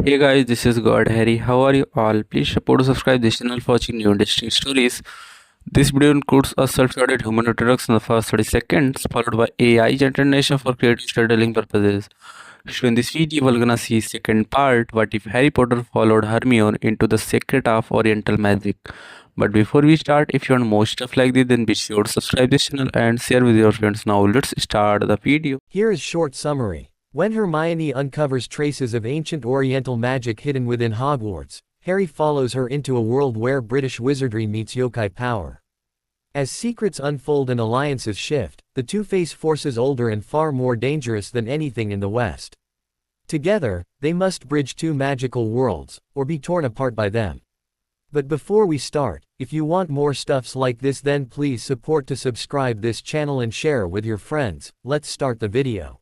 Hey guys, this is God Harry. How are you all? Please support and subscribe this channel for watching new interesting stories. This video includes a self-guided human introduction in the first 30 seconds, followed by AI generation for creative storytelling purposes. So in this video, we're gonna see second part, what if Harry Potter followed Hermione into the secret of Oriental magic. But before we start, if you want more stuff like this, then be sure to subscribe this channel and share with your friends. Now let's start the video. Here is short summary. When Hermione uncovers traces of ancient Oriental magic hidden within Hogwarts, Harry follows her into a world where British wizardry meets yokai power. As secrets unfold and alliances shift, the two face forces older and far more dangerous than anything in the West. Together, they must bridge two magical worlds, or be torn apart by them. But before we start, if you want more stuffs like this, then please support to subscribe this channel and share with your friends. Let's start the video.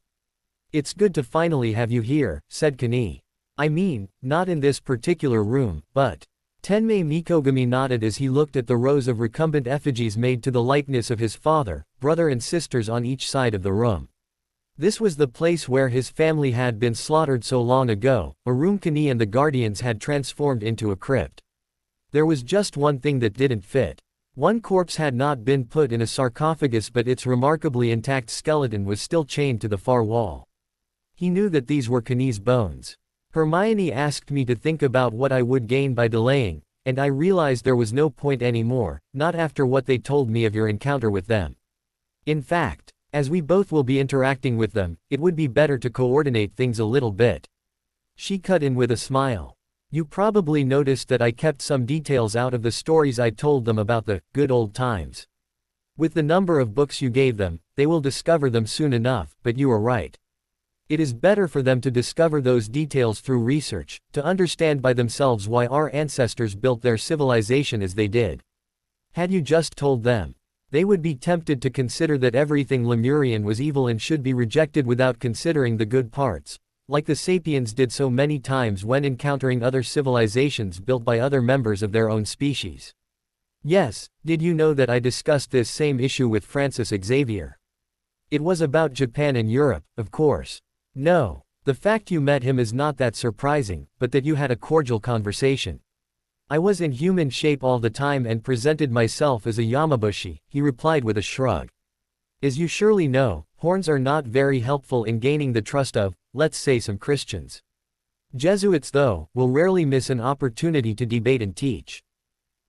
"It's good to finally have you here," said Kani. "I mean, not in this particular room, but..." Tenmei Mikogami nodded as he looked at the rows of recumbent effigies made to the likeness of his father, brother and sisters on each side of the room. This was the place where his family had been slaughtered so long ago, a room Kani and the Guardians had transformed into a crypt. There was just one thing that didn't fit. One corpse had not been put in a sarcophagus, but its remarkably intact skeleton was still chained to the far wall. He knew that these were Kani's bones. "Hermione asked me to think about what I would gain by delaying, and I realized there was no point anymore, not after what they told me of your encounter with them. In fact, as we both will be interacting with them, it would be better to coordinate things a little bit." She cut in with a smile. "You probably noticed that I kept some details out of the stories I told them about the good old times. With the number of books you gave them, they will discover them soon enough, but you are right. It is better for them to discover those details through research, to understand by themselves why our ancestors built their civilization as they did. Had you just told them, they would be tempted to consider that everything Lemurian was evil and should be rejected without considering the good parts, like the Sapiens did so many times when encountering other civilizations built by other members of their own species. Yes, did you know that I discussed this same issue with Francis Xavier? It was about Japan and Europe, of course. No, the fact you met him is not that surprising, but that you had a cordial conversation. I was in human shape all the time and presented myself as a Yamabushi," he replied with a shrug. "As you surely know, horns are not very helpful in gaining the trust of, let's say, some Christians. Jesuits, though, will rarely miss an opportunity to debate and teach.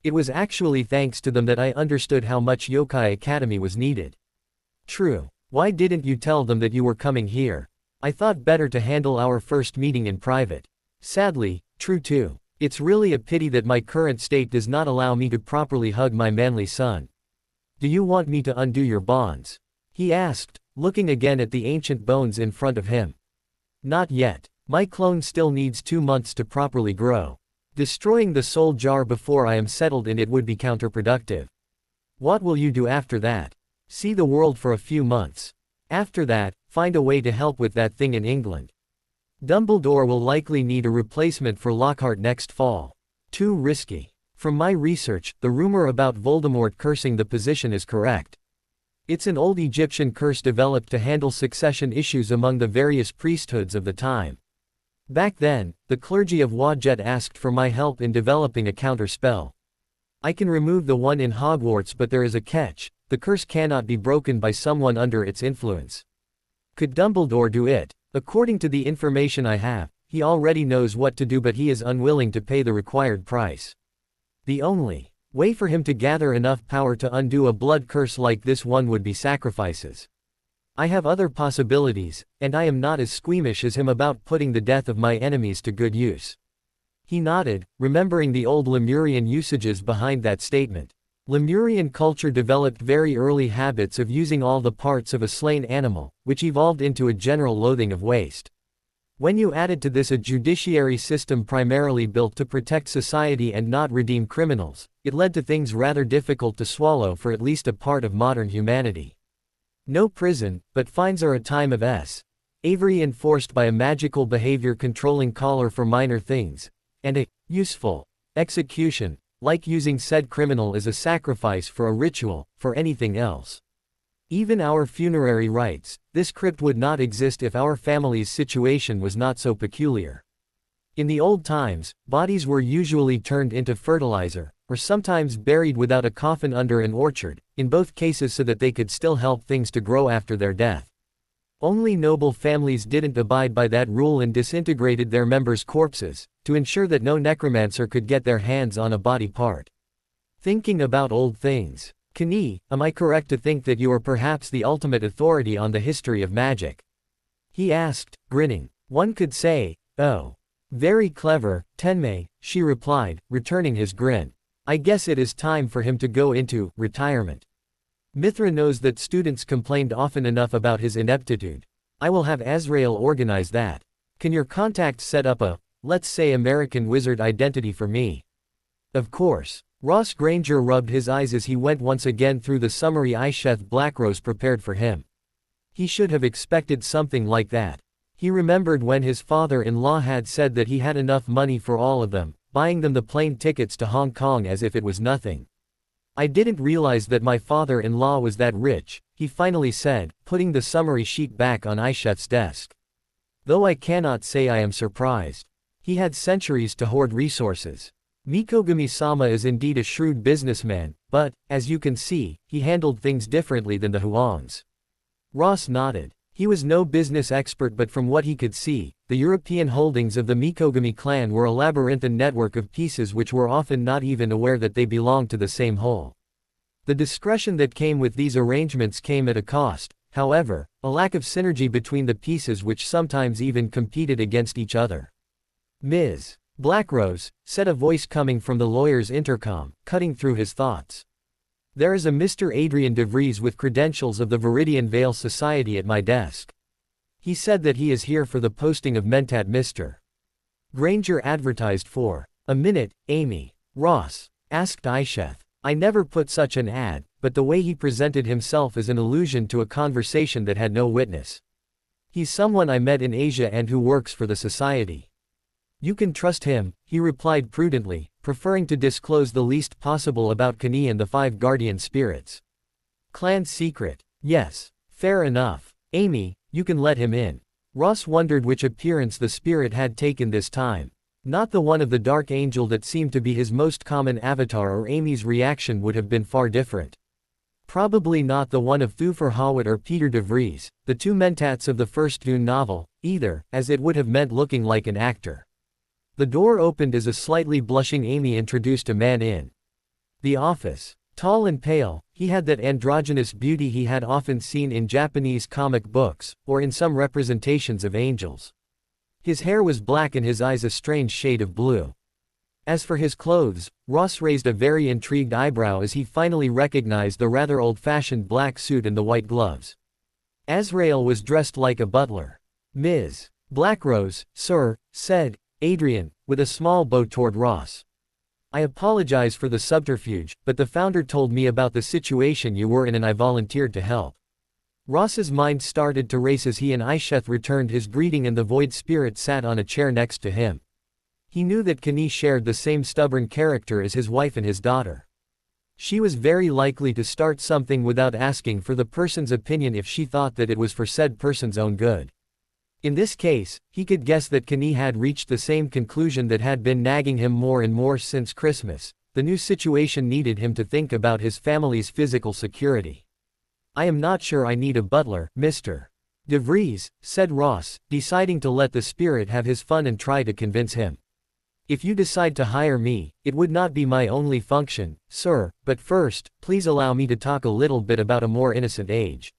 It was actually thanks to them that I understood how much Yokai Academy was needed." "True. Why didn't you tell them that you were coming here? I thought better to handle our first meeting in private." "Sadly, true too. It's really a pity that my current state does not allow me to properly hug my manly son. Do you want me to undo your bonds?" he asked, looking again at the ancient bones in front of him. "Not yet. My clone still needs 2 months to properly grow. Destroying the soul jar before I am settled in it would be counterproductive. What will you do after that? See the world for a few months. After that, find a way to help with that thing in England. Dumbledore will likely need a replacement for Lockhart next fall. Too risky. From my research, the rumor about Voldemort cursing the position is correct. It's an old Egyptian curse developed to handle succession issues among the various priesthoods of the time. Back then, the clergy of Wadjet asked for my help in developing a counter spell. I can remove the one in Hogwarts, but there is a catch: the curse cannot be broken by someone under its influence. Could Dumbledore do it? According to the information I have, he already knows what to do, but he is unwilling to pay the required price. The only way for him to gather enough power to undo a blood curse like this one would be sacrifices. I have other possibilities, and I am not as squeamish as him about putting the death of my enemies to good use." He nodded, remembering the old Lemurian usages behind that statement. Lemurian culture developed very early habits of using all the parts of a slain animal, which evolved into a general loathing of waste. When you added to this a judiciary system primarily built to protect society and not redeem criminals, it led to things rather difficult to swallow for at least a part of modern humanity. No prison, but fines are a time of Avery enforced by a magical behavior controlling collar for minor things, and a useful execution, like using said criminal as a sacrifice for a ritual, for anything else. Even our funerary rites, this crypt would not exist if our family's situation was not so peculiar. In the old times, bodies were usually turned into fertilizer, or sometimes buried without a coffin under an orchard, in both cases so that they could still help things to grow after their death. Only noble families didn't abide by that rule and disintegrated their members' corpses, to ensure that no necromancer could get their hands on a body part. Thinking about old things. Kenny, am I correct to think that you are perhaps the ultimate authority on the history of magic? He asked, grinning. One could say, oh. Very clever, Tenmei, she replied, returning his grin. I guess it is time for him to go into retirement. Mithra knows that students complained often enough about his ineptitude. I will have Azrael organize that. Can your contact set up a, let's say, American wizard identity for me? Of course. Ross Granger rubbed his eyes as he went once again through the summary Isheth Blackrose prepared for him. He should have expected something like that. He remembered when his father-in-law had said that he had enough money for all of them, buying them the plane tickets to Hong Kong as if it was nothing. I didn't realize that my father-in-law was that rich, he finally said, putting the summary sheet back on Isheth's desk. Though I cannot say I am surprised. He had centuries to hoard resources. Mikogami-sama is indeed a shrewd businessman, but, as you can see, he handled things differently than the Huangs. Ross nodded. He was no business expert, but from what he could see, the European holdings of the Mikogami clan were a labyrinthine network of pieces which were often not even aware that they belonged to the same whole. The discretion that came with these arrangements came at a cost, however, a lack of synergy between the pieces which sometimes even competed against each other. Ms. Blackrose, said a voice coming from the lawyer's intercom, cutting through his thoughts. There is a Mr. Adrian de Vries with credentials of the Viridian Vale Society at my desk. He said that he is here for the posting of Mentat Mr. Granger advertised for. A minute, Amy. Ross asked Isheth. I never put such an ad, but the way he presented himself is an allusion to a conversation that had no witness. He's someone I met in Asia and who works for the society. You can trust him, he replied prudently, preferring to disclose the least possible about Kenny and the 5 guardian spirits. Clan secret. Yes. Fair enough. Amy, you can let him in. Ross wondered which appearance the spirit had taken this time. Not the one of the dark angel that seemed to be his most common avatar, or Amy's reaction would have been far different. Probably not the one of Thufir Hawat or Peter de Vries, the 2 mentats of the first Dune novel, either, as it would have meant looking like an actor. The door opened as a slightly blushing Amy introduced a man in the office. Tall and pale, he had that androgynous beauty he had often seen in Japanese comic books, or in some representations of angels. His hair was black and his eyes a strange shade of blue. As for his clothes, Ross raised a very intrigued eyebrow as he finally recognized the rather old-fashioned black suit and the white gloves. Azrael was dressed like a butler. Ms. Blackrose, sir, said Adrian, with a small bow toward Ross. I apologize for the subterfuge, but the founder told me about the situation you were in and I volunteered to help. Ross's mind started to race as he and Isheth returned his greeting and the void spirit sat on a chair next to him. He knew that Kenny shared the same stubborn character as his wife and his daughter. She was very likely to start something without asking for the person's opinion if she thought that it was for said person's own good. In this case, he could guess that Kenny had reached the same conclusion that had been nagging him more and more since Christmas. The new situation needed him to think about his family's physical security. I am not sure I need a butler, Mr. de Vries, said Ross, deciding to let the spirit have his fun and try to convince him. If you decide to hire me, it would not be my only function, sir, but first, please allow me to talk a little bit about a more innocent age.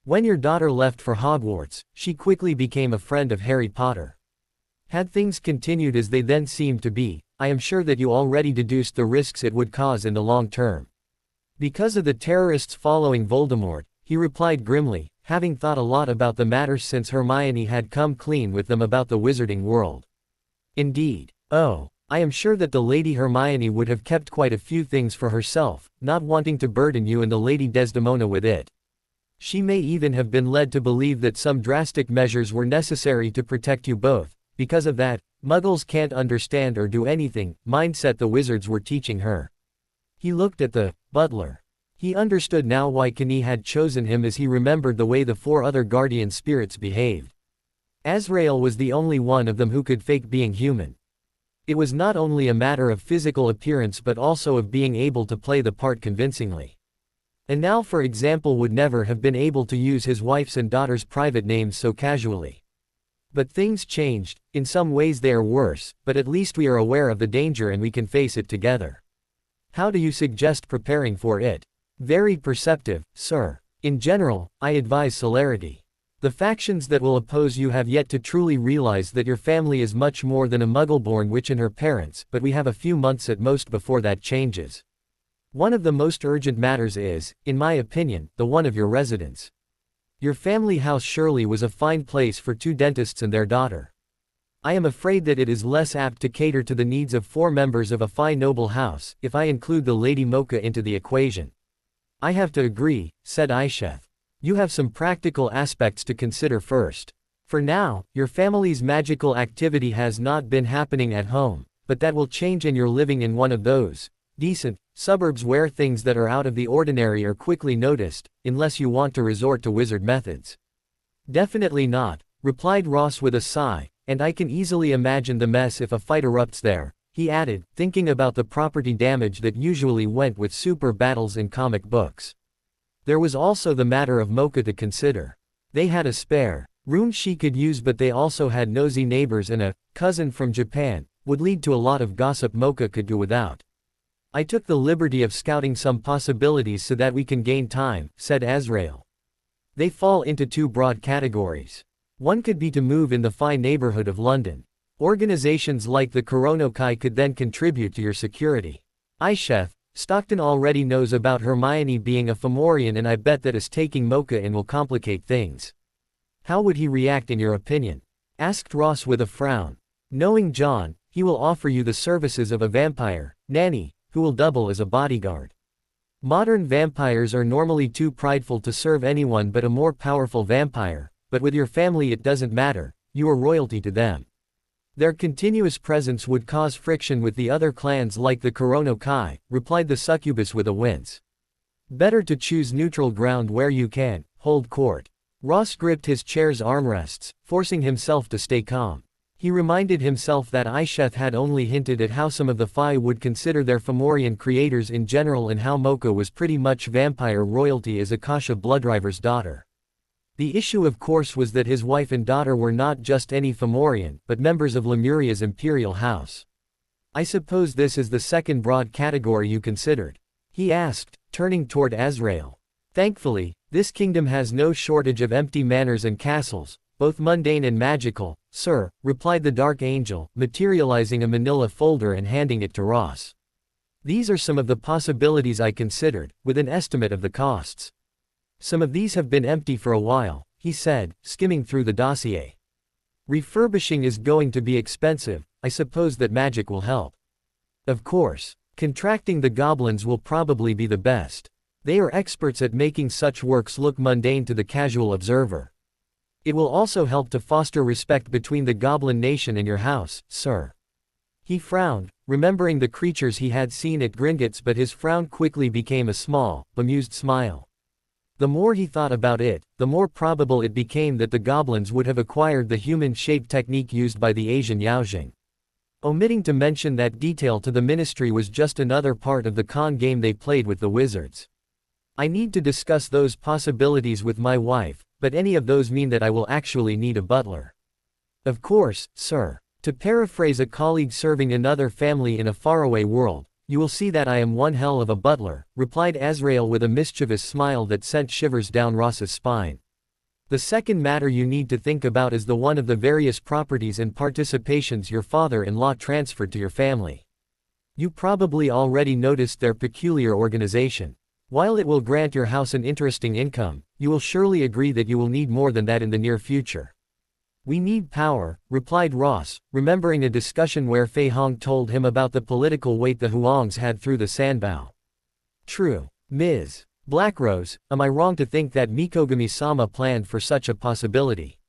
When your daughter left for Hogwarts, she quickly became a friend of Harry Potter. Had things continued as they then seemed to be, I am sure that you already deduced the risks it would cause in the long term. Because of the terrorists following Voldemort, he replied grimly, having thought a lot about the matter since Hermione had come clean with them about the wizarding world. Indeed. Oh, I am sure that the Lady Hermione would have kept quite a few things for herself, not wanting to burden you and the Lady Desdemona with it. She may even have been led to believe that some drastic measures were necessary to protect you both. Because of that, Muggles can't understand or do anything mindset the wizards were teaching her. He looked at the butler. He understood now why Kenny had chosen him as he remembered the way the 4 other guardian spirits behaved. Azrael was the only one of them who could fake being human. It was not only a matter of physical appearance but also of being able to play the part convincingly. And now, for example, would never have been able to use his wife's and daughter's private names so casually. But things changed. In some ways they are worse, but at least we are aware of the danger and we can face it together. How do you suggest preparing for it? Very perceptive, sir. In general, I advise celerity. The factions that will oppose you have yet to truly realize that your family is much more than a muggle-born witch and her parents, but we have a few months at most before that changes. One of the most urgent matters is, in my opinion, the one of your residence. Your family house surely was a fine place for 2 dentists and their daughter. I am afraid that it is less apt to cater to the needs of 4 members of a fine noble house, if I include the Lady Mocha into the equation. I have to agree, said Isheth. You have some practical aspects to consider first. For now, your family's magical activity has not been happening at home, but that will change and you're living in one of those decent suburbs where things that are out of the ordinary are quickly noticed, unless you want to resort to wizard methods. Definitely not, replied Ross with a sigh, and I can easily imagine the mess if a fight erupts there, he added, thinking about the property damage that usually went with super battles in comic books. There was also the matter of Mocha to consider. They had a spare room she could use, but they also had nosy neighbors and a cousin from Japan, would lead to a lot of gossip Mocha could do without. I took the liberty of scouting some possibilities so that we can gain time, said Azrael. They fall into 2 broad categories. One could be to move in the fine neighborhood of London. Organizations like the Koronokai could then contribute to your security. Isheth, Stockton already knows about Hermione being a Fomorian, and I bet that is taking Mocha in will complicate things. How would he react in your opinion? Asked Ross with a frown. Knowing John, he will offer you the services of a vampire nanny, who will double as a bodyguard. Modern vampires are normally too prideful to serve anyone but a more powerful vampire, but with your family it doesn't matter, you are royalty to them. Their continuous presence would cause friction with the other clans like the Koronokai, replied the succubus with a wince. Better to choose neutral ground where you can hold court. Ross gripped his chair's armrests, forcing himself to stay calm. He reminded himself that Isheth had only hinted at how some of the Fae would consider their Fomorian creators in general and how Mocha was pretty much vampire royalty as Akasha Bloodriver's daughter. The issue of course was that his wife and daughter were not just any Fomorian, but members of Lemuria's imperial house. I suppose this is the second broad category you considered? He asked, turning toward Azrael. Thankfully, this kingdom has no shortage of empty manors and castles, both mundane and magical, sir, replied the Dark Angel, materializing a manila folder and handing it to Ross. These are some of the possibilities I considered, with an estimate of the costs. Some of these have been empty for a while, he said, skimming through the dossier. Refurbishing is going to be expensive, I suppose that magic will help. Of course. Contracting the goblins will probably be the best. They are experts at making such works look mundane to the casual observer. It will also help to foster respect between the goblin nation and your house, sir. He frowned, remembering the creatures he had seen at Gringotts, but his frown quickly became a small, bemused smile. The more he thought about it, the more probable it became that the goblins would have acquired the human-shaped technique used by the Asian Yaojing. Omitting to mention that detail to the ministry was just another part of the con game they played with the wizards. I need to discuss those possibilities with my wife, but any of those mean that I will actually need a butler. Of course, sir. To paraphrase a colleague serving another family in a faraway world, you will see that I am one hell of a butler, replied Azrael with a mischievous smile that sent shivers down Ross's spine. The second matter you need to think about is the one of the various properties and participations your father-in-law transferred to your family. You probably already noticed their peculiar organization. While it will grant your house an interesting income, you will surely agree that you will need more than that in the near future. We need power, replied Ross, remembering a discussion where Fei Hong told him about the political weight the Huangs had through the Sanbao. True. Ms. Blackrose, am I wrong to think that Mikogami-sama planned for such a possibility?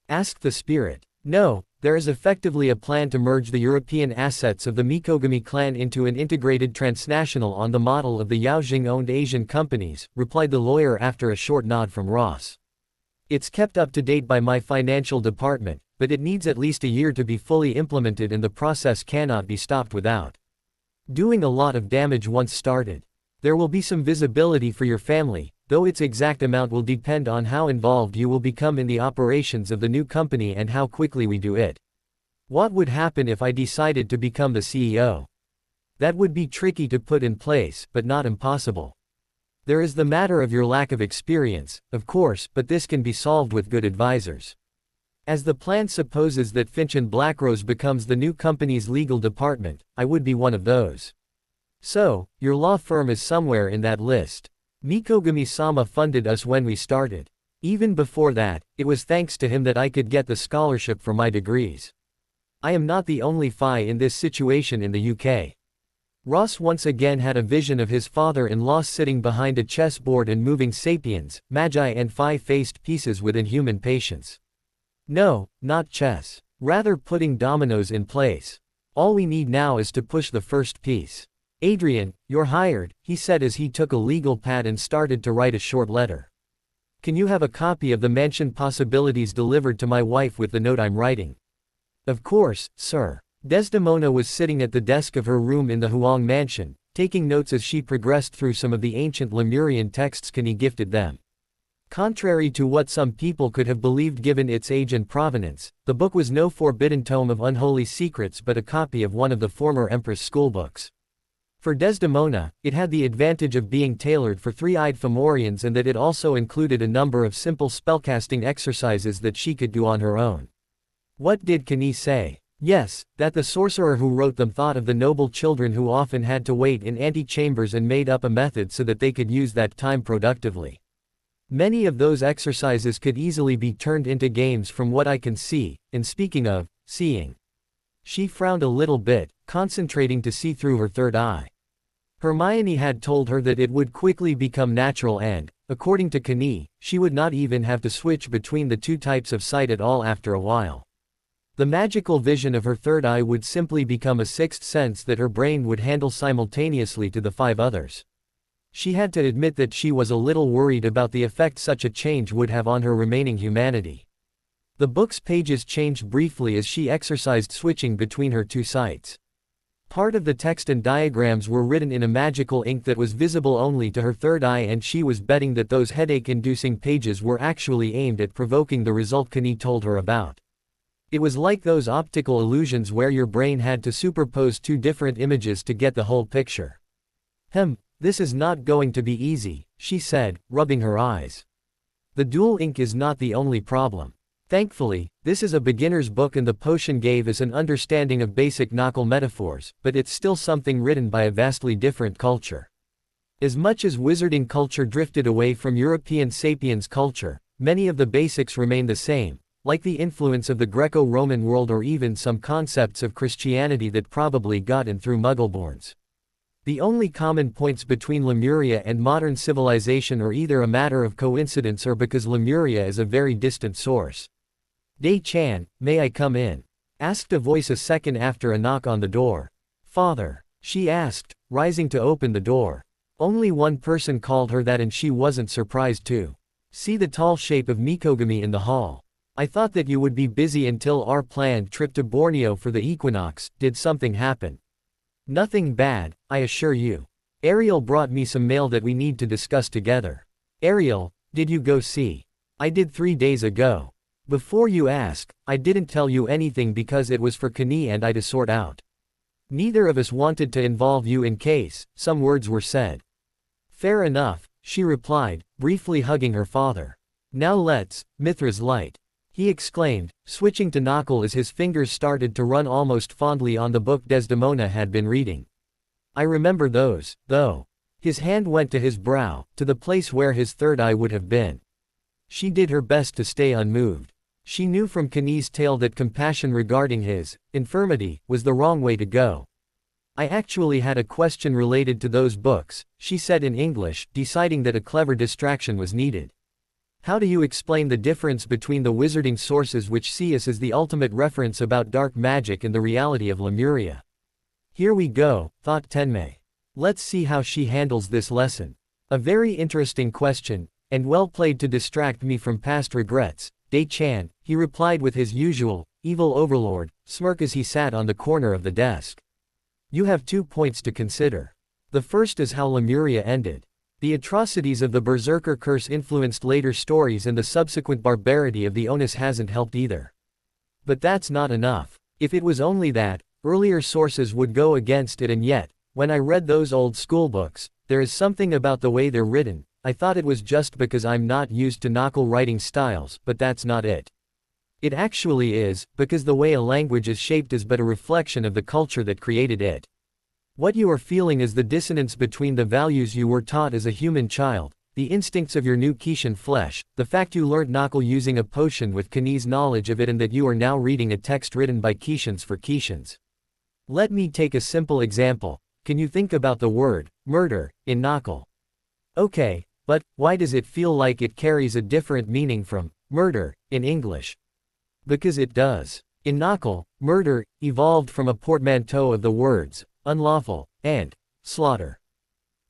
Asked the spirit. No, there is effectively a plan to merge the European assets of the Mikogami clan into an integrated transnational on the model of the Yaojing-owned Asian companies, replied the lawyer after a short nod from Ross. It's kept up to date by my financial department, but it needs at least a year to be fully implemented and the process cannot be stopped without doing a lot of damage once started. There will be some visibility for your family, though its exact amount will depend on how involved you will become in the operations of the new company and how quickly we do it. What would happen if I decided to become the CEO? That would be tricky to put in place, but not impossible. There is the matter of your lack of experience, of course, but this can be solved with good advisors. As the plan supposes that Finch and Blackrose becomes the new company's legal department, I would be one of those. So, your law firm is somewhere in that list. Mikogami-sama funded us when we started. Even before that, it was thanks to him that I could get the scholarship for my degrees. I am not the only FI in this situation in the UK. Ross once again had a vision of his father-in-law sitting behind a chessboard and moving sapiens, magi and Phi-faced pieces with inhuman patience. No, not chess. Rather putting dominoes in place. All we need now is to push the first piece. Adrian, you're hired, he said as he took a legal pad and started to write a short letter. Can you have a copy of the mentioned possibilities delivered to my wife with the note I'm writing? Of course, sir. Desdemona was sitting at the desk of her room in the Huang mansion, taking notes as she progressed through some of the ancient Lemurian texts Kenny gifted them. Contrary to what some people could have believed given its age and provenance, the book was no forbidden tome of unholy secrets but a copy of one of the former Empress schoolbooks. For Desdemona, it had the advantage of being tailored for three-eyed Fomorians and that it also included a number of simple spellcasting exercises that she could do on her own. What did Kenny say? Yes, that the sorcerer who wrote them thought of the noble children who often had to wait in antechambers and made up a method so that they could use that time productively. Many of those exercises could easily be turned into games from what I can see, and speaking of seeing. She frowned a little bit, concentrating to see through her third eye. Hermione had told her that it would quickly become natural and, according to Kenny, she would not even have to switch between the two types of sight at all after a while. The magical vision of her third eye would simply become a sixth sense that her brain would handle simultaneously to the five others. She had to admit that she was a little worried about the effect such a change would have on her remaining humanity. The book's pages changed briefly as she exercised switching between her two sights. Part of the text and diagrams were written in a magical ink that was visible only to her third eye, and she was betting that those headache-inducing pages were actually aimed at provoking the result Kenny told her about. It was like those optical illusions where your brain had to superpose two different images to get the whole picture. This is not going to be easy, she said, rubbing her eyes. The dual ink is not the only problem. Thankfully, this is a beginner's book and the potion gave us an understanding of basic knuckle metaphors, but it's still something written by a vastly different culture. As much as wizarding culture drifted away from European sapiens culture, many of the basics remain the same, like the influence of the Greco-Roman world or even some concepts of Christianity that probably got in through Muggleborns. The only common points between Lemuria and modern civilization are either a matter of coincidence or because Lemuria is a very distant source. Day-chan, may I come in? Asked a voice a second after a knock on the door. Father, she asked, rising to open the door. Only one person called her that and she wasn't surprised to see the tall shape of Mikogami in the hall. I thought that you would be busy until our planned trip to Borneo for the equinox. Did something happen? Nothing bad, I assure you. Ariel brought me some mail that we need to discuss together. Ariel, did you go see? I did 3 days ago. Before you ask, I didn't tell you anything because it was for Kenny and I to sort out. Neither of us wanted to involve you in case some words were said. Fair enough, she replied, briefly hugging her father. Now let's, Mithra's light. He exclaimed, switching to knuckle as his fingers started to run almost fondly on the book Desdemona had been reading. I remember those, though. His hand went to his brow, to the place where his third eye would have been. She did her best to stay unmoved. She knew from Kenny's tale that compassion regarding his infirmity was the wrong way to go. I actually had a question related to those books, she said in English, deciding that a clever distraction was needed. How do you explain the difference between the wizarding sources which see us as the ultimate reference about dark magic and the reality of Lemuria? Here we go, thought Tenmei. Let's see how she handles this lesson. A very interesting question, And well played to distract me from past regrets, Day-chan, he replied with his usual, evil overlord, smirk as he sat on the corner of the desk. You have 2 points to consider. The first is how Lemuria ended. The atrocities of the Berserker curse influenced later stories, and the subsequent barbarity of the onus hasn't helped either. But that's not enough. If it was only that, earlier sources would go against it, and yet, when I read those old school books, there is something about the way they're written. I thought it was just because I'm not used to knuckle writing styles, but that's not it. It actually is, because the way a language is shaped is but a reflection of the culture that created it. What you are feeling is the dissonance between the values you were taught as a human child, the instincts of your new Kishin flesh, the fact you learned knuckle using a potion with Kani's knowledge of it, and that you are now reading a text written by Kishins for Kishins. Let me take a simple example. Can you think about the word, murder, in knuckle? Okay, but why does it feel like it carries a different meaning from murder in English? Because it does. In knuckle, murder evolved from a portmanteau of the words unlawful and slaughter.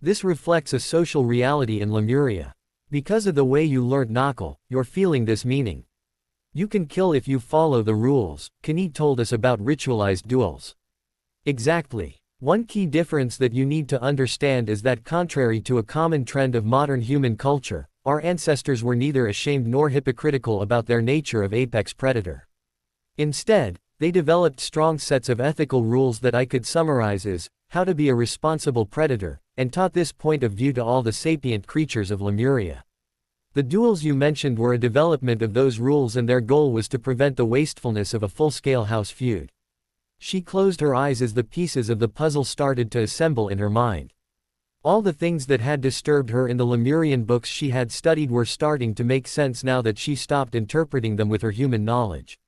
This reflects a social reality in Lemuria. Because of the way you learned knuckle, you're feeling this meaning. You can kill if you follow the rules, Kani told us about ritualized duels. Exactly. One key difference that you need to understand is that contrary to a common trend of modern human culture, our ancestors were neither ashamed nor hypocritical about their nature of apex predator. Instead, they developed strong sets of ethical rules that I could summarize as how to be a responsible predator, and taught this point of view to all the sapient creatures of Lemuria. The duels you mentioned were a development of those rules, and their goal was to prevent the wastefulness of a full-scale house feud. She closed her eyes as the pieces of the puzzle started to assemble in her mind. All the things that had disturbed her in the Lemurian books she had studied were starting to make sense now that she stopped interpreting them with her human knowledge.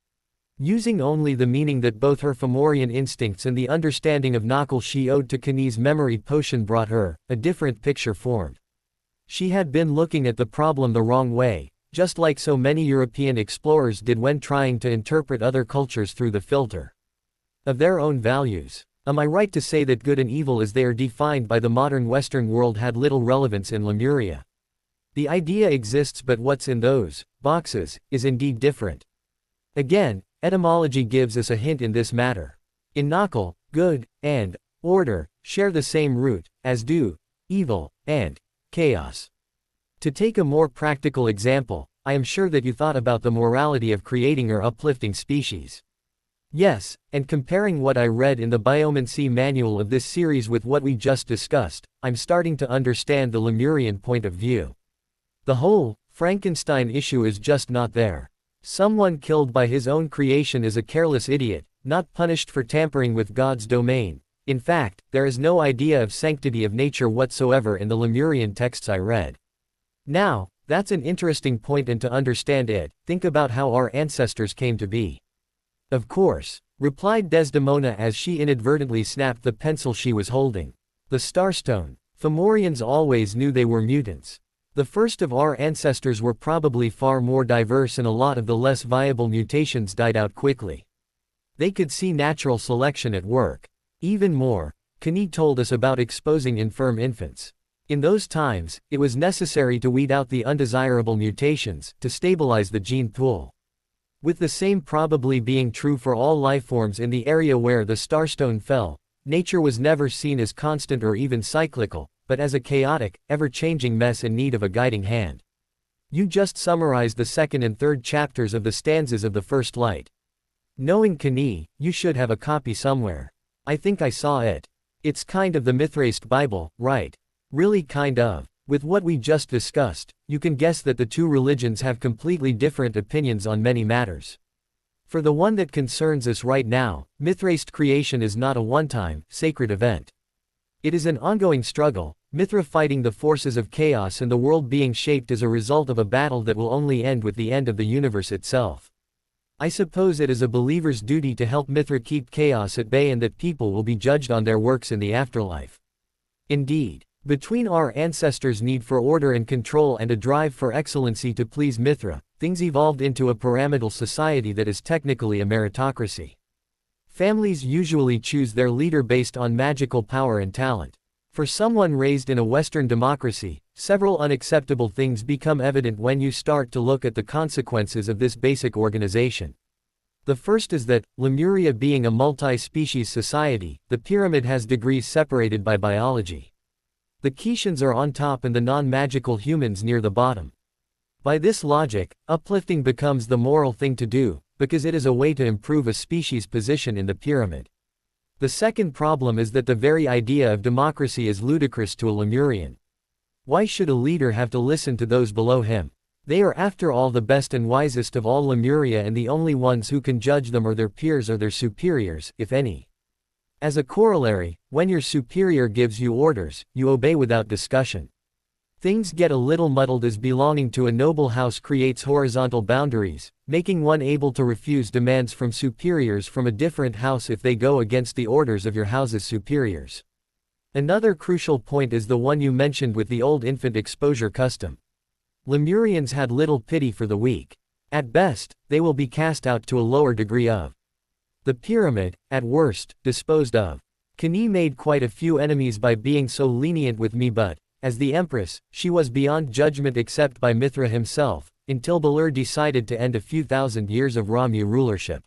Using only the meaning that both her Fomorian instincts and the understanding of knuckle she owed to Kani's memory potion brought her, a different picture formed. She had been looking at the problem the wrong way, just like so many European explorers did when trying to interpret other cultures through the filter of their own values. Am I right to say that good and evil as they are defined by the modern Western world had little relevance in Lemuria? The idea exists, but what's in those boxes is indeed different. Again, etymology gives us a hint in this matter. In knuckle, good and order share the same root, as do evil and chaos. To take a more practical example, I am sure that you thought about the morality of creating or uplifting species. Yes, and comparing what I read in the Biomancy manual of this series with what we just discussed, I'm starting to understand the Lemurian point of view. The whole Frankenstein issue is just not there. Someone killed by his own creation is a careless idiot, not punished for tampering with God's domain. In fact, there is no idea of sanctity of nature whatsoever in the Lemurian texts I read. Now, that's an interesting point, and to understand it, think about how our ancestors came to be. Of course, replied Desdemona as she inadvertently snapped the pencil she was holding. The Starstone. Fomorians always knew they were mutants. The first of our ancestors were probably far more diverse, and a lot of the less viable mutations died out quickly. They could see natural selection at work. Even more, Kani told us about exposing infirm infants. In those times, it was necessary to weed out the undesirable mutations, to stabilize the gene pool. With the same probably being true for all lifeforms in the area where the Starstone fell, nature was never seen as constant or even cyclical, but as a chaotic, ever-changing mess in need of a guiding hand. You just summarized the second and third chapters of the stanzas of the First Light. Knowing Kani, you should have a copy somewhere. I think I saw it. It's kind of the Mithraic Bible, right? Really kind of. With what we just discussed, you can guess that the two religions have completely different opinions on many matters. For the one that concerns us right now, Mithraic creation is not a one-time, sacred event. It is an ongoing struggle, Mithra fighting the forces of chaos and the world being shaped as a result of a battle that will only end with the end of the universe itself. I suppose it is a believer's duty to help Mithra keep chaos at bay, and that people will be judged on their works in the afterlife. Indeed, between our ancestors' need for order and control and a drive for excellency to please Mithra, things evolved into a pyramidal society that is technically a meritocracy. Families usually choose their leader based on magical power and talent. For someone raised in a Western democracy, several unacceptable things become evident when you start to look at the consequences of this basic organization. The first is that, Lemuria being a multi-species society, the pyramid has degrees separated by biology. The Quixians are on top and the non-magical humans near the bottom. By this logic, uplifting becomes the moral thing to do, because it is a way to improve a species' position in the pyramid. The second problem is that the very idea of democracy is ludicrous to a Lemurian. Why should a leader have to listen to those below him? They are after all the best and wisest of all Lemuria, and the only ones who can judge them are their peers or their superiors, if any. As a corollary, when your superior gives you orders, you obey without discussion. Things get a little muddled as belonging to a noble house creates horizontal boundaries, making one able to refuse demands from superiors from a different house if they go against the orders of your house's superiors. Another crucial point is the one you mentioned with the old infant exposure custom. Lemurians had little pity for the weak. At best, they will be cast out to a lower degree of the pyramid, at worst, disposed of. Kani made quite a few enemies by being so lenient with me, but, as the Empress, she was beyond judgment except by Mithra himself, until Balur decided to end a few thousand years of Ramu rulership.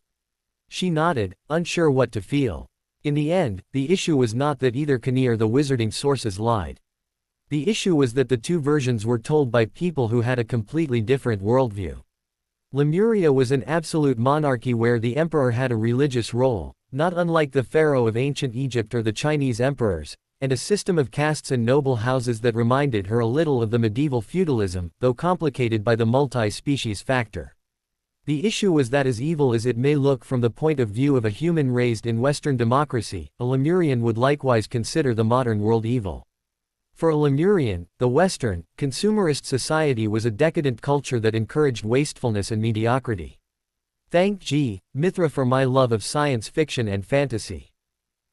She nodded, unsure what to feel. In the end, the issue was not that either Kani or the wizarding sources lied. The issue was that the two versions were told by people who had a completely different worldview. Lemuria was an absolute monarchy where the emperor had a religious role, not unlike the pharaoh of ancient Egypt or the Chinese emperors, and a system of castes and noble houses that reminded her a little of the medieval feudalism, though complicated by the multi-species factor. The issue was that as evil as it may look from the point of view of a human raised in Western democracy, a Lemurian would likewise consider the modern world evil. For a Lemurian, the Western, consumerist society was a decadent culture that encouraged wastefulness and mediocrity. Thank G. Mithra for my love of science fiction and fantasy.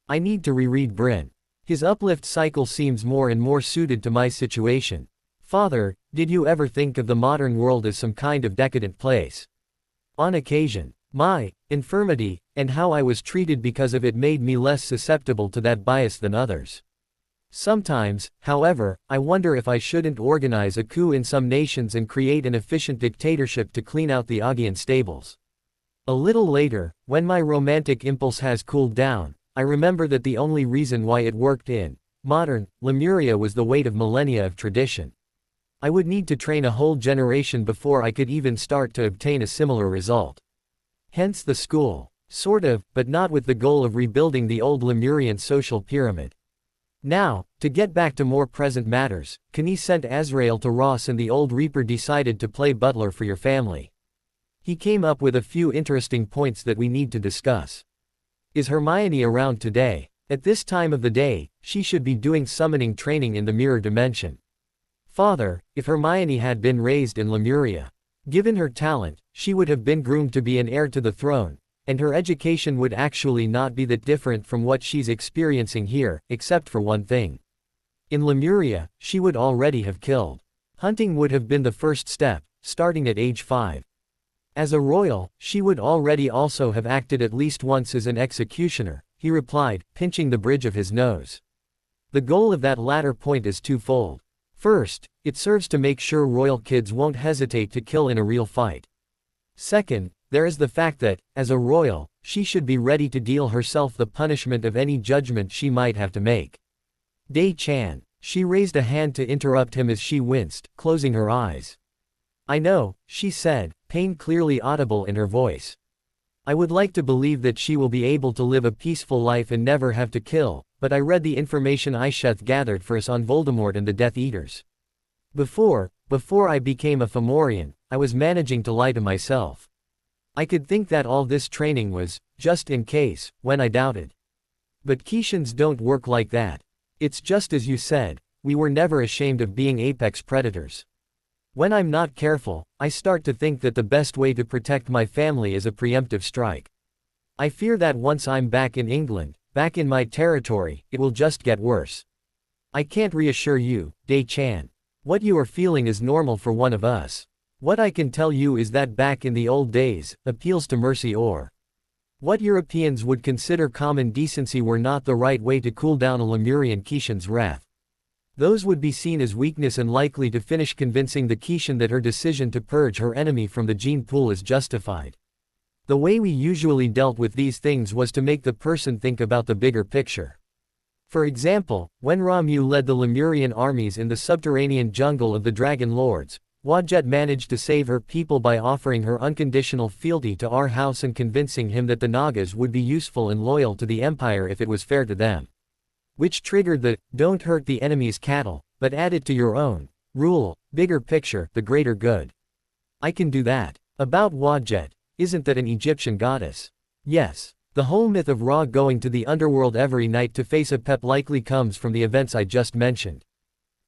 I need to reread Bryn. His uplift cycle seems more and more suited to my situation. Father, did you ever think of the modern world as some kind of decadent place? On occasion. My infirmity, and how I was treated because of it made me less susceptible to that bias than others. Sometimes, however, I wonder if I shouldn't organize a coup in some nations and create an efficient dictatorship to clean out the Augean stables. A little later, when my romantic impulse has cooled down, I remember that the only reason why it worked in modern Lemuria was the weight of millennia of tradition. I would need to train a whole generation before I could even start to obtain a similar result. Hence the school. Sort of, but not with the goal of rebuilding the old Lemurian social pyramid. Now, to get back to more present matters, Kani sent Azrael to Ross and the old Reaper decided to play butler for your family. He came up with a few interesting points that we need to discuss. Is Hermione around today? At this time of the day, she should be doing summoning training in the mirror dimension. Father, if Hermione had been raised in Lemuria, given her talent, she would have been groomed to be an heir to the throne, and her education would actually not be that different from what she's experiencing here, except for one thing. In Lemuria, she would already have killed. Hunting would have been the first step, starting at age 5. As a royal, she would already also have acted at least once as an executioner, he replied, pinching the bridge of his nose. The goal of that latter point is twofold. First, it serves to make sure royal kids won't hesitate to kill in a real fight. Second, there is the fact that, as a royal, she should be ready to deal herself the punishment of any judgment she might have to make. Dei Chan. She raised a hand to interrupt him as she winced, closing her eyes. I know, she said, pain clearly audible in her voice. I would like to believe that she will be able to live a peaceful life and never have to kill, but I read the information Isheth gathered for us on Voldemort and the Death Eaters. Before I became a Fomorian, I was managing to lie to myself. I could think that all this training was, just in case, when I doubted. But Quixians don't work like that. It's just as you said, we were never ashamed of being apex predators. When I'm not careful, I start to think that the best way to protect my family is a preemptive strike. I fear that once I'm back in England, back in my territory, it will just get worse. I can't reassure you, Dei Chan. What you are feeling is normal for one of us. What I can tell you is that back in the old days, appeals to mercy or what Europeans would consider common decency were not the right way to cool down a Lemurian Quixian's wrath. Those would be seen as weakness and likely to finish convincing the Kishan that her decision to purge her enemy from the gene pool is justified. The way we usually dealt with these things was to make the person think about the bigger picture. For example, when Ramu led the Lemurian armies in the subterranean jungle of the Dragon Lords, Wadjet managed to save her people by offering her unconditional fealty to our house and convincing him that the Nagas would be useful and loyal to the Empire if it was fair to them. Which triggered the, "don't hurt the enemy's cattle, but add it to your own" rule, bigger picture, the greater good. I can do that. About Wadjet, isn't that an Egyptian goddess? Yes. The whole myth of Ra going to the underworld every night to face a pep likely comes from the events I just mentioned.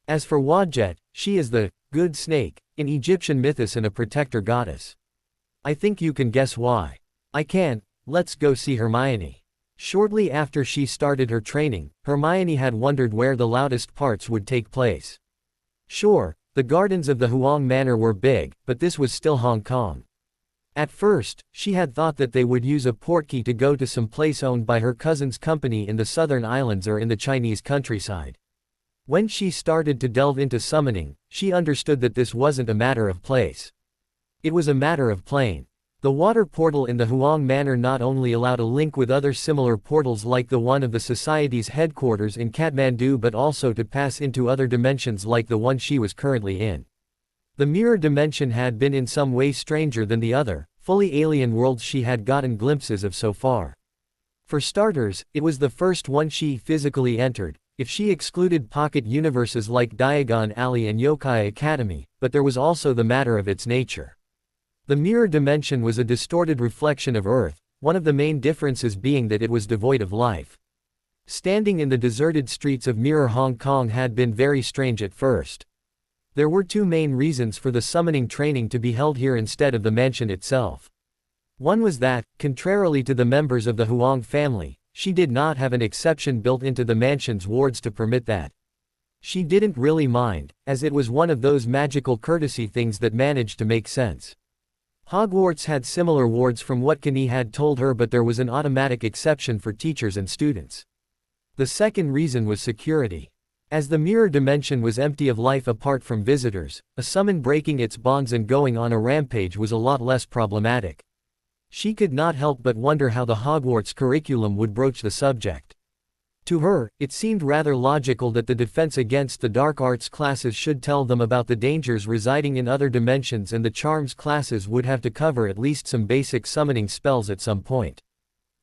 As for Wadjet, she is the good snake in Egyptian mythos and a protector goddess. I think you can guess why. I can. Let's go see Hermione. Shortly after she started her training, Hermione had wondered where the loudest parts would take place. Sure, the gardens of the Huang Manor were big, but this was still Hong Kong. At first, she had thought that they would use a portkey to go to some place owned by her cousin's company in the southern islands or in the Chinese countryside. When she started to delve into summoning, she understood that this wasn't a matter of place. It was a matter of plane. The water portal in the Huang Manor not only allowed a link with other similar portals like the one of the Society's headquarters in Kathmandu but also to pass into other dimensions like the one she was currently in. The mirror dimension had been in some way stranger than the other, fully alien worlds she had gotten glimpses of so far. For starters, it was the first one she physically entered, if she excluded pocket universes like Diagon Alley and Yokai Academy, but there was also the matter of its nature. The mirror dimension was a distorted reflection of Earth, one of the main differences being that it was devoid of life. Standing in the deserted streets of Mirror Hong Kong had been very strange at first. There were two main reasons for the summoning training to be held here instead of the mansion itself. One was that, contrarily to the members of the Huang family, she did not have an exception built into the mansion's wards to permit that. She didn't really mind, as it was one of those magical courtesy things that managed to make sense. Hogwarts had similar wards from what Kenny had told her, but there was an automatic exception for teachers and students. The second reason was security. As the mirror dimension was empty of life apart from visitors, a summon breaking its bonds and going on a rampage was a lot less problematic. She could not help but wonder how the Hogwarts curriculum would broach the subject. To her, it seemed rather logical that the defense against the dark arts classes should tell them about the dangers residing in other dimensions, and the charms classes would have to cover at least some basic summoning spells at some point.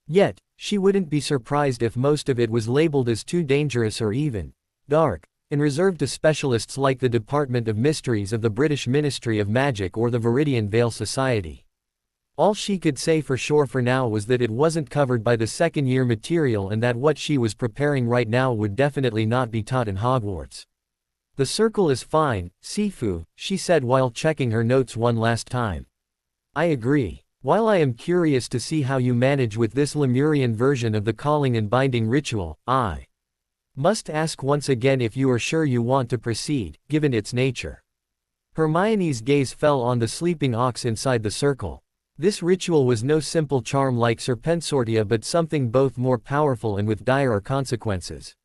Yet, she wouldn't be surprised if most of it was labeled as too dangerous or even dark, and reserved to specialists like the Department of Mysteries of the British Ministry of Magic or the Viridian Veil Society. All she could say for sure for now was that it wasn't covered by the second-year material and that what she was preparing right now would definitely not be taught in Hogwarts. "The circle is fine, Sifu," she said while checking her notes one last time. "I agree. While I am curious to see how you manage with this Lemurian version of the calling and binding ritual, I must ask once again if you are sure you want to proceed, given its nature." Hermione's gaze fell on the sleeping ox inside the circle. This ritual was no simple charm like Serpensortia but something both more powerful and with direr consequences.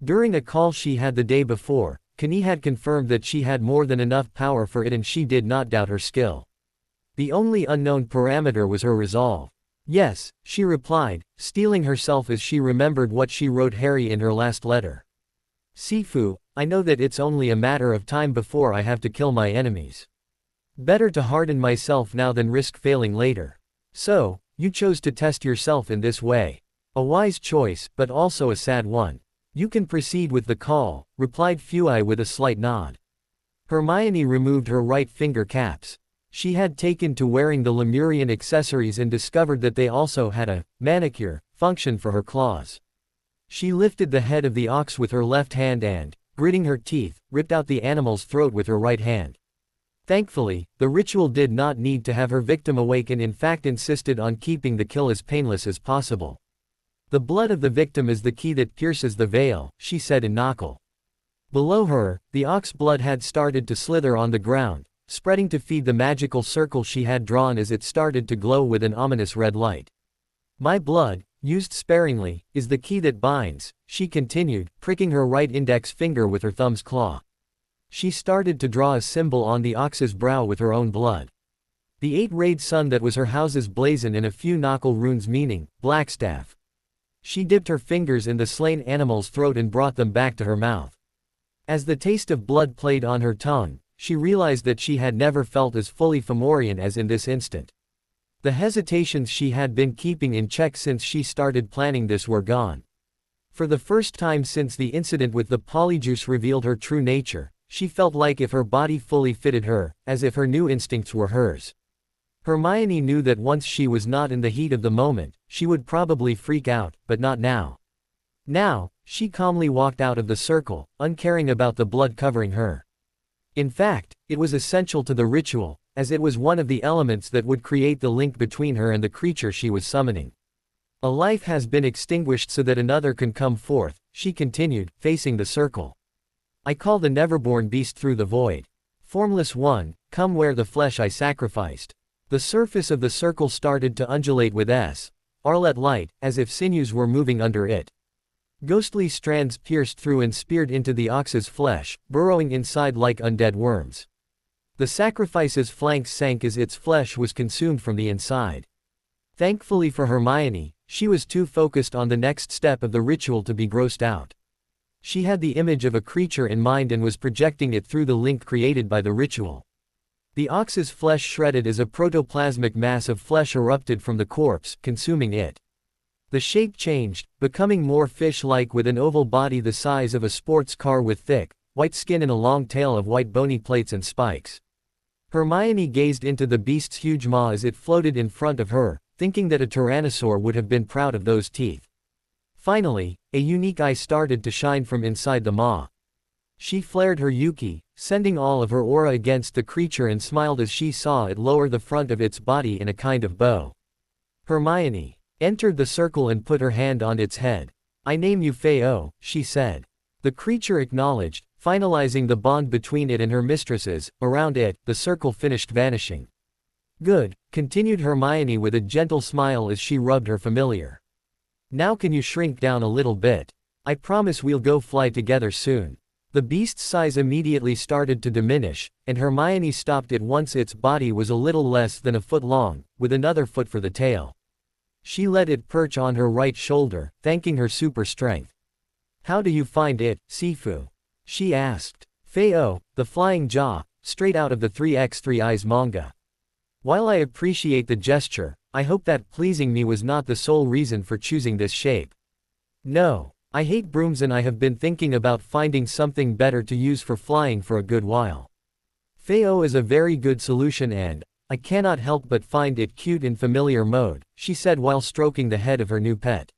During a call she had the day before, Kenny had confirmed that she had more than enough power for it and she did not doubt her skill. The only unknown parameter was her resolve. "Yes," she replied, steeling herself as she remembered what she wrote Harry in her last letter. "Sifu, I know that it's only a matter of time before I have to kill my enemies. Better to harden myself now than risk failing later. So, you chose to test yourself in this way. A wise choice, but also a sad one. You can proceed with the call," replied Fui with a slight nod. Hermione removed her right finger caps. She had taken to wearing the Lemurian accessories and discovered that they also had a manicure function for her claws. She lifted the head of the ox with her left hand and, gritting her teeth, ripped out the animal's throat with her right hand. Thankfully, the ritual did not need to have her victim awake and in fact insisted on keeping the kill as painless as possible. "The blood of the victim is the key that pierces the veil," she said in Knuckle. Below her, the ox blood had started to slither on the ground, spreading to feed the magical circle she had drawn as it started to glow with an ominous red light. "My blood, used sparingly, is the key that binds, she continued, pricking her right index finger with her thumb's claw. She started to draw a symbol on the ox's brow with her own blood. The 8-rayed sun that was her house's blazon in a few knuckle runes meaning, Blackstaff. She dipped her fingers in the slain animal's throat and brought them back to her mouth. As the taste of blood played on her tongue, she realized that she had never felt as fully Fomorian as in this instant. The hesitations she had been keeping in check since she started planning this were gone. For the first time since the incident with the polyjuice revealed her true nature, she felt like if her body fully fitted her, as if her new instincts were hers. Hermione knew that once she was not in the heat of the moment, she would probably freak out, but not now. Now, she calmly walked out of the circle, uncaring about the blood covering her. In fact, it was essential to the ritual, as it was one of the elements that would create the link between her and the creature she was summoning. A life has been extinguished so that another can come forth, she continued, facing the circle. I call the neverborn beast through the void. Formless one, come where the flesh I sacrificed. The surface of the circle started to undulate with Arlet light, as if sinews were moving under it. Ghostly strands pierced through and speared into the ox's flesh, burrowing inside like undead worms. The sacrifice's flanks sank as its flesh was consumed from the inside. Thankfully for Hermione, she was too focused on the next step of the ritual to be grossed out. She had the image of a creature in mind and was projecting it through the link created by the ritual. The ox's flesh shredded as a protoplasmic mass of flesh erupted from the corpse, consuming it. The shape changed, becoming more fish-like with an oval body the size of a sports car with thick, white skin and a long tail of white bony plates and spikes. Hermione gazed into the beast's huge maw as it floated in front of her, thinking that a tyrannosaur would have been proud of those teeth. Finally, a unique eye started to shine from inside the maw. She flared her Yuki, sending all of her aura against the creature and smiled as she saw it lower the front of its body in a kind of bow. Hermione entered the circle and put her hand on its head. I name you Feo, she said. The creature acknowledged, finalizing the bond between it and her mistresses. Around it, the circle finished vanishing. Good, continued Hermione with a gentle smile as she rubbed her familiar. Now can you shrink down a little bit? I promise we'll go fly together soon. The beast's size immediately started to diminish, and Hermione stopped it once its body was a little less than a foot long, with another foot for the tail. She let it perch on her right shoulder, thanking her super strength. How do you find it, Sifu? She asked. Feo, the flying jaw, straight out of the 3x3 Eyes manga. While I appreciate the gesture, I hope that pleasing me was not the sole reason for choosing this shape. No, I hate brooms and I have been thinking about finding something better to use for flying for a good while. Feo is a very good solution and I cannot help but find it cute in familiar mode, she said while stroking the head of her new pet.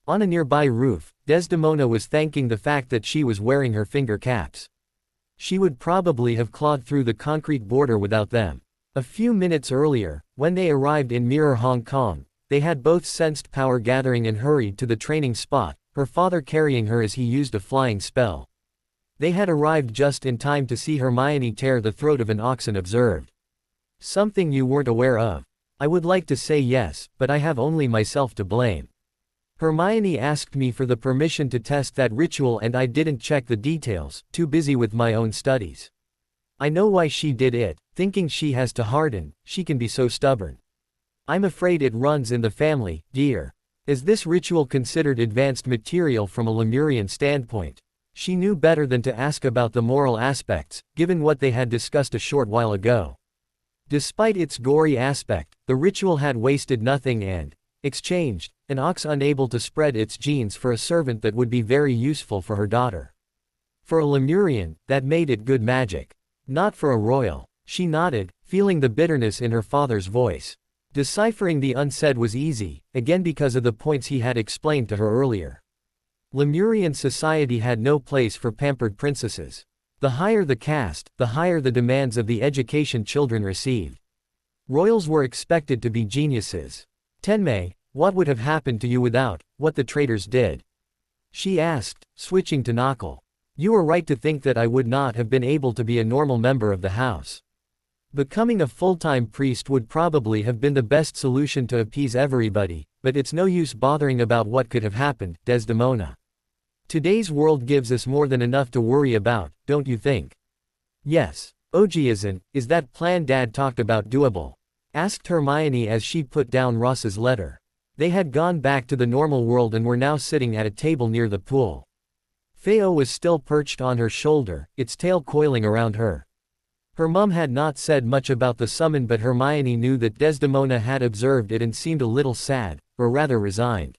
On a nearby roof, Desdemona was thanking the fact that she was wearing her finger caps. She would probably have clawed through the concrete border without them. A few minutes earlier, when they arrived in Mirror Hong Kong, they had both sensed power gathering and hurried to the training spot, her father carrying her as he used a flying spell. They had arrived just in time to see Hermione tear the throat of an ox and observed. Something you weren't aware of? I would like to say yes, but I have only myself to blame. Hermione asked me for the permission to test that ritual and I didn't check the details, too busy with my own studies. I know why she did it, thinking she has to harden, she can be so stubborn. I'm afraid it runs in the family, dear. Is this ritual considered advanced material from a Lemurian standpoint? She knew better than to ask about the moral aspects, given what they had discussed a short while ago. Despite its gory aspect, the ritual had wasted nothing and exchanged an ox unable to spread its genes for a servant that would be very useful for her daughter. For a Lemurian, that made it good magic. Not for a royal. She nodded, feeling the bitterness in her father's voice. Deciphering the unsaid was easy, again because of the points he had explained to her earlier. Lemurian society had no place for pampered princesses. The higher the caste, the higher the demands of the education children received. Royals were expected to be geniuses. Tenmei, what would have happened to you without what the traitors did? She asked, switching to Knuckle. You were right to think that I would not have been able to be a normal member of the house. Becoming a full-time priest would probably have been the best solution to appease everybody, But it's no use bothering about what could have happened, Desdemona. Today's world gives us more than enough to worry about, don't you think? Yes. Is that plan Dad talked about doable? Asked Hermione as she put down Ross's letter. They had gone back to the normal world and were now sitting at a table near the pool. Theo was still perched on her shoulder, its tail coiling around her. Her mum had not said much about the summon, but Hermione knew that Desdemona had observed it and seemed a little sad, or rather resigned.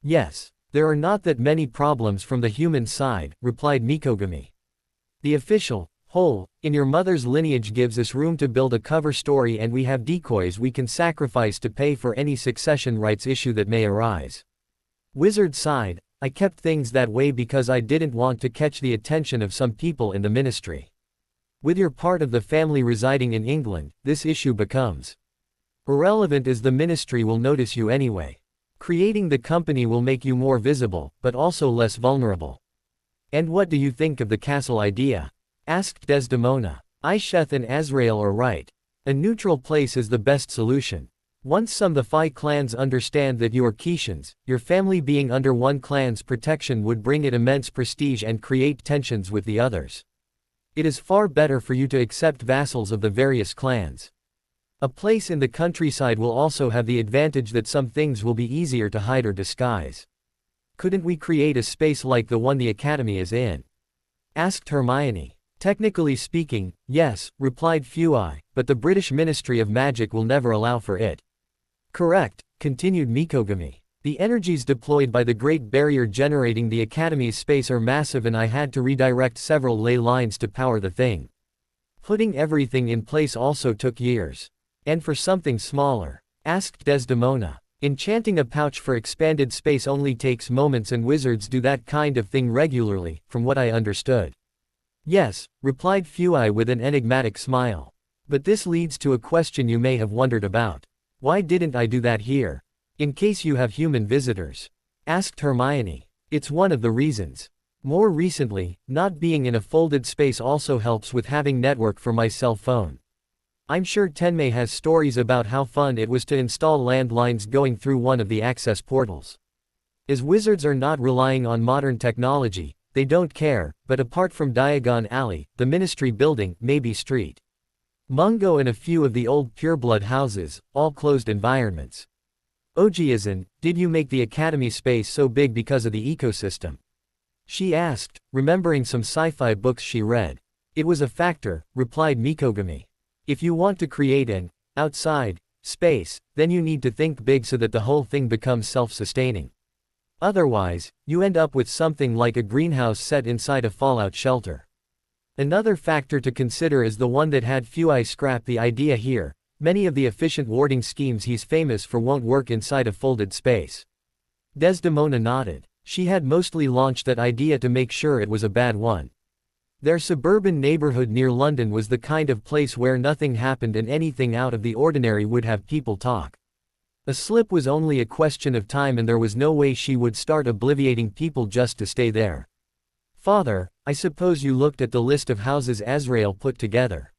Yes. There are not that many problems from the human side, replied Mikogami. The official hole in your mother's lineage gives us room to build a cover story, and we have decoys we can sacrifice to pay for any succession rights issue that may arise. Wizard sighed. I kept things that way because I didn't want to catch the attention of some people in the ministry. With your part of the family residing in England, this issue becomes irrelevant as the ministry will notice you anyway. Creating the company will make you more visible, but also less vulnerable. And what do you think of the castle idea? Asked Desdemona. Isheth and Azrael are right. A neutral place is the best solution. Once some the Phi clans understand that you are Keishans, your family being under one clan's protection would bring it immense prestige and create tensions with the others. It is far better for you to accept vassals of the various clans. A place in the countryside will also have the advantage that some things will be easier to hide or disguise. Couldn't we create a space like the one the Academy is in? Asked Hermione. Technically speaking, yes, replied Fui, but the British Ministry of Magic will never allow for it. Correct, continued Mikogami. The energies deployed by the Great Barrier generating the Academy's space are massive, and I had to redirect several ley lines to power the thing. Putting everything in place also took years. And for something smaller? Asked Desdemona. Enchanting a pouch for expanded space only takes moments, and wizards do that kind of thing regularly, from what I understood. Yes, replied Fui with an enigmatic smile. But this leads to a question you may have wondered about. Why didn't I do that here? In case you have human visitors. Asked Hermione. It's one of the reasons. More recently, not being in a folded space also helps with having network for my cell phone. I'm sure Tenmei has stories about how fun it was to install landlines going through one of the access portals. As wizards are not relying on modern technology, they don't care, but apart from Diagon Alley, the Ministry Building, Maybe Street, Mungo and a few of the old pureblood houses, all closed environments. Ojiazan, did you make the Academy space so big because of the ecosystem? She asked, remembering some sci-fi books she read. It was a factor, replied Mikogami. If you want to create an outside space, then you need to think big so that the whole thing becomes self-sustaining. Otherwise, you end up with something like a greenhouse set inside a fallout shelter. Another factor to consider is the one that had Fui scrap the idea here. Many of the efficient warding schemes he's famous for won't work inside a folded space. Desdemona nodded. She had mostly launched that idea to make sure it was a bad one. Their suburban neighborhood near London was the kind of place where nothing happened and anything out of the ordinary would have people talk. A slip was only a question of time, and there was no way she would start obliviating people just to stay there. Father, I suppose you looked at the list of houses Azrael put together.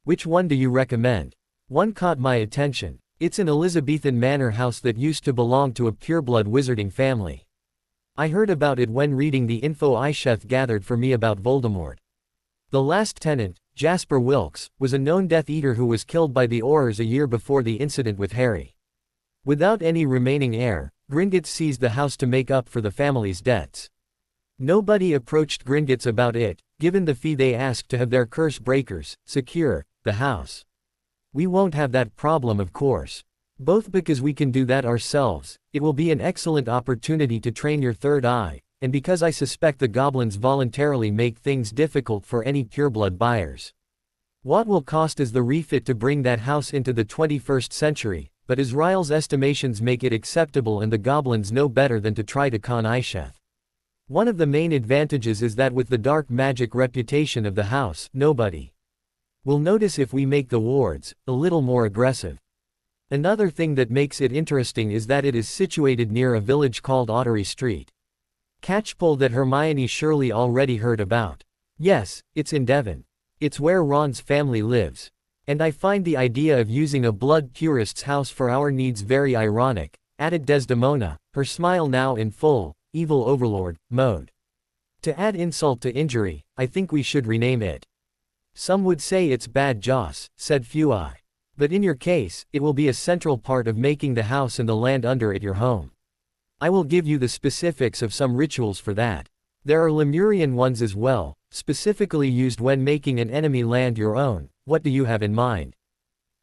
Which one do you recommend? One caught my attention. It's an Elizabethan manor house that used to belong to a pureblood wizarding family. I heard about it when reading the info Isheth gathered for me about Voldemort. The last tenant, Jasper Wilkes, was a known Death Eater who was killed by the Aurors a year before the incident with Harry. Without any remaining heir, Gringotts seized the house to make up for the family's debts. Nobody approached Gringotts about it, given the fee they asked to have their curse breakers secure the house. We won't have that problem, of course. Both because we can do that ourselves, it will be an excellent opportunity to train your third eye, and because I suspect the goblins voluntarily make things difficult for any pureblood buyers. What will cost is the refit to bring that house into the 21st century, but Azrael's estimations make it acceptable, and the goblins know better than to try to con Isheth. One of the main advantages is that with the dark magic reputation of the house, nobody will notice if we make the wards a little more aggressive. Another thing that makes it interesting is that it is situated near a village called Ottery Street. Catchpole that Hermione surely already heard about. Yes, it's in Devon. It's where Ron's family lives. And I find the idea of using a blood purist's house for our needs very ironic, added Desdemona, her smile now in full, evil overlord, mode. To add insult to injury, I think we should rename it. Some would say it's bad Joss, said Fuai. But in your case, it will be a central part of making the house and the land under it your home. I will give you the specifics of some rituals for that. There are Lemurian ones as well, specifically used when making an enemy land your own. What do you have in mind?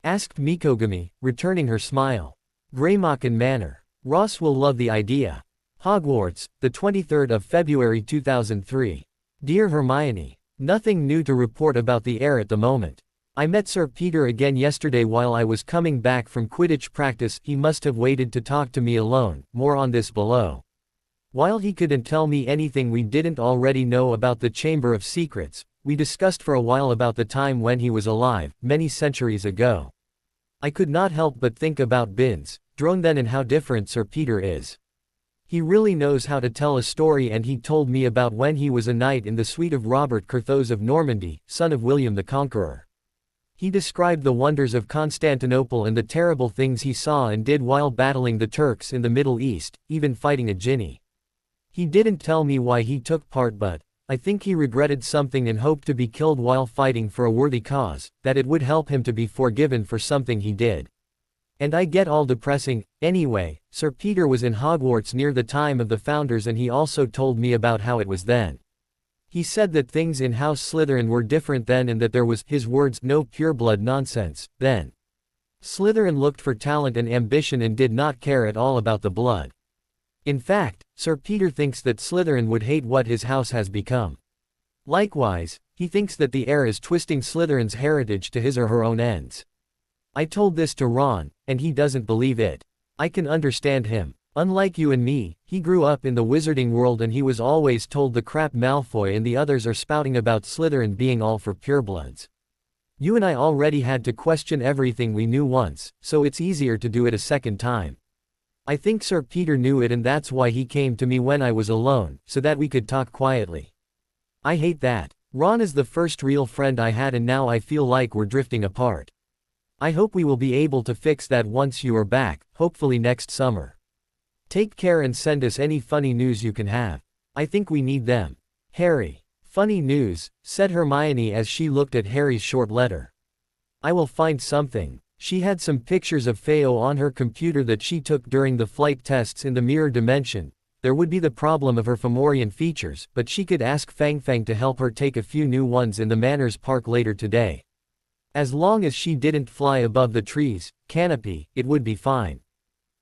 Asked Mikogami, returning her smile. Greymocken Manor. Ross will love the idea. Hogwarts, the 23rd of February 2003. Dear Hermione. Nothing new to report about the heir at the moment. I met Sir Peter again yesterday while I was coming back from Quidditch practice. He must have waited to talk to me alone, more on this below. While he couldn't tell me anything we didn't already know about the Chamber of Secrets, we discussed for a while about the time when he was alive, many centuries ago. I could not help but think about Binns, Drone then and how different Sir Peter is. He really knows how to tell a story, and he told me about when he was a knight in the suite of Robert Curthose of Normandy, son of William the Conqueror. He described the wonders of Constantinople and the terrible things he saw and did while battling the Turks in the Middle East, even fighting a jinni. He didn't tell me why he took part, but I think he regretted something and hoped to be killed while fighting for a worthy cause, that it would help him to be forgiven for something he did. And I get all depressing. Anyway, Sir Peter was in Hogwarts near the time of the founders, and he also told me about how it was then. He said that things in House Slytherin were different then and that there was, his words, no pureblood nonsense, then. Slytherin looked for talent and ambition and did not care at all about the blood. In fact, Sir Peter thinks that Slytherin would hate what his house has become. Likewise, he thinks that the heir is twisting Slytherin's heritage to his or her own ends. I told this to Ron, and he doesn't believe it. I can understand him. Unlike you and me, he grew up in the wizarding world and he was always told the crap Malfoy and the others are spouting about Slytherin being all for purebloods. You and I already had to question everything we knew once, so it's easier to do it a second time. I think Sir Peter knew it, and that's why he came to me when I was alone, so that we could talk quietly. I hate that. Ron is the first real friend I had, and now I feel like we're drifting apart. I hope we will be able to fix that once you are back, hopefully next summer. Take care and send us any funny news you can have. I think we need them. Harry. Funny news, said Hermione as she looked at Harry's short letter. I will find something. She had some pictures of Feo on her computer that she took during the flight tests in the mirror dimension. There would be the problem of her Fomorian features, but she could ask Fang Fang to help her take a few new ones in the Manners Park later today. As long as she didn't fly above the trees, canopy, it would be fine.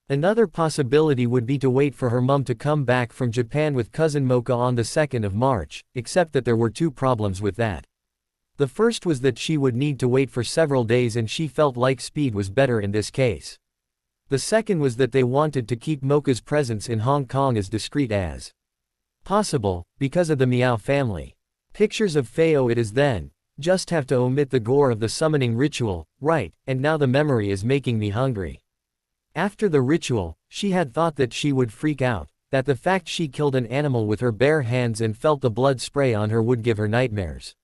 Another possibility would be to wait for her mum to come back from Japan with cousin Mocha on the 2nd of March, except that there were two problems with that. The first was that she would need to wait for several days, and she felt like speed was better in this case. The second was that they wanted to keep Mocha's presence in Hong Kong as discreet as possible, because of the Meow family. Pictures of Feo it is then. Just have to omit the gore of the summoning ritual, right, and now the memory is making me hungry. After the ritual, she had thought that she would freak out, that the fact she killed an animal with her bare hands and felt the blood spray on her would give her nightmares.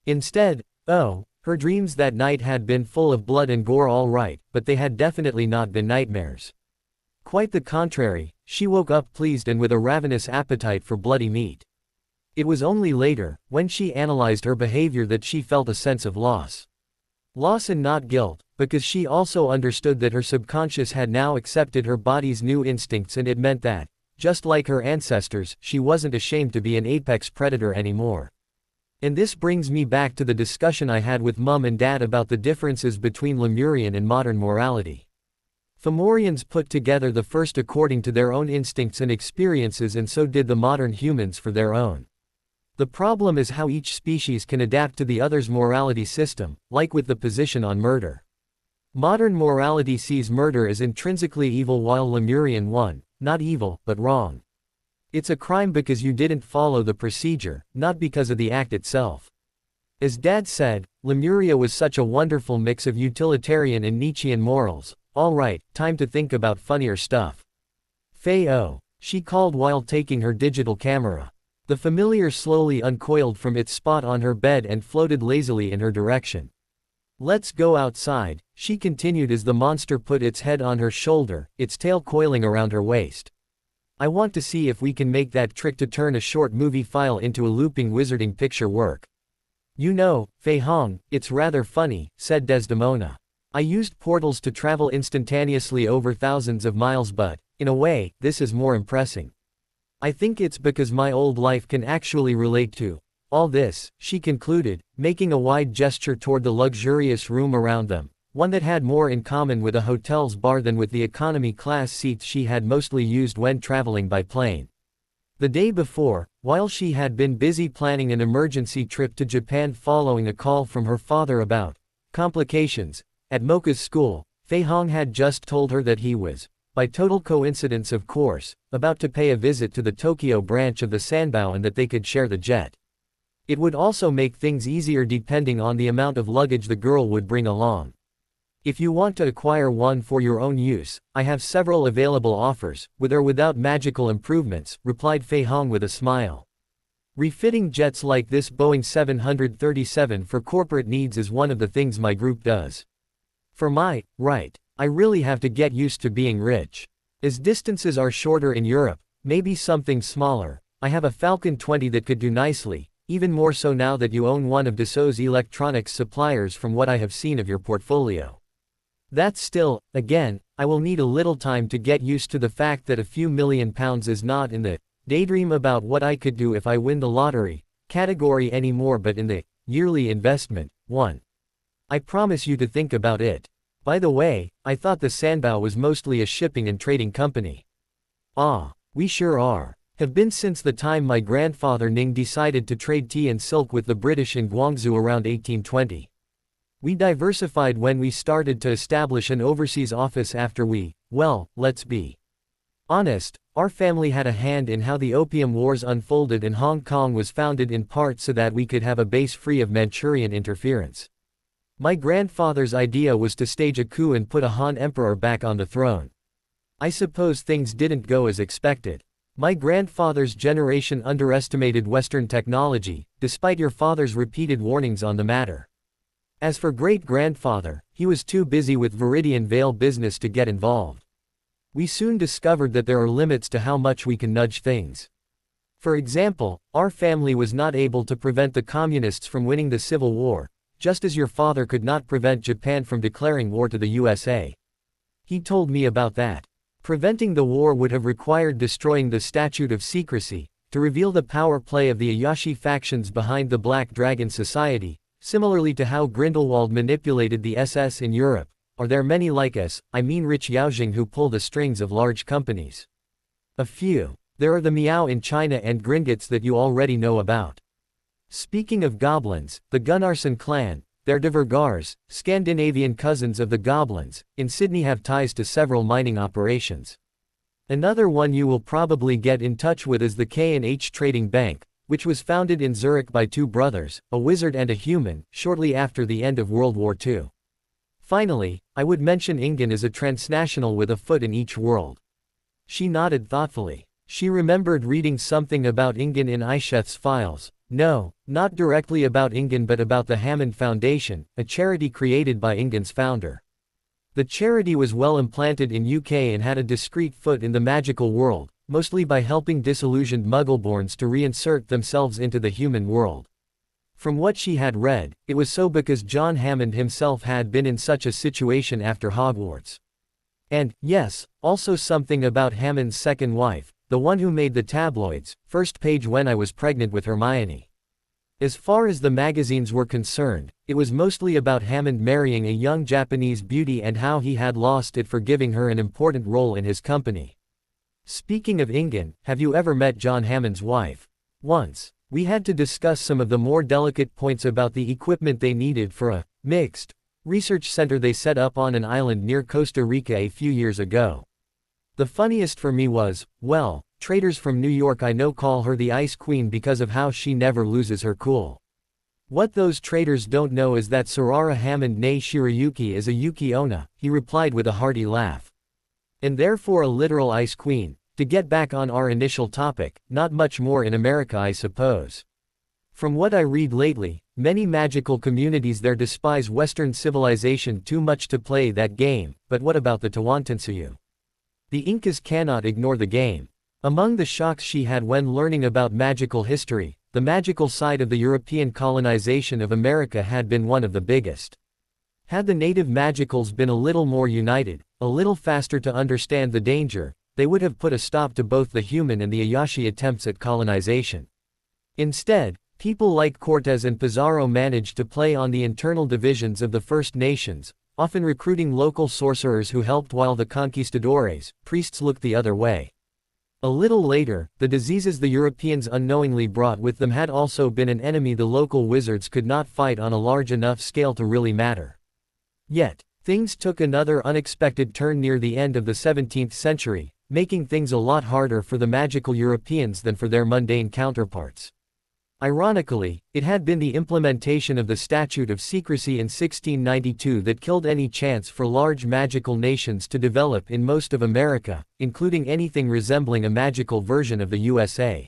Instead, her dreams that night had been full of blood and gore, all right, but they had definitely not been nightmares. Quite the contrary, she woke up pleased and with a ravenous appetite for bloody meat. It was only later, when she analyzed her behavior, that she felt a sense of loss. Loss and not guilt, because she also understood that her subconscious had now accepted her body's new instincts, and it meant that, just like her ancestors, she wasn't ashamed to be an apex predator anymore. And this brings me back to the discussion I had with Mum and Dad about the differences between Lemurian and modern morality. Fomorians put together the first according to their own instincts and experiences, and so did the modern humans for their own. The problem is how each species can adapt to the other's morality system, like with the position on murder. Modern morality sees murder as intrinsically evil, while Lemurian one, not evil, but wrong. It's a crime because you didn't follow the procedure, not because of the act itself. As Dad said, Lemuria was such a wonderful mix of utilitarian and Nietzschean morals. All right, time to think about funnier stuff. Feo, she called while taking her digital camera. The familiar slowly uncoiled from its spot on her bed and floated lazily in her direction. Let's go outside, she continued as the monster put its head on her shoulder, its tail coiling around her waist. I want to see if we can make that trick to turn a short movie file into a looping wizarding picture work. You know, Fei Hong, it's rather funny, said Desdemona. I used portals to travel instantaneously over thousands of miles, but, in a way, this is more impressive. I think it's because my old life can actually relate to all this, she concluded, making a wide gesture toward the luxurious room around them, one that had more in common with a hotel's bar than with the economy class seats she had mostly used when traveling by plane. The day before, while she had been busy planning an emergency trip to Japan following a call from her father about complications at Mocha's school, Fei Hong had just told her that he was, by total coincidence of course, about to pay a visit to the Tokyo branch of the Sanbao and that they could share the jet. It would also make things easier depending on the amount of luggage the girl would bring along. If you want to acquire one for your own use, I have several available offers, with or without magical improvements, replied Fei Hong with a smile. Refitting jets like this Boeing 737 for corporate needs is one of the things my group does. I really have to get used to being rich. As distances are shorter in Europe, maybe something smaller, I have a Falcon 20 that could do nicely, even more so now that you own one of Dassault's electronics suppliers from what I have seen of your portfolio. That's still, again, I will need a little time to get used to the fact that a few £1,000,000 is not in the daydream about what I could do if I win the lottery category anymore, but in the yearly investment one. I promise you to think about it. By the way, I thought the Sanbao was mostly a shipping and trading company. Ah, we sure are. Have been since the time my grandfather Ning decided to trade tea and silk with the British in Guangzhou around 1820. We diversified when we started to establish an overseas office after let's be honest, our family had a hand in how the Opium Wars unfolded, and Hong Kong was founded in part so that we could have a base free of Manchurian interference. My grandfather's idea was to stage a coup and put a Han emperor back on the throne. I suppose things didn't go as expected. My grandfather's generation underestimated Western technology, despite your father's repeated warnings on the matter. As for great-grandfather, he was too busy with Viridian Vale business to get involved. We soon discovered that there are limits to how much we can nudge things. For example, our family was not able to prevent the communists from winning the Civil War, just as your father could not prevent Japan from declaring war to the USA. He told me about that. Preventing the war would have required destroying the Statute of Secrecy, to reveal the power play of the Ayashi factions behind the Black Dragon Society, similarly to how Grindelwald manipulated the SS in Europe. Are there many like us, I mean rich Yaojing, who pull the strings of large companies? A few. There are the Miao in China and Gringotts that you already know about. Speaking of goblins, the Gunnarsson clan, their de Vergars, Scandinavian cousins of the goblins, in Sydney have ties to several mining operations. Another one you will probably get in touch with is the K&H Trading Bank, which was founded in Zurich by two brothers, a wizard and a human, shortly after the end of World War II. Finally, I would mention Ingen as a transnational with a foot in each world. She nodded thoughtfully. She remembered reading something about Ingen in Isheth's files. No, not directly about Ingen, but about the Hammond Foundation, a charity created by Ingen's founder. The charity was well implanted in UK and had a discreet foot in the magical world, mostly by helping disillusioned Muggleborns to reinsert themselves into the human world. From what she had read, it was so because John Hammond himself had been in such a situation after Hogwarts. And, yes, also something about Hammond's second wife, the one who made the tabloids, first page when I was pregnant with Hermione. As far as the magazines were concerned, it was mostly about Hammond marrying a young Japanese beauty and how he had lost it for giving her an important role in his company. Speaking of Ingen, have you ever met John Hammond's wife? Once. We had to discuss some of the more delicate points about the equipment they needed for a mixed research center they set up on an island near Costa Rica a few years ago. The funniest for me was, traders from New York I know call her the Ice Queen because of how she never loses her cool. What those traders don't know is that Sarara Hammond nee Shirayuki is a Yuki Onna, he replied with a hearty laugh. And therefore a literal Ice Queen. To get back on our initial topic, not much more in America I suppose. From what I read lately, many magical communities there despise Western civilization too much to play that game, but what about the Tawantinsuyu? The Incas cannot ignore the game. Among the shocks she had when learning about magical history, the magical side of the European colonization of America had been one of the biggest. Had the native magicals been a little more united, a little faster to understand the danger, they would have put a stop to both the human and the Ayashi attempts at colonization. Instead, people like Cortés and Pizarro managed to play on the internal divisions of the First Nations, often recruiting local sorcerers who helped while the conquistadores, priests looked the other way. A little later, the diseases the Europeans unknowingly brought with them had also been an enemy the local wizards could not fight on a large enough scale to really matter. Yet, things took another unexpected turn near the end of the 17th century, making things a lot harder for the magical Europeans than for their mundane counterparts. Ironically, it had been the implementation of the Statute of Secrecy in 1692 that killed any chance for large magical nations to develop in most of America, including anything resembling a magical version of the USA.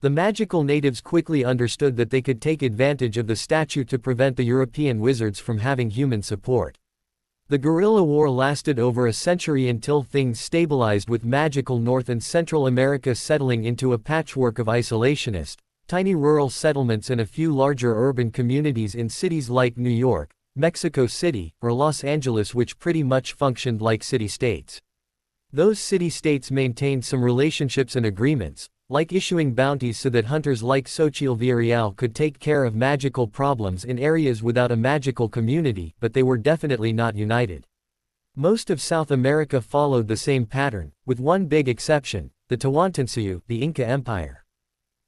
The magical natives quickly understood that they could take advantage of the statute to prevent the European wizards from having human support. The guerrilla war lasted over a century until things stabilized with magical North and Central America settling into a patchwork of isolationist, tiny rural settlements and a few larger urban communities in cities like New York, Mexico City, or Los Angeles, which pretty much functioned like city-states. Those city-states maintained some relationships and agreements, like issuing bounties so that hunters like Xochitl Villarreal could take care of magical problems in areas without a magical community, but they were definitely not united. Most of South America followed the same pattern, with one big exception, the Tawantinsuyu, the Inca Empire.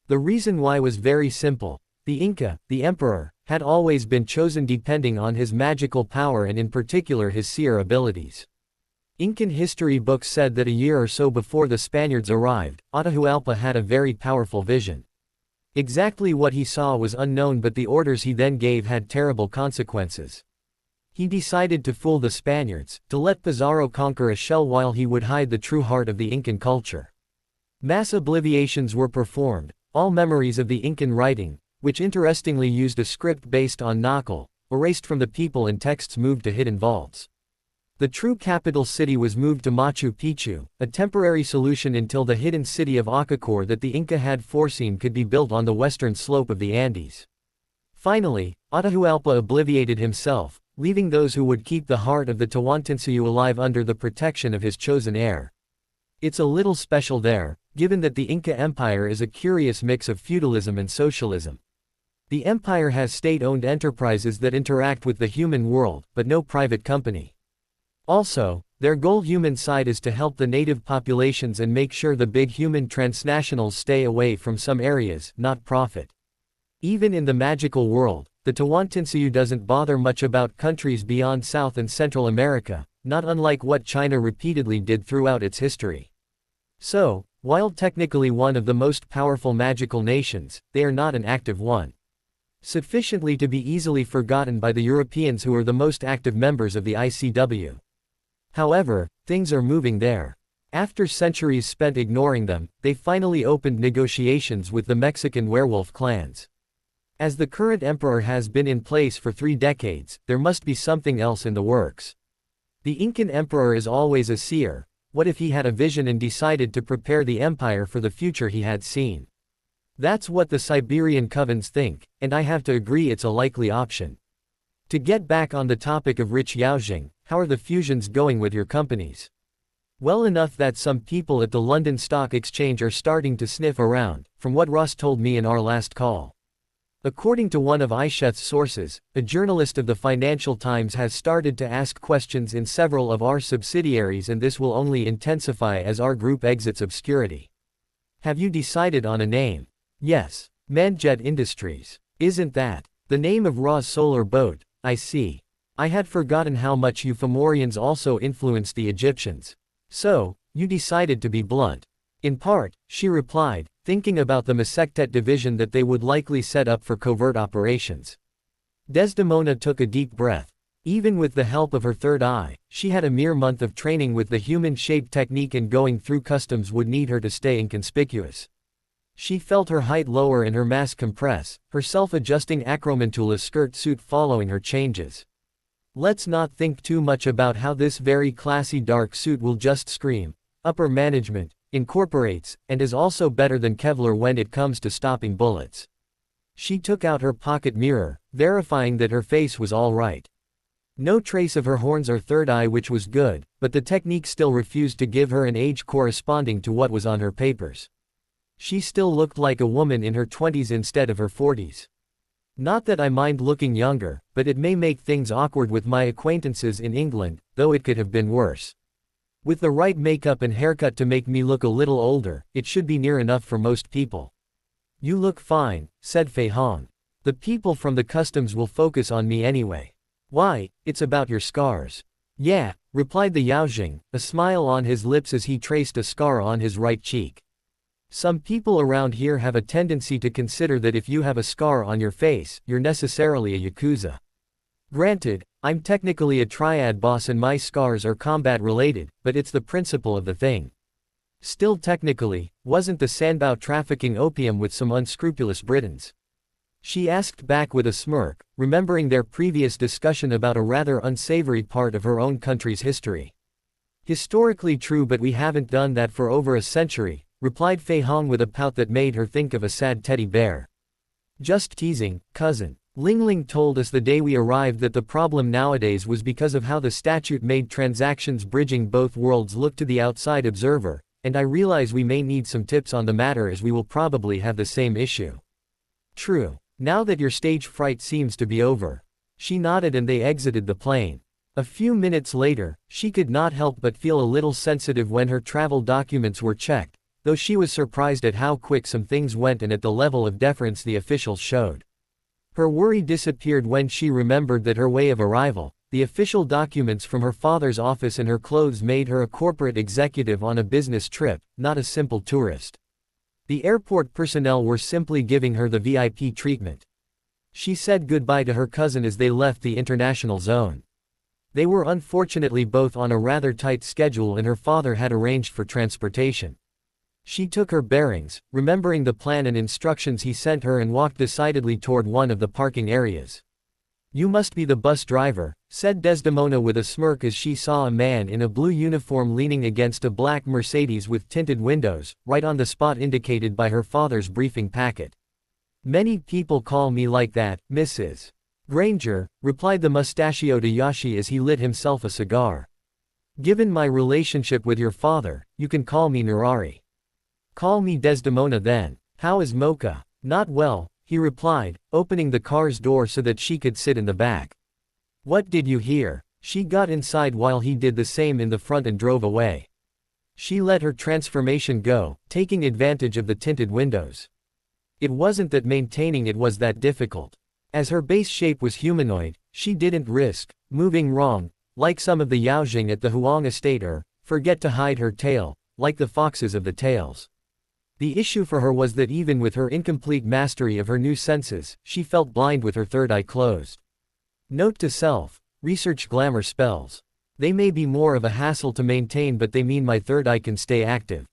The reason why was very simple. The Inca, the emperor, had always been chosen depending on his magical power and in particular his seer abilities. Incan history books said that a year or so before the Spaniards arrived, Atahualpa had a very powerful vision. Exactly what he saw was unknown, but the orders he then gave had terrible consequences. He decided to fool the Spaniards, to let Pizarro conquer a shell while he would hide the true heart of the Incan culture. Mass obliviations were performed. All memories of the Incan writing, which interestingly used a script based on Nakal, erased from the people and texts moved to hidden vaults. The true capital city was moved to Machu Picchu, a temporary solution until the hidden city of Acacor that the Inca had foreseen could be built on the western slope of the Andes. Finally, Atahualpa obliviated himself, leaving those who would keep the heart of the Tawantinsuyu alive under the protection of his chosen heir. It's a little special there, given that the Inca Empire is a curious mix of feudalism and socialism. The empire has state-owned enterprises that interact with the human world, but no private company. Also, their goal human side is to help the native populations and make sure the big human transnationals stay away from some areas, not profit. Even in the magical world, the Tawantinsuyu doesn't bother much about countries beyond South and Central America, not unlike what China repeatedly did throughout its history. So, while technically one of the most powerful magical nations, they are not an active one. Sufficiently to be easily forgotten by the Europeans who are the most active members of the ICW. However, things are moving there. After centuries spent ignoring them, they finally opened negotiations with the Mexican werewolf clans. As the current emperor has been in place for 3 decades, there must be something else in the works. The Incan emperor is always a seer. What if he had a vision and decided to prepare the empire for the future he had seen? That's what the Siberian covens think, and I have to agree it's a likely option. To get back on the topic of Rich Yaojing, how are the fusions going with your companies? Well enough that some people at the London Stock Exchange are starting to sniff around, from what Ross told me in our last call. According to one of iSheth's sources, a journalist of the Financial Times has started to ask questions in several of our subsidiaries, and this will only intensify as our group exits obscurity. Have you decided on a name? Yes. Manjet Industries. Isn't that the name of Ra's solar boat? I see. I had forgotten how much you Fomorians also influenced the Egyptians. So, you decided to be blunt. In part, she replied, thinking about the Masektet division that they would likely set up for covert operations. Desdemona took a deep breath. Even with the help of her third eye, she had a mere month of training with the human-shaped technique, and going through customs would need her to stay inconspicuous. She felt her height lower and her mass compress, her self-adjusting acromantula skirt suit following her changes. Let's not think too much about how this very classy dark suit will just scream, upper management, incorporates, and is also better than Kevlar when it comes to stopping bullets. She took out her pocket mirror, verifying that her face was all right. No trace of her horns or third eye, which was good, but the technique still refused to give her an age corresponding to what was on her papers. She still looked like a woman in her 20s instead of her 40s. Not that I mind looking younger, but it may make things awkward with my acquaintances in England, though it could have been worse. With the right makeup and haircut to make me look a little older, it should be near enough for most people. You look fine, said Fei Hong. The people from the customs will focus on me anyway. Why, it's about your scars. Yeah, replied the Yaojing, a smile on his lips as he traced a scar on his right cheek. Some people around here have a tendency to consider that if you have a scar on your face, you're necessarily a yakuza. Granted, I'm technically a triad boss and my scars are combat related, but it's the principle of the thing. Still technically, wasn't the Sanbao trafficking opium with some unscrupulous Britons? She asked back with a smirk, remembering their previous discussion about a rather unsavory part of her own country's history. Historically true, but we haven't done that for over a century, replied Fei Hong with a pout that made her think of a sad teddy bear. Just teasing, cousin. Ling Ling told us the day we arrived that the problem nowadays was because of how the statute made transactions bridging both worlds look to the outside observer, and I realize we may need some tips on the matter as we will probably have the same issue. True. Now that your stage fright seems to be over. She nodded and they exited the plane. A few minutes later, she could not help but feel a little sensitive when her travel documents were checked, though she was surprised at how quick some things went and at the level of deference the officials showed. Her worry disappeared when she remembered that her way of arrival, the official documents from her father's office and her clothes made her a corporate executive on a business trip, not a simple tourist. The airport personnel were simply giving her the VIP treatment. She said goodbye to her cousin as they left the international zone. They were unfortunately both on a rather tight schedule and her father had arranged for transportation. She took her bearings, remembering the plan and instructions he sent her, and walked decidedly toward one of the parking areas. You must be the bus driver, said Desdemona with a smirk as she saw a man in a blue uniform leaning against a black Mercedes with tinted windows, right on the spot indicated by her father's briefing packet. Many people call me like that, Mrs. Granger, replied the mustachioed Ayashi as he lit himself a cigar. Given my relationship with your father, you can call me Narari. Call me Desdemona then. How is Mocha? Not well, he replied, opening the car's door so that she could sit in the back. What did you hear? She got inside while he did the same in the front and drove away. She let her transformation go, taking advantage of the tinted windows. It wasn't that maintaining it was that difficult. As her base shape was humanoid, she didn't risk moving wrong, like some of the Yaojing at the Huang estate, or forget to hide her tail, like the foxes of the tales. The issue for her was that even with her incomplete mastery of her new senses, she felt blind with her third eye closed. Note to self: research glamour spells. They may be more of a hassle to maintain, but they mean my third eye can stay active.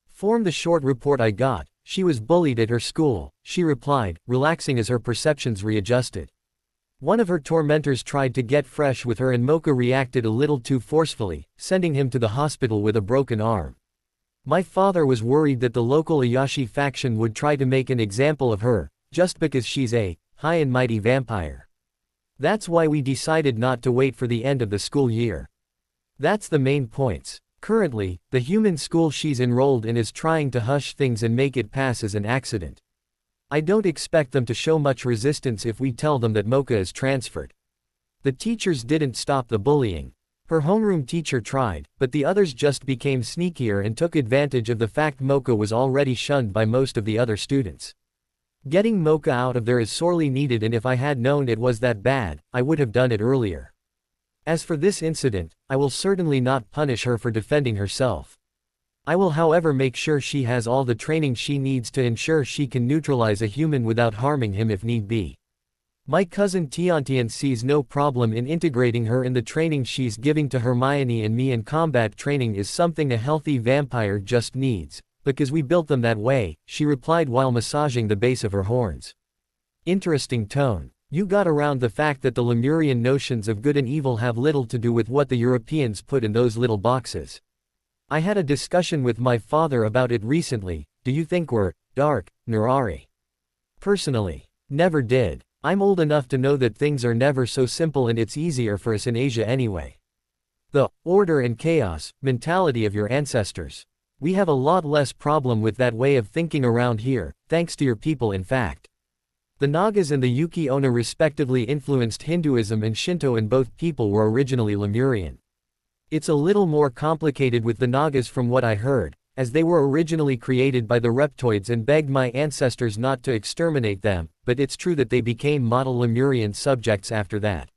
Form the short report I got. She was bullied at her school, she replied, relaxing as her perceptions readjusted. One of her tormentors tried to get fresh with her and Mocha reacted a little too forcefully, sending him to the hospital with a broken arm. My father was worried that the local Ayashi faction would try to make an example of her, just because she's a high and mighty vampire. That's why we decided not to wait for the end of the school year. That's the main points. Currently, the human school she's enrolled in is trying to hush things and make it pass as an accident. I don't expect them to show much resistance if we tell them that Mocha is transferred. The teachers didn't stop the bullying. Her homeroom teacher tried, but the others just became sneakier and took advantage of the fact Mocha was already shunned by most of the other students. Getting Mocha out of there is sorely needed, and if I had known it was that bad, I would have done it earlier. As for this incident, I will certainly not punish her for defending herself. I will, however, make sure she has all the training she needs to ensure she can neutralize a human without harming him if need be. My cousin Tiantian sees no problem in integrating her in the training she's giving to Hermione and me, and combat training is something a healthy vampire just needs, Because we built them that way, she replied while massaging the base of her horns. Interesting tone. You got around the fact that the Lemurian notions of good and evil have little to do with what the Europeans put in those little boxes. I had a discussion with my father about it recently. Do you think we're dark, Nerari? Personally, never did. I'm old enough to know that things are never so simple, and it's easier for us in Asia anyway. The order and chaos mentality of your ancestors. We have a lot less problem with that way of thinking around here, thanks to your people in fact. The Nagas and the Yuki-Onna respectively influenced Hinduism and Shinto, and both people were originally Lemurian. It's a little more complicated with the Nagas from what I heard, as they were originally created by the Reptoids and begged my ancestors not to exterminate them, but it's true that they became model Lemurian subjects after that.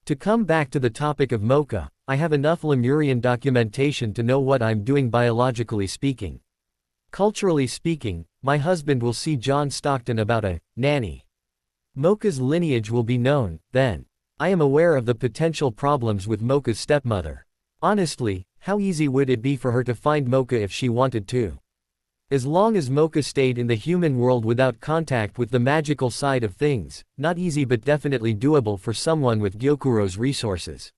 To come back to the topic of Mocha, I have enough Lemurian documentation to know what I'm doing biologically speaking. Culturally speaking, my husband will see John Stockton about a nanny. Mocha's lineage will be known, then. I am aware of the potential problems with Mocha's stepmother. Honestly, how easy would it be for her to find Mocha if she wanted to? As long as Mocha stayed in the human world without contact with the magical side of things, not easy but definitely doable for someone with Gyokuro's resources.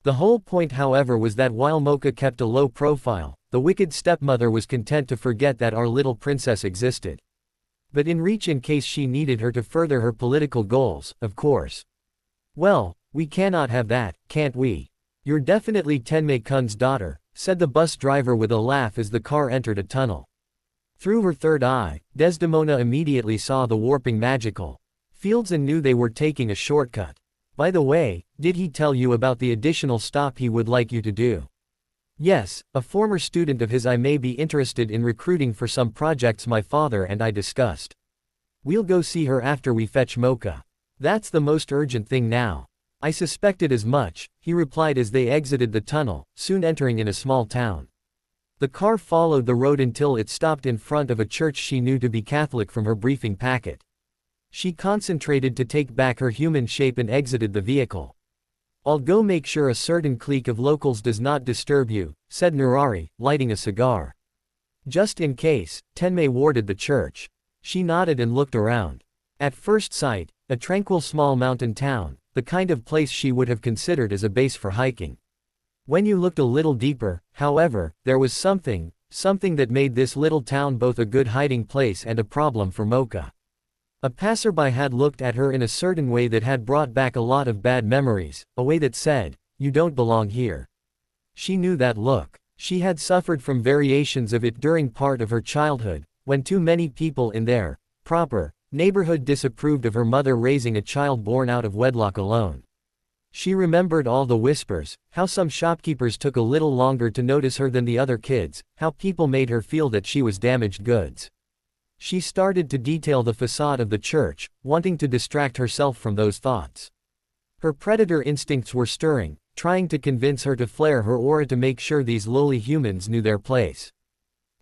The whole point, however, was that while Mocha kept a low profile, the wicked stepmother was content to forget that our little princess existed. But in reach in case she needed her to further her political goals, of course. Well, we cannot have that, can't we? You're definitely Tenmei-kun's daughter, said the bus driver with a laugh as the car entered a tunnel. Through her third eye, Desdemona immediately saw the warping magical fields and knew they were taking a shortcut. By the way, did he tell you about the additional stop he would like you to do? Yes, a former student of his I may be interested in recruiting for some projects my father and I discussed. We'll go see her after we fetch Mocha. That's the most urgent thing now. I suspected as much, he replied as they exited the tunnel, soon entering in a small town. The car followed the road until it stopped in front of a church she knew to be Catholic from her briefing packet. She concentrated to take back her human shape and exited the vehicle. I'll go make sure a certain clique of locals does not disturb you, said Nerari, lighting a cigar. Just in case, Tenmei warded the church. She nodded and looked around. At first sight, a tranquil small mountain town, the kind of place she would have considered as a base for hiking. When you looked a little deeper, however, there was something that made this little town both a good hiding place and a problem for Mocha. A passerby had looked at her in a certain way that had brought back a lot of bad memories, a way that said, "You don't belong here." She knew that look. She had suffered from variations of it during part of her childhood, when too many people in their proper neighborhood disapproved of her mother raising a child born out of wedlock alone. She remembered all the whispers, how some shopkeepers took a little longer to notice her than the other kids, how people made her feel that she was damaged goods. She started to detail the facade of the church, wanting to distract herself from those thoughts. Her predator instincts were stirring, trying to convince her to flare her aura to make sure these lowly humans knew their place.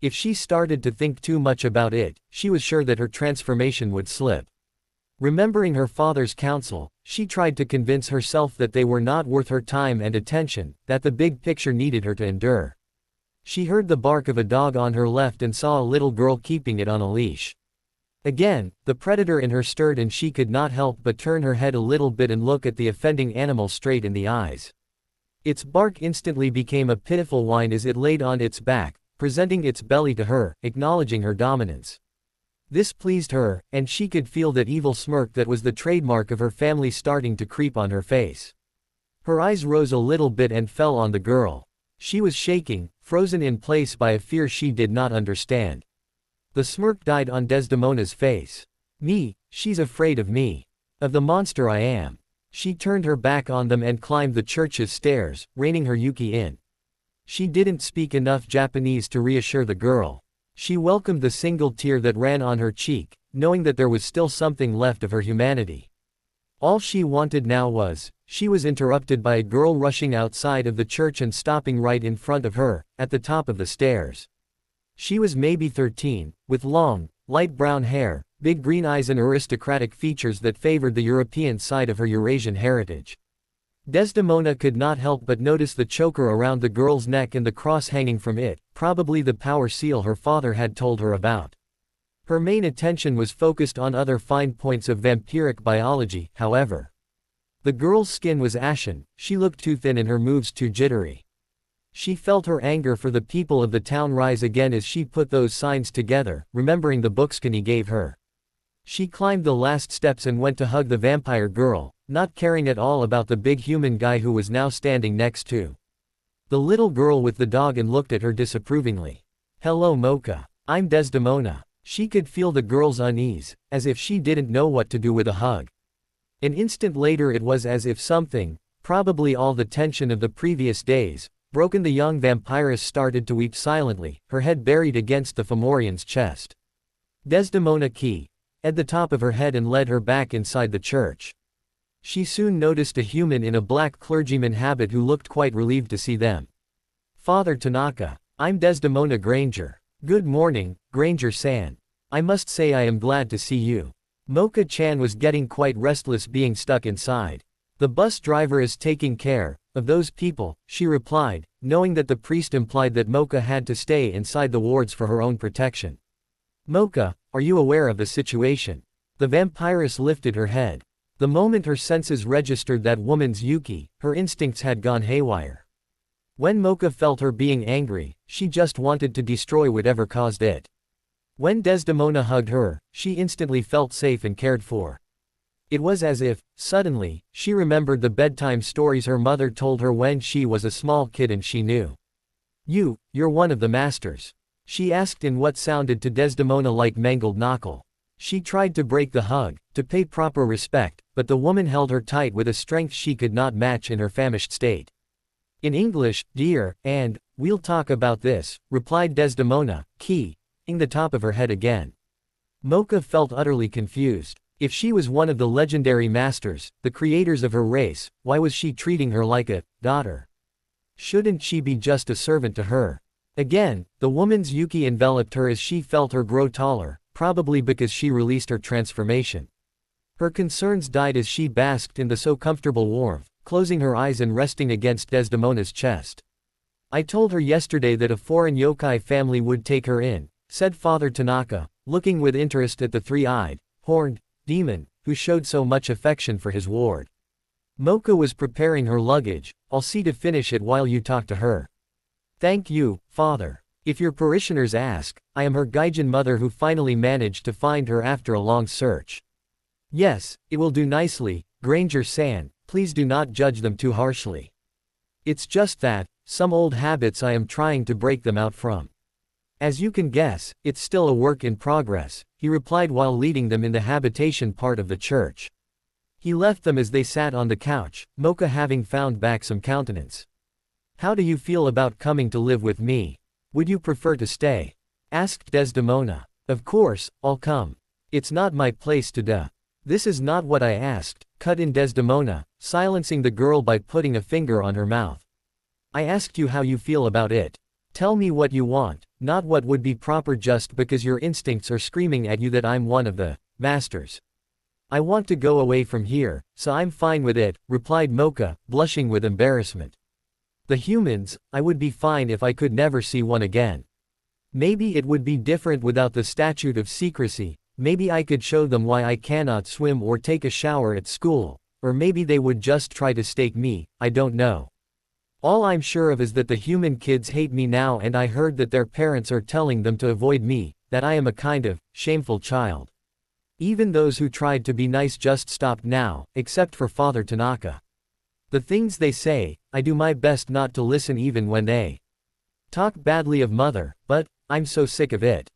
If she started to think too much about it, she was sure that her transformation would slip. Remembering her father's counsel, she tried to convince herself that they were not worth her time and attention, that the big picture needed her to endure. She heard the bark of a dog on her left and saw a little girl keeping it on a leash. Again, the predator in her stirred and she could not help but turn her head a little bit and look at the offending animal straight in the eyes. Its bark instantly became a pitiful whine as it laid on its back, presenting its belly to her, acknowledging her dominance. This pleased her, and she could feel that evil smirk that was the trademark of her family starting to creep on her face. Her eyes rose a little bit and fell on the girl. She was shaking, frozen in place by a fear she did not understand. The smirk died on Desdemona's face. Me, she's afraid of me. Of the monster I am. She turned her back on them and climbed the church's stairs, reining her Yuki in. She didn't speak enough Japanese to reassure the girl. She welcomed the single tear that ran on her cheek, knowing that there was still something left of her humanity. All she wanted now was, she was interrupted by a girl rushing outside of the church and stopping right in front of her, at the top of the stairs. She was maybe 13, with long, light brown hair, big green eyes and aristocratic features that favored the European side of her Eurasian heritage. Desdemona could not help but notice the choker around the girl's neck and the cross hanging from it, probably the power seal her father had told her about. Her main attention was focused on other fine points of vampiric biology, however. The girl's skin was ashen, she looked too thin and her moves too jittery. She felt her anger for the people of the town rise again as she put those signs together, remembering the books Kenny gave her. She climbed the last steps and went to hug the vampire girl, not caring at all about the big human guy who was now standing next to the little girl with the dog and looked at her disapprovingly. "Hello Mocha. I'm Desdemona." She could feel the girl's unease, as if she didn't know what to do with a hug. An instant later it was as if something, probably all the tension of the previous days, broken. The young vampiress started to weep silently, her head buried against the Fomorian's chest. Desdemona keyed at the top of her head and led her back inside the church. She soon noticed a human in a black clergyman habit who looked quite relieved to see them. "Father Tanaka, I'm Desdemona Granger." "Good morning, Granger-san. I must say I am glad to see you." Mocha-chan was getting quite restless being stuck inside. "The bus driver is taking care of those people," she replied, knowing that the priest implied that Mocha had to stay inside the wards for her own protection. "Mocha, are you aware of the situation?" The vampiress lifted her head. The moment her senses registered that woman's Yuki, her instincts had gone haywire. When Mocha felt her being angry, she just wanted to destroy whatever caused it. When Desdemona hugged her, she instantly felt safe and cared for. It was as if, suddenly, she remembered the bedtime stories her mother told her when she was a small kid and she knew. You're one of the masters?" she asked in what sounded to Desdemona like mangled knuckle. She tried to break the hug, to pay proper respect, but the woman held her tight with a strength she could not match in her famished state. "In English, dear, and, we'll talk about this," replied Desdemona, keying the top of her head again. Mocha felt utterly confused. If she was one of the legendary masters, the creators of her race, why was she treating her like a daughter? Shouldn't she be just a servant to her? Again, the woman's Yuki enveloped her as she felt her grow taller, probably because she released her transformation. Her concerns died as she basked in the so comfortable warmth, closing her eyes and resting against Desdemona's chest. "I told her yesterday that a foreign yokai family would take her in," said Father Tanaka, looking with interest at the three-eyed, horned demon, who showed so much affection for his ward. Mocha was preparing her luggage. "I'll see to finish it while you talk to her." "Thank you, Father. If your parishioners ask, I am her Gaijin mother who finally managed to find her after a long search." "Yes, it will do nicely, Granger-san, please do not judge them too harshly. It's just that, some old habits I am trying to break them out from. As you can guess, it's still a work in progress," he replied while leading them in the habitation part of the church. He left them as they sat on the couch, Mocha having found back some countenance. "How do you feel about coming to live with me? Would you prefer to stay?" asked Desdemona. "Of course, I'll come. It's not my place to This is not what I asked," cut in Desdemona, silencing the girl by putting a finger on her mouth. "I asked you how you feel about it. Tell me what you want, not what would be proper just because your instincts are screaming at you that I'm one of the masters. I want to go away from here, so I'm fine with it," replied Mocha, blushing with embarrassment. "The humans, I would be fine if I could never see one again. Maybe it would be different without the statute of secrecy, maybe I could show them why I cannot swim or take a shower at school, or maybe they would just try to stake me, I don't know. All I'm sure of is that the human kids hate me now and I heard that their parents are telling them to avoid me, that I am a kind of shameful child. Even those who tried to be nice just stopped now, except for Father Tanaka. The things they say, I do my best not to listen even when they talk badly of mother, but I'm so sick of it.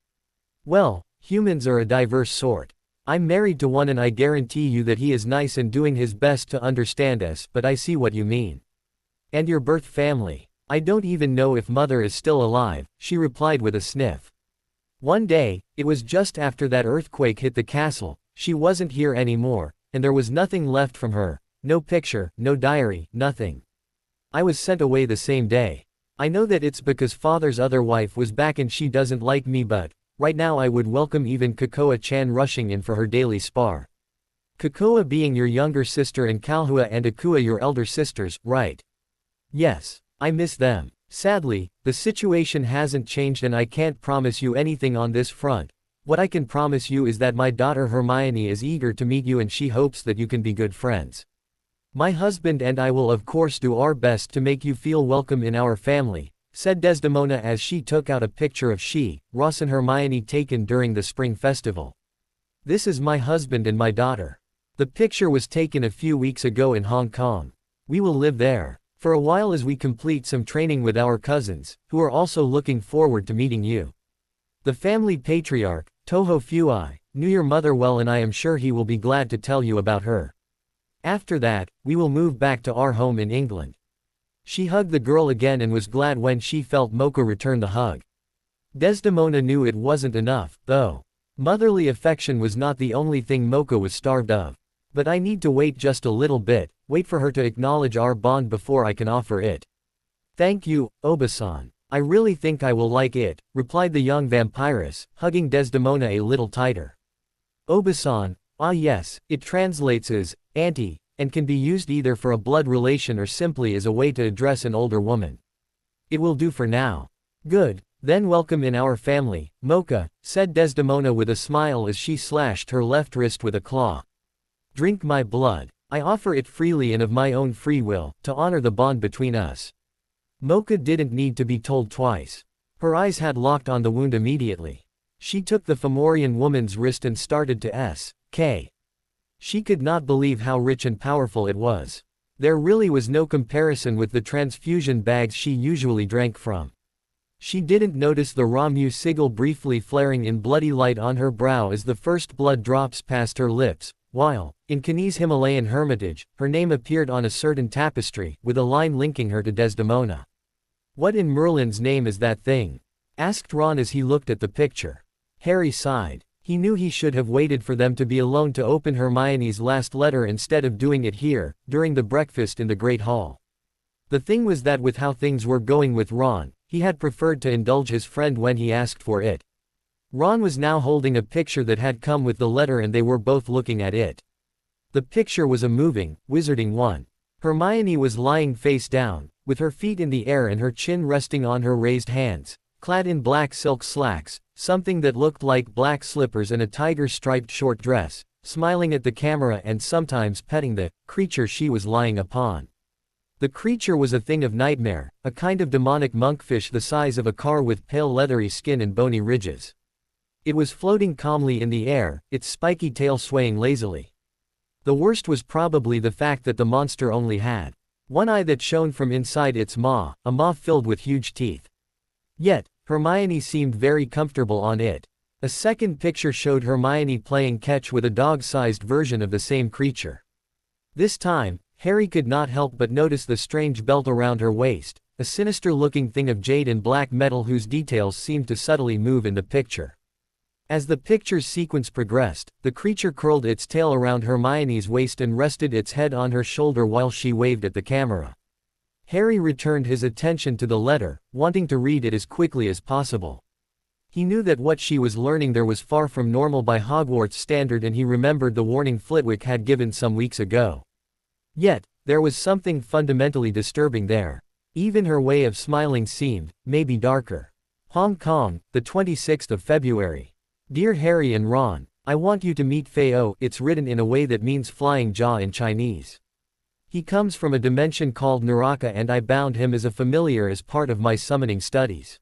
Well, humans are a diverse sort. I'm married to one and I guarantee you that he is nice and doing his best to understand us, but I see what you mean. And your birth family. I don't even know if mother is still alive," she replied with a sniff. "One day, it was just after that earthquake hit the castle, she wasn't here anymore, and there was nothing left from her, no picture, no diary, nothing. I was sent away the same day. I know that it's because father's other wife was back and she doesn't like me, but right now I would welcome even Kokoa-chan rushing in for her daily spar. Kakua being your younger sister and Kalhua and Akua your elder sisters, right? Yes. I miss them. Sadly, the situation hasn't changed and I can't promise you anything on this front. What I can promise you is that my daughter Hermione is eager to meet you and she hopes that you can be good friends. My husband and I will of course do our best to make you feel welcome in our family, said Desdemona as she took out a picture of Ross and Hermione taken during the spring festival. This is my husband and my daughter. The picture was taken a few weeks ago in Hong Kong. We will live there for a while as we complete some training with our cousins, who are also looking forward to meeting you. The family patriarch, Toho Fui, knew your mother well and I am sure he will be glad to tell you about her. After that, we will move back to our home in England. She hugged the girl again and was glad when she felt Mocha return the hug. Desdemona knew it wasn't enough, though. Motherly affection was not the only thing Mocha was starved of. But I need to wait just a little bit, wait for her to acknowledge our bond before I can offer it. Thank you, Obasan. I really think I will like it, replied the young vampiress, hugging Desdemona a little tighter. Obasan, ah yes, it translates as, auntie, and can be used either for a blood relation or simply as a way to address an older woman. It will do for now. Good, then welcome in our family, Mocha, said Desdemona with a smile as she slashed her left wrist with a claw. Drink my blood. I offer it freely and of my own free will, to honor the bond between us. Mocha didn't need to be told twice. Her eyes had locked on the wound immediately. She took the Fomorian woman's wrist and started to S.K. She could not believe how rich and powerful it was. There really was no comparison with the transfusion bags she usually drank from. She didn't notice the Ramu sigil briefly flaring in bloody light on her brow as the first blood drops past her lips, while, in Kani's Himalayan hermitage, her name appeared on a certain tapestry, with a line linking her to Desdemona. What in Merlin's name is that thing? Asked Ron as he looked at the picture. Harry sighed. He knew he should have waited for them to be alone to open Hermione's last letter instead of doing it here, during the breakfast in the Great Hall. The thing was that with how things were going with Ron, he had preferred to indulge his friend when he asked for it. Ron was now holding a picture that had come with the letter and they were both looking at it. The picture was a moving, wizarding one. Hermione was lying face down, with her feet in the air and her chin resting on her raised hands, clad in black silk slacks, something that looked like black slippers and a tiger-striped short dress, smiling at the camera and sometimes petting the creature she was lying upon. The creature was a thing of nightmare, a kind of demonic monkfish the size of a car with pale leathery skin and bony ridges. It was floating calmly in the air, its spiky tail swaying lazily. The worst was probably the fact that the monster only had one eye that shone from inside its maw, a maw filled with huge teeth. Yet, Hermione seemed very comfortable on it. A second picture showed Hermione playing catch with a dog-sized version of the same creature. This time, Harry could not help but notice the strange belt around her waist, a sinister-looking thing of jade and black metal whose details seemed to subtly move in the picture. As the picture's sequence progressed, the creature curled its tail around Hermione's waist and rested its head on her shoulder while she waved at the camera. Harry returned his attention to the letter, wanting to read it as quickly as possible. He knew that what she was learning there was far from normal by Hogwarts standard and he remembered the warning Flitwick had given some weeks ago. Yet, there was something fundamentally disturbing there. Even her way of smiling seemed, maybe darker. Hong Kong, the 26th of February. Dear Harry and Ron, I want you to meet Fei-O. It's written in a way that means flying jaw in Chinese. He comes from a dimension called Naraka and I bound him as a familiar as part of my summoning studies.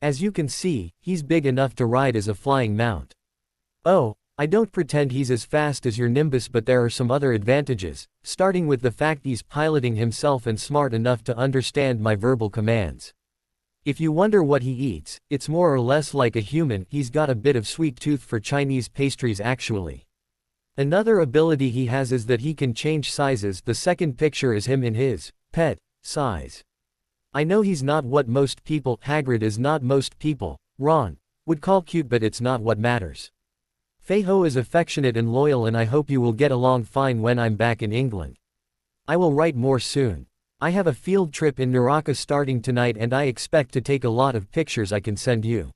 As you can see, he's big enough to ride as a flying mount. Oh, I don't pretend he's as fast as your Nimbus but there are some other advantages, starting with the fact he's piloting himself and smart enough to understand my verbal commands. If you wonder what he eats, it's more or less like a human. He's got a bit of sweet tooth for Chinese pastries actually. Another ability he has is that he can change sizes. The second picture is him in his pet size. I know he's not what most people, Hagrid is not most people, Ron, would call cute but it's not what matters. Fei-Ho is affectionate and loyal and I hope you will get along fine when I'm back in England. I will write more soon. I have a field trip in Naraka starting tonight and I expect to take a lot of pictures I can send you.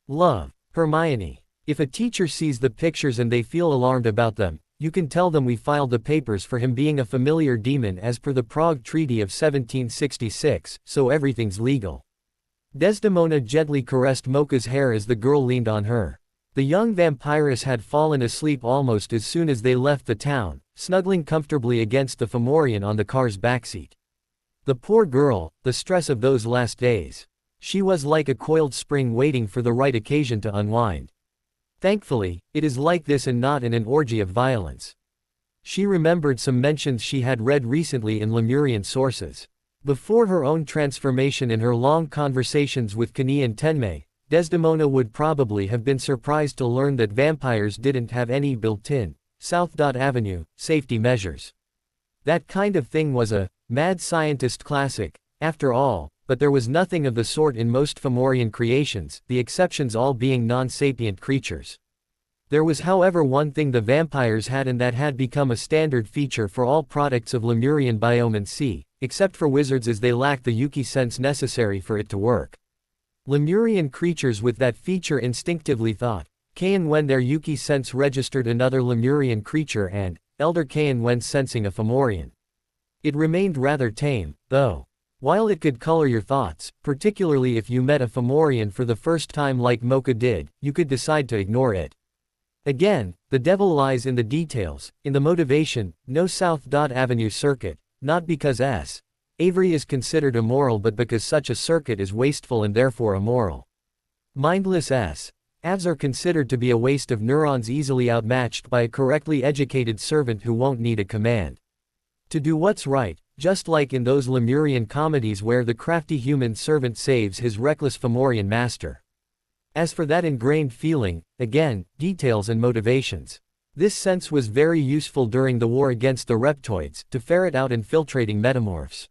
Love, Hermione. If a teacher sees the pictures and they feel alarmed about them, You can tell them we filed the papers for him being a familiar demon as per the Prague Treaty of 1766, so everything's legal. Desdemona gently caressed Mocha's hair as the girl leaned on her. The young vampiress had fallen asleep almost as soon as they left the town, snuggling comfortably against the Fomorian on the car's backseat. The poor girl, the stress of those last days. She was like a coiled spring waiting for the right occasion to unwind. Thankfully, it is like this and not in an orgy of violence. She remembered some mentions she had read recently in Lemurian sources. Before her own transformation in her long conversations with Kani and Tenmei, Desdemona would probably have been surprised to learn that vampires didn't have any built-in, South Avenue, safety measures. That kind of thing was a mad scientist classic, after all, but there was nothing of the sort in most Fomorian creations, the exceptions all being non-sapient creatures. There was however one thing the vampires had and that had become a standard feature for all products of Lemurian biomancy, except for wizards as they lacked the Yuki sense necessary for it to work. Lemurian creatures with that feature instinctively thought, Kain when their Yuki sense registered another Lemurian creature and, Elder Kain when sensing a Fomorian. It remained rather tame, though. While it could color your thoughts, particularly if you met a Fomorian for the first time like Mocha did, you could decide to ignore it. Again, the devil lies in the details, in the motivation, no South Avenue circuit, not because Avery is considered immoral but because such a circuit is wasteful and therefore immoral. Mindless Avs are considered to be a waste of neurons easily outmatched by a correctly educated servant who won't need a command. To do what's right, just like in those Lemurian comedies where the crafty human servant saves his reckless Fomorian master. As for that ingrained feeling, again, details and motivations. This sense was very useful during the war against the reptoids, to ferret out infiltrating metamorphs.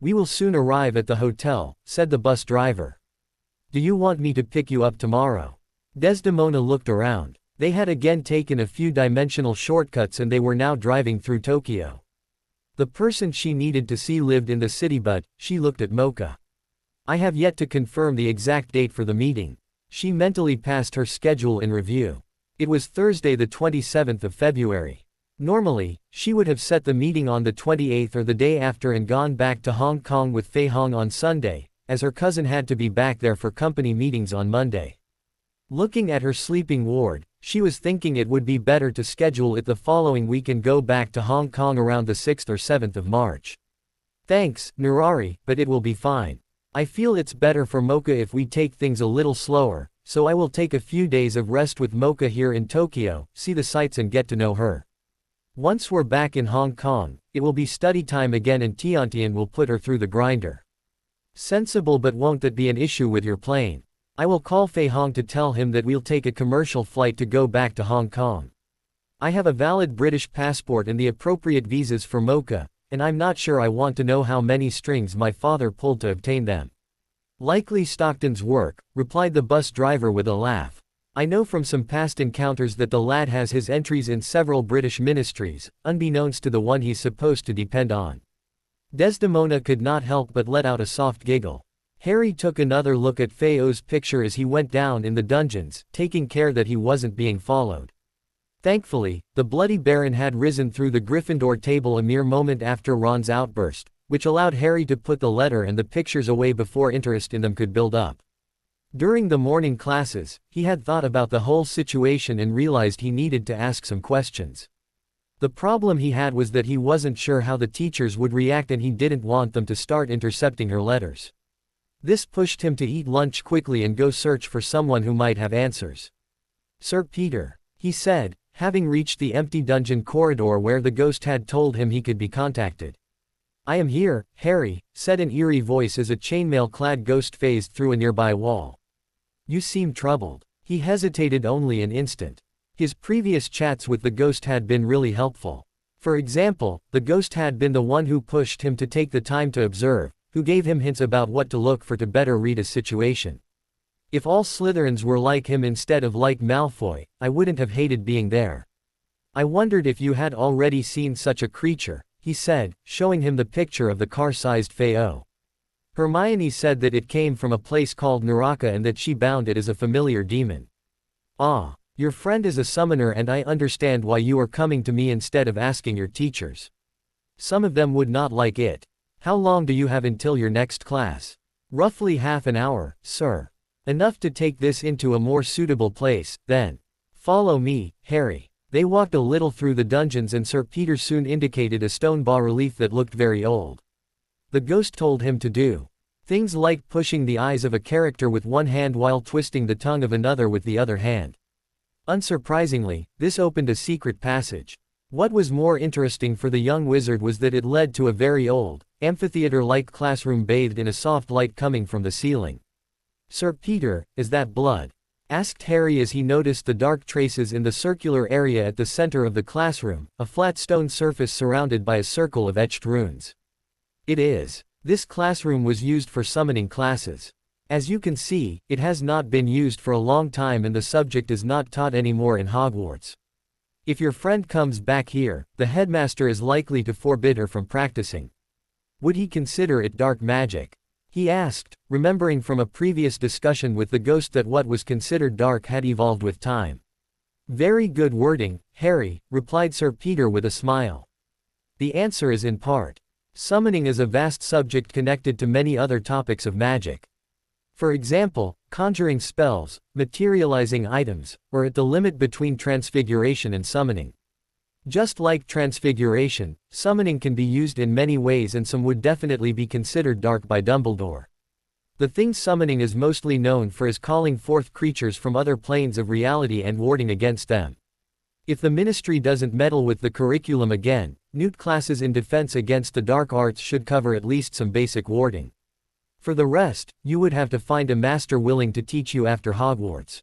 "We will soon arrive at the hotel," said the bus driver. "Do you want me to pick you up tomorrow?" Desdemona looked around. They had again taken a few dimensional shortcuts and they were now driving through Tokyo. The person she needed to see lived in the city but, she looked at Mocha. "I have yet to confirm the exact date for the meeting." She mentally passed her schedule in review. It was Thursday the 27th of February. Normally, she would have set the meeting on the 28th or the day after and gone back to Hong Kong with Fei Hong on Sunday, as her cousin had to be back there for company meetings on Monday. Looking at her sleeping ward, she was thinking it would be better to schedule it the following week and go back to Hong Kong around the 6th or 7th of March. "Thanks, Nurari, but it will be fine. I feel it's better for Mocha if we take things a little slower, so I will take a few days of rest with Mocha here in Tokyo, see the sights and get to know her. Once we're back in Hong Kong, it will be study time again and Tiantian will put her through the grinder." "Sensible, but won't that be an issue with your plane?" "I will call Fei Hong to tell him that we'll take a commercial flight to go back to Hong Kong. I have a valid British passport and the appropriate visas for Mocha, and I'm not sure I want to know how many strings my father pulled to obtain them." "Likely Stockton's work," replied the bus driver with a laugh. "I know from some past encounters that the lad has his entries in several British ministries, unbeknownst to the one he's supposed to depend on." Desdemona could not help but let out a soft giggle. Harry took another look at Feo's picture as he went down in the dungeons, taking care that he wasn't being followed. Thankfully, the Bloody Baron had risen through the Gryffindor table a mere moment after Ron's outburst, which allowed Harry to put the letter and the pictures away before interest in them could build up. During the morning classes, he had thought about the whole situation and realized he needed to ask some questions. The problem he had was that he wasn't sure how the teachers would react and he didn't want them to start intercepting her letters. This pushed him to eat lunch quickly and go search for someone who might have answers. "Sir Peter," he said, having reached the empty dungeon corridor where the ghost had told him he could be contacted. "I am here, Harry," said an eerie voice as a chainmail-clad ghost phased through a nearby wall. "You seem troubled." He hesitated only an instant. His previous chats with the ghost had been really helpful. For example, the ghost had been the one who pushed him to take the time to observe, who gave him hints about what to look for to better read a situation. "If all Slytherins were like him instead of like Malfoy, I wouldn't have hated being there. I wondered if you had already seen such a creature," he said, showing him the picture of the car-sized Feo. "Hermione said that it came from a place called Naraka and that she bound it as a familiar demon." "Ah, Your friend is a summoner and I understand why you are coming to me instead of asking your teachers. Some of them would not like it. How long do you have until your next class? Roughly half an hour, sir. Enough to take this into a more suitable place, then. Follow me, Harry. They walked a little through the dungeons and Sir Peter soon indicated a stone bas-relief that looked very old. The ghost told him to do things like pushing the eyes of a character with one hand while twisting the tongue of another with the other hand. Unsurprisingly, this opened a secret passage. What was more interesting for the young wizard was that it led to a very old, amphitheater-like classroom bathed in a soft light coming from the ceiling. Sir Peter, is that blood? Asked Harry as he noticed the dark traces in the circular area at the center of the classroom, a flat stone surface surrounded by a circle of etched runes. It is. This classroom was used for summoning classes. As you can see, it has not been used for a long time and the subject is not taught anymore in Hogwarts. If your friend comes back here, the headmaster is likely to forbid her from practicing. Would he consider it dark magic? He asked, remembering from a previous discussion with the ghost that what was considered dark had evolved with time. Very good wording, Harry, replied Sir Peter with a smile. The answer is in part. Summoning is a vast subject connected to many other topics of magic. For example, conjuring spells, materializing items, or at the limit between transfiguration and summoning. Just like transfiguration, summoning can be used in many ways and some would definitely be considered dark by Dumbledore. The thing summoning is mostly known for is calling forth creatures from other planes of reality and warding against them. If the Ministry doesn't meddle with the curriculum again, NEWT classes in defense against the dark arts should cover at least some basic warding. For the rest, you would have to find a master willing to teach you after Hogwarts.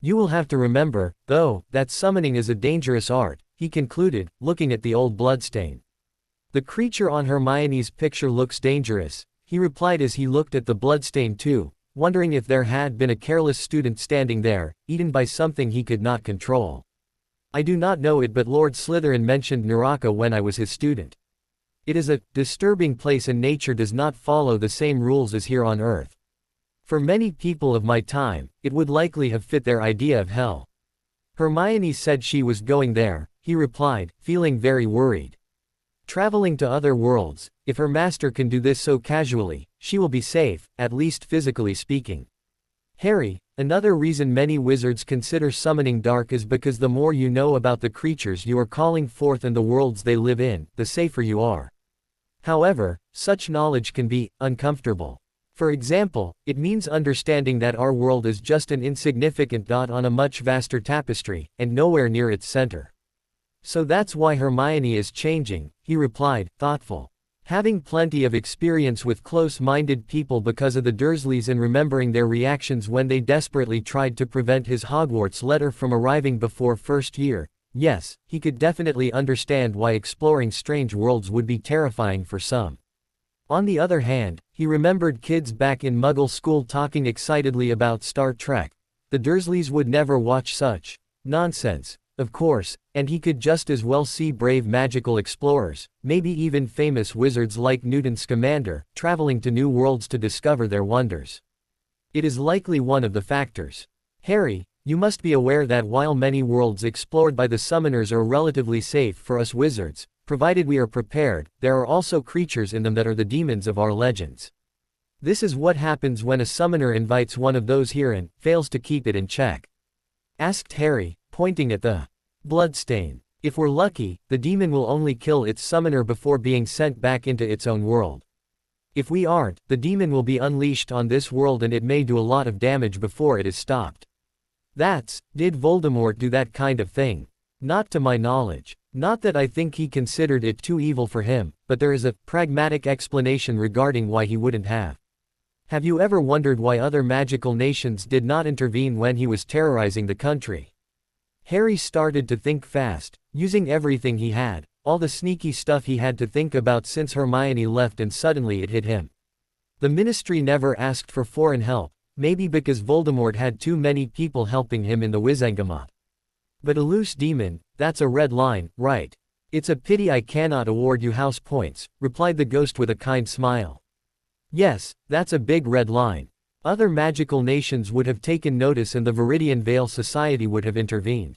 You will have to remember, though, that summoning is a dangerous art, he concluded, looking at the old bloodstain. The creature on Hermione's picture looks dangerous, he replied as he looked at the bloodstain too, wondering if there had been a careless student standing there, eaten by something he could not control. I do not know it, but Lord Slytherin mentioned Naraka when I was his student. It is a disturbing place and nature does not follow the same rules as here on Earth. For many people of my time, it would likely have fit their idea of hell. Hermione said she was going there, he replied, feeling very worried. Traveling to other worlds, if her master can do this so casually, she will be safe, at least physically speaking. Harry, another reason many wizards consider summoning dark is because the more you know about the creatures you are calling forth and the worlds they live in, the safer you are. However, such knowledge can be uncomfortable. For example, it means understanding that our world is just an insignificant dot on a much vaster tapestry, and nowhere near its center. So that's why Hermione is changing, he replied, thoughtful. Having plenty of experience with close-minded people because of the Dursleys and remembering their reactions when they desperately tried to prevent his Hogwarts letter from arriving before first year, yes, he could definitely understand why exploring strange worlds would be terrifying for some. On the other hand, he remembered kids back in Muggle school talking excitedly about Star Trek. The Dursleys would never watch such nonsense, of course, and he could just as well see brave magical explorers, maybe even famous wizards like Newton Scamander, traveling to new worlds to discover their wonders. It is likely one of the factors. Harry, you must be aware that while many worlds explored by the summoners are relatively safe for us wizards, provided we are prepared, there are also creatures in them that are the demons of our legends. This is what happens when a summoner invites one of those here and fails to keep it in check. Asked Harry, pointing at the bloodstain. If we're lucky, the demon will only kill its summoner before being sent back into its own world. If we aren't, the demon will be unleashed on this world and it may do a lot of damage before it is stopped. Did Voldemort do that kind of thing? Not to my knowledge. Not that I think he considered it too evil for him, but there is a pragmatic explanation regarding why he wouldn't have. Have you ever wondered why other magical nations did not intervene when he was terrorizing the country? Harry started to think fast, using everything he had, all the sneaky stuff he had to think about since Hermione left, and suddenly it hit him. The Ministry never asked for foreign help, maybe because Voldemort had too many people helping him in the Wizengamot. But a loose demon, that's a red line, right? It's a pity I cannot award you house points, replied the ghost with a kind smile. Yes, that's a big red line. Other magical nations would have taken notice and the Viridian Vale Society would have intervened.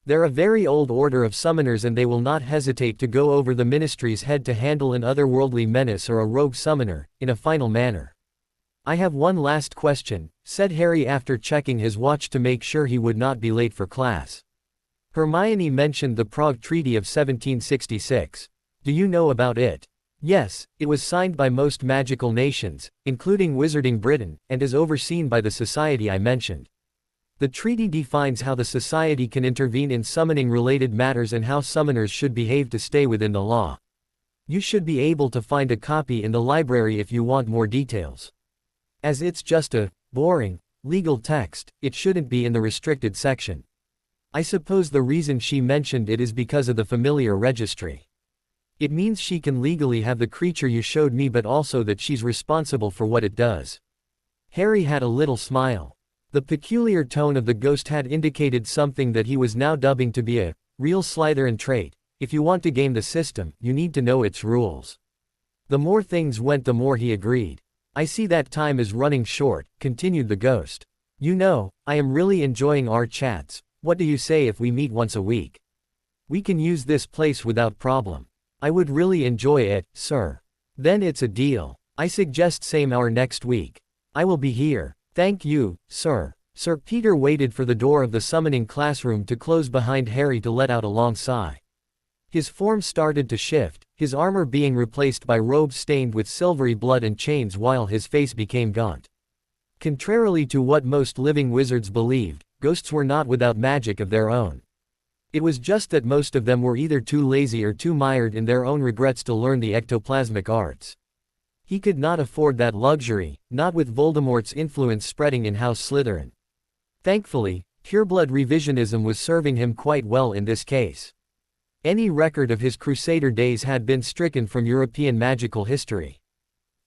They're a very old order of summoners and they will not hesitate to go over the ministry's head to handle an otherworldly menace or a rogue summoner, in a final manner. I have one last question, said Harry after checking his watch to make sure he would not be late for class. Hermione mentioned the Prague Treaty of 1766. Do you know about it? Yes, it was signed by most magical nations, including Wizarding Britain, and is overseen by the society I mentioned. The treaty defines how the society can intervene in summoning-related matters and how summoners should behave to stay within the law. You should be able to find a copy in the library if you want more details. As it's just a boring, legal text, it shouldn't be in the restricted section. I suppose the reason she mentioned it is because of the familiar registry. It means she can legally have the creature you showed me but also that she's responsible for what it does. Harry had a little smile. The peculiar tone of the ghost had indicated something that he was now dubbing to be a real Slytherin trait. If you want to game the system, you need to know its rules. The more things went, the more he agreed. I see that time is running short, continued the ghost. You know, I am really enjoying our chats. What do you say if we meet once a week? We can use this place without problem. I would really enjoy it, sir. Then it's a deal. I suggest same hour next week. I will be here. Thank you, sir. Sir Peter waited for the door of the summoning classroom to close behind Harry to let out a long sigh. His form started to shift, his armor being replaced by robes stained with silvery blood and chains while his face became gaunt. Contrarily to what most living wizards believed, ghosts were not without magic of their own. It was just that most of them were either too lazy or too mired in their own regrets to learn the ectoplasmic arts. He could not afford that luxury, not with Voldemort's influence spreading in House Slytherin. Thankfully, pureblood revisionism was serving him quite well in this case. Any record of his Crusader days had been stricken from European magical history.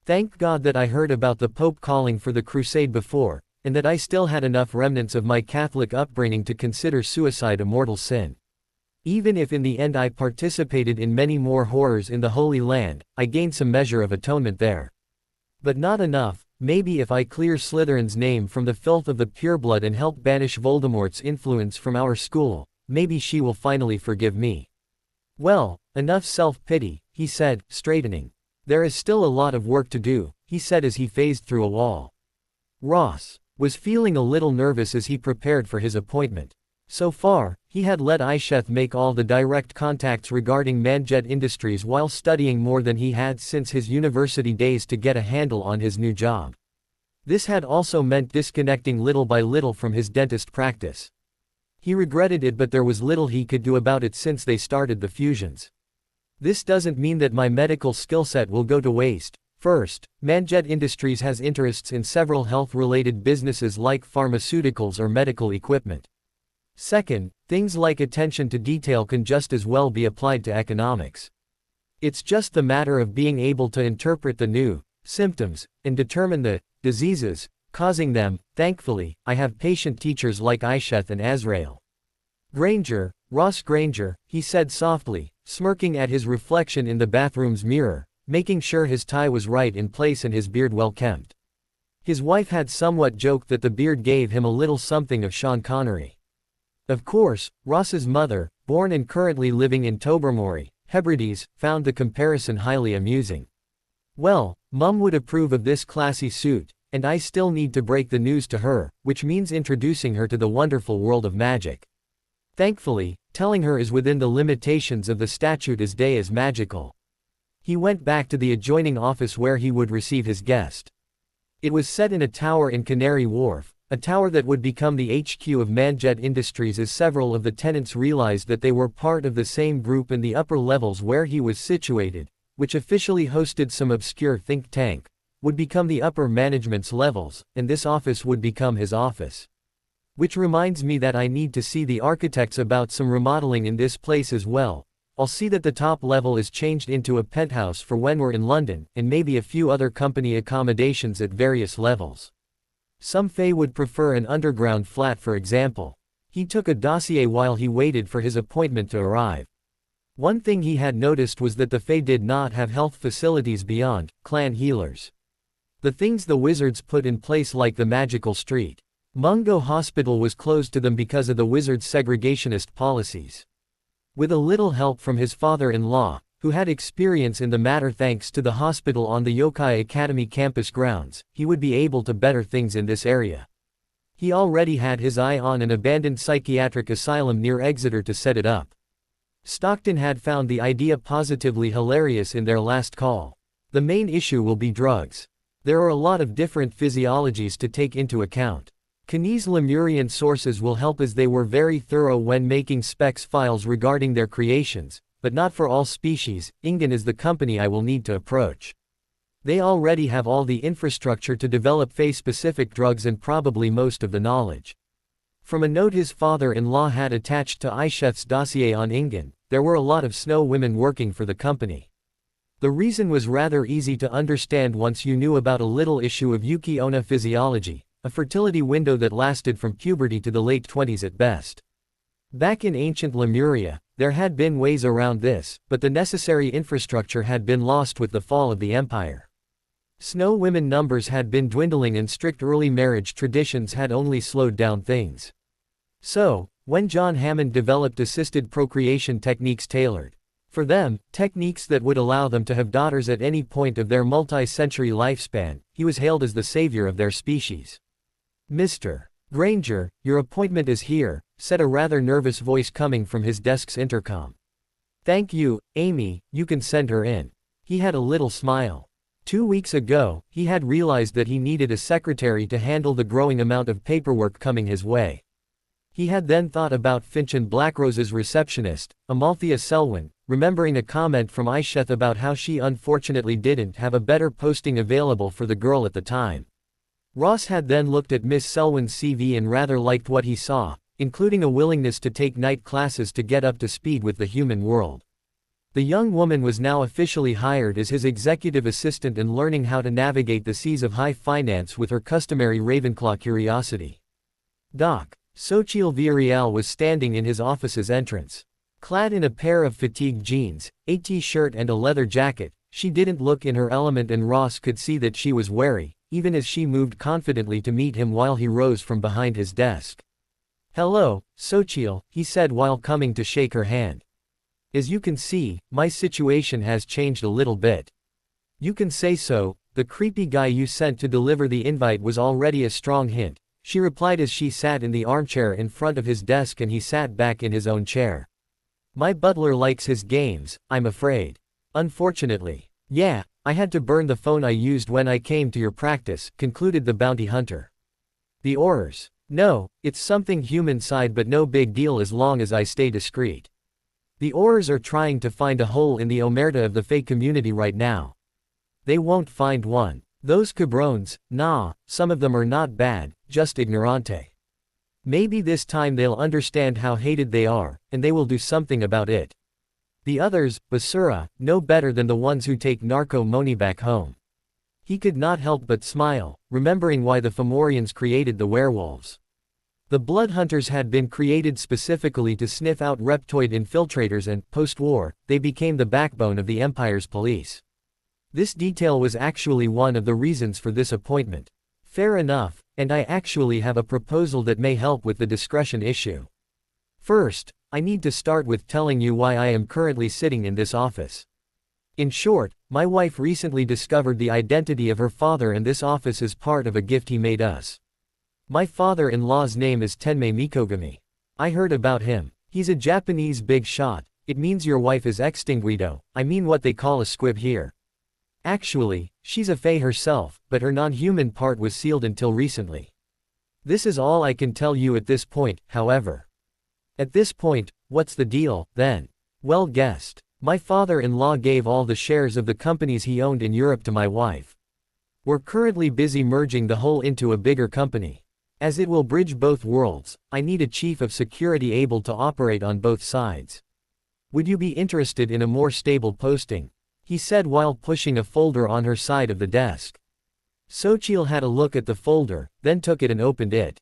Thank God that I heard about the Pope calling for the crusade before, and that I still had enough remnants of my Catholic upbringing to consider suicide a mortal sin. Even if in the end I participated in many more horrors in the Holy Land, I gained some measure of atonement there. But not enough. Maybe if I clear Slytherin's name from the filth of the pureblood and help banish Voldemort's influence from our school, maybe she will finally forgive me. Well, enough self-pity, he said, straightening. There is still a lot of work to do, he said as he phased through a wall. Ross was feeling a little nervous as he prepared for his appointment. So far, he had let Isheth make all the direct contacts regarding Manjet Industries while studying more than he had since his university days to get a handle on his new job. This had also meant disconnecting little by little from his dentist practice. He regretted it, but there was little he could do about it since they started the fusions. This doesn't mean that my medical skill set will go to waste. First, Manjet Industries has interests in several health-related businesses like pharmaceuticals or medical equipment. Second, things like attention to detail can just as well be applied to economics. It's just the matter of being able to interpret the new symptoms and determine the diseases causing them. Thankfully, I have patient teachers like Isheth and Azrael. Granger, Ross Granger, he said softly, smirking at his reflection in the bathroom's mirror, making sure his tie was right in place and his beard well kempt. His wife had somewhat joked that the beard gave him a little something of Sean Connery. Of course, Ross's mother, born and currently living in Tobermory, Hebrides, found the comparison highly amusing. Well, Mum would approve of this classy suit, and I still need to break the news to her, which means introducing her to the wonderful world of magic. Thankfully, telling her is within the limitations of the statute as day is magical. He went back to the adjoining office where he would receive his guest. It was set in a tower in Canary Wharf, a tower that would become the HQ of Manjet Industries as several of the tenants realized that they were part of the same group in the upper levels where he was situated, which officially hosted some obscure think tank, would become the upper management's levels, and this office would become his office. Which reminds me that I need to see the architects about some remodeling in this place as well. I'll see that the top level is changed into a penthouse for when we're in London, and maybe a few other company accommodations at various levels. Some Fae would prefer an underground flat, for example. He took a dossier while he waited for his appointment to arrive. One thing he had noticed was that the Fae did not have health facilities beyond clan healers. The things the wizards put in place, like the magical street. Mungo Hospital, was closed to them because of the wizards' segregationist policies. With a little help from his father-in-law, who had experience in the matter thanks to the hospital on the Yokai Academy campus grounds, he would be able to better things in this area. He already had his eye on an abandoned psychiatric asylum near Exeter to set it up. Stockton had found the idea positively hilarious in their last call. The main issue will be drugs. There are a lot of different physiologies to take into account. Knies Lemurian sources will help, as they were very thorough when making specs files regarding their creations, but not for all species. Ingen is the company I will need to approach. They already have all the infrastructure to develop phase-specific drugs and probably most of the knowledge. From a note his father-in-law had attached to Isheth's dossier on Ingen, there were a lot of snow women working for the company. The reason was rather easy to understand once you knew about a little issue of Yuki-onna physiology, a fertility window that lasted from puberty to the late 20s at best. Back in ancient Lemuria, there had been ways around this, but the necessary infrastructure had been lost with the fall of the empire. Snow women numbers had been dwindling and strict early marriage traditions had only slowed down things. So, when John Hammond developed assisted procreation techniques tailored for them, techniques that would allow them to have daughters at any point of their multi-century lifespan, he was hailed as the savior of their species. "Mr. Granger, your appointment is here," said a rather nervous voice coming from his desk's intercom. "Thank you, Amy, you can send her in." He had a little smile. 2 weeks ago, he had realized that he needed a secretary to handle the growing amount of paperwork coming his way. He had then thought about Finch and Blackrose's receptionist, Amalthea Selwyn, remembering a comment from Isheth about how she unfortunately didn't have a better posting available for the girl at the time. Ross had then looked at Miss Selwyn's CV and rather liked what he saw, including a willingness to take night classes to get up to speed with the human world. The young woman was now officially hired as his executive assistant and learning how to navigate the seas of high finance with her customary Ravenclaw curiosity. Doc. Xochitl Villarreal was standing in his office's entrance. Clad in a pair of fatigue jeans, a t-shirt and a leather jacket, she didn't look in her element, and Ross could see that she was wary, even as she moved confidently to meet him while he rose from behind his desk. "Hello, Xochitl," he said while coming to shake her hand. "As you can see, my situation has changed a little bit." "You can say so. The creepy guy you sent to deliver the invite was already a strong hint," she replied as she sat in the armchair in front of his desk and he sat back in his own chair. "My butler likes his games, I'm afraid. Unfortunately. Yeah, I had to burn the phone I used when I came to your practice," concluded the bounty hunter. "The Aurors. No, it's something human side, but no big deal as long as I stay discreet. The Aurors are trying to find a hole in the omerta of the Fae community right now. They won't find one. Those cabrones, nah, some of them are not bad, just ignorante. Maybe this time they'll understand how hated they are, and they will do something about it. The others, Basura, no better than the ones who take narco money back home." He could not help but smile, remembering why the Fomorians created the werewolves. The blood hunters had been created specifically to sniff out reptoid infiltrators and, post-war, they became the backbone of the Empire's police. This detail was actually one of the reasons for this appointment. "Fair enough, and I actually have a proposal that may help with the discretion issue. First, I need to start with telling you why I am currently sitting in this office. In short, my wife recently discovered the identity of her father, and this office is part of a gift he made us. My father-in-law's name is Tenmei Mikogami. I heard about him. He's a Japanese big shot. It means your wife is extinguido, I mean what they call a squib here. Actually, she's a fae herself, but her non-human part was sealed until recently. This is all I can tell you at this point, however." "At this point, what's the deal, then?" "Well guessed. My father-in-law gave all the shares of the companies he owned in Europe to my wife. We're currently busy merging the whole into a bigger company. As it will bridge both worlds, I need a chief of security able to operate on both sides. Would you be interested in a more stable posting?" he said while pushing a folder on her side of the desk. Xochitl had a look at the folder, then took it and opened it.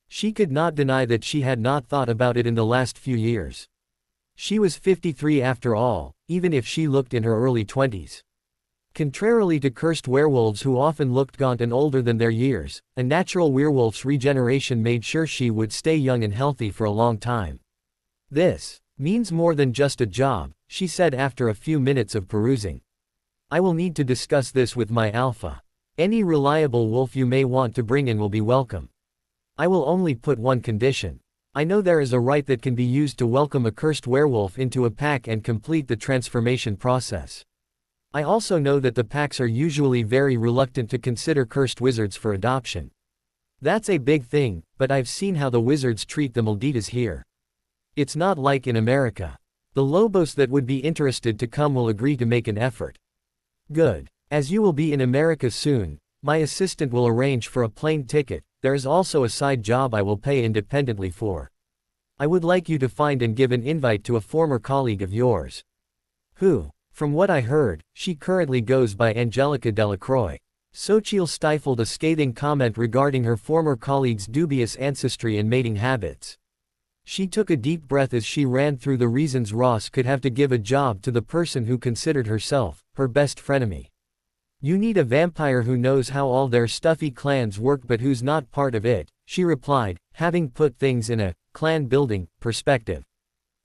She could not deny that she had not thought about it in the last few years. She was 53 after all, even if she looked in her early 20s. Contrarily to cursed werewolves who often looked gaunt and older than their years, a natural werewolf's regeneration made sure she would stay young and healthy for a long time. This means more than just a job, she said after a few minutes of perusing. I will need to discuss this with my alpha. Any reliable wolf you may want to bring in will be welcome. I will only put one condition. I know there is a rite that can be used to welcome a cursed werewolf into a pack and complete the transformation process. I also know that the packs are usually very reluctant to consider cursed wizards for adoption. That's a big thing, but I've seen how the wizards treat the Malditas here. It's not like in America. The Lobos that would be interested to come will agree to make an effort. Good. As you will be in America soon, my assistant will arrange for a plane ticket. There is also a side job I will pay independently for. I would like you to find and give an invite to a former colleague of yours. Who? From what I heard, she currently goes by Angelica Delacroix. Xochitl stifled a scathing comment regarding her former colleague's dubious ancestry and mating habits. She took a deep breath as she ran through the reasons Ross could have to give a job to the person who considered herself her best frenemy. You need a vampire who knows how all their stuffy clans work but who's not part of it, she replied, having put things in a clan-building perspective.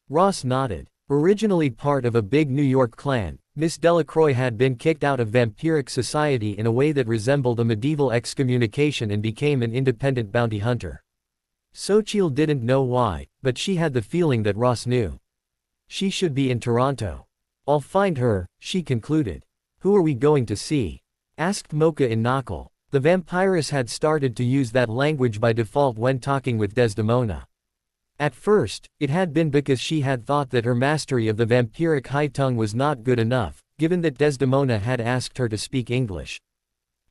Ross nodded. Originally part of a big New York clan, Miss Delacroix had been kicked out of vampiric society in a way that resembled a medieval excommunication and became an independent bounty hunter. Xochitl didn't know why, but she had the feeling that Ross knew. She should be in Toronto. I'll find her, she concluded. Who are we going to see? Asked Mocha in Knuckle. The vampiress had started to use that language by default when talking with Desdemona. At first, it had been because she had thought that her mastery of the vampiric high tongue was not good enough, given that Desdemona had asked her to speak English.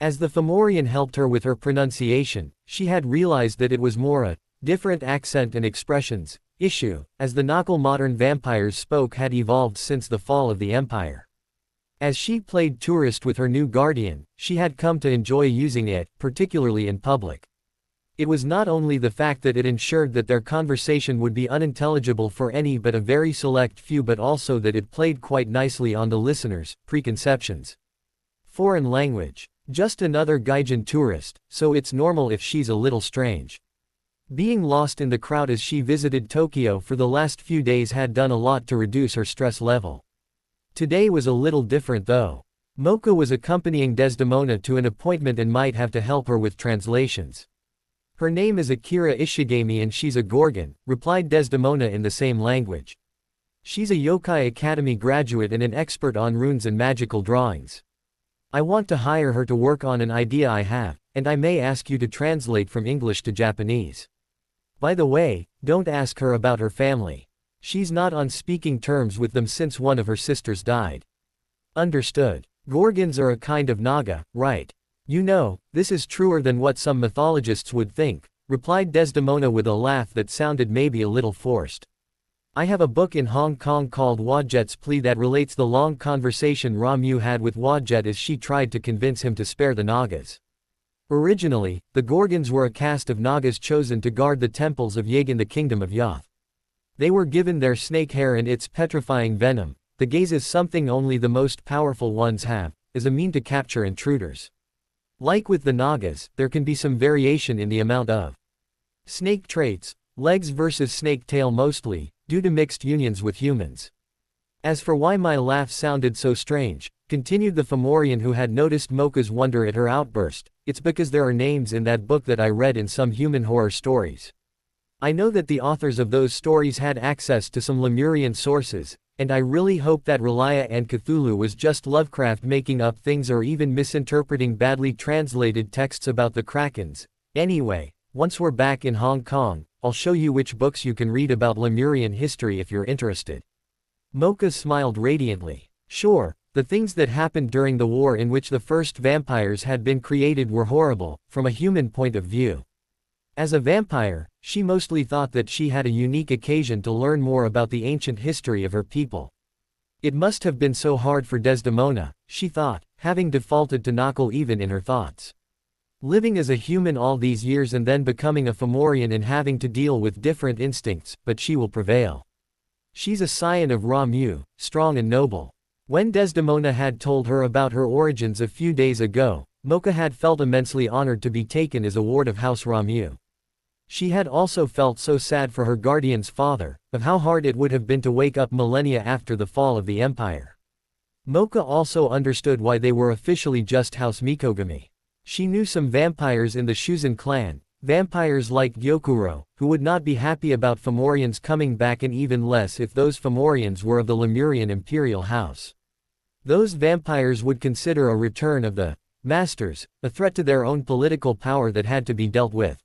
As the Fomorian helped her with her pronunciation, she had realized that it was more a different accent and expressions issue, as the Knuckle modern vampires spoke had evolved since the fall of the Empire. As she played tourist with her new guardian, she had come to enjoy using it, particularly in public. It was not only the fact that it ensured that their conversation would be unintelligible for any but a very select few, but also that it played quite nicely on the listener's preconceptions. Foreign language. Just another Gaijin tourist, so it's normal if she's a little strange. Being lost in the crowd as she visited Tokyo for the last few days had done a lot to reduce her stress level. Today was a little different though. Mocha was accompanying Desdemona to an appointment and might have to help her with translations. Her name is Akira Ishigami and she's a Gorgon, replied Desdemona in the same language. She's a Yokai Academy graduate and an expert on runes and magical drawings. I want to hire her to work on an idea I have, and I may ask you to translate from English to Japanese. By the way, don't ask her about her family. She's not on speaking terms with them since one of her sisters died. Understood. Gorgons are a kind of Naga, right? You know, this is truer than what some mythologists would think, replied Desdemona with a laugh that sounded maybe a little forced. I have a book in Hong Kong called Wadjet's Plea that relates the long conversation Ramu had with Wadjet as she tried to convince him to spare the Nagas. Originally, the Gorgons were a caste of Nagas chosen to guard the temples of Yig in the kingdom of Yoth. They were given their snake hair and its petrifying venom. The gaze is something only the most powerful ones have, as a mean to capture intruders. Like with the Nagas, there can be some variation in the amount of snake traits, legs versus snake tail mostly, due to mixed unions with humans. As for why my laugh sounded so strange, continued the Fomorian who had noticed Mocha's wonder at her outburst, it's because there are names in that book that I read in some human horror stories. I know that the authors of those stories had access to some Lemurian sources, and I really hope that Relia and Cthulhu was just Lovecraft making up things or even misinterpreting badly translated texts about the Krakens. Anyway, once we're back in Hong Kong, I'll show you which books you can read about Lemurian history if you're interested. Mocha smiled radiantly. Sure, the things that happened during the war in which the first vampires had been created were horrible, from a human point of view. As a vampire, she mostly thought that she had a unique occasion to learn more about the ancient history of her people. It must have been so hard for Desdemona, she thought, having defaulted to Knuckle even in her thoughts. Living as a human all these years and then becoming a Fomorian and having to deal with different instincts, but she will prevail. She's a scion of Ramu, strong and noble. When Desdemona had told her about her origins a few days ago, Mocha had felt immensely honored to be taken as a ward of House Ramu. She had also felt so sad for her guardian's father, of how hard it would have been to wake up millennia after the fall of the empire. Mocha also understood why they were officially just House Mikogami. She knew some vampires in the Shuzan clan, vampires like Gyokuro, who would not be happy about Fomorians coming back, and even less if those Fomorians were of the Lemurian imperial house. Those vampires would consider a return of the Masters a threat to their own political power that had to be dealt with.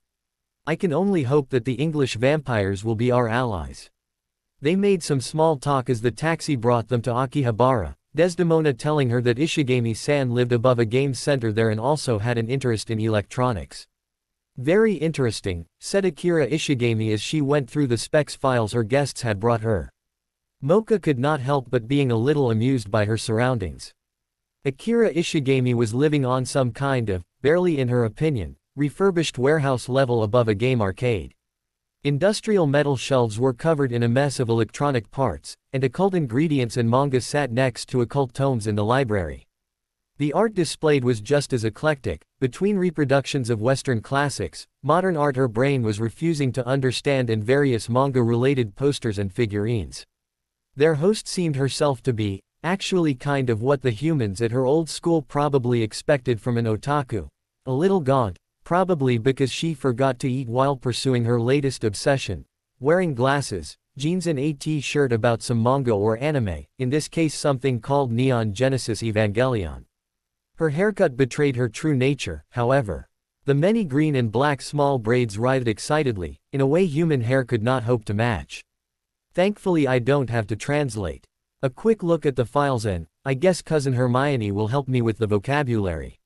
I can only hope that the English vampires will be our allies. They made some small talk as the taxi brought them to Akihabara, Desdemona telling her that Ishigami-san lived above a game center there and also had an interest in electronics. Very interesting, said Akira Ishigami as she went through the specs files her guests had brought her. Mocha could not help but being a little amused by her surroundings. Akira Ishigami was living on some kind of, barely in her opinion, refurbished warehouse level above a game arcade. Industrial metal shelves were covered in a mess of electronic parts, and occult ingredients and manga sat next to occult tomes in the library. The art displayed was just as eclectic, between reproductions of Western classics, modern art her brain was refusing to understand, and various manga-related posters and figurines. Their host seemed herself to be, actually kind of what the humans at her old school probably expected from an otaku. A little gaunt, probably because she forgot to eat while pursuing her latest obsession, wearing glasses, jeans and a t-shirt about some manga or anime, in this case something called Neon Genesis Evangelion. Her haircut betrayed her true nature, however. The many green and black small braids writhed excitedly, in a way human hair could not hope to match. Thankfully I don't have to translate. A quick look at the files and, I guess cousin Hermione will help me with the vocabulary.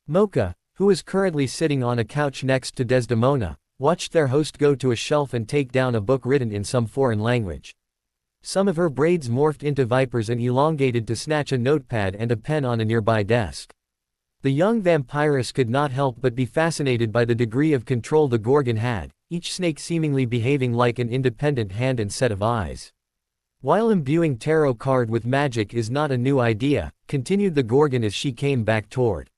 Mocha, who is currently sitting on a couch next to Desdemona, watched their host go to a shelf and take down a book written in some foreign language. Some of her braids morphed into vipers and elongated to snatch a notepad and a pen on a nearby desk. The young vampiress could not help but be fascinated by the degree of control the Gorgon had, each snake seemingly behaving like an independent hand and set of eyes. While imbuing tarot card with magic is not a new idea, continued the Gorgon as she came back toward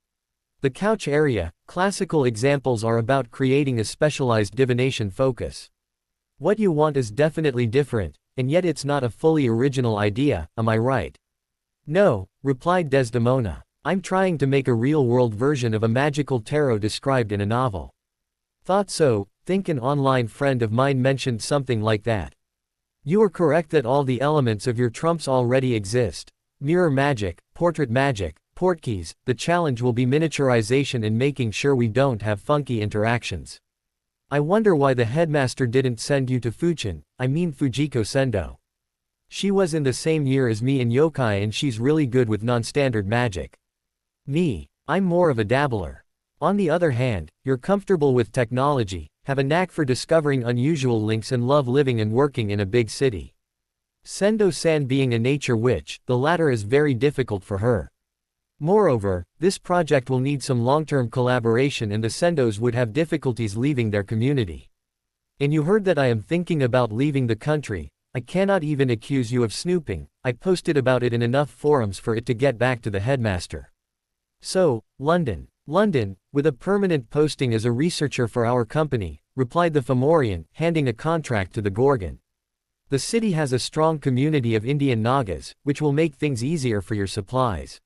the couch area, classical examples are about creating a specialized divination focus. What you want is definitely different, and yet it's not a fully original idea, am I right? No, replied Desdemona. I'm trying to make a real-world version of a magical tarot described in a novel. Thought so, think an online friend of mine mentioned something like that. You are correct that all the elements of your trumps already exist. Mirror magic, portrait magic, portkeys, the challenge will be miniaturization and making sure we don't have funky interactions. I wonder why the headmaster didn't send you to Fujiko Sendo. She was in the same year as me in yokai and she's really good with non-standard magic. Me, I'm more of a dabbler. On the other hand, you're comfortable with technology, have a knack for discovering unusual links and love living and working in a big city. Sendo-san being a nature witch, the latter is very difficult for her. Moreover, this project will need some long-term collaboration and the Sendos would have difficulties leaving their community. And you heard that I am thinking about leaving the country. I cannot even accuse you of snooping, I posted about it in enough forums for it to get back to the headmaster. So, London, with a permanent posting as a researcher for our company, replied the Fomorian, handing a contract to the Gorgon. The city has a strong community of Indian Nagas, which will make things easier for your supplies.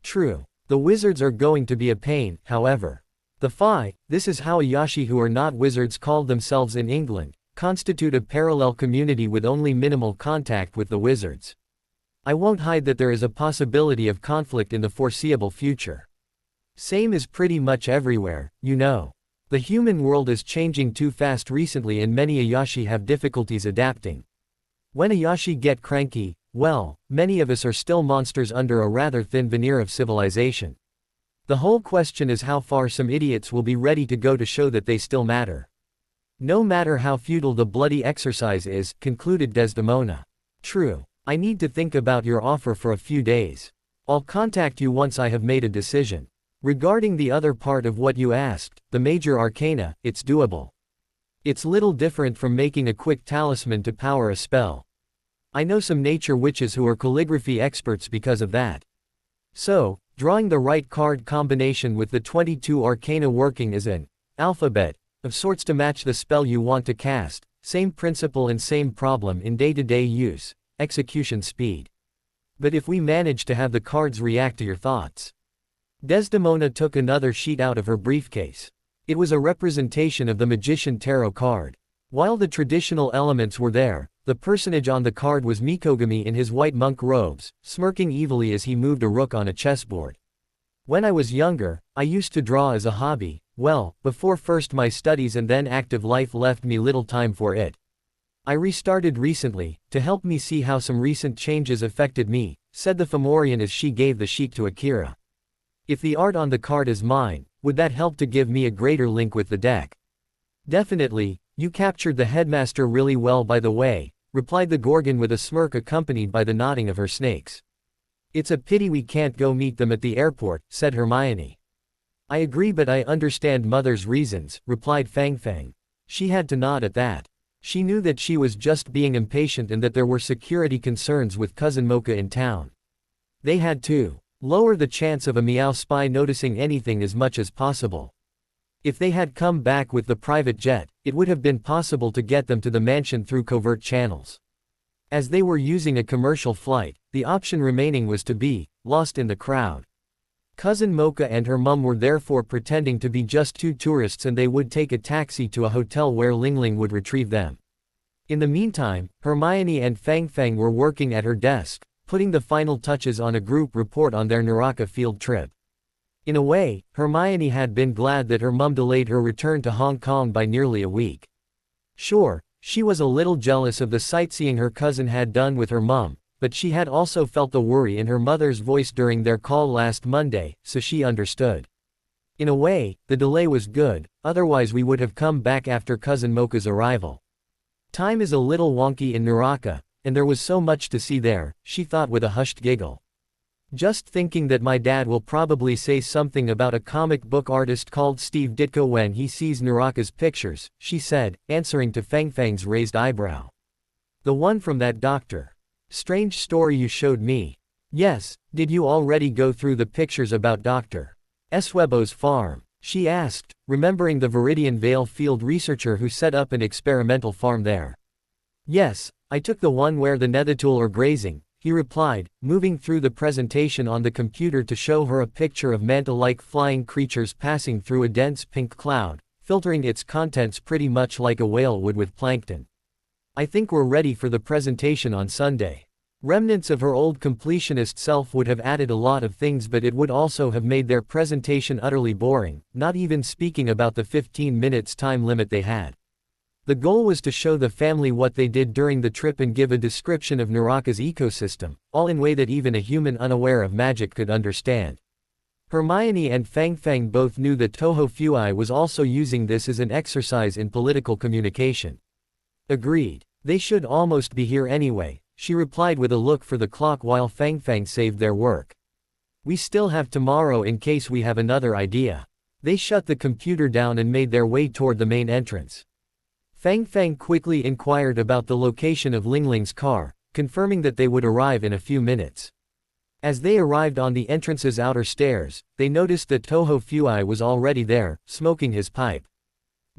True. The wizards are going to be a pain, however. The Phi, this is how Ayashi who are not wizards called themselves in England, constitute a parallel community with only minimal contact with the wizards. I won't hide that there is a possibility of conflict in the foreseeable future. Same is pretty much everywhere, you know. The human world is changing too fast recently and many Ayashi have difficulties adapting. When Ayashi get cranky, well, many of us are still monsters under a rather thin veneer of civilization. The whole question is how far some idiots will be ready to go to show that they still matter. No matter how futile the bloody exercise is, concluded Desdemona. True. I need to think about your offer for a few days. I'll contact you once I have made a decision. Regarding the other part of what you asked, the major arcana, it's doable. It's little different from making a quick talisman to power a spell. I know some nature witches who are calligraphy experts because of that. So, drawing the right card combination with the 22 arcana working as an alphabet of sorts to match the spell you want to cast, same principle and same problem in day-to-day use, execution speed. But if we manage to have the cards react to your thoughts. Desdemona took another sheet out of her briefcase. It was a representation of the Magician Tarot card. While the traditional elements were there, the personage on the card was Mikogami in his white monk robes, smirking evilly as he moved a rook on a chessboard. When I was younger, I used to draw as a hobby, well, before first my studies and then active life left me little time for it. I restarted recently, to help me see how some recent changes affected me, said the Fomorian as she gave the sheet to Akira. If the art on the card is mine, would that help to give me a greater link with the deck? Definitely, you captured the headmaster really well by the way, replied the Gorgon with a smirk accompanied by the nodding of her snakes. It's a pity we can't go meet them at the airport, said Hermione. I agree but I understand Mother's reasons, replied Fang Fang. She had to nod at that. She knew that she was just being impatient and that there were security concerns with Cousin Mocha in town. They had to lower the chance of a Meow spy noticing anything as much as possible. If they had come back with the private jet, it would have been possible to get them to the mansion through covert channels. As they were using a commercial flight, the option remaining was to be lost in the crowd. Cousin Mocha and her mum were therefore pretending to be just two tourists and they would take a taxi to a hotel where Ling Ling would retrieve them. In the meantime, Hermione and Fang Fang were working at her desk, putting the final touches on a group report on their Naraka field trip. In a way, Hermione had been glad that her mum delayed her return to Hong Kong by nearly a week. Sure, she was a little jealous of the sightseeing her cousin had done with her mum, but she had also felt the worry in her mother's voice during their call last Monday, so she understood. In a way, the delay was good, otherwise we would have come back after Cousin Mocha's arrival. Time is a little wonky in Naraka, and there was so much to see there, she thought with a hushed giggle. Just thinking that my dad will probably say something about a comic book artist called Steve Ditko when he sees Naraka's pictures, she said, answering to Fang Fang's raised eyebrow. The one from that doctor. Strange story you showed me. Yes, did you already go through the pictures about Dr. Eswebo's farm? She asked, remembering the Viridian Vale field researcher who set up an experimental farm there. Yes, I took the one where the Nethertool are grazing, he replied, moving through the presentation on the computer to show her a picture of manta-like flying creatures passing through a dense pink cloud, filtering its contents pretty much like a whale would with plankton. I think we're ready for the presentation on Sunday. Remnants of her old completionist self would have added a lot of things but it would also have made their presentation utterly boring, not even speaking about the 15 minutes time limit they had. The goal was to show the family what they did during the trip and give a description of Naraka's ecosystem, all in a way that even a human unaware of magic could understand. Hermione and Fang Fang both knew that Toho Fui was also using this as an exercise in political communication. Agreed. They should almost be here anyway, she replied with a look for the clock while Fang Fang saved their work. We still have tomorrow in case we have another idea. They shut the computer down and made their way toward the main entrance. Fang Fang quickly inquired about the location of Ling Ling's car, confirming that they would arrive in a few minutes. As they arrived on the entrance's outer stairs, they noticed that Toho Fui was already there, smoking his pipe.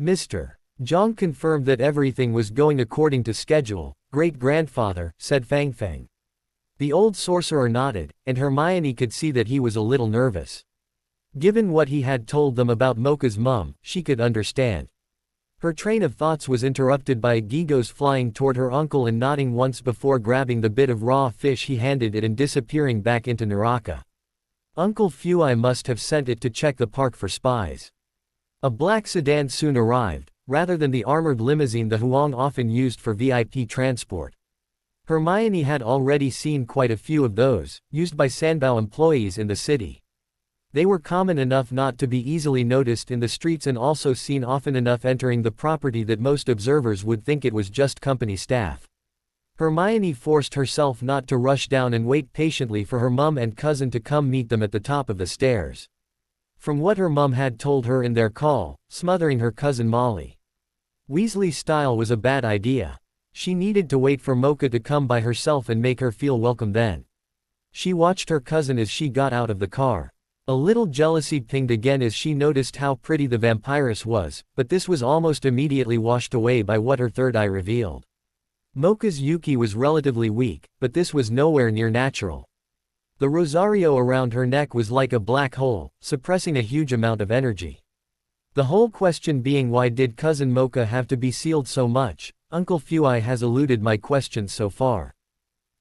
Mr. Zhang confirmed that everything was going according to schedule, great-grandfather, said Fang Fang. The old sorcerer nodded, and Hermione could see that he was a little nervous. Given what he had told them about Mocha's mum, she could understand. Her train of thoughts was interrupted by Gigos flying toward her uncle and nodding once before grabbing the bit of raw fish he handed it and disappearing back into Naraka. Uncle Fui must have sent it to check the park for spies. A black sedan soon arrived, rather than the armored limousine the Huang often used for VIP transport. Hermione had already seen quite a few of those, used by Sanbao employees in the city. They were common enough not to be easily noticed in the streets and also seen often enough entering the property that most observers would think it was just company staff. Hermione forced herself not to rush down and wait patiently for her mum and cousin to come meet them at the top of the stairs. From what her mum had told her in their call, smothering her cousin Molly Weasley's style was a bad idea. She needed to wait for Mocha to come by herself and make her feel welcome then. She watched her cousin as she got out of the car. A little jealousy pinged again as she noticed how pretty the vampiress was, but this was almost immediately washed away by what her third eye revealed. Mocha's Yuki was relatively weak, but this was nowhere near natural. The rosario around her neck was like a black hole, suppressing a huge amount of energy. The whole question being, why did cousin Mocha have to be sealed so much? Uncle Fuai has eluded my questions so far.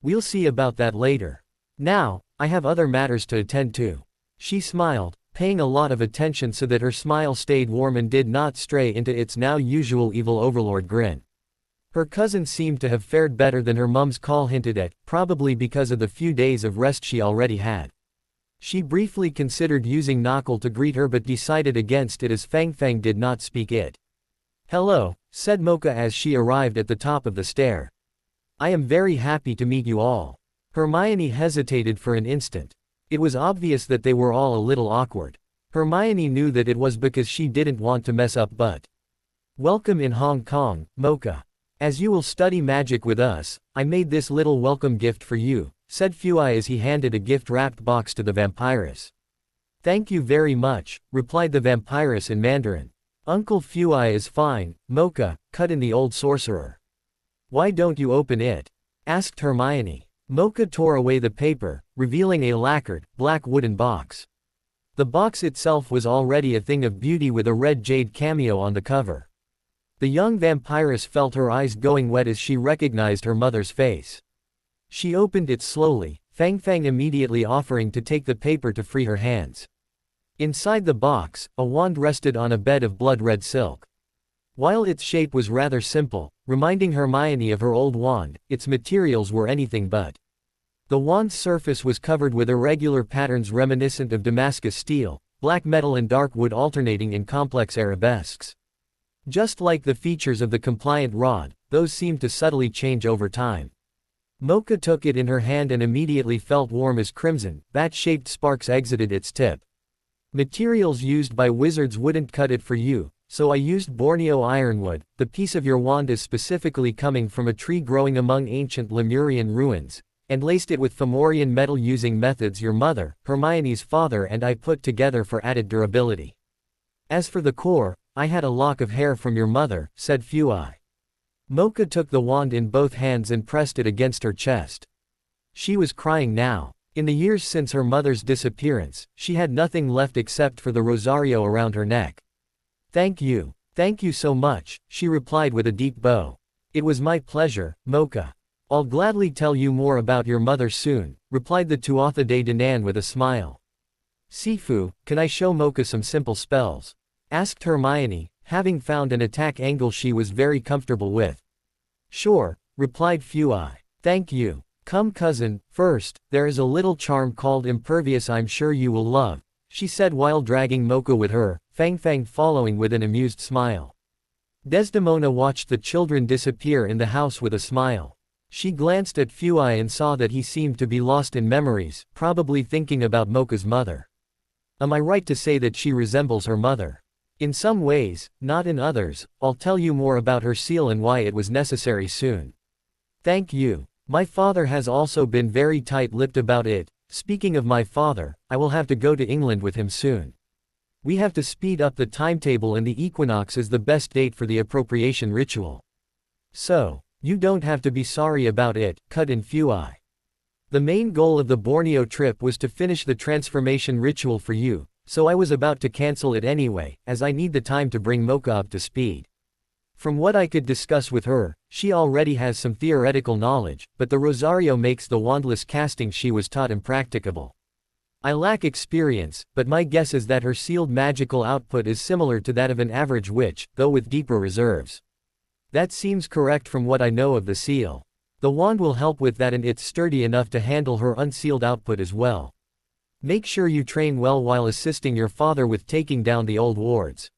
We'll see about that later. Now, I have other matters to attend to. She smiled, paying a lot of attention so that her smile stayed warm and did not stray into its now usual evil overlord grin. Her cousin seemed to have fared better than her mum's call hinted at, probably because of the few days of rest she already had. She briefly considered using Knuckle to greet her but decided against it as Fang Fang did not speak it. "Hello," said Mocha as she arrived at the top of the stair. "I am very happy to meet you all." Hermione hesitated for an instant. It was obvious that they were all a little awkward. Hermione knew that it was because she didn't want to mess up but. "Welcome in Hong Kong, Mocha. As you will study magic with us, I made this little welcome gift for you," said Fuai as he handed a gift-wrapped box to the vampiress. "Thank you very much," replied the vampiress in Mandarin. "Uncle Fuai is fine, Mocha," cut in the old sorcerer. "Why don't you open it?" asked Hermione. Mocha tore away the paper, revealing a lacquered, black wooden box. The box itself was already a thing of beauty with a red jade cameo on the cover. The young vampiress felt her eyes going wet as she recognized her mother's face. She opened it slowly, Fang Fang immediately offering to take the paper to free her hands. Inside the box, a wand rested on a bed of blood-red silk. While its shape was rather simple, reminding Hermione of her old wand, its materials were anything but. The wand's surface was covered with irregular patterns reminiscent of Damascus steel, black metal and dark wood alternating in complex arabesques. Just like the features of the compliant rod, those seemed to subtly change over time. Mocha took it in her hand and immediately felt warm as crimson, bat-shaped sparks exited its tip. "Materials used by wizards wouldn't cut it for you, so I used Borneo ironwood. The piece of your wand is specifically coming from a tree growing among ancient Lemurian ruins, and laced it with Fomorian metal using methods your mother, Hermione's father and I put together for added durability. As for the core, I had a lock of hair from your mother," said Fuai. Mocha took the wand in both hands and pressed it against her chest. She was crying now. In the years since her mother's disappearance, she had nothing left except for the rosario around her neck. Thank you so much," she replied with a deep bow. "It was my pleasure, Mocha. I'll gladly tell you more about your mother soon," replied the Tuatha De Danann with a smile. "Sifu, can I show Mocha some simple spells?" asked Hermione, having found an attack angle she was very comfortable with. "Sure," replied Fuai. "Thank you. Come cousin, first, there is a little charm called Impervious I'm sure you will love," she said while dragging Mocha with her, Fang Fang following with an amused smile. Desdemona watched the children disappear in the house with a smile. She glanced at Fuai and saw that he seemed to be lost in memories, probably thinking about Mocha's mother. Am I right to say that she resembles her mother? In some ways, not in others. I'll tell you more about her seal and why it was necessary soon. Thank you. My father has also been very tight-lipped about it. Speaking of my father, I will have to go to England with him soon. We have to speed up the timetable and the equinox is the best date for the appropriation ritual. So, you don't have to be sorry about it, cut in Fuai. The main goal of the Borneo trip was to finish the transformation ritual for you, so I was about to cancel it anyway, as I need the time to bring Mocha up to speed. From what I could discuss with her, she already has some theoretical knowledge, but the rosario makes the wandless casting she was taught impracticable. I lack experience, but my guess is that her sealed magical output is similar to that of an average witch, though with deeper reserves. That seems correct from what I know of the seal. The wand will help with that and it's sturdy enough to handle her unsealed output as well. Make sure you train well while assisting your father with taking down the old wards.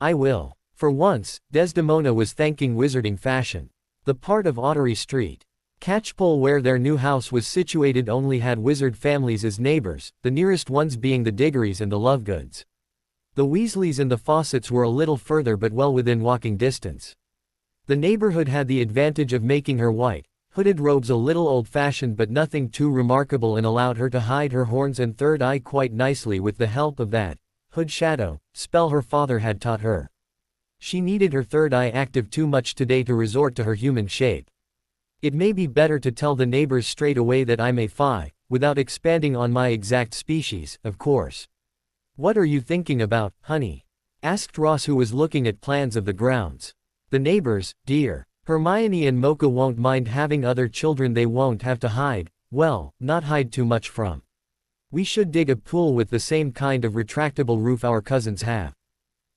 I will. For once, Desdemona was thanking wizarding fashion. The part of Ottery Street, Catchpole where their new house was situated only had wizard families as neighbors, the nearest ones being the Diggorys and the Lovegoods. The Weasleys and the Fawcetts were a little further but well within walking distance. The neighborhood had the advantage of making her white, hooded robes a little old-fashioned but nothing too remarkable, and allowed her to hide her horns and third eye quite nicely with the help of that hood shadow spell her father had taught her. She needed her third eye active too much today to resort to her human shape. It may be better to tell the neighbors straight away that I'm a Phi, without expanding on my exact species, of course. What are you thinking about, honey? Asked Ross, who was looking at plans of the grounds. The neighbors, dear. Hermione and Mocha won't mind having other children they won't have to hide, well, not hide too much from. We should dig a pool with the same kind of retractable roof our cousins have.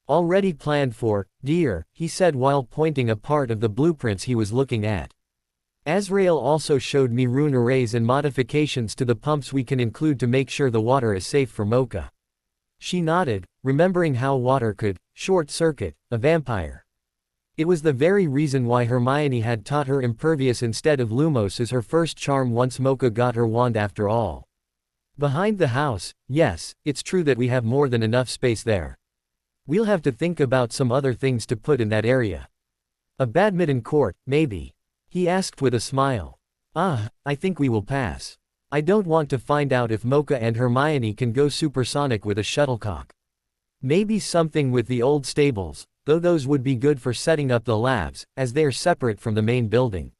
Already planned for, dear, he said while pointing a part of the blueprints he was looking at. Azrael also showed me rune arrays and modifications to the pumps we can include to make sure the water is safe for Mocha. She nodded, remembering how water could short-circuit a vampire. It was the very reason why Hermione had taught her Impervious instead of Lumos as her first charm once Mocha got her wand after all. Behind the house, yes, it's true that we have more than enough space there. We'll have to think about some other things to put in that area. A badminton court, maybe? He asked with a smile. I think we will pass. I don't want to find out if Mocha and Hermione can go supersonic with a shuttlecock. Maybe something with the old stables, though those would be good for setting up the labs, as they are separate from the main building.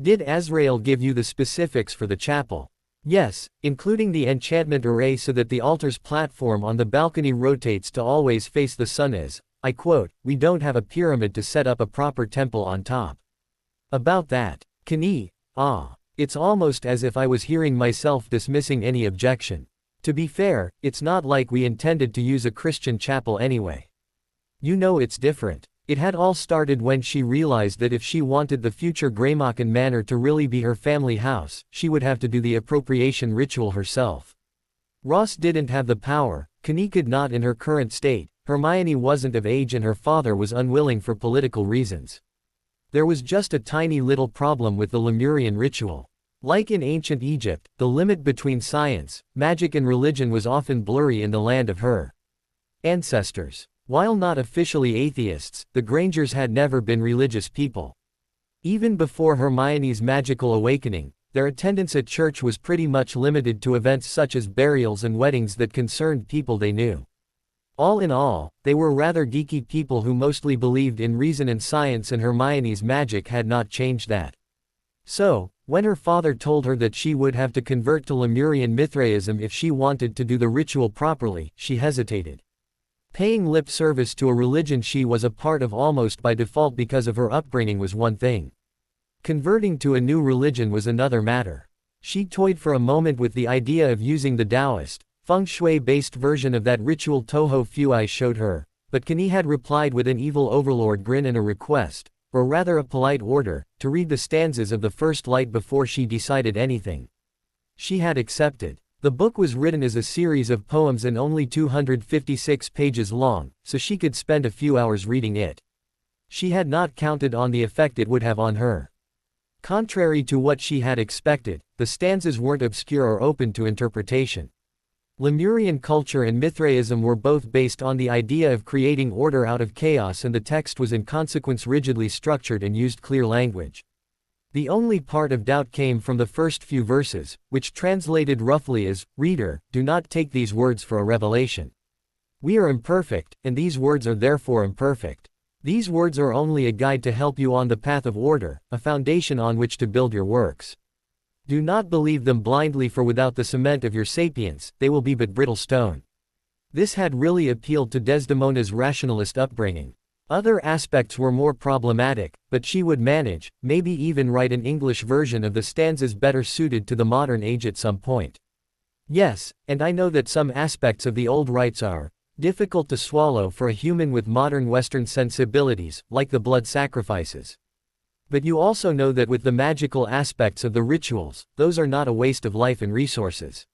Did Azrael give you the specifics for the chapel? Yes, including the enchantment array so that the altar's platform on the balcony rotates to always face the sun as, I quote, we don't have a pyramid to set up a proper temple on top. About that, Kani, it's almost as if I was hearing myself dismissing any objection. To be fair, it's not like we intended to use a Christian chapel anyway. You know it's different. It had all started when she realized that if she wanted the future Greymocken Manor to really be her family house, she would have to do the appropriation ritual herself. Ross didn't have the power, Kani could not in her current state, Hermione wasn't of age and her father was unwilling for political reasons. There was just a tiny little problem with the Lemurian ritual. Like in ancient Egypt, the limit between science, magic and religion was often blurry in the land of her ancestors. While not officially atheists, the Grangers had never been religious people. Even before Hermione's magical awakening, their attendance at church was pretty much limited to events such as burials and weddings that concerned people they knew. All in all, they were rather geeky people who mostly believed in reason and science, and Hermione's magic had not changed that. So, when her father told her that she would have to convert to Lemurian Mithraism if she wanted to do the ritual properly, she hesitated. Paying lip service to a religion she was a part of almost by default because of her upbringing was one thing. Converting to a new religion was another matter. She toyed for a moment with the idea of using the Taoist, feng shui-based version of that ritual Toho Fui showed her, but Kani had replied with an evil overlord grin and a request, or rather a polite order, to read the stanzas of the First Light before she decided anything. She had accepted. The book was written as a series of poems and only 256 pages long, so she could spend a few hours reading it. She had not counted on the effect it would have on her. Contrary to what she had expected, the stanzas weren't obscure or open to interpretation. Lemurian culture and Mithraism were both based on the idea of creating order out of chaos, and the text was in consequence rigidly structured and used clear language. The only part of doubt came from the first few verses, which translated roughly as, "Reader, do not take these words for a revelation. We are imperfect, and these words are therefore imperfect. These words are only a guide to help you on the path of order, a foundation on which to build your works. Do not believe them blindly, for without the cement of your sapience, they will be but brittle stone." This had really appealed to Desdemona's rationalist upbringing. Other aspects were more problematic, but she would manage, maybe even write an English version of the stanzas better suited to the modern age at some point. Yes, and I know that some aspects of the old rites are difficult to swallow for a human with modern Western sensibilities, like the blood sacrifices. But you also know that with the magical aspects of the rituals, those are not a waste of life and resources.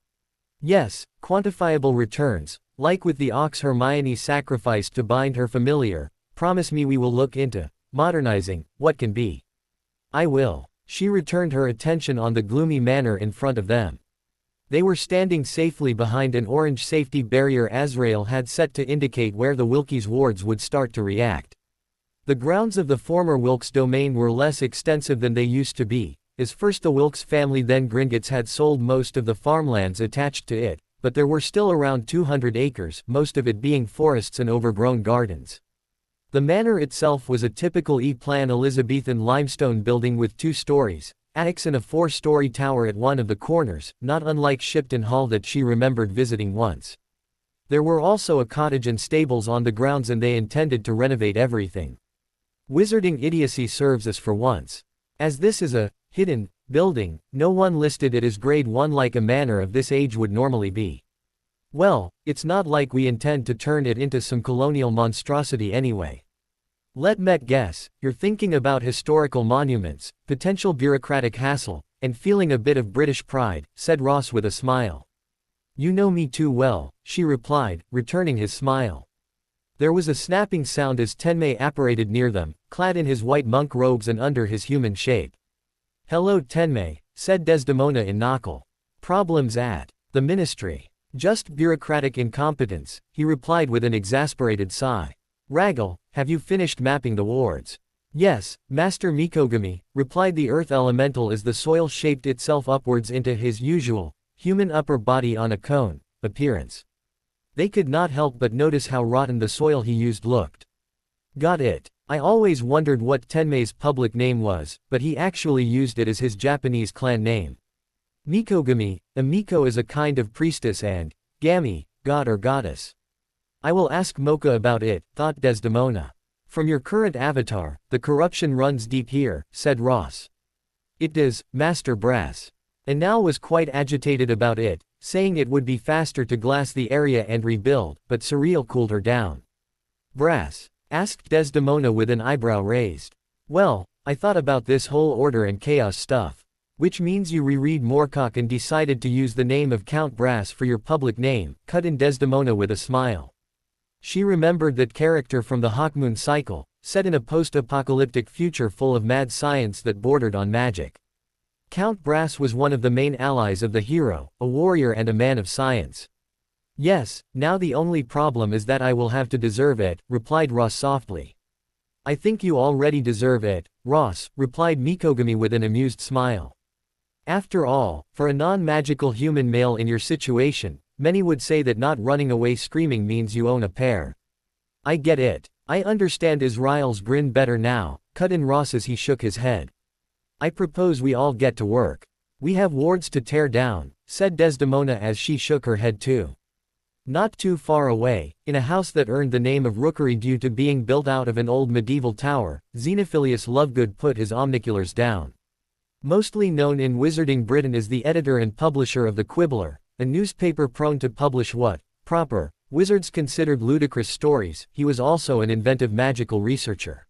Yes, quantifiable returns, like with the ox Hermione sacrificed to bind her familiar. Promise me we will look into modernizing what can be. I will. She returned her attention on the gloomy manor in front of them. They were standing safely behind an orange safety barrier Azrael had set to indicate where the Wilkies wards would start to react. The grounds of the former Wilkes domain were less extensive than they used to be, as first the Wilkes family then Gringotts had sold most of the farmlands attached to it, but there were still around 200 acres, most of it being forests and overgrown gardens. The manor itself was a typical E-plan Elizabethan limestone building with 2 stories, attics and a 4-story tower at one of the corners, not unlike Shipton Hall that she remembered visiting once. There were also a cottage and stables on the grounds, and they intended to renovate everything. Wizarding idiocy serves us for once. As this is a hidden building, no one listed it as grade 1 like a manor of this age would normally be. Well, it's not like we intend to turn it into some colonial monstrosity anyway. Let me guess, you're thinking about historical monuments, potential bureaucratic hassle, and feeling a bit of British pride, said Ross with a smile. You know me too well, she replied, returning his smile. There was a snapping sound as Tenmei apparated near them, clad in his white monk robes and under his human shape. Hello Tenmei, said Desdemona in Knuckle. Problems at the ministry. Just bureaucratic incompetence, he replied with an exasperated sigh. Raggle, have you finished mapping the wards? Yes, Master Mikogami, replied the earth elemental as the soil shaped itself upwards into his usual, human upper body on a cone, appearance. They could not help but notice how rotten the soil he used looked. Got it. I always wondered what Tenmei's public name was, but he actually used it as his Japanese clan name. Mikogami, a Miko is a kind of priestess and Gami, god or goddess. I will ask Mocha about it, thought Desdemona. From your current avatar, the corruption runs deep here, said Ross. It does, Master Brass. And now was quite agitated about it, saying it would be faster to glass the area and rebuild, but Surreal cooled her down. Brass? Asked Desdemona with an eyebrow raised. Well, I thought about this whole order and chaos stuff. Which means you reread Moorcock and decided to use the name of Count Brass for your public name, cut in Desdemona with a smile. She remembered that character from the Hawkmoon cycle, set in a post-apocalyptic future full of mad science that bordered on magic. Count Brass was one of the main allies of the hero, a warrior and a man of science. Yes, now the only problem is that I will have to deserve it, replied Ross softly. I think you already deserve it, Ross, replied Mikogami with an amused smile. After all, for a non-magical human male in your situation, many would say that not running away screaming means you own a pair. I get it. I understand Israel's grin better now, cut in Ross as he shook his head. I propose we all get to work. We have wards to tear down, said Desdemona as she shook her head too. Not too far away, in a house that earned the name of Rookery due to being built out of an old medieval tower, Xenophilius Lovegood put his omniculars down. Mostly known in Wizarding Britain as the editor and publisher of The Quibbler, a newspaper prone to publish what, proper, wizards considered ludicrous stories, he was also an inventive magical researcher.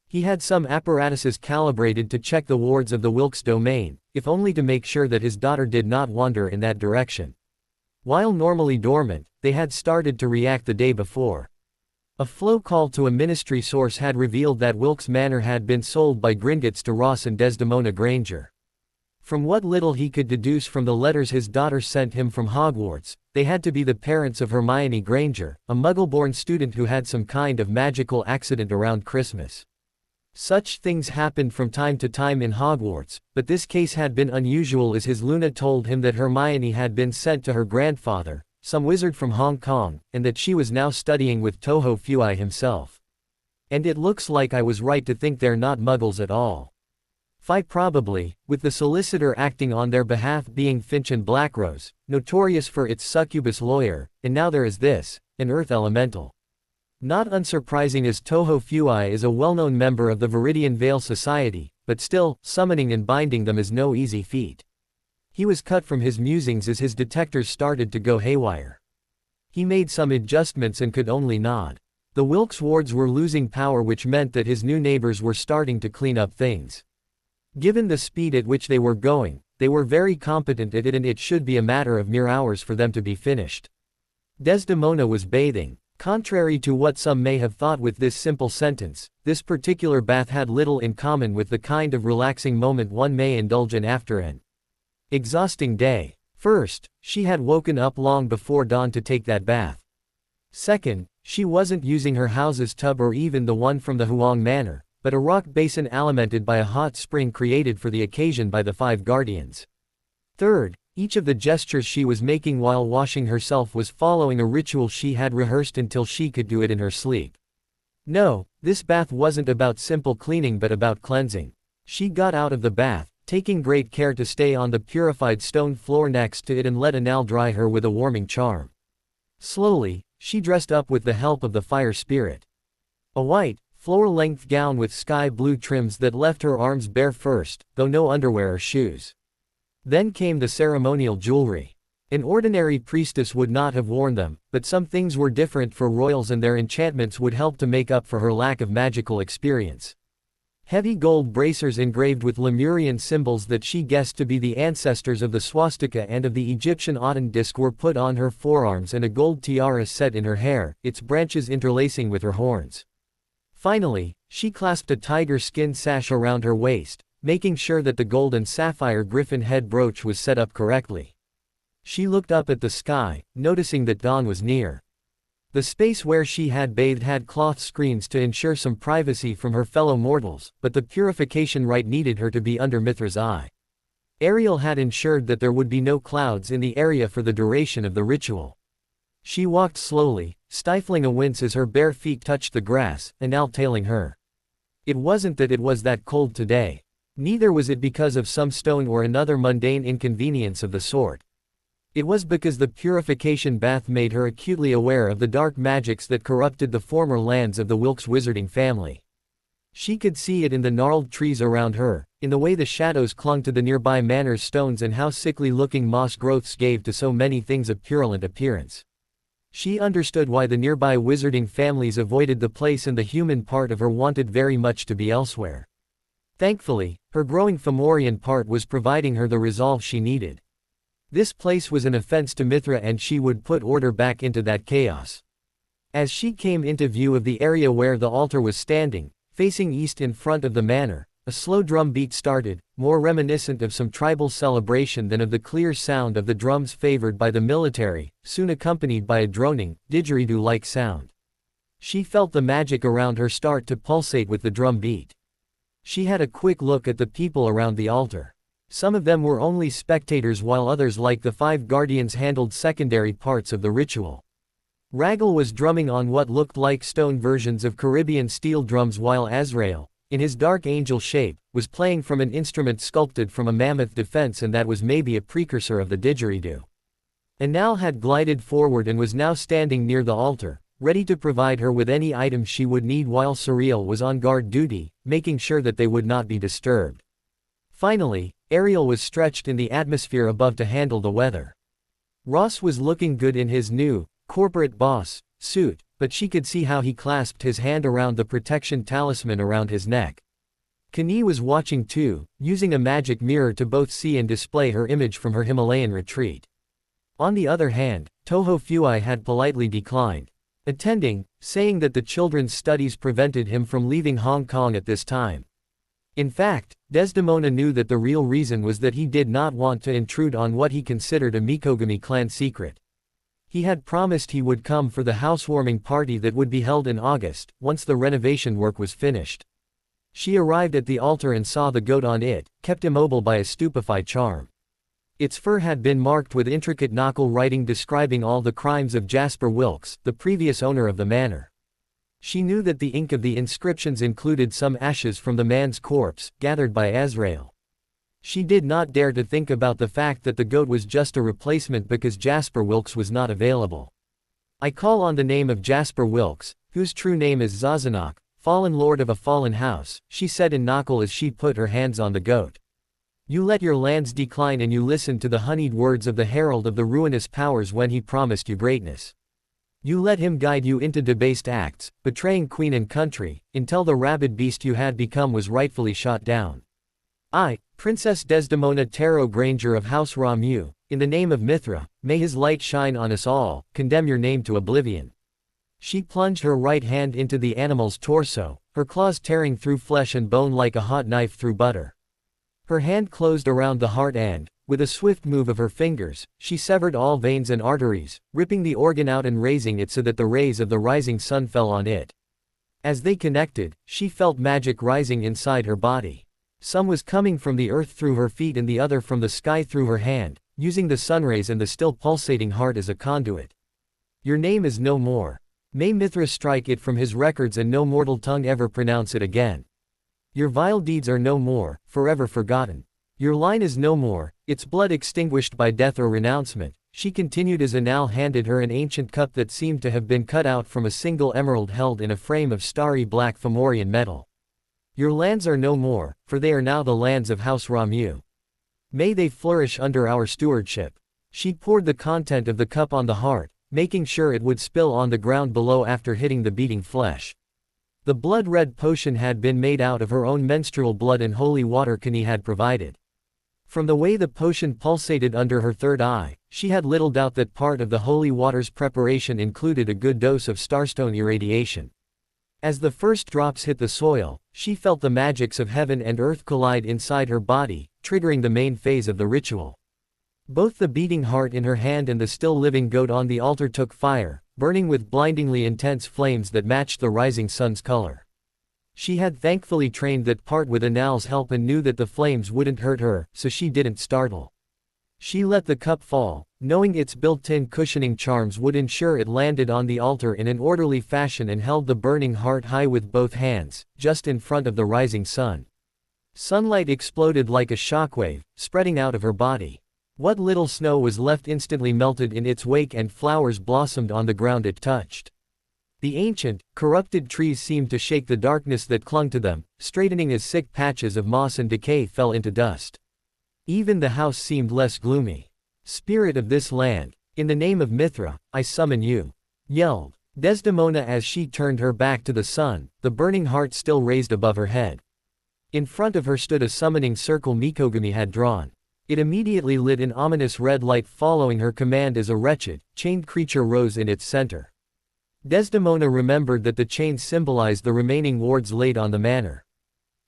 He had some apparatuses calibrated to check the wards of the Wilkes domain, if only to make sure that his daughter did not wander in that direction. While normally dormant, they had started to react the day before. A flow call to a ministry source had revealed that Wilkes Manor had been sold by Gringotts to Ross and Desdemona Granger. From what little he could deduce from the letters his daughter sent him from Hogwarts, they had to be the parents of Hermione Granger, a Muggle-born student who had some kind of magical accident around Christmas. Such things happened from time to time in Hogwarts, but this case had been unusual as his Luna told him that Hermione had been sent to her grandfather, some wizard from Hong Kong, and that she was now studying with Toho Fui himself. And it looks like I was right to think they're not Muggles at all. Probably, with the solicitor acting on their behalf being Finch and Blackrose, notorious for its succubus lawyer, and now there is this, an earth elemental. Not unsurprising as Toho Fui is a well-known member of the Viridian Vale Society, but still, summoning and binding them is no easy feat. He was cut from his musings as his detectors started to go haywire. He made some adjustments and could only nod. The Wilkes wards were losing power, which meant that his new neighbors were starting to clean up things. Given the speed at which they were going, they were very competent at it, and it should be a matter of mere hours for them to be finished. Desdemona was bathing. Contrary to what some may have thought with this simple sentence, this particular bath had little in common with the kind of relaxing moment one may indulge in after an exhausting day. First, she had woken up long before dawn to take that bath. Second, she wasn't using her house's tub or even the one from the Huang Manor, but a rock basin alimented by a hot spring created for the occasion by the 5 guardians. Third, each of the gestures she was making while washing herself was following a ritual she had rehearsed until she could do it in her sleep. No, this bath wasn't about simple cleaning but about cleansing. She got out of the bath, taking great care to stay on the purified stone floor next to it and let Anal dry her with a warming charm. Slowly, she dressed up with the help of the fire spirit. A white, floor-length gown with sky blue trims that left her arms bare first, though no underwear or shoes. Then came the ceremonial jewelry. An ordinary priestess would not have worn them, but some things were different for royals and their enchantments would help to make up for her lack of magical experience. Heavy gold bracers engraved with Lemurian symbols that she guessed to be the ancestors of the swastika and of the Egyptian Aten disc were put on her forearms and a gold tiara set in her hair, its branches interlacing with her horns. Finally, she clasped a tiger skin sash around her waist, making sure that the gold and sapphire griffin head brooch was set up correctly. She looked up at the sky, noticing that dawn was near. The space where she had bathed had cloth screens to ensure some privacy from her fellow mortals, but the purification rite needed her to be under Mithra's eye. Ariel had ensured that there would be no clouds in the area for the duration of the ritual. She walked slowly, stifling a wince as her bare feet touched the grass, Anal tailing her. It wasn't that it was that cold today. Neither was it because of some stone or another mundane inconvenience of the sort. It was because the purification bath made her acutely aware of the dark magics that corrupted the former lands of the Wilkes wizarding family. She could see it in the gnarled trees around her, in the way the shadows clung to the nearby manor's stones and how sickly-looking moss growths gave to so many things a purulent appearance. She understood why the nearby wizarding families avoided the place and the human part of her wanted very much to be elsewhere. Thankfully, her growing Fomorian part was providing her the resolve she needed. This place was an offense to Mithra and she would put order back into that chaos. As she came into view of the area where the altar was standing, facing east in front of the manor, a slow drum beat started, more reminiscent of some tribal celebration than of the clear sound of the drums favored by the military, soon accompanied by a droning, didgeridoo-like sound. She felt the magic around her start to pulsate with the drum beat. She had a quick look at the people around the altar. Some of them were only spectators while others like the 5 guardians handled secondary parts of the ritual. Ragel was drumming on what looked like stone versions of Caribbean steel drums while Azrael, in his dark angel shape, was playing from an instrument sculpted from a mammoth defense and that was maybe a precursor of the didgeridoo. Anal had glided forward and was now standing near the altar, ready to provide her with any items she would need while Surreal was on guard duty, making sure that they would not be disturbed. Finally, Ariel was stretched in the atmosphere above to handle the weather. Ross was looking good in his new, corporate boss, suit, but she could see how he clasped his hand around the protection talisman around his neck. Kani was watching too, using a magic mirror to both see and display her image from her Himalayan retreat. On the other hand, Toho Fuai had politely declined attending, saying that the children's studies prevented him from leaving Hong Kong at this time. In fact, Desdemona knew that the real reason was that he did not want to intrude on what he considered a Mikogami clan secret. He had promised he would come for the housewarming party that would be held in August, once the renovation work was finished. She arrived at the altar and saw the goat on it, kept immobile by a stupefied charm. Its fur had been marked with intricate knuckle writing describing all the crimes of Jasper Wilkes, the previous owner of the manor. She knew that the ink of the inscriptions included some ashes from the man's corpse, gathered by Azrael. She did not dare to think about the fact that the goat was just a replacement because Jasper Wilkes was not available. I call on the name of Jasper Wilkes, whose true name is Zazanok, fallen lord of a fallen house, she said in knuckle as she put her hands on the goat. You let your lands decline and you listened to the honeyed words of the herald of the ruinous powers when he promised you greatness. You let him guide you into debased acts, betraying queen and country, until the rabid beast you had become was rightfully shot down. I, Princess Desdemona Taro Granger of House Ramu, in the name of Mithra, may his light shine on us all, condemn your name to oblivion. She plunged her right hand into the animal's torso, her claws tearing through flesh and bone like a hot knife through butter. Her hand closed around the heart and, With a swift move of her fingers, she severed all veins and arteries, ripping the organ out and raising it so that the rays of the rising sun fell on it. As they connected, she felt magic rising inside her body. Some was coming from the earth through her feet and the other from the sky through her hand, using the sunrays and the still pulsating heart as a conduit. Your name is no more. May Mithra strike it from his records and no mortal tongue ever pronounce it again. Your vile deeds are no more, forever forgotten. Your line is no more, its blood extinguished by death or renouncement, she continued as Anal handed her an ancient cup that seemed to have been cut out from a single emerald held in a frame of starry black Fomorian metal. Your lands are no more, for they are now the lands of House Ramu. May they flourish under our stewardship. She poured the content of the cup on the heart, making sure it would spill on the ground below after hitting the beating flesh. The blood-red potion had been made out of her own menstrual blood and holy water Kani had provided. From the way the potion pulsated under her third eye, she had little doubt that part of the holy water's preparation included a good dose of starstone irradiation. As the first drops hit the soil, she felt the magics of heaven and earth collide inside her body, triggering the main phase of the ritual. Both the beating heart in her hand and the still living goat on the altar took fire, burning with blindingly intense flames that matched the rising sun's color. She had thankfully trained that part with Anal's help and knew that the flames wouldn't hurt her, so she didn't startle. She let the cup fall, knowing its built-in cushioning charms would ensure it landed on the altar in an orderly fashion, and held the burning heart high with both hands, just in front of the rising sun. Sunlight exploded like a shockwave, spreading out of her body. What little snow was left instantly melted in its wake and flowers blossomed on the ground it touched. The ancient, corrupted trees seemed to shake the darkness that clung to them, straightening as sick patches of moss and decay fell into dust. Even the house seemed less gloomy. Spirit of this land, in the name of Mithra, I summon you, yelled Desdemona as she turned her back to the sun, the burning heart still raised above her head. In front of her stood a summoning circle Mikogami had drawn. It immediately lit an ominous red light following her command as a wretched, chained creature rose in its center. Desdemona remembered that the chains symbolized the remaining wards laid on the manor.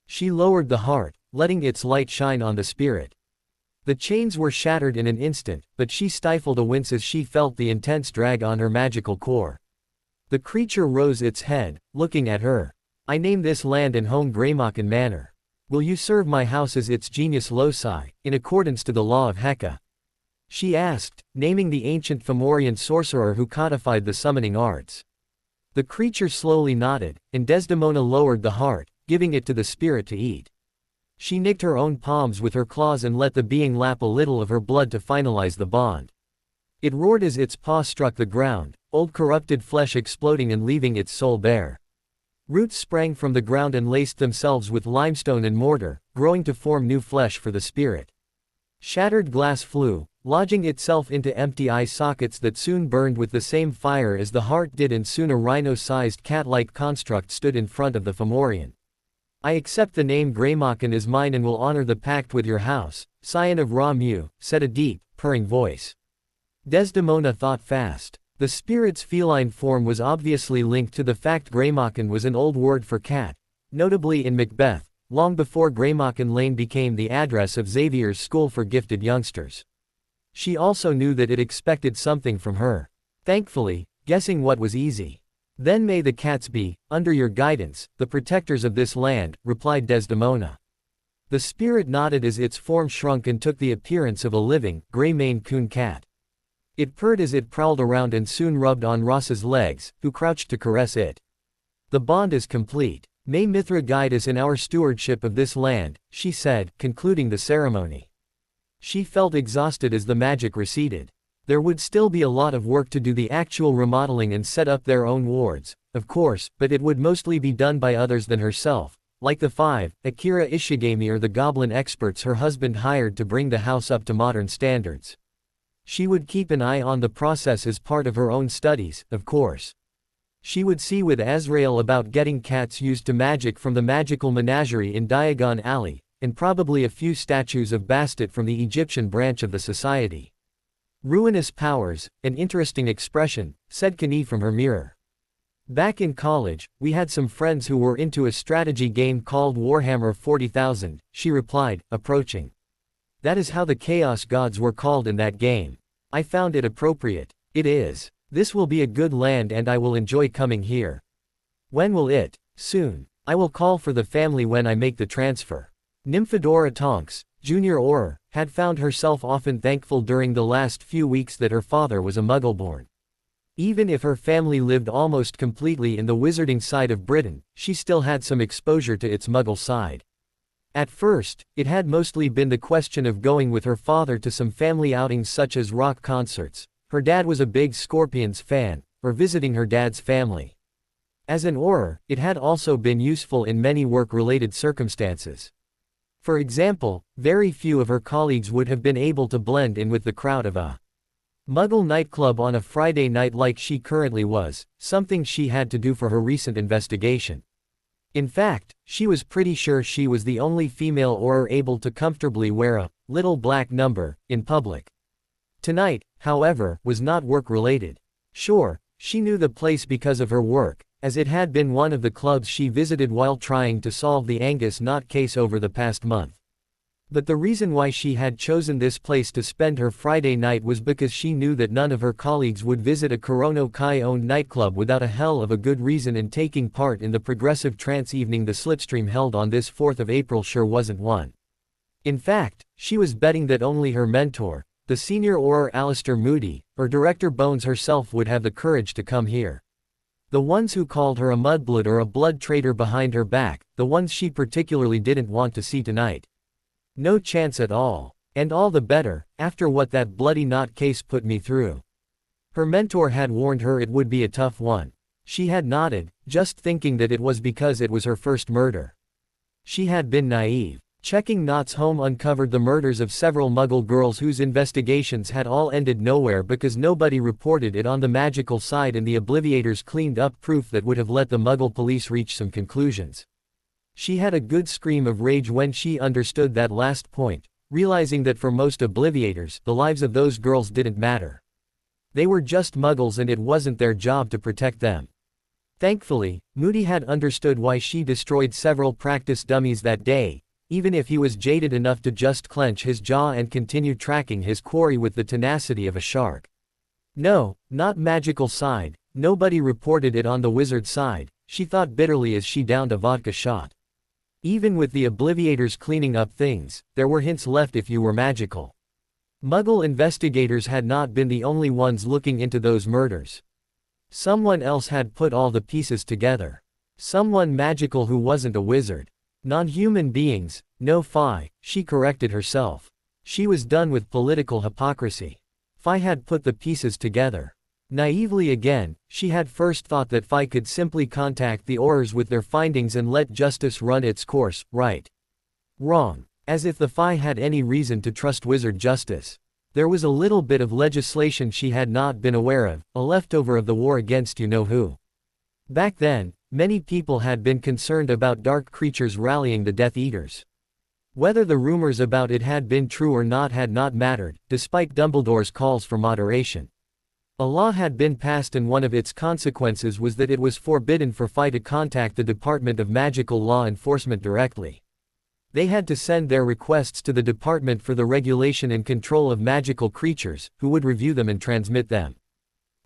She lowered the heart, letting its light shine on the spirit. The chains were shattered in an instant, but she stifled a wince as she felt the intense drag on her magical core. The creature rose its head, looking at her. I name this land and home Greymocken Manor. Will you serve my house as its genius loci, in accordance to the law of Heka? She asked, naming the ancient Fomorian sorcerer who codified the summoning arts. The creature slowly nodded, and Desdemona lowered the heart, giving it to the spirit to eat. She nicked her own palms with her claws and let the being lap a little of her blood to finalize the bond. It roared as its paw struck the ground, old corrupted flesh exploding and leaving its soul bare. Roots sprang from the ground and laced themselves with limestone and mortar, growing to form new flesh for the spirit. Shattered glass flew, lodging itself into empty eye sockets that soon burned with the same fire as the heart did, and soon a rhino-sized cat-like construct stood in front of the Fomorian. I accept the name Greymocken as mine and will honor the pact with your house, scion of Ramu, said a deep, purring voice. Desdemona thought fast. The spirit's feline form was obviously linked to the fact Greymocken was an old word for cat, notably in Macbeth, long before Greymocken Lane became the address of Xavier's school for gifted youngsters. She also knew that it expected something from her. Thankfully, guessing what was easy. Then may the cats be, under your guidance, the protectors of this land, replied Desdemona. The spirit nodded as its form shrunk and took the appearance of a living, gray-maned coon cat. It purred as it prowled around and soon rubbed on Ross's legs, who crouched to caress it. The bond is complete. May Mithra guide us in our stewardship of this land, she said, concluding the ceremony. She felt exhausted as the magic receded. There would still be a lot of work to do, the actual remodeling and set up their own wards, of course, but it would mostly be done by others than herself, like the 5, Akira Ishigami or the goblin experts her husband hired to bring the house up to modern standards. She would keep an eye on the process as part of her own studies, of course. She would see with Azrael about getting cats used to magic from the magical menagerie in Diagon Alley, and probably a few statues of Bastet from the Egyptian branch of the society. Ruinous powers, an interesting expression, said Kani from her mirror. Back in college, we had some friends who were into a strategy game called Warhammer 40,000, she replied, approaching. That is how the Chaos Gods were called in that game. I found it appropriate. It is. This will be a good land and I will enjoy coming here. When will it? Soon. I will call for the family when I make the transfer. Nymphadora Tonks, Junior Auror, had found herself often thankful during the last few weeks that her father was a Muggle-born. Even if her family lived almost completely in the wizarding side of Britain, she still had some exposure to its Muggle side. At first, it had mostly been the question of going with her father to some family outings such as rock concerts. Her dad was a big Scorpions fan, or visiting her dad's family. As an Auror, it had also been useful in many work-related circumstances. For example, very few of her colleagues would have been able to blend in with the crowd of a Muggle nightclub on a Friday night like she currently was, something she had to do for her recent investigation. In fact, she was pretty sure she was the only female Auror able to comfortably wear a little black number in public. Tonight, however, was not work-related. Sure, she knew the place because of her work, as it had been one of the clubs she visited while trying to solve the Angus Knot case over the past month. But the reason why she had chosen this place to spend her Friday night was because she knew that none of her colleagues would visit a Kurono Kai-owned nightclub without a hell of a good reason, and taking part in the progressive trance evening the Slipstream held on this 4th of April sure wasn't one. In fact, she was betting that only her mentor, the senior Auror Alistair Moody, or Director Bones herself would have the courage to come here. The ones who called her a mudblood or a blood traitor behind her back, the ones she particularly didn't want to see tonight. No chance at all. And all the better, after what that bloody knot case put me through. Her mentor had warned her it would be a tough one. She had nodded, just thinking that it was because it was her first murder. She had been naive. Checking Knott's home uncovered the murders of several Muggle girls whose investigations had all ended nowhere because nobody reported it on the magical side, and the Obliviators cleaned up proof that would have let the Muggle police reach some conclusions. She had a good scream of rage when she understood that last point, realizing that for most Obliviators, the lives of those girls didn't matter. They were just Muggles and it wasn't their job to protect them. Thankfully, Moody had understood why she destroyed several practice dummies that day, even if he was jaded enough to just clench his jaw and continue tracking his quarry with the tenacity of a shark. No, not magical side, nobody reported it on the wizard side, she thought bitterly as she downed a vodka shot. Even with the Obliviators cleaning up things, there were hints left if you were magical. Muggle investigators had not been the only ones looking into those murders. Someone else had put all the pieces together. Someone magical who wasn't a wizard. Non-human beings, no Phi, she corrected herself. She was done with political hypocrisy. Phi had put the pieces together. Naively again, she had first thought that Phi could simply contact the Aurors with their findings and let justice run its course, right? Wrong. As if the Phi had any reason to trust wizard justice. There was a little bit of legislation she had not been aware of, a leftover of the war against you-know-who. Back then, many people had been concerned about dark creatures rallying the Death Eaters. Whether the rumors about it had been true or not had not mattered, despite Dumbledore's calls for moderation. A law had been passed and one of its consequences was that it was forbidden for Phi to contact the Department of Magical Law Enforcement directly. They had to send their requests to the Department for the Regulation and Control of Magical Creatures, who would review them and transmit them.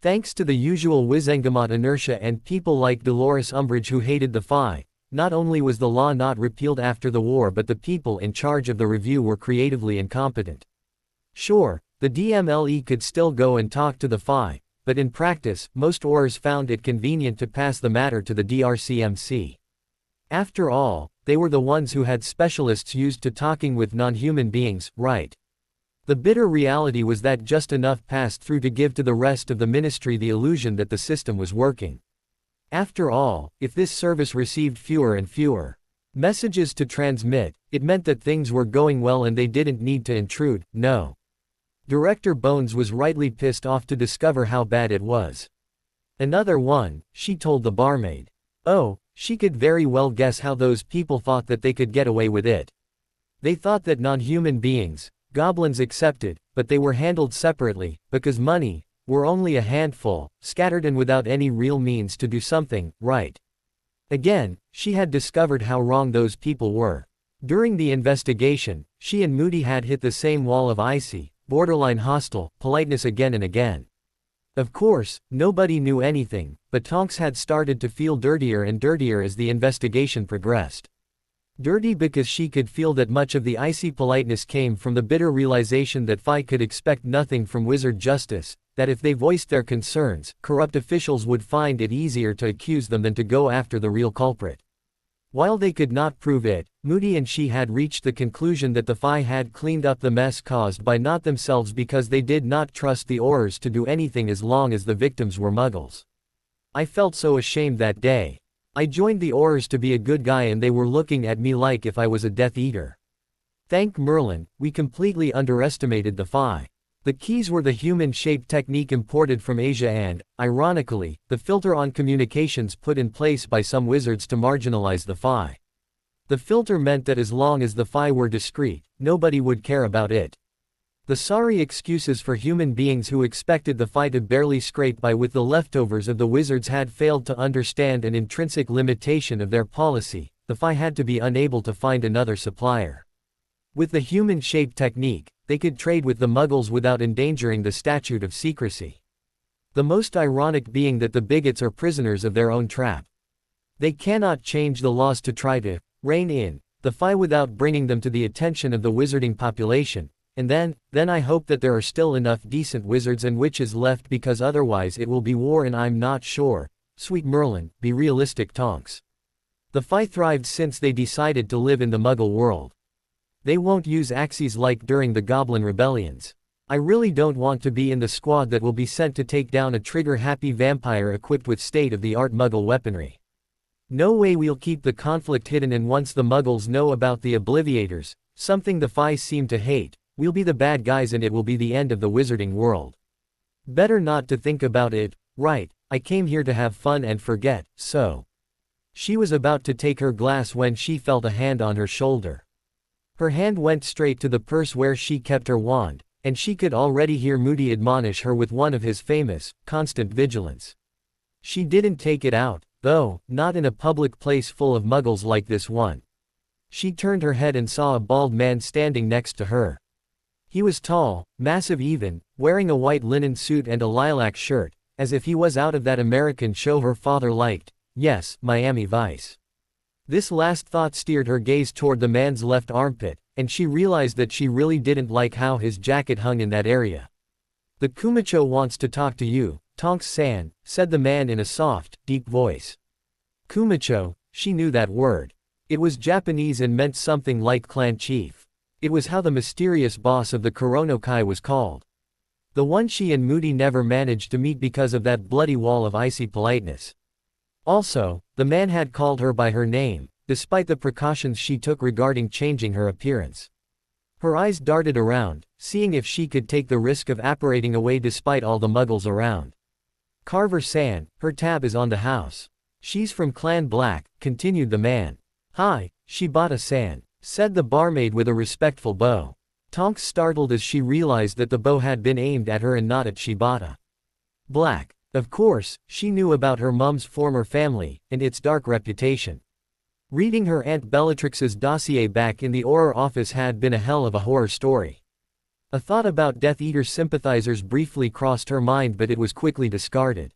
Thanks to the usual Wizengamot inertia and people like Dolores Umbridge who hated the Phi, not only was the law not repealed after the war, but the people in charge of the review were creatively incompetent. Sure, the DMLE could still go and talk to the Phi, but in practice, most Aurors found it convenient to pass the matter to the DRCMC. After all, they were the ones who had specialists used to talking with non-human beings, right? The bitter reality was that just enough passed through to give to the rest of the ministry the illusion that the system was working. After all, if this service received fewer and fewer messages to transmit, it meant that things were going well and they didn't need to intrude, no. Director Bones was rightly pissed off to discover how bad it was. Another one, she told the barmaid. Oh, she could very well guess how those people thought that they could get away with it. They thought that non-human beings, goblins accepted, but they were handled separately, because money, were only a handful, scattered and without any real means to do something, right. Again, she had discovered how wrong those people were. During the investigation, she and Moody had hit the same wall of icy, borderline hostile, politeness again and again. Of course, nobody knew anything, but Tonks had started to feel dirtier and dirtier as the investigation progressed. Dirty because she could feel that much of the icy politeness came from the bitter realization that Phi could expect nothing from wizard justice, that if they voiced their concerns, corrupt officials would find it easier to accuse them than to go after the real culprit. While they could not prove it, Moody and she had reached the conclusion that the Phi had cleaned up the mess caused by not themselves because they did not trust the Aurors to do anything as long as the victims were Muggles. I felt so ashamed that day. I joined the Aurors to be a good guy and they were looking at me like if I was a Death Eater. Thank Merlin, we completely underestimated the Phi. The keys were the human-shaped technique imported from Asia and, ironically, the filter on communications put in place by some wizards to marginalize the Phi. The filter meant that as long as the Phi were discreet, nobody would care about it. The sorry excuses for human beings who expected the Phi to barely scrape by with the leftovers of the wizards had failed to understand an intrinsic limitation of their policy. The Phi had to be unable to find another supplier. With the human-shaped technique, they could trade with the Muggles without endangering the statute of secrecy. The most ironic being that the bigots are prisoners of their own trap. They cannot change the laws to try to rein in the Phi without bringing them to the attention of the wizarding population, and then I hope that there are still enough decent wizards and witches left because otherwise it will be war and I'm not sure. Sweet Merlin, be realistic Tonks. The Phi thrived since they decided to live in the Muggle world. They won't use axes like during the Goblin rebellions. I really don't want to be in the squad that will be sent to take down a trigger-happy vampire equipped with state-of-the-art Muggle weaponry. No way we'll keep the conflict hidden, and once the Muggles know about the Obliviators, something the Phi seem to hate, we'll be the bad guys and it will be the end of the wizarding world. Better not to think about it, right? I came here to have fun and forget, so. She was about to take her glass when she felt a hand on her shoulder. Her hand went straight to the purse where she kept her wand, and she could already hear Moody admonish her with one of his famous, constant vigilance. She didn't take it out, though, not in a public place full of Muggles like this one. She turned her head and saw a bald man standing next to her. He was tall, massive even, wearing a white linen suit and a lilac shirt, as if he was out of that American show her father liked, yes, Miami Vice. This last thought steered her gaze toward the man's left armpit, and she realized that she really didn't like how his jacket hung in that area. The Kumacho wants to talk to you, Tonks-san, said the man in a soft, deep voice. Kumacho, she knew that word. It was Japanese and meant something like clan chief. It was how the mysterious boss of the Kurono-kai was called. The one she and Moody never managed to meet because of that bloody wall of icy politeness. Also, the man had called her by her name, despite the precautions she took regarding changing her appearance. Her eyes darted around, seeing if she could take the risk of apparating away despite all the Muggles around. Carver-san, her tab is on the house. She's from Clan Black, continued the man. Hi, Shibata-san, said the barmaid with a respectful bow. Tonks startled as she realized that the bow had been aimed at her and not at Shibata. Black. Of course, she knew about her mum's former family, and its dark reputation. Reading her Aunt Bellatrix's dossier back in the Auror office had been a hell of a horror story. A thought about Death Eater sympathizers briefly crossed her mind, but it was quickly discarded.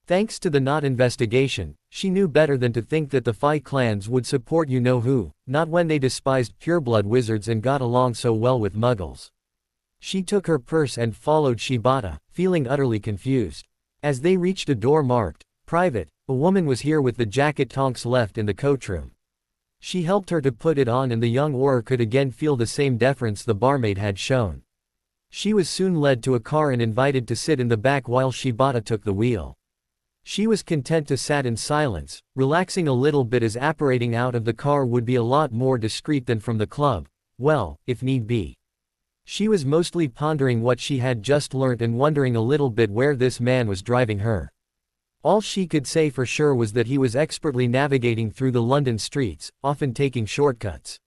Thanks to the Knot investigation, she knew better than to think that the Phi clans would support you-know-who, not when they despised pureblood wizards and got along so well with Muggles. She took her purse and followed Shibata, feeling utterly confused. As they reached a door marked, "Private," a woman was here with the jacket Tonks left in the coat room. She helped her to put it on and the young Auror could again feel the same deference the barmaid had shown. She was soon led to a car and invited to sit in the back while Shibata took the wheel. She was content to sat in silence, relaxing a little bit as apparating out of the car would be a lot more discreet than from the club, well, if need be. She was mostly pondering what she had just learnt and wondering a little bit where this man was driving her. All she could say for sure was that he was expertly navigating through the London streets, often taking shortcuts.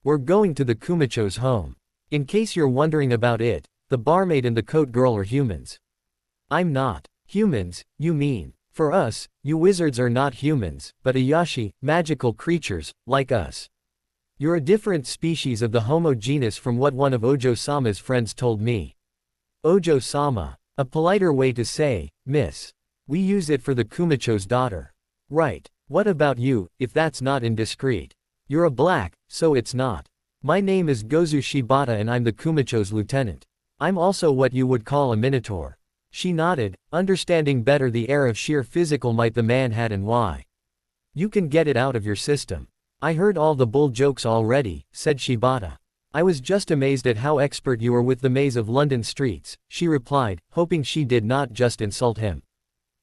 We're going to the Kumacho's home. In case you're wondering about it, the barmaid and the coat girl are humans. I'm not. Humans, you mean? For us, you wizards are not humans, but Ayashi, magical creatures, like us. You're a different species of the Homo genus from what one of Ojo-sama's friends told me. Ojo-sama. A politer way to say, miss. We use it for the Kumacho's daughter. Right. What about you, if that's not indiscreet? You're a black, so it's not. My name is Gozu Shibata and I'm the Kumacho's lieutenant. I'm also what you would call a minotaur. She nodded, understanding better the air of sheer physical might the man had and why. You can get it out of your system. I heard all the bull jokes already, said Shibata. I was just amazed at how expert you were with the maze of London streets, she replied, hoping she did not just insult him.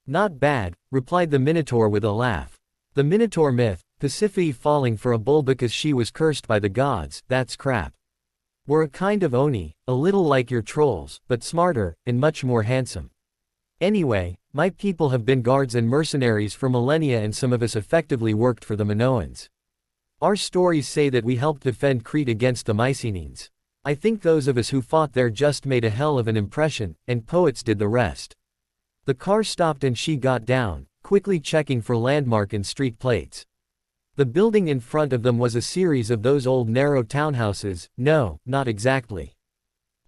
Not bad, replied the Minotaur with a laugh. The Minotaur myth, Pasiphae falling for a bull because she was cursed by the gods, that's crap. We're a kind of Oni, a little like your trolls, but smarter, and much more handsome. Anyway, my people have been guards and mercenaries for millennia and some of us effectively worked for the Minoans. Our stories say that we helped defend Crete against the Mycenaeans. I think those of us who fought there just made a hell of an impression, and poets did the rest. The car stopped and she got down, quickly checking for landmark and street plates. The building in front of them was a series of those old narrow townhouses. No, not exactly.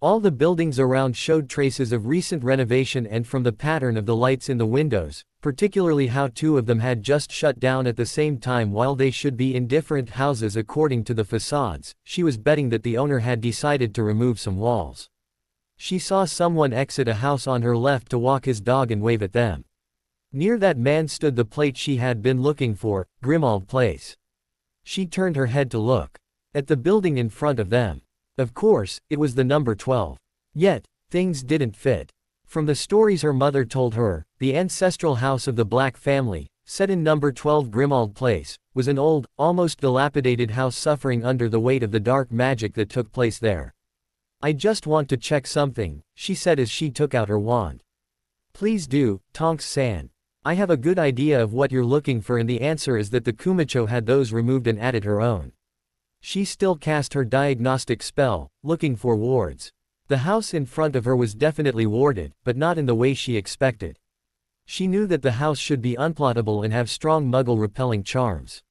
All the buildings around showed traces of recent renovation, and from the pattern of the lights in the windows, particularly how two of them had just shut down at the same time while they should be in different houses according to the facades, she was betting that the owner had decided to remove some walls. She saw someone exit a house on her left to walk his dog and wave at them. Near that man stood the plate she had been looking for, Grimald Place. She turned her head to look at the building in front of them. Of course, it was the number 12. Yet, things didn't fit. From the stories her mother told her, the ancestral house of the Black family, set in number 12 Grimald Place, was an old, almost dilapidated house suffering under the weight of the dark magic that took place there. I just want to check something, she said as she took out her wand. Please do, Tonks-san. I have a good idea of what you're looking for, and the answer is that the Kumacho had those removed and added her own. She still cast her diagnostic spell, looking for wards. The house in front of her was definitely warded, but not in the way she expected. She knew that the house should be unplottable and have strong muggle-repelling charms.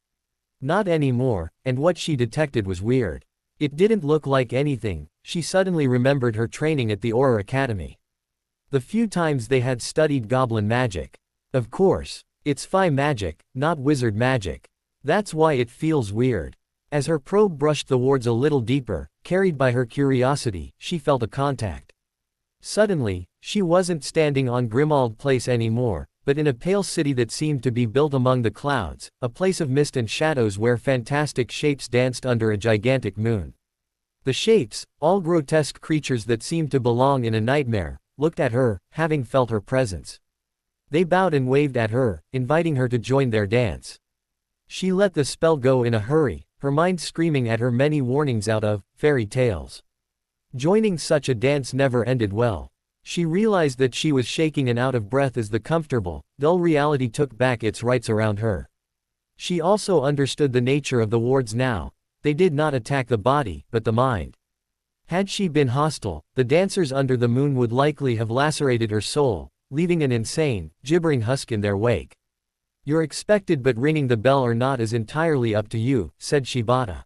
Not anymore, and what she detected was weird. It didn't look like anything. She suddenly remembered her training at the Auror Academy. The few times they had studied goblin magic. Of course, it's Phi magic, not wizard magic. That's why it feels weird. As her probe brushed the wards a little deeper, carried by her curiosity, she felt a contact. Suddenly, she wasn't standing on Grimald Place anymore, but in a pale city that seemed to be built among the clouds, a place of mist and shadows where fantastic shapes danced under a gigantic moon. The shapes, all grotesque creatures that seemed to belong in a nightmare, looked at her, having felt her presence. They bowed and waved at her, inviting her to join their dance. She let the spell go in a hurry, her mind screaming at her many warnings out of fairy tales. Joining such a dance never ended well. She realized that she was shaking and out of breath as the comfortable, dull reality took back its rights around her. She also understood the nature of the wards now. They did not attack the body, but the mind. Had she been hostile, the dancers under the moon would likely have lacerated her soul, leaving an insane, gibbering husk in their wake. You're expected, but ringing the bell or not is entirely up to you, said Shibata.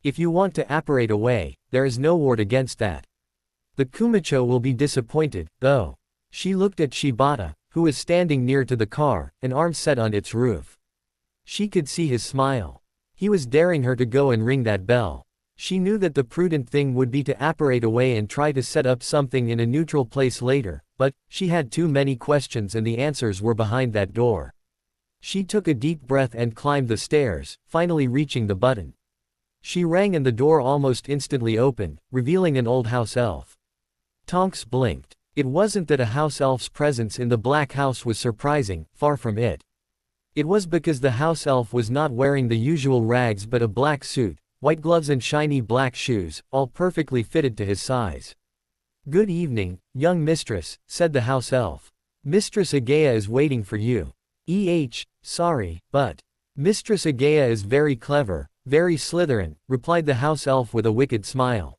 If you want to apparate away, there is no ward against that. The Kumacho will be disappointed, though. She looked at Shibata, who was standing near to the car, an arm set on its roof. She could see his smile. He was daring her to go and ring that bell. She knew that the prudent thing would be to apparate away and try to set up something in a neutral place later, but she had too many questions and the answers were behind that door. She took a deep breath and climbed the stairs, finally reaching the button. She rang and the door almost instantly opened, revealing an old house elf. Tonks blinked. It wasn't that a house elf's presence in the black house was surprising, far from it. It was because the house elf was not wearing the usual rags but a black suit, white gloves and shiny black shoes, all perfectly fitted to his size. Good evening, young mistress, said the house elf. Mistress Agea is waiting for you. Sorry, but. Mistress Agea is very clever, very Slytherin, replied the house elf with a wicked smile.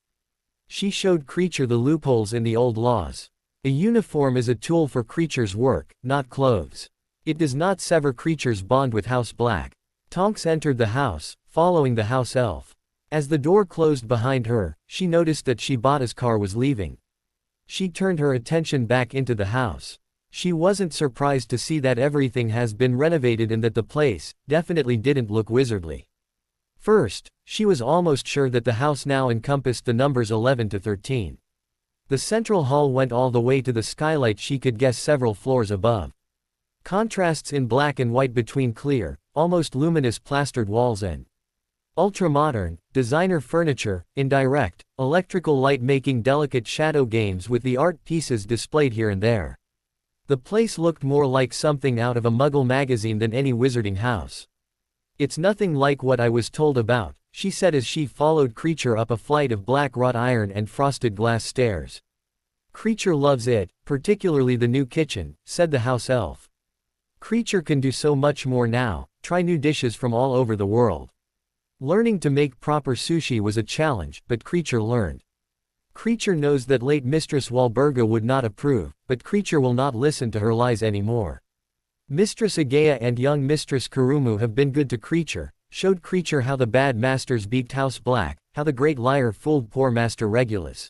She showed Creature the loopholes in the old laws. A uniform is a tool for Creature's work, not clothes. It does not sever Creature's bond with House Black. Tonks entered the house, following the house elf. As the door closed behind her, she noticed that Shibata's car was leaving. She turned her attention back into the house. She wasn't surprised to see that everything has been renovated and that the place definitely didn't look wizardly. First, she was almost sure that the house now encompassed the numbers 11 to 13. The central hall went all the way to the skylight, she could guess several floors above. Contrasts in black and white between clear, almost luminous plastered walls and ultra-modern, designer furniture, indirect, electrical light making delicate shadow games with the art pieces displayed here and there. The place looked more like something out of a Muggle magazine than any wizarding house. "It's nothing like what I was told about," she said as she followed Creature up a flight of black wrought iron and frosted glass stairs. "Creature loves it, particularly the new kitchen," said the house elf. "Creature can do so much more now, try new dishes from all over the world." Learning to make proper sushi was a challenge, but Creature learned. Creature knows that late Mistress Walburga would not approve, but Creature will not listen to her lies anymore. Mistress Agea and young Mistress Kurumu have been good to Creature, showed Creature how the bad masters beaked House Black, how the great liar fooled poor Master Regulus.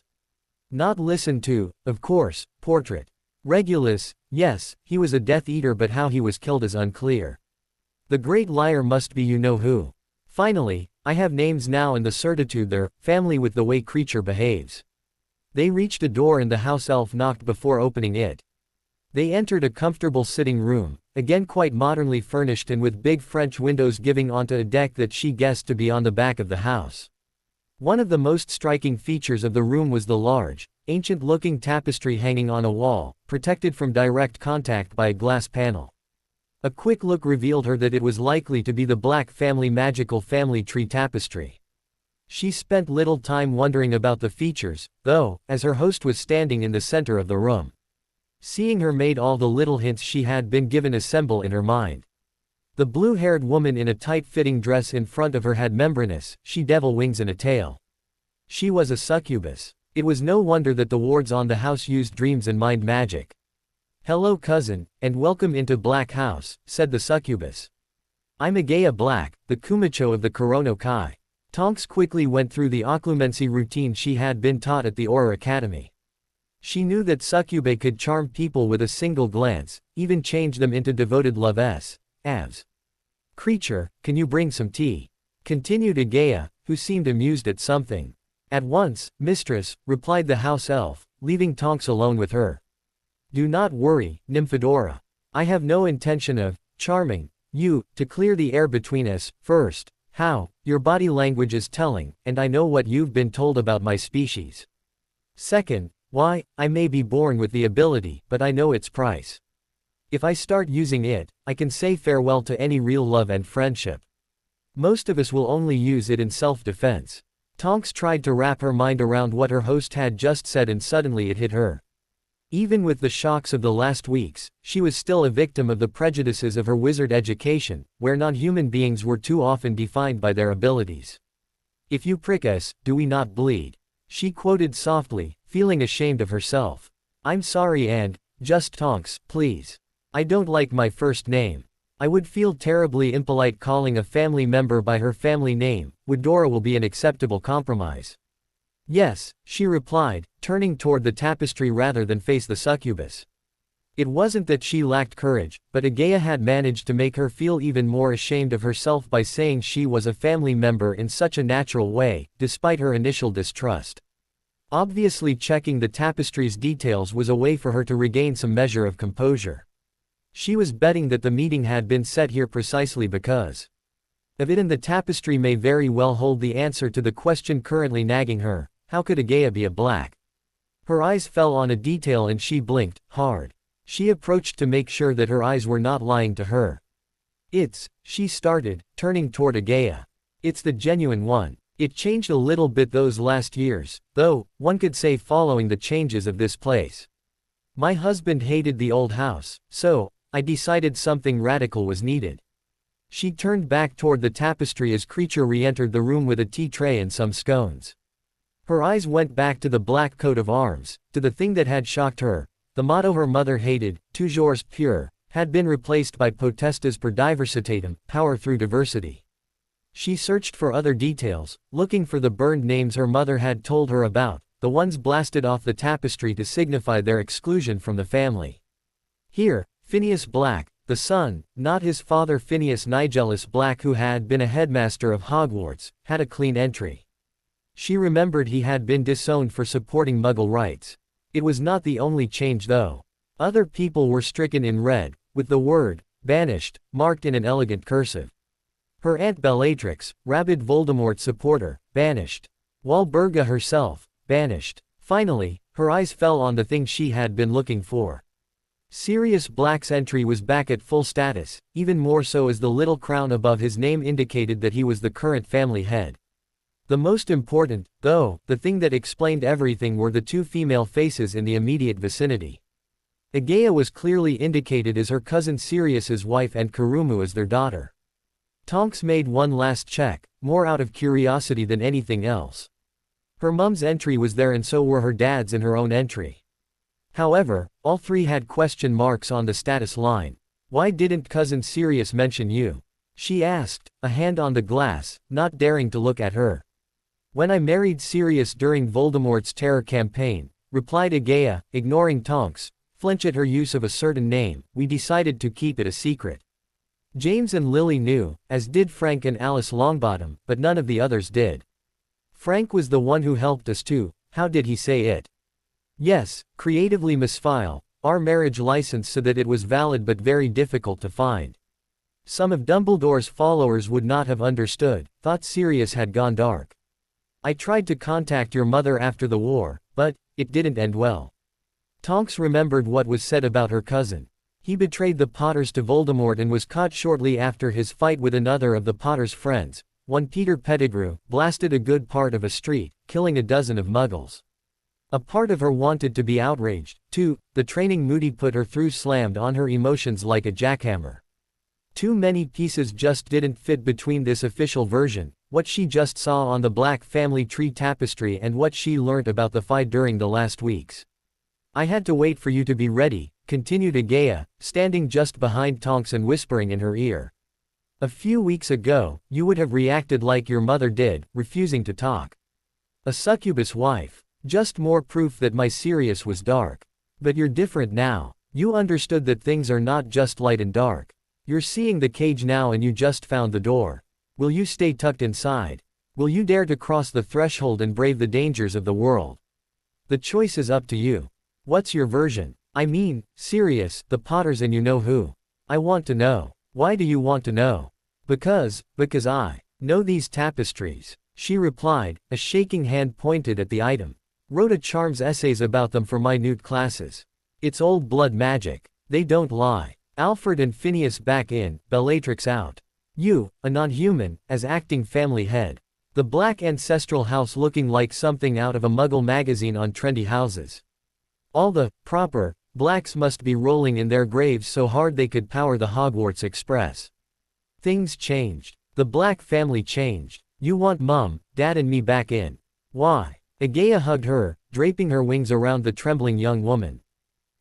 Not listened to, of course, portrait. Regulus, yes, he was a Death Eater, but how he was killed is unclear. The great liar must be you-know-who. Finally, I have names now and the certitude they're family with the way Creature behaves. They reached a door and the house elf knocked before opening it. They entered a comfortable sitting room, again quite modernly furnished and with big French windows giving onto a deck that she guessed to be on the back of the house. One of the most striking features of the room was the large, ancient-looking tapestry hanging on a wall, protected from direct contact by a glass panel. A quick look revealed her that it was likely to be the Black family magical family tree tapestry. She spent little time wondering about the features, though, as her host was standing in the center of the room. Seeing her made all the little hints she had been given assemble in her mind. The blue-haired woman in a tight-fitting dress in front of her had membranous, she-devil wings and a tail. She was a succubus. It was no wonder that the wards on the house used dreams and mind magic. "Hello cousin, and welcome into Black House," said the succubus. "I'm Agea Black, the Kumacho of the Kurono Kai." Tonks quickly went through the occlumency routine she had been taught at the Auror Academy. She knew that succubae could charm people with a single glance, even change them into devoted loves. Avs. "Creature, can you bring some tea?" continued Agea, who seemed amused at something. "At once, mistress," replied the house elf, leaving Tonks alone with her. "Do not worry, Nymphadora. I have no intention of charming you. To clear the air between us, first, how, your body language is telling, and I know what you've been told about my species. Second, why, I may be born with the ability, but I know its price. If I start using it, I can say farewell to any real love and friendship. Most of us will only use it in self-defense." Tonks tried to wrap her mind around what her host had just said and suddenly it hit her. Even with the shocks of the last weeks, she was still a victim of the prejudices of her wizard education, where non-human beings were too often defined by their abilities. "If you prick us, do we not bleed?" she quoted softly, feeling ashamed of herself. "I'm sorry and, just Tonks, please. I don't like my first name. I would feel terribly impolite calling a family member by her family name. Woodora will be an acceptable compromise." "Yes," she replied, turning toward the tapestry rather than face the succubus. It wasn't that she lacked courage, but Agea had managed to make her feel even more ashamed of herself by saying she was a family member in such a natural way, despite her initial distrust. Obviously checking the tapestry's details was a way for her to regain some measure of composure. She was betting that the meeting had been set here precisely because of it, and the tapestry may very well hold the answer to the question currently nagging her: how could Agea be a Black? Her eyes fell on a detail and she blinked hard. She approached to make sure that her eyes were not lying to her. She started, turning toward Agea. "It's the genuine one. It changed a little bit those last years, though, one could say, following the changes of this place. My husband hated the old house, so I decided something radical was needed." She turned back toward the tapestry as Creature re-entered the room with a tea tray and some scones. Her eyes went back to the black coat of arms, to the thing that had shocked her. The motto her mother hated, toujours pure, had been replaced by potestas per diversitatem, power through diversity. She searched for other details, looking for the burned names her mother had told her about, the ones blasted off the tapestry to signify their exclusion from the family. Here, Phineas Black, the son, not his father Phineas Nigellus Black who had been a headmaster of Hogwarts, had a clean entry. She remembered he had been disowned for supporting Muggle rights. It was not the only change though. Other people were stricken in red, with the word, banished, marked in an elegant cursive. Her Aunt Bellatrix, rabid Voldemort supporter, banished. Walburga herself, banished. Finally, her eyes fell on the thing she had been looking for. Sirius Black's entry was back at full status, even more so as the little crown above his name indicated that he was the current family head. The most important, though, the thing that explained everything were the two female faces in the immediate vicinity. Aegaea was clearly indicated as her cousin Sirius's wife and Kurumu as their daughter. Tonks made one last check, more out of curiosity than anything else. Her mum's entry was there and so were her dad's and her own entry. However, all three had question marks on the status line. Why didn't cousin Sirius mention you? She asked, a hand on the glass, not daring to look at her. When I married Sirius during Voldemort's terror campaign, replied Aegaea, ignoring Tonks, flinch at her use of a certain name, we decided to keep it a secret. James and Lily knew, as did Frank and Alice Longbottom, but none of the others did. Frank was the one who helped us too. How did he say it? Yes, creatively misfile our marriage license so that it was valid but very difficult to find. Some of Dumbledore's followers would not have understood, thought Sirius had gone dark. I tried to contact your mother after the war, but it didn't end well. Tonks remembered what was said about her cousin. He betrayed the Potters to Voldemort and was caught shortly after his fight with another of the Potters' friends, one Peter Pettigrew, blasted a good part of a street, killing a dozen of Muggles. A part of her wanted to be outraged, too. The training Moody put her through slammed on her emotions like a jackhammer. Too many pieces just didn't fit between this official version, what she just saw on the Black family tree tapestry and what she learnt about the fight during the last weeks. I had to wait for you to be ready, continued Aegaea, standing just behind Tonks and whispering in her ear. A few weeks ago, you would have reacted like your mother did, refusing to talk. A succubus wife. Just more proof that my Sirius was dark. But you're different now. You understood that things are not just light and dark. You're seeing the cage now and you just found the door. Will you stay tucked inside? Will you dare to cross the threshold and brave the dangers of the world? The choice is up to you. What's your version? I mean, Sirius, the Potters and you know who. I want to know. Why do you want to know? Because I know these tapestries, she replied, a shaking hand pointed at the item. Wrote a charms essays about them for minute classes. It's old blood magic. They don't lie. Alfred and Phineas back in, Bellatrix out. You, a non-human, as acting family head. The Black ancestral house looking like something out of a Muggle magazine on trendy houses. All the proper Blacks must be rolling in their graves so hard they could power the Hogwarts Express. Things changed. The Black family changed. You want Mum, Dad and me back in. Why? Aegaea hugged her, draping her wings around the trembling young woman.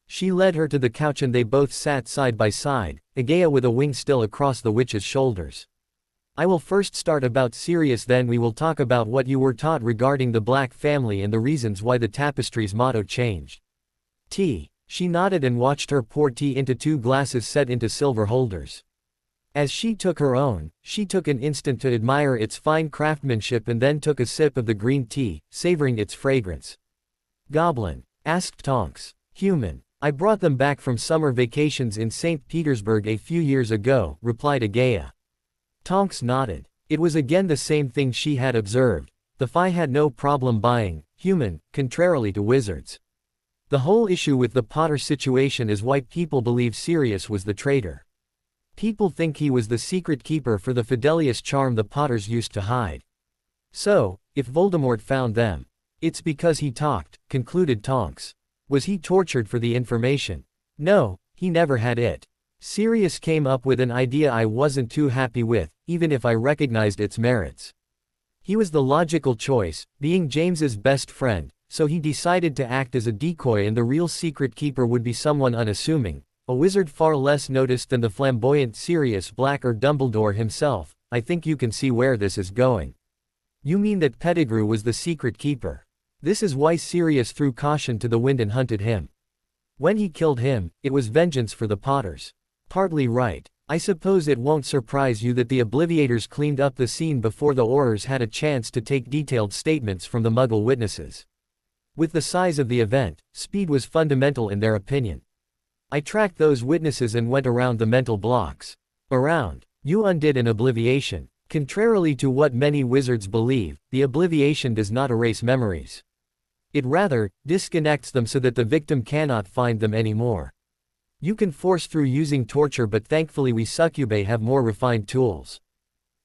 She led her to the couch and they both sat side by side, Aegaea with a wing still across the witch's shoulders. I will first start about Sirius, then we will talk about what you were taught regarding the Black family and the reasons why the tapestry's motto changed. Tea. She nodded and watched her pour tea into two glasses set into silver holders. As she took her own, she took an instant to admire its fine craftsmanship and then took a sip of the green tea, savoring its fragrance. Goblin? Asked Tonks. Human. I brought them back from summer vacations in St. Petersburg a few years ago, replied Aegaea. Tonks nodded. It was again the same thing she had observed. The Fae had no problem buying human, contrarily to wizards. The whole issue with the Potter situation is why people believe Sirius was the traitor. People think he was the secret keeper for the Fidelius charm the Potters used to hide. So, if Voldemort found them, it's because he talked, concluded Tonks. Was he tortured for the information? No, he never had it. Sirius came up with an idea I wasn't too happy with, even if I recognized its merits. He was the logical choice, being James's best friend, so he decided to act as a decoy and the real secret keeper would be someone unassuming. A wizard far less noticed than the flamboyant Sirius Black or Dumbledore himself, I think you can see where this is going. You mean that Pettigrew was the secret keeper? This is why Sirius threw caution to the wind and hunted him. When he killed him, it was vengeance for the Potters. Partly right. I suppose it won't surprise you that the Obliviators cleaned up the scene before the Aurors had a chance to take detailed statements from the Muggle witnesses. With the size of the event, speed was fundamental in their opinion. I tracked those witnesses and went around the mental blocks. Around. You undid an obliviation. Contrarily to what many wizards believe, the obliviation does not erase memories. It rather disconnects them so that the victim cannot find them anymore. You can force through using torture, but thankfully we succubae have more refined tools.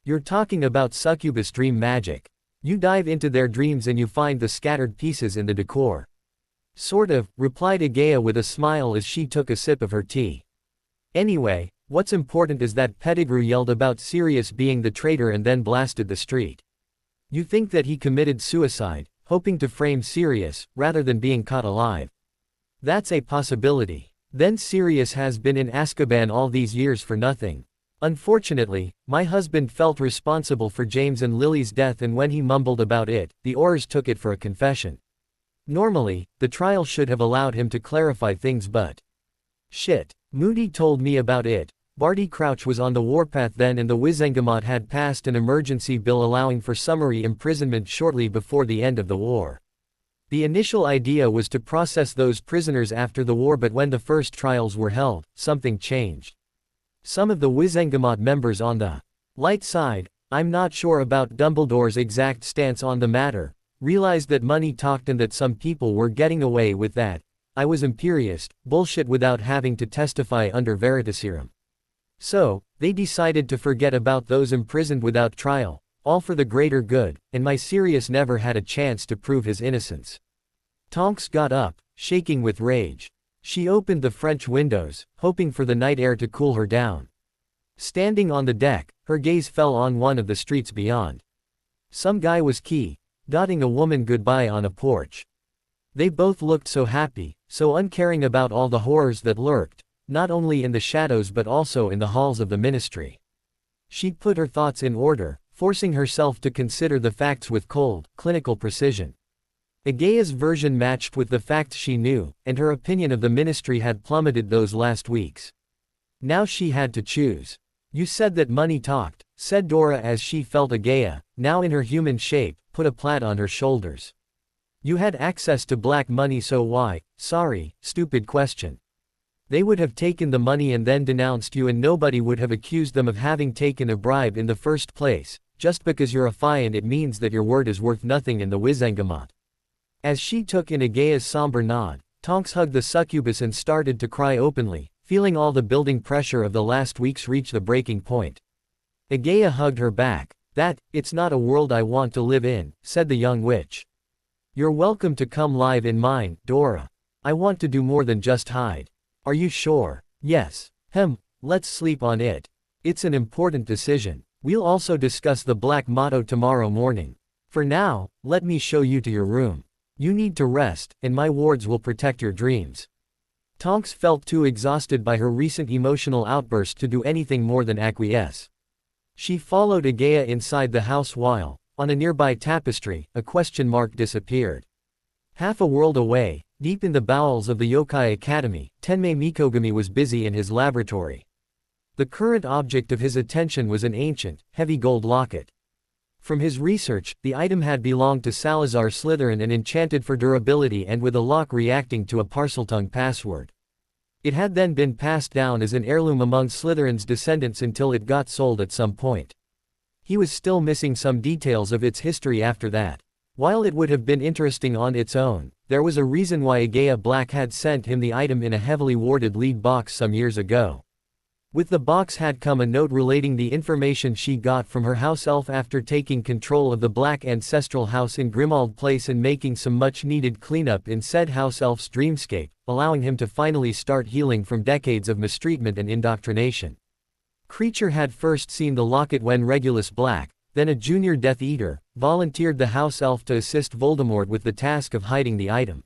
You're talking about succubus dream magic. You dive into their dreams and you find the scattered pieces in the decor. Sort of, replied Agea with a smile as she took a sip of her tea. Anyway, what's important is that Pettigrew yelled about Sirius being the traitor and then blasted the street. You think that he committed suicide, hoping to frame Sirius, rather than being caught alive. That's a possibility. Then Sirius has been in Azkaban all these years for nothing. Unfortunately, my husband felt responsible for James and Lily's death, and when he mumbled about it, the Aurors took it for a confession. Normally, the trial should have allowed him to clarify things, but shit. Moody told me about it. Barty Crouch was on the warpath then, and the Wizengamot had passed an emergency bill allowing for summary imprisonment shortly before the end of the war. The initial idea was to process those prisoners after the war, but when the first trials were held, something changed. Some of the Wizengamot members on the light side, I'm not sure about Dumbledore's exact stance on the matter, realized that money talked and that some people were getting away with that, I was imperious, bullshit without having to testify under Veritaserum. So, they decided to forget about those imprisoned without trial, all for the greater good, and my Sirius never had a chance to prove his innocence. Tonks got up, shaking with rage. She opened the French windows, hoping for the night air to cool her down. Standing on the deck, her gaze fell on one of the streets beyond. Some guy was dotting a woman goodbye on a porch. They both looked so happy, so uncaring about all the horrors that lurked, not only in the shadows but also in the halls of the ministry. She put her thoughts in order, forcing herself to consider the facts with cold, clinical precision. Agea's version matched with the facts she knew, and her opinion of the ministry had plummeted those last weeks. Now she had to choose. You said that money talked, said Dora as she felt Agea, now in her human shape, put a plaid on her shoulders. You had access to black money, so why? Sorry, stupid question. They would have taken the money and then denounced you, and nobody would have accused them of having taken a bribe in the first place. Just because you're a Fiend, it means that your word is worth nothing in the Wizengamot. As she took in Agea's somber nod, Tonks hugged the succubus and started to cry openly, feeling all the building pressure of the last weeks reach the breaking point. Agea hugged her back. It's not a world I want to live in, said the young witch. You're welcome to come live in mine, Dora. I want to do more than just hide. Are you sure? Yes. Let's sleep on it. It's an important decision. We'll also discuss the black motto tomorrow morning. For now, let me show you to your room. You need to rest, and my wards will protect your dreams. Tonks felt too exhausted by her recent emotional outburst to do anything more than acquiesce. She followed Agea inside the house while, on a nearby tapestry, a question mark disappeared. Half a world away, deep in the bowels of the Yokai Academy, Tenmei Mikogami was busy in his laboratory. The current object of his attention was an ancient, heavy gold locket. From his research, the item had belonged to Salazar Slytherin and enchanted for durability and with a lock reacting to a Parseltongue password. It had then been passed down as an heirloom among Slytherin's descendants until it got sold at some point. He was still missing some details of its history after that. While it would have been interesting on its own, there was a reason why Agea Black had sent him the item in a heavily warded lead box some years ago. With the box had come a note relating the information she got from her house elf after taking control of the Black ancestral house in Grimmauld Place and making some much-needed cleanup in said house elf's dreamscape, allowing him to finally start healing from decades of mistreatment and indoctrination. Creature had first seen the locket when Regulus Black, then a junior Death Eater, volunteered the house elf to assist Voldemort with the task of hiding the item.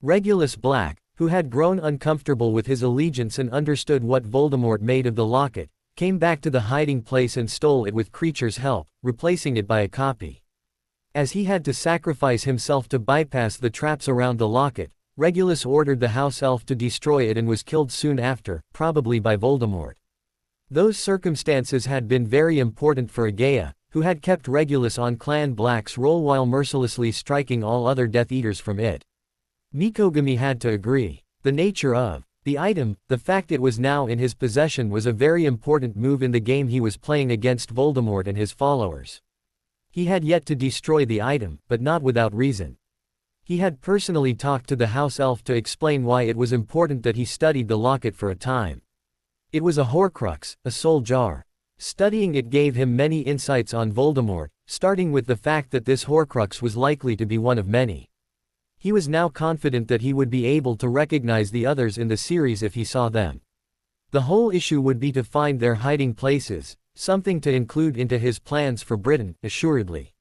Regulus Black, who had grown uncomfortable with his allegiance and understood what Voldemort made of the locket, came back to the hiding place and stole it with Creature's help, replacing it by a copy. As he had to sacrifice himself to bypass the traps around the locket, Regulus ordered the house elf to destroy it and was killed soon after, probably by Voldemort. Those circumstances had been very important for Aegaea, who had kept Regulus on Clan Black's roll while mercilessly striking all other Death Eaters from it. Mikogami had to agree. The nature of the item, the fact it was now in his possession, was a very important move in the game he was playing against Voldemort and his followers. He had yet to destroy the item, but not without reason. He had personally talked to the house elf to explain why it was important that he studied the locket for a time. It was a Horcrux, a soul jar. Studying it gave him many insights on Voldemort, starting with the fact that this Horcrux was likely to be one of many. He was now confident that he would be able to recognize the others in the series if he saw them. The whole issue would be to find their hiding places, something to include into his plans for Britain, assuredly.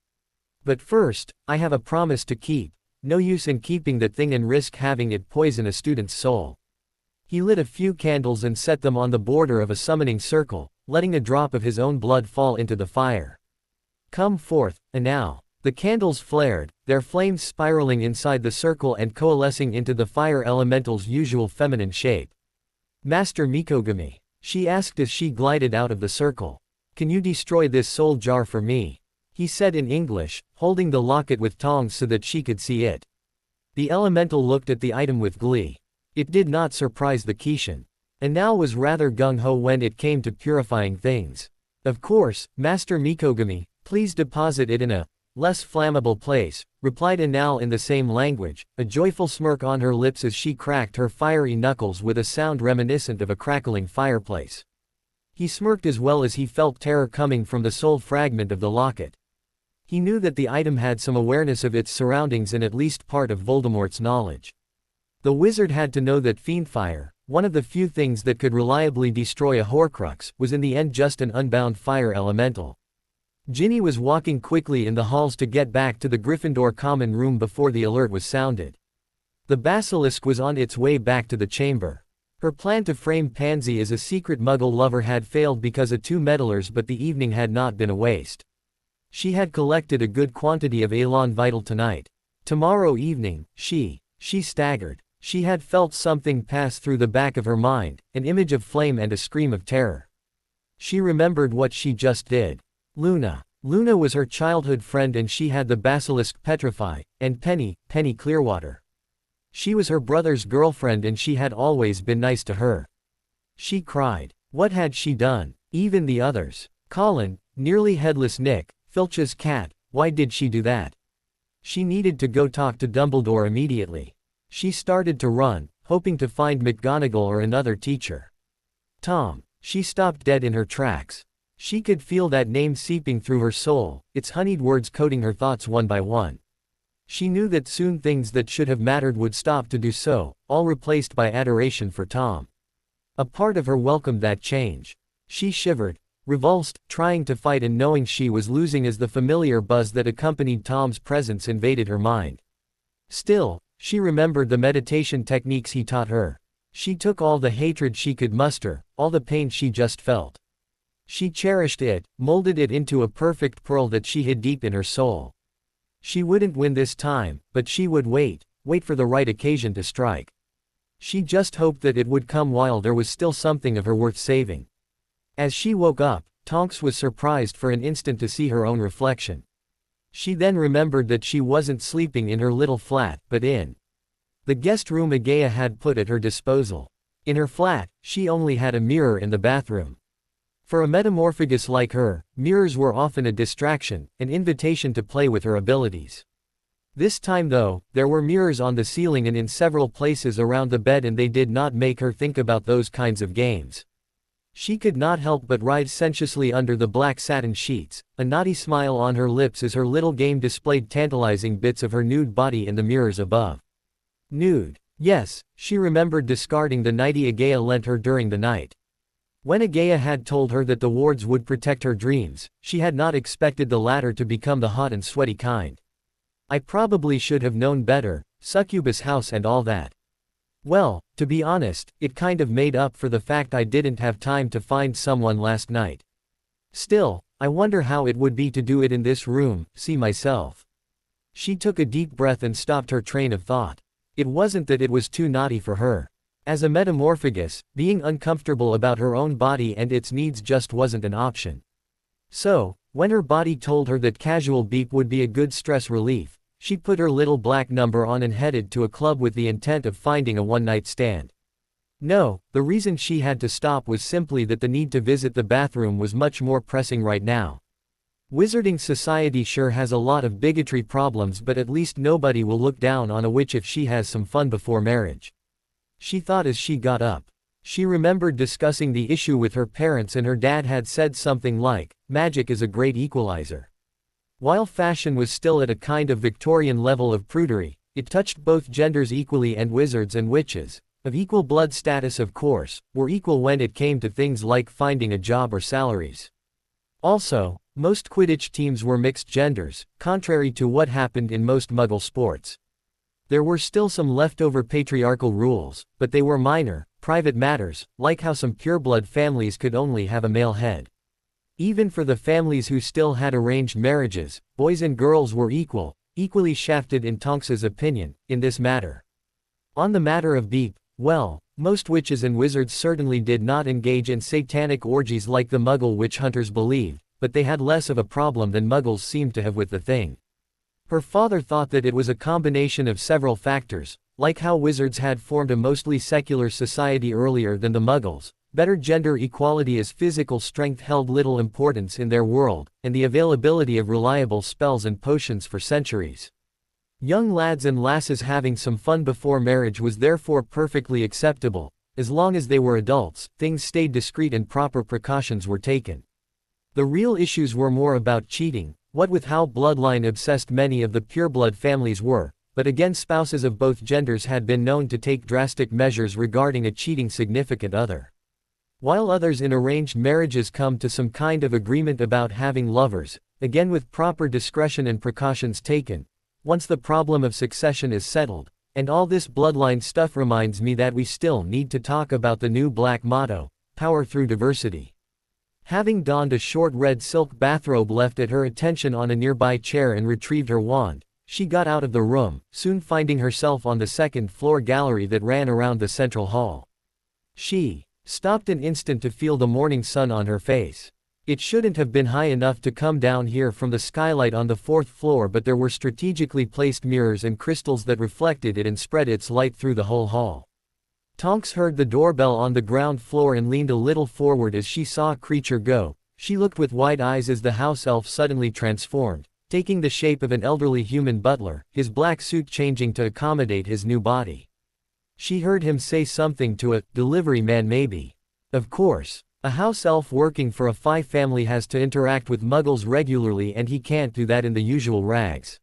But first, I have a promise to keep. No use in keeping that thing and risk having it poison a student's soul. He lit a few candles and set them on the border of a summoning circle, letting a drop of his own blood fall into the fire. Come forth, and now. The candles flared, their flames spiraling inside the circle and coalescing into the fire elemental's usual feminine shape. Master Mikogami, she asked as she glided out of the circle. Can you destroy this soul jar for me? He said in English, holding the locket with tongs so that she could see it. The elemental looked at the item with glee. It did not surprise the Kishin. And now was rather gung-ho when it came to purifying things. Of course, Master Mikogami, please deposit it in a less flammable place, replied Anal in the same language, a joyful smirk on her lips as she cracked her fiery knuckles with a sound reminiscent of a crackling fireplace. He smirked as well as he felt terror coming from the soul fragment of the locket. He knew that the item had some awareness of its surroundings and at least part of Voldemort's knowledge. The wizard had to know that Fiendfire, one of the few things that could reliably destroy a Horcrux, was in the end just an unbound fire elemental. Ginny was walking quickly in the halls to get back to the Gryffindor common room before the alert was sounded. The basilisk was on its way back to the chamber. Her plan to frame Pansy as a secret Muggle lover had failed because of two meddlers, but the evening had not been a waste. She had collected a good quantity of Elan Vital tonight. Tomorrow evening, she staggered. She had felt something pass through the back of her mind, an image of flame and a scream of terror. She remembered what she just did. Luna was her childhood friend and she had the basilisk petrify, and Penny Clearwater. She was her brother's girlfriend and she had always been nice to her. She cried. What had she done? Even the others. Colin, nearly headless Nick, Filch's cat, why did she do that? She needed to go talk to Dumbledore immediately. She started to run, hoping to find McGonagall or another teacher. Tom. She stopped dead in her tracks. She could feel that name seeping through her soul, its honeyed words coating her thoughts one by one. She knew that soon things that should have mattered would stop to do so, all replaced by adoration for Tom. A part of her welcomed that change. She shivered, revulsed, trying to fight and knowing she was losing as the familiar buzz that accompanied Tom's presence invaded her mind. Still, she remembered the meditation techniques he taught her. She took all the hatred she could muster, all the pain she just felt. She cherished it, molded it into a perfect pearl that she hid deep in her soul. She wouldn't win this time, but she would wait for the right occasion to strike. She just hoped that it would come while there was still something of her worth saving. As she woke up, Tonks was surprised for an instant to see her own reflection. She then remembered that she wasn't sleeping in her little flat, but in the guest room Aegaea had put at her disposal. In her flat, she only had a mirror in the bathroom. For a metamorphagus like her, mirrors were often a distraction, an invitation to play with her abilities. This time though, there were mirrors on the ceiling and in several places around the bed, and they did not make her think about those kinds of games. She could not help but writhe sensuously under the black satin sheets, a naughty smile on her lips as her little game displayed tantalizing bits of her nude body in the mirrors above. Nude. Yes, she remembered discarding the nightie Aegaea lent her during the night. When Aegaea had told her that the wards would protect her dreams, she had not expected the latter to become the hot and sweaty kind. I probably should have known better, succubus house and all that. Well, to be honest, it kind of made up for the fact I didn't have time to find someone last night. Still, I wonder how it would be to do it in this room, see myself. She took a deep breath and stopped her train of thought. It wasn't that it was too naughty for her. As a metamorphagus, being uncomfortable about her own body and its needs just wasn't an option. So, when her body told her that casual beep would be a good stress relief, she put her little black number on and headed to a club with the intent of finding a one-night stand. No, the reason she had to stop was simply that the need to visit the bathroom was much more pressing right now. Wizarding society sure has a lot of bigotry problems, but at least nobody will look down on a witch if she has some fun before marriage. She thought as she got up. She remembered discussing the issue with her parents, and her dad had said something like, "Magic is a great equalizer." While fashion was still at a kind of Victorian level of prudery, it touched both genders equally, and wizards and witches, of equal blood status of course, were equal when it came to things like finding a job or salaries. Also, most Quidditch teams were mixed genders, contrary to what happened in most Muggle sports. There were still some leftover patriarchal rules, but they were minor, private matters, like how some pureblood families could only have a male head. Even for the families who still had arranged marriages, boys and girls were equally shafted in Tonks's opinion, in this matter. On the matter of beep, well, most witches and wizards certainly did not engage in satanic orgies like the Muggle witch hunters believed, but they had less of a problem than Muggles seemed to have with the thing. Her father thought that it was a combination of several factors, like how wizards had formed a mostly secular society earlier than the Muggles, better gender equality as physical strength held little importance in their world, and the availability of reliable spells and potions for centuries. Young lads and lasses having some fun before marriage was therefore perfectly acceptable. As long as they were adults, things stayed discreet and proper precautions were taken. The real issues were more about cheating, what with how bloodline-obsessed many of the pureblood families were, but again spouses of both genders had been known to take drastic measures regarding a cheating significant other. While others in arranged marriages come to some kind of agreement about having lovers, again with proper discretion and precautions taken, once the problem of succession is settled. And all this bloodline stuff reminds me that we still need to talk about the new black motto, power through diversity. Having donned a short red silk bathrobe left at her attention on a nearby chair and retrieved her wand, she got out of the room, soon finding herself on the second-floor gallery that ran around the central hall. She stopped an instant to feel the morning sun on her face. It shouldn't have been high enough to come down here from the skylight on the fourth floor, but there were strategically placed mirrors and crystals that reflected it and spread its light through the whole hall. Tonks heard the doorbell on the ground floor and leaned a little forward as she saw a creature go. She looked with wide eyes as the house elf suddenly transformed, taking the shape of an elderly human butler, his black suit changing to accommodate his new body. She heard him say something to a delivery man maybe. Of course. A house elf working for a Phi family has to interact with Muggles regularly, and he can't do that in the usual rags.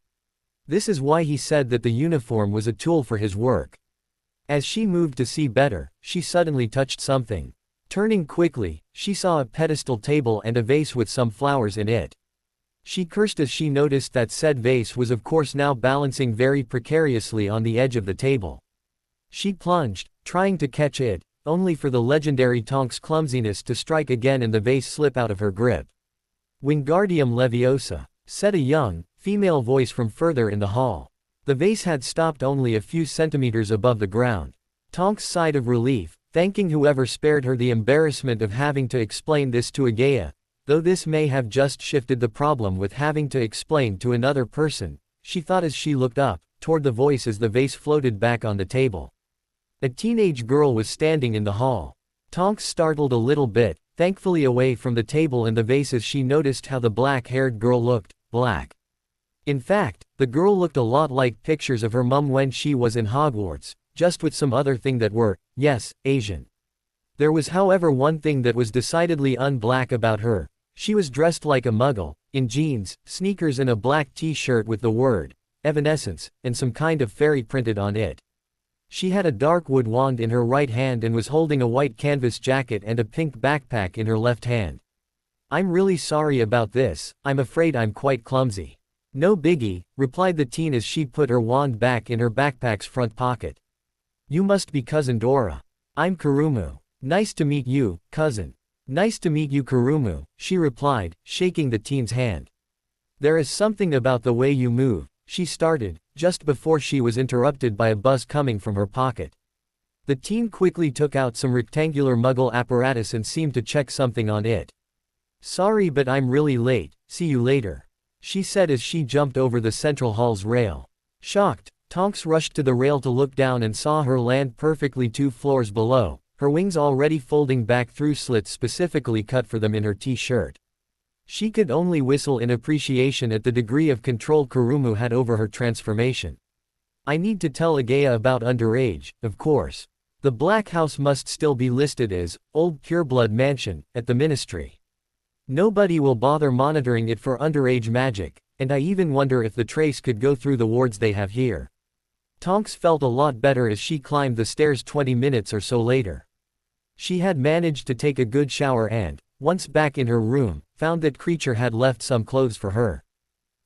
This is why he said that the uniform was a tool for his work. As she moved to see better, she suddenly touched something. Turning quickly, she saw a pedestal table and a vase with some flowers in it. She cursed as she noticed that said vase was of course now balancing very precariously on the edge of the table. She plunged, trying to catch it, only for the legendary Tonks' clumsiness to strike again and the vase slip out of her grip. "Wingardium Leviosa," said a young, female voice from further in the hall. The vase had stopped only a few centimeters above the ground. Tonks sighed of relief, thanking whoever spared her the embarrassment of having to explain this to Agaya, though this may have just shifted the problem with having to explain to another person, she thought as she looked up, toward the voice as the vase floated back on the table. A teenage girl was standing in the hall. Tonks startled a little bit, thankfully away from the table and the vase as she noticed how the black-haired girl looked, black. In fact, the girl looked a lot like pictures of her mum when she was in Hogwarts, just with some other thing that were, yes, Asian. There was however one thing that was decidedly un-black about her. She was dressed like a Muggle, in jeans, sneakers and a black t-shirt with the word, Evanescence, and some kind of fairy printed on it. She had a dark wood wand in her right hand and was holding a white canvas jacket and a pink backpack in her left hand. "I'm really sorry about this, I'm afraid I'm quite clumsy." "No biggie," replied the teen as she put her wand back in her backpack's front pocket. You must be Cousin Dora. I'm Kurumu. Nice to meet you, cousin. Nice to meet you, Kurumu, she replied, shaking the teen's hand. There is something about the way you move, she started, just before she was interrupted by a buzz coming from her pocket. The teen quickly took out some rectangular muggle apparatus and seemed to check something on it. Sorry, but I'm really late, see you later, she said as she jumped over the central hall's rail. Shocked, Tonks rushed to the rail to look down and saw her land perfectly 2 floors below, her wings already folding back through slits specifically cut for them in her t-shirt. She could only whistle in appreciation at the degree of control Kurumu had over her transformation. I need to tell Agaya about underage, of course. The Black House must still be listed as Old Pureblood Mansion at the Ministry. Nobody will bother monitoring it for underage magic, and I even wonder if the trace could go through the wards they have here. Tonks felt a lot better as she climbed the stairs 20 minutes or so later. She had managed to take a good shower and, once back in her room, found that Creature had left some clothes for her.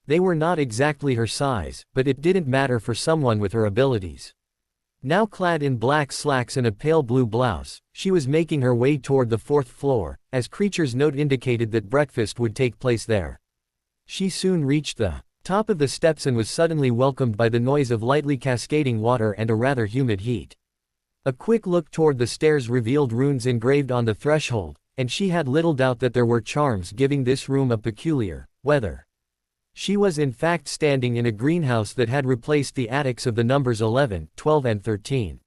They were not exactly her size, but it didn't matter for someone with her abilities. Now clad in black slacks and a pale blue blouse, she was making her way toward the 4th floor, as Creature's note indicated that breakfast would take place there. She soon reached the top of the steps and was suddenly welcomed by the noise of lightly cascading water and a rather humid heat. A quick look toward the stairs revealed runes engraved on the threshold, and she had little doubt that there were charms giving this room a peculiar weather. She was in fact standing in a greenhouse that had replaced the attics of the numbers 11, 12 and 13.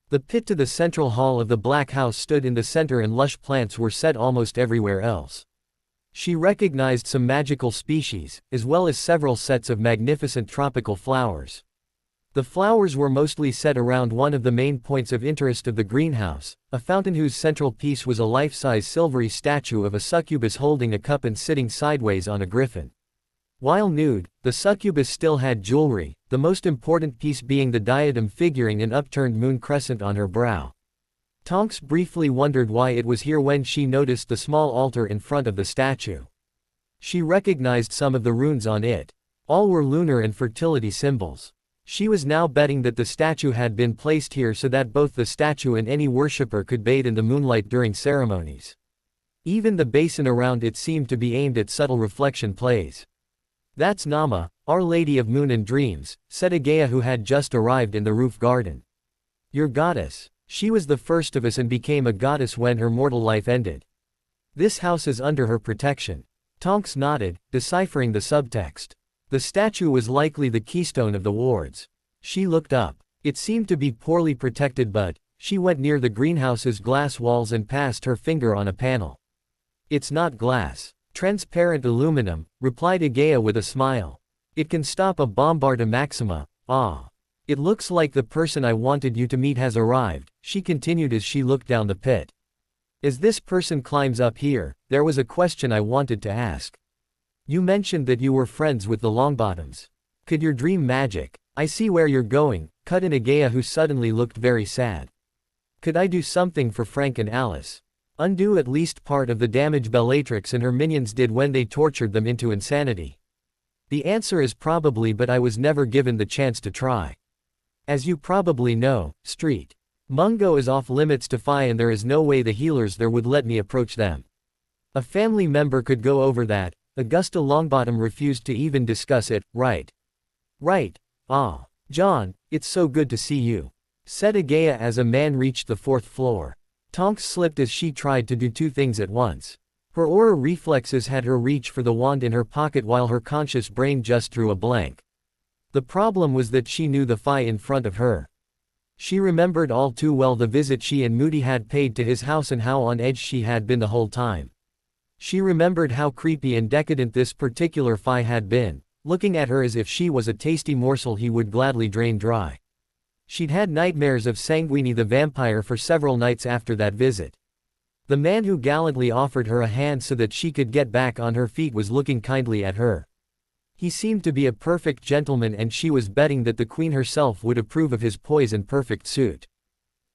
The pit to the central hall of the Black House stood in the center and lush plants were set almost everywhere else. She recognized some magical species, as well as several sets of magnificent tropical flowers. The flowers were mostly set around one of the main points of interest of the greenhouse, a fountain whose central piece was a life-size silvery statue of a succubus holding a cup and sitting sideways on a griffin. While nude, the succubus still had jewelry, the most important piece being the diadem figuring an upturned moon crescent on her brow. Tonks briefly wondered why it was here when she noticed the small altar in front of the statue. She recognized some of the runes on it. All were lunar and fertility symbols. She was now betting that the statue had been placed here so that both the statue and any worshipper could bathe in the moonlight during ceremonies. Even the basin around it seemed to be aimed at subtle reflection plays. That's Nama, Our Lady of Moon and Dreams, said Agaya, who had just arrived in the roof garden. Your goddess. She was the first of us and became a goddess when her mortal life ended. This house is under her protection. Tonks nodded, deciphering the subtext. The statue was likely the keystone of the wards. She looked up. It seemed to be poorly protected, but she went near the greenhouse's glass walls and passed her finger on a panel. It's not glass. Transparent aluminum, replied Agaya with a smile. It can stop a Bombarda Maxima. Ah. It looks like the person I wanted you to meet has arrived, she continued as she looked down the pit. As this person climbs up here, there was a question I wanted to ask. You mentioned that you were friends with the Longbottoms. Could your dream magic? I see where you're going, cut in Agaya, who suddenly looked very sad. Could I do something for Frank and Alice? Undo at least part of the damage Bellatrix and her minions did when they tortured them into insanity. The answer is probably, but I was never given the chance to try. As you probably know, Street Mungo is off limits to Phi, and there is no way the healers there would let me approach them. A family member could go over that. Augusta Longbottom refused to even discuss it, right? Right. Ah. John, it's so good to see you, said Agaya as a man reached the 4th floor. Tonks slipped as she tried to do 2 things at once. Her aura reflexes had her reach for the wand in her pocket while her conscious brain just drew a blank. The problem was that she knew the Phi in front of her. She remembered all too well the visit she and Moody had paid to his house and how on edge she had been the whole time. She remembered how creepy and decadent this particular Phi had been, looking at her as if she was a tasty morsel he would gladly drain dry. She'd had nightmares of Sanguini the vampire for several nights after that visit. The man who gallantly offered her a hand so that she could get back on her feet was looking kindly at her. He seemed to be a perfect gentleman, and she was betting that the queen herself would approve of his poise and perfect suit.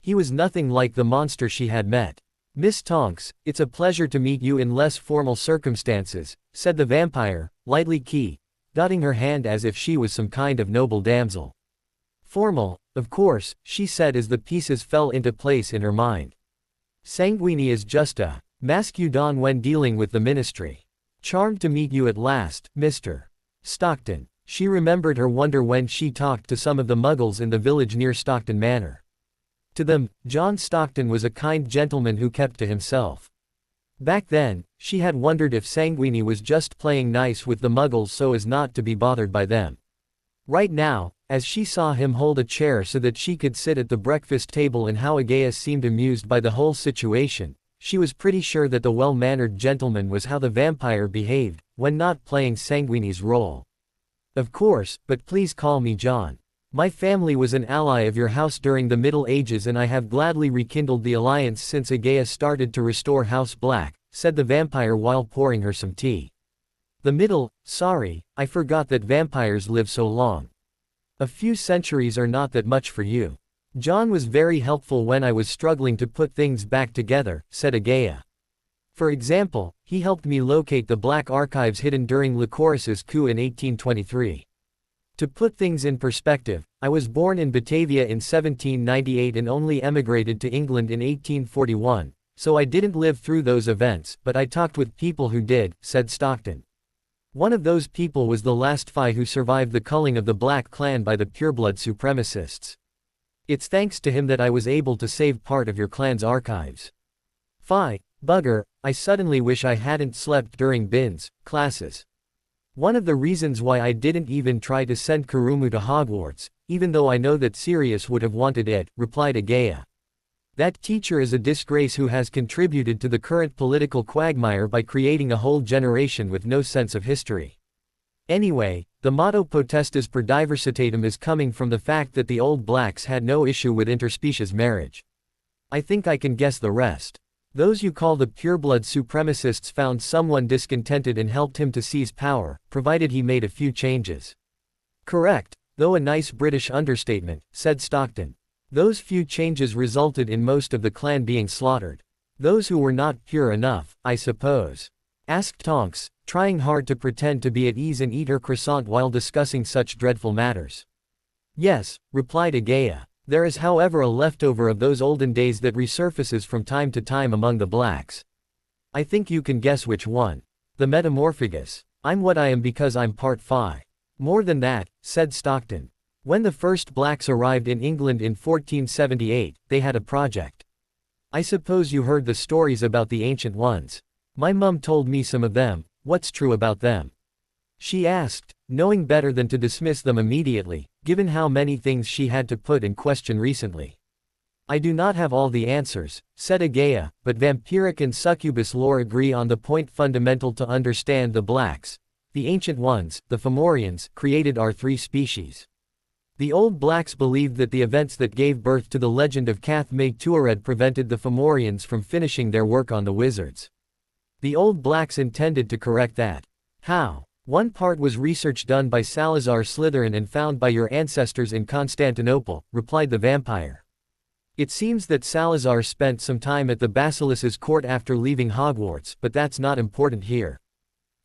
He was nothing like the monster she had met. Miss Tonks, it's a pleasure to meet you in less formal circumstances, said the vampire, lightly dotting her hand as if she was some kind of noble damsel. Formal, Of course, she said as the pieces fell into place in her mind. Sanguini is just a mask you don when dealing with the ministry. Charmed to meet you at last, Mr. Stockton. She remembered her wonder when she talked to some of the muggles in the village near Stockton Manor. To them, John Stockton was a kind gentleman who kept to himself. Back then, she had wondered if Sanguini was just playing nice with the muggles so as not to be bothered by them. Right now, as she saw him hold a chair so that she could sit at the breakfast table and how Agaya seemed amused by the whole situation, she was pretty sure that the well-mannered gentleman was how the vampire behaved, when not playing Sanguini's role. Of course, but please call me John. My family was an ally of your house during the Middle Ages and I have gladly rekindled the alliance since Agaya started to restore House Black, said the vampire while pouring her some tea. Sorry, I forgot that vampires live so long. A few centuries are not that much for you. John was very helpful when I was struggling to put things back together, said Agaya. For example, he helped me locate the black archives hidden during Lycoris's coup in 1823. To put things in perspective, I was born in Batavia in 1798 and only emigrated to England in 1841, so I didn't live through those events, but I talked with people who did, said Stockton. One of those people was the last Phi who survived the culling of the Black Clan by the pureblood supremacists. It's thanks to him that I was able to save part of your clan's archives. Phi, bugger, I suddenly wish I hadn't slept during Bin's classes. One of the reasons why I didn't even try to send Kurumu to Hogwarts, even though I know that Sirius would have wanted it, replied Agaya. That teacher is a disgrace who has contributed to the current political quagmire by creating a whole generation with no sense of history. Anyway, the motto potestas per diversitatem is coming from the fact that the old blacks had no issue with interspecies marriage. I think I can guess the rest. Those you call the pureblood supremacists found someone discontented and helped him to seize power, provided he made a few changes. Correct, though a nice British understatement, said Stockton. Those few changes resulted in most of the clan being slaughtered. Those who were not pure enough, I suppose. Asked Tonks, trying hard to pretend to be at ease and eat her croissant while discussing such dreadful matters. Yes, replied Agaya. There is however a leftover of those olden days that resurfaces from time to time among the blacks. I think you can guess which one. The metamorphagus. I'm what I am because I'm part Phi. More than that, said Stockton. When the first blacks arrived in England in 1478, they had a project. I suppose you heard the stories about the ancient ones. My mum told me some of them. What's true about them? She asked, knowing better than to dismiss them immediately, given how many things she had to put in question recently. I do not have all the answers, said Agaya, but vampiric and succubus lore agree on the point fundamental to understand the blacks. The ancient ones, the Fomorians, created our three species. The old blacks believed that the events that gave birth to the legend of Cath May Tuared prevented the Fomorians from finishing their work on the wizards. The old blacks intended to correct that. How? One part was research done by Salazar Slytherin and found by your ancestors in Constantinople, replied the vampire. It seems that Salazar spent some time at the Basilis's court after leaving Hogwarts, but that's not important here.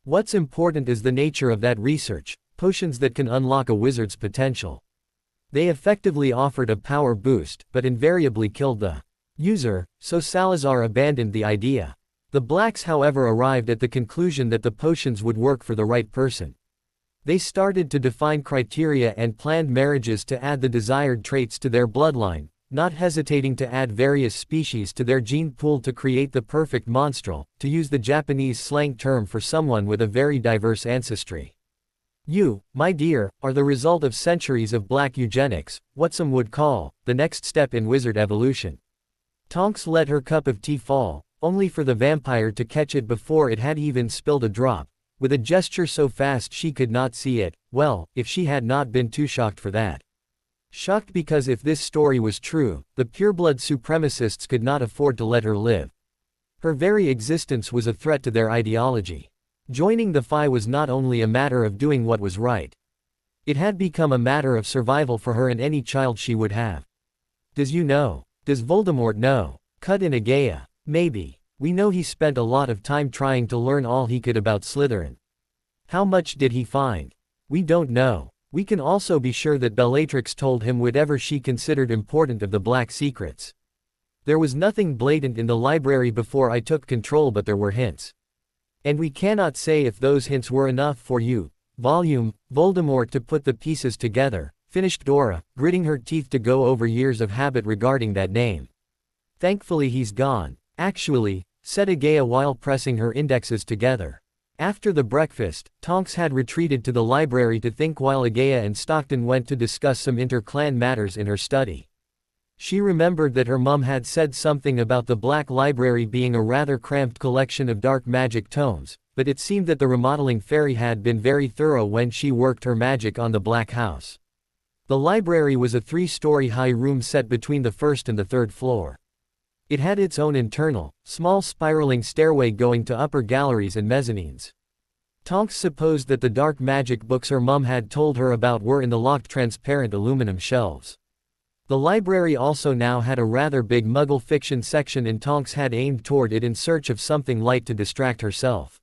What's important is the nature of that research, potions that can unlock a wizard's potential. They effectively offered a power boost, but invariably killed the user, so Salazar abandoned the idea. The blacks however arrived at the conclusion that the potions would work for the right person. They started to define criteria and planned marriages to add the desired traits to their bloodline, not hesitating to add various species to their gene pool to create the perfect monstrel, to use the Japanese slang term for someone with a very diverse ancestry. You, my dear, are the result of centuries of black eugenics, what some would call the next step in wizard evolution. Tonks let her cup of tea fall, only for the vampire to catch it before it had even spilled a drop, with a gesture so fast she could not see it. Well, if she had not been too shocked for that. Shocked because if this story was true, the pureblood supremacists could not afford to let her live. Her very existence was a threat to their ideology. Joining the Phi was not only a matter of doing what was right. It had become a matter of survival for her and any child she would have. Does Voldemort know? Cut in Agaya. Maybe. We know he spent a lot of time trying to learn all he could about Slytherin. How much did he find? We don't know. We can also be sure that Bellatrix told him whatever she considered important of the black secrets. There was nothing blatant in the library before I took control, but there were hints. And we cannot say if those hints were enough for you, Voldemort, to put the pieces together, finished Dora, gritting her teeth to go over years of habit regarding that name. Thankfully he's gone. Actually, said Agaya while pressing her indexes together. After the breakfast, Tonks had retreated to the library to think while Agaya and Stockton went to discuss some inter-clan matters in her study. She remembered that her mum had said something about the Black Library being a rather cramped collection of dark magic tomes, but it seemed that the remodeling fairy had been very thorough when she worked her magic on the Black House. The library was a 3-story high room set between the first and the third floor. It had its own internal, small spiraling stairway going to upper galleries and mezzanines. Tonks supposed that the dark magic books her mum had told her about were in the locked transparent aluminum shelves. The library also now had a rather big Muggle fiction section, and Tonks had aimed toward it in search of something light to distract herself.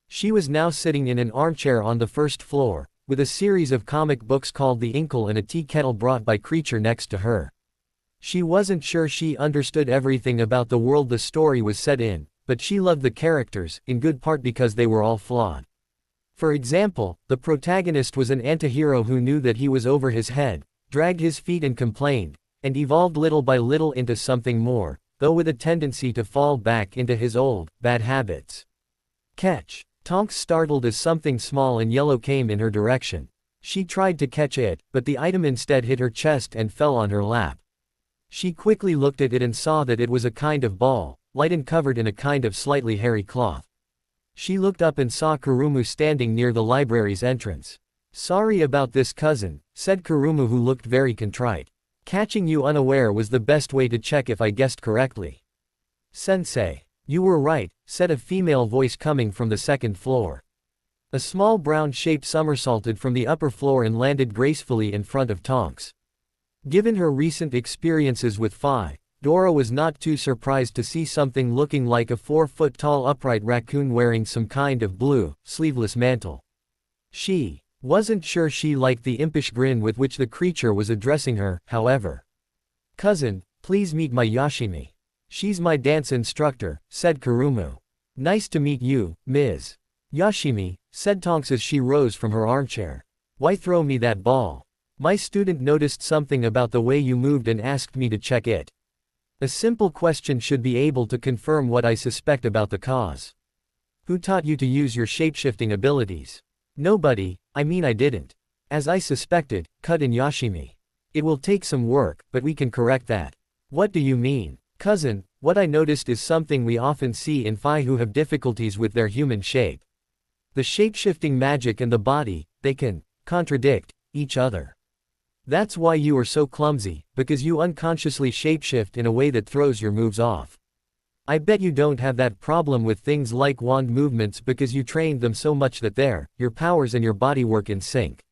She was now sitting in an armchair on the first floor, with a series of comic books called The Inkle and a tea kettle brought by Creature next to her. She wasn't sure she understood everything about the world the story was set in, but she loved the characters, in good part because they were all flawed. For example, the protagonist was an antihero who knew that he was over his head, dragged his feet and complained, and evolved little by little into something more, though with a tendency to fall back into his old, bad habits. Catch! Tonks startled as something small and yellow came in her direction. She tried to catch it, but the item instead hit her chest and fell on her lap. She quickly looked at it and saw that it was a kind of ball, light and covered in a kind of slightly hairy cloth. She looked up and saw Kurumu standing near the library's entrance. "Sorry about this, cousin," said Kurumu, who looked very contrite. "Catching you unaware was the best way to check if I guessed correctly." "Sensei, you were right," said a female voice coming from the second floor. A small brown-shaped somersaulted from the upper floor and landed gracefully in front of Tonks. Given her recent experiences with Phi, Dora was not too surprised to see something looking like a 4-foot-tall upright raccoon wearing some kind of blue, sleeveless mantle. She wasn't sure she liked the impish grin with which the creature was addressing her, however. "Cousin, please meet my Yashimi. She's my dance instructor," said Kurumu. "Nice to meet you, Ms. Yashimi," said Tonks as she rose from her armchair. "Why throw me that ball? My student noticed something about the way you moved and asked me to check it. A simple question should be able to confirm what I suspect about the cause. Who taught you to use your shapeshifting abilities?" "Nobody, I mean I didn't. As I suspected," cut in Yashimi. "It will take some work, but we can correct that." "What do you mean?" "Cousin, what I noticed is something we often see in Phi who have difficulties with their human shape. The shapeshifting magic and the body, they can contradict each other. That's why you are so clumsy, because you unconsciously shapeshift in a way that throws your moves off. I bet you don't have that problem with things like wand movements because you trained them so much that your powers and your body work in sync."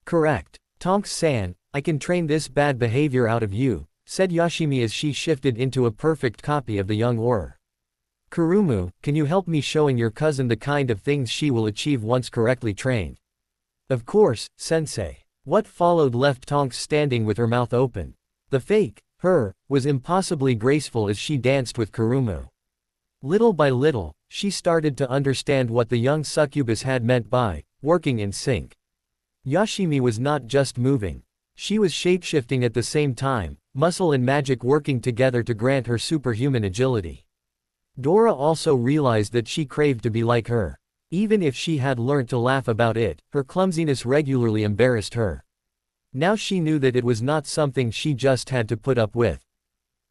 "Correct. Tonks-san, I can train this bad behavior out of you," said Yashimi as she shifted into a perfect copy of the young Auror. "Kurumu, can you help me showing your cousin the kind of things she will achieve once correctly trained?" "Of course, sensei." What followed left Tonks standing with her mouth open. The fake, her, was impossibly graceful as she danced with Kurumu. Little by little, she started to understand what the young succubus had meant by working in sync. Yashimi was not just moving. She was shapeshifting at the same time, muscle and magic working together to grant her superhuman agility. Dora also realized that she craved to be like her. Even if she had learnt to laugh about it, her clumsiness regularly embarrassed her. Now she knew that it was not something she just had to put up with.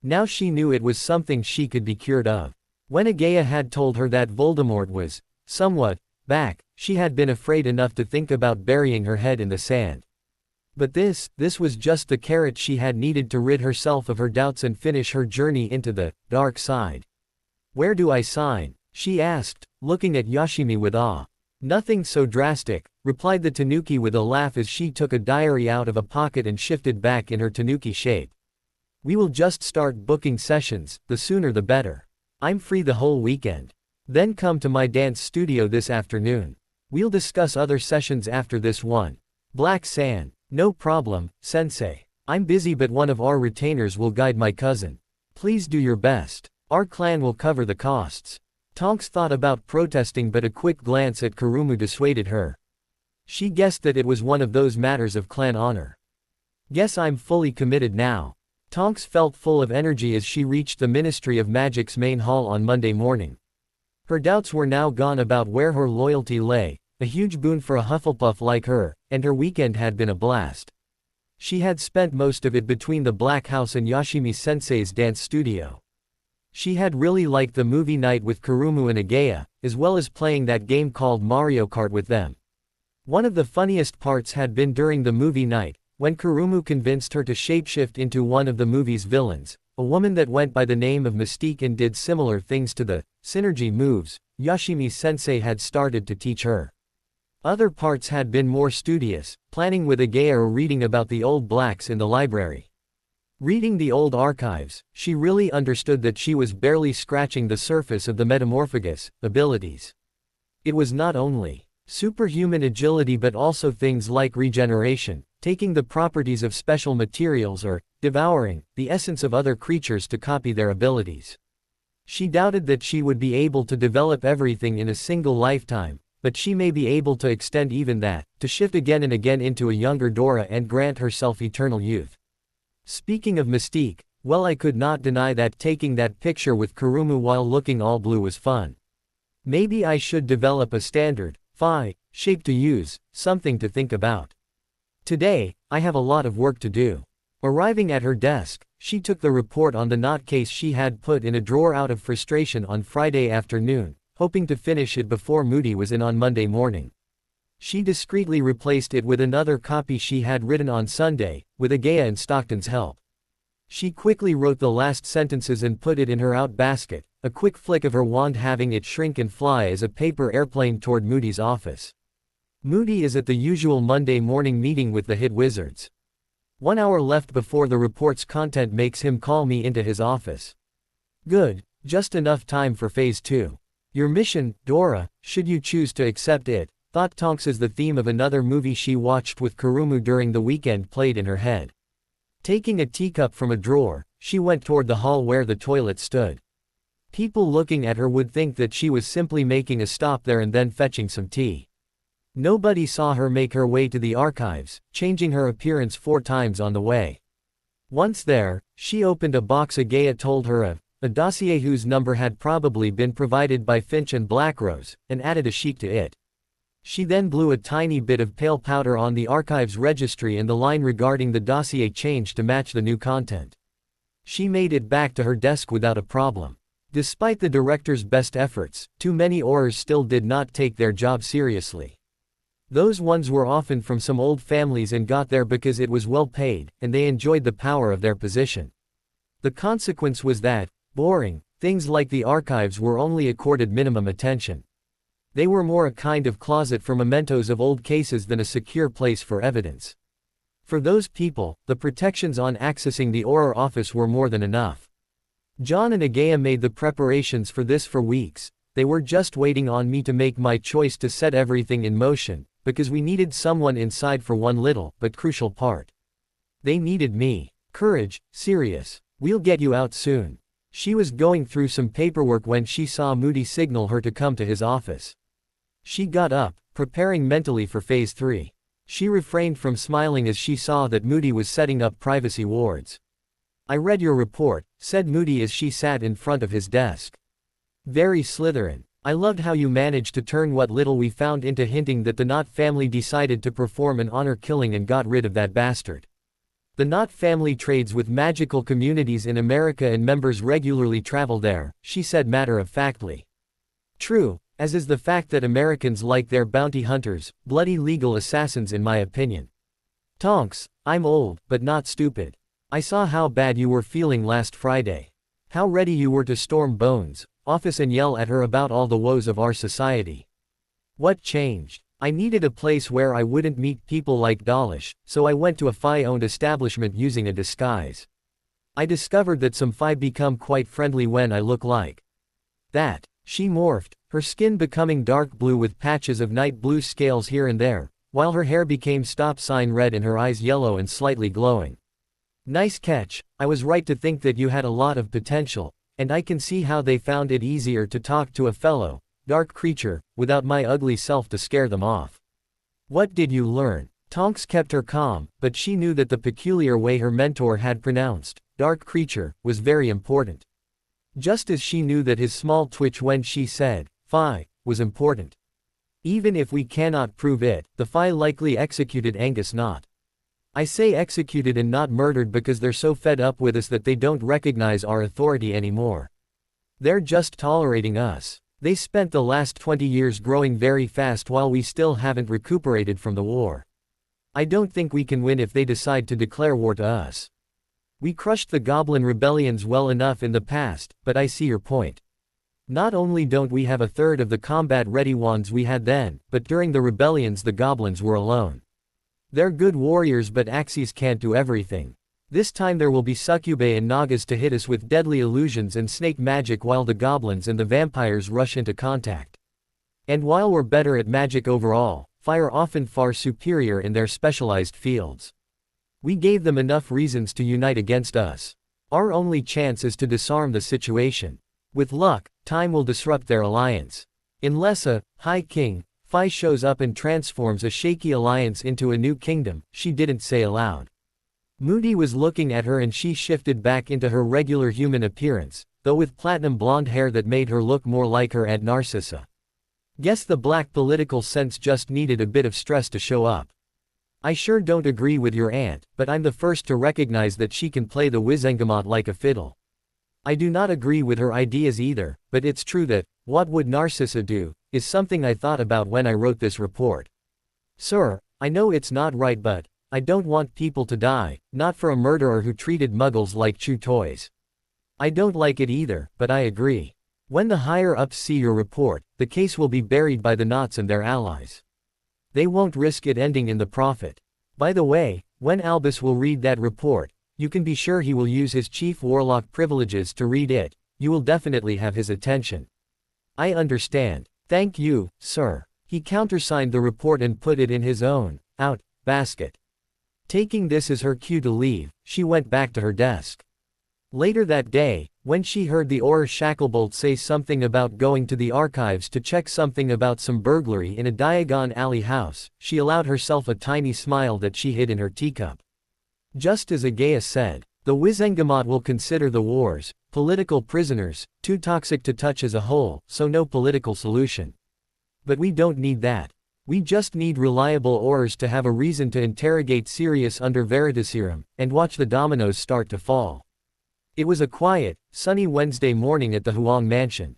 Now she knew it was something she could be cured of. When Agaya had told her that Voldemort was somewhat back, she had been afraid enough to think about burying her head in the sand. But this was just the carrot she had needed to rid herself of her doubts and finish her journey into the dark side. "Where do I sign?" she asked, looking at Yashimi with awe. "Nothing so drastic," replied the tanuki with a laugh as she took a diary out of a pocket and shifted back in her tanuki shape. "We will just start booking sessions, the sooner the better. I'm free the whole weekend. Then come to my dance studio this afternoon. We'll discuss other sessions after this one." Black Sand. No problem, sensei. I'm busy but one of our retainers will guide my cousin. Please do your best. Our clan will cover the costs. Tonks thought about protesting but a quick glance at Kurumu dissuaded her. She guessed that it was one of those matters of clan honor. Guess I'm fully committed now. Tonks felt full of energy as she reached the Ministry of Magic's main hall on Monday morning. Her doubts were now gone about where her loyalty lay, a huge boon for a Hufflepuff like her, and her weekend had been a blast. She had spent most of it between the Black House and Yashimi-sensei's dance studio. She had really liked the movie night with Kurumu and Agaya, as well as playing that game called Mario Kart with them. One of the funniest parts had been during the movie night, when Kurumu convinced her to shapeshift into one of the movie's villains, a woman that went by the name of Mystique and did similar things to the synergy moves Yashimi-sensei had started to teach her. Other parts had been more studious, planning with Agaya or reading about the old blacks in the library. Reading the old archives, she really understood that she was barely scratching the surface of the metamorphagus abilities. It was not only superhuman agility but also things like regeneration, taking the properties of special materials or devouring the essence of other creatures to copy their abilities. She doubted that she would be able to develop everything in a single lifetime, but she may be able to extend even that, to shift again and again into a younger Dora and grant herself eternal youth. Speaking of Mystique, well, I could not deny that taking that picture with Kurumu while looking all blue was fun. Maybe I should develop a standard shape to use, something to think about. Today, I have a lot of work to do. Arriving at her desk, she took the report on the knot case she had put in a drawer out of frustration on Friday afternoon, hoping to finish it before Moody was in on Monday morning. She discreetly replaced it with another copy she had written on Sunday, with Agaya and Stockton's help. She quickly wrote the last sentences and put it in her out basket, a quick flick of her wand having it shrink and fly as a paper airplane toward Moody's office. Moody is at the usual Monday morning meeting with the hit wizards. 1 hour left before the report's content makes him call me into his office. Good, just enough time for phase 2. Your mission, Dora, should you choose to accept it, thought Tonks as the theme of another movie she watched with Kurumu during the weekend played in her head. Taking a teacup from a drawer, she went toward the hall where the toilet stood. People looking at her would think that she was simply making a stop there and then fetching some tea. Nobody saw her make her way to the archives, changing her appearance 4 times on the way. Once there, she opened a box Agaya told her of, a dossier whose number had probably been provided by Finch and Blackrose, and added a sheet to it. She then blew a tiny bit of pale powder on the archives registry and the line regarding the dossier changed to match the new content. She made it back to her desk without a problem. Despite the director's best efforts, too many Aurors still did not take their job seriously. Those ones were often from some old families and got there because it was well paid, and they enjoyed the power of their position. The consequence was that, boring things like the archives were only accorded minimum attention. They were more a kind of closet for mementos of old cases than a secure place for evidence. For those people, the protections on accessing the Auror office were more than enough. John and Agaya made the preparations for this for weeks. They were just waiting on me to make my choice to set everything in motion, because we needed someone inside for one little, but crucial part. They needed me. Courage, Sirius. We'll get you out soon. She was going through some paperwork when she saw Moody signal her to come to his office. She got up, preparing mentally for phase 3. She refrained from smiling as she saw that Moody was setting up privacy wards. I read your report, said Moody as she sat in front of his desk. Very Slytherin. I loved how you managed to turn what little we found into hinting that the Knot family decided to perform an honor killing and got rid of that bastard. The Knot family trades with magical communities in America and members regularly travel there, she said matter-of-factly. True, as is the fact that Americans like their bounty hunters, bloody legal assassins in my opinion. Tonks, I'm old, but not stupid. I saw how bad you were feeling last Friday. How ready you were to storm Bones' office and yell at her about all the woes of our society. What changed? I needed a place where I wouldn't meet people like Dawlish, so I went to a Phi-owned establishment using a disguise. I discovered that some Phi become quite friendly when I look like that. She morphed, her skin becoming dark blue with patches of night blue scales here and there, while her hair became stop sign red and her eyes yellow and slightly glowing. Nice catch, I was right to think that you had a lot of potential, and I can see how they found it easier to talk to a fellow, dark creature, without my ugly self to scare them off. What did you learn? Tonks kept her calm, but she knew that the peculiar way her mentor had pronounced, dark creature, was very important. Just as she knew that his small twitch when she said, "Phi," was important. Even if we cannot prove it, the Phi likely executed Angus not. I say executed and not murdered because they're so fed up with us that they don't recognize our authority anymore. They're just tolerating us. They spent the last 20 years growing very fast while we still haven't recuperated from the war. I don't think we can win if they decide to declare war to us. We crushed the Goblin rebellions well enough in the past, but I see your point. Not only don't we have a third of the combat-ready ones we had then, but during the rebellions the Goblins were alone. They're good warriors but Axes can't do everything. This time there will be succubae and nagas to hit us with deadly illusions and snake magic while the goblins and the vampires rush into contact. And while we're better at magic overall, Phi are often far superior in their specialized fields. We gave them enough reasons to unite against us. Our only chance is to disarm the situation. With luck, time will disrupt their alliance. Unless a High King, Phi shows up and transforms a shaky alliance into a new kingdom, she didn't say aloud. Moody was looking at her and she shifted back into her regular human appearance, though with platinum blonde hair that made her look more like her Aunt Narcissa. Guess the black political sense just needed a bit of stress to show up. I sure don't agree with your aunt, but I'm the first to recognize that she can play the Wizengamot like a fiddle. I do not agree with her ideas either, but it's true that, what would Narcissa do, is something I thought about when I wrote this report. Sir, I know it's not right but, I don't want people to die, not for a murderer who treated muggles like chew toys. I don't like it either, but I agree. When the higher-ups see your report, the case will be buried by the Knots and their allies. They won't risk it ending in the Prophet. By the way, when Albus will read that report, you can be sure he will use his chief warlock privileges to read it. You will definitely have his attention. I understand. Thank you, sir. He countersigned the report and put it in his own basket. Taking this as her cue to leave, she went back to her desk. Later that day, when she heard the Auror Shacklebolt say something about going to the archives to check something about some burglary in a Diagon Alley house, she allowed herself a tiny smile that she hid in her teacup. Just as Agaya said, the Wizengamot will consider the wars, political prisoners, too toxic to touch as a whole, so no political solution. But we don't need that. We just need reliable Aurors to have a reason to interrogate Sirius under Veritaserum, and watch the dominoes start to fall. It was a quiet, sunny Wednesday morning at the Huang mansion.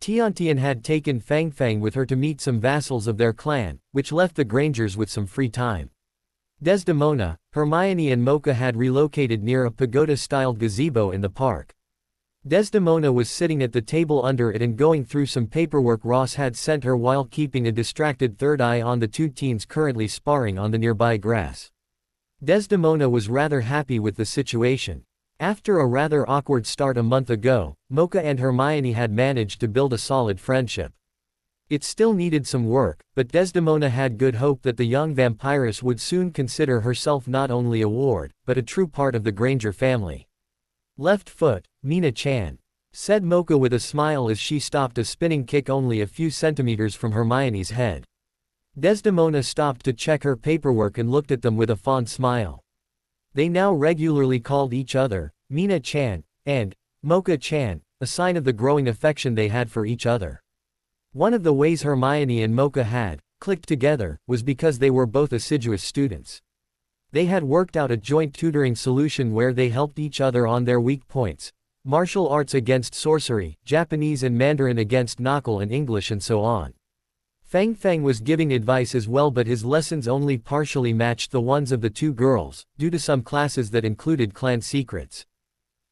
Tiantian had taken Fang Fang with her to meet some vassals of their clan, which left the Grangers with some free time. Desdemona, Hermione and Mocha had relocated near a pagoda-styled gazebo in the park. Desdemona was sitting at the table under it and going through some paperwork Ross had sent her while keeping a distracted third eye on the two teens currently sparring on the nearby grass. Desdemona was rather happy with the situation. After a rather awkward start a month ago, Mocha and Hermione had managed to build a solid friendship. It still needed some work, but Desdemona had good hope that the young vampiress would soon consider herself not only a ward, but a true part of the Granger family. Left foot, Mina-chan, said Mocha with a smile as she stopped a spinning kick only a few centimeters from Hermione's head. Desdemona stopped to check her paperwork and looked at them with a fond smile. They now regularly called each other, Mina-chan, and Mocha-chan, a sign of the growing affection they had for each other. One of the ways Hermione and Mocha had clicked together was because they were both assiduous students. They had worked out a joint tutoring solution where they helped each other on their weak points: martial arts against sorcery, Japanese and Mandarin against Knuckle and English and so on. Fang Fang was giving advice as well, but his lessons only partially matched the ones of the two girls, due to some classes that included clan secrets.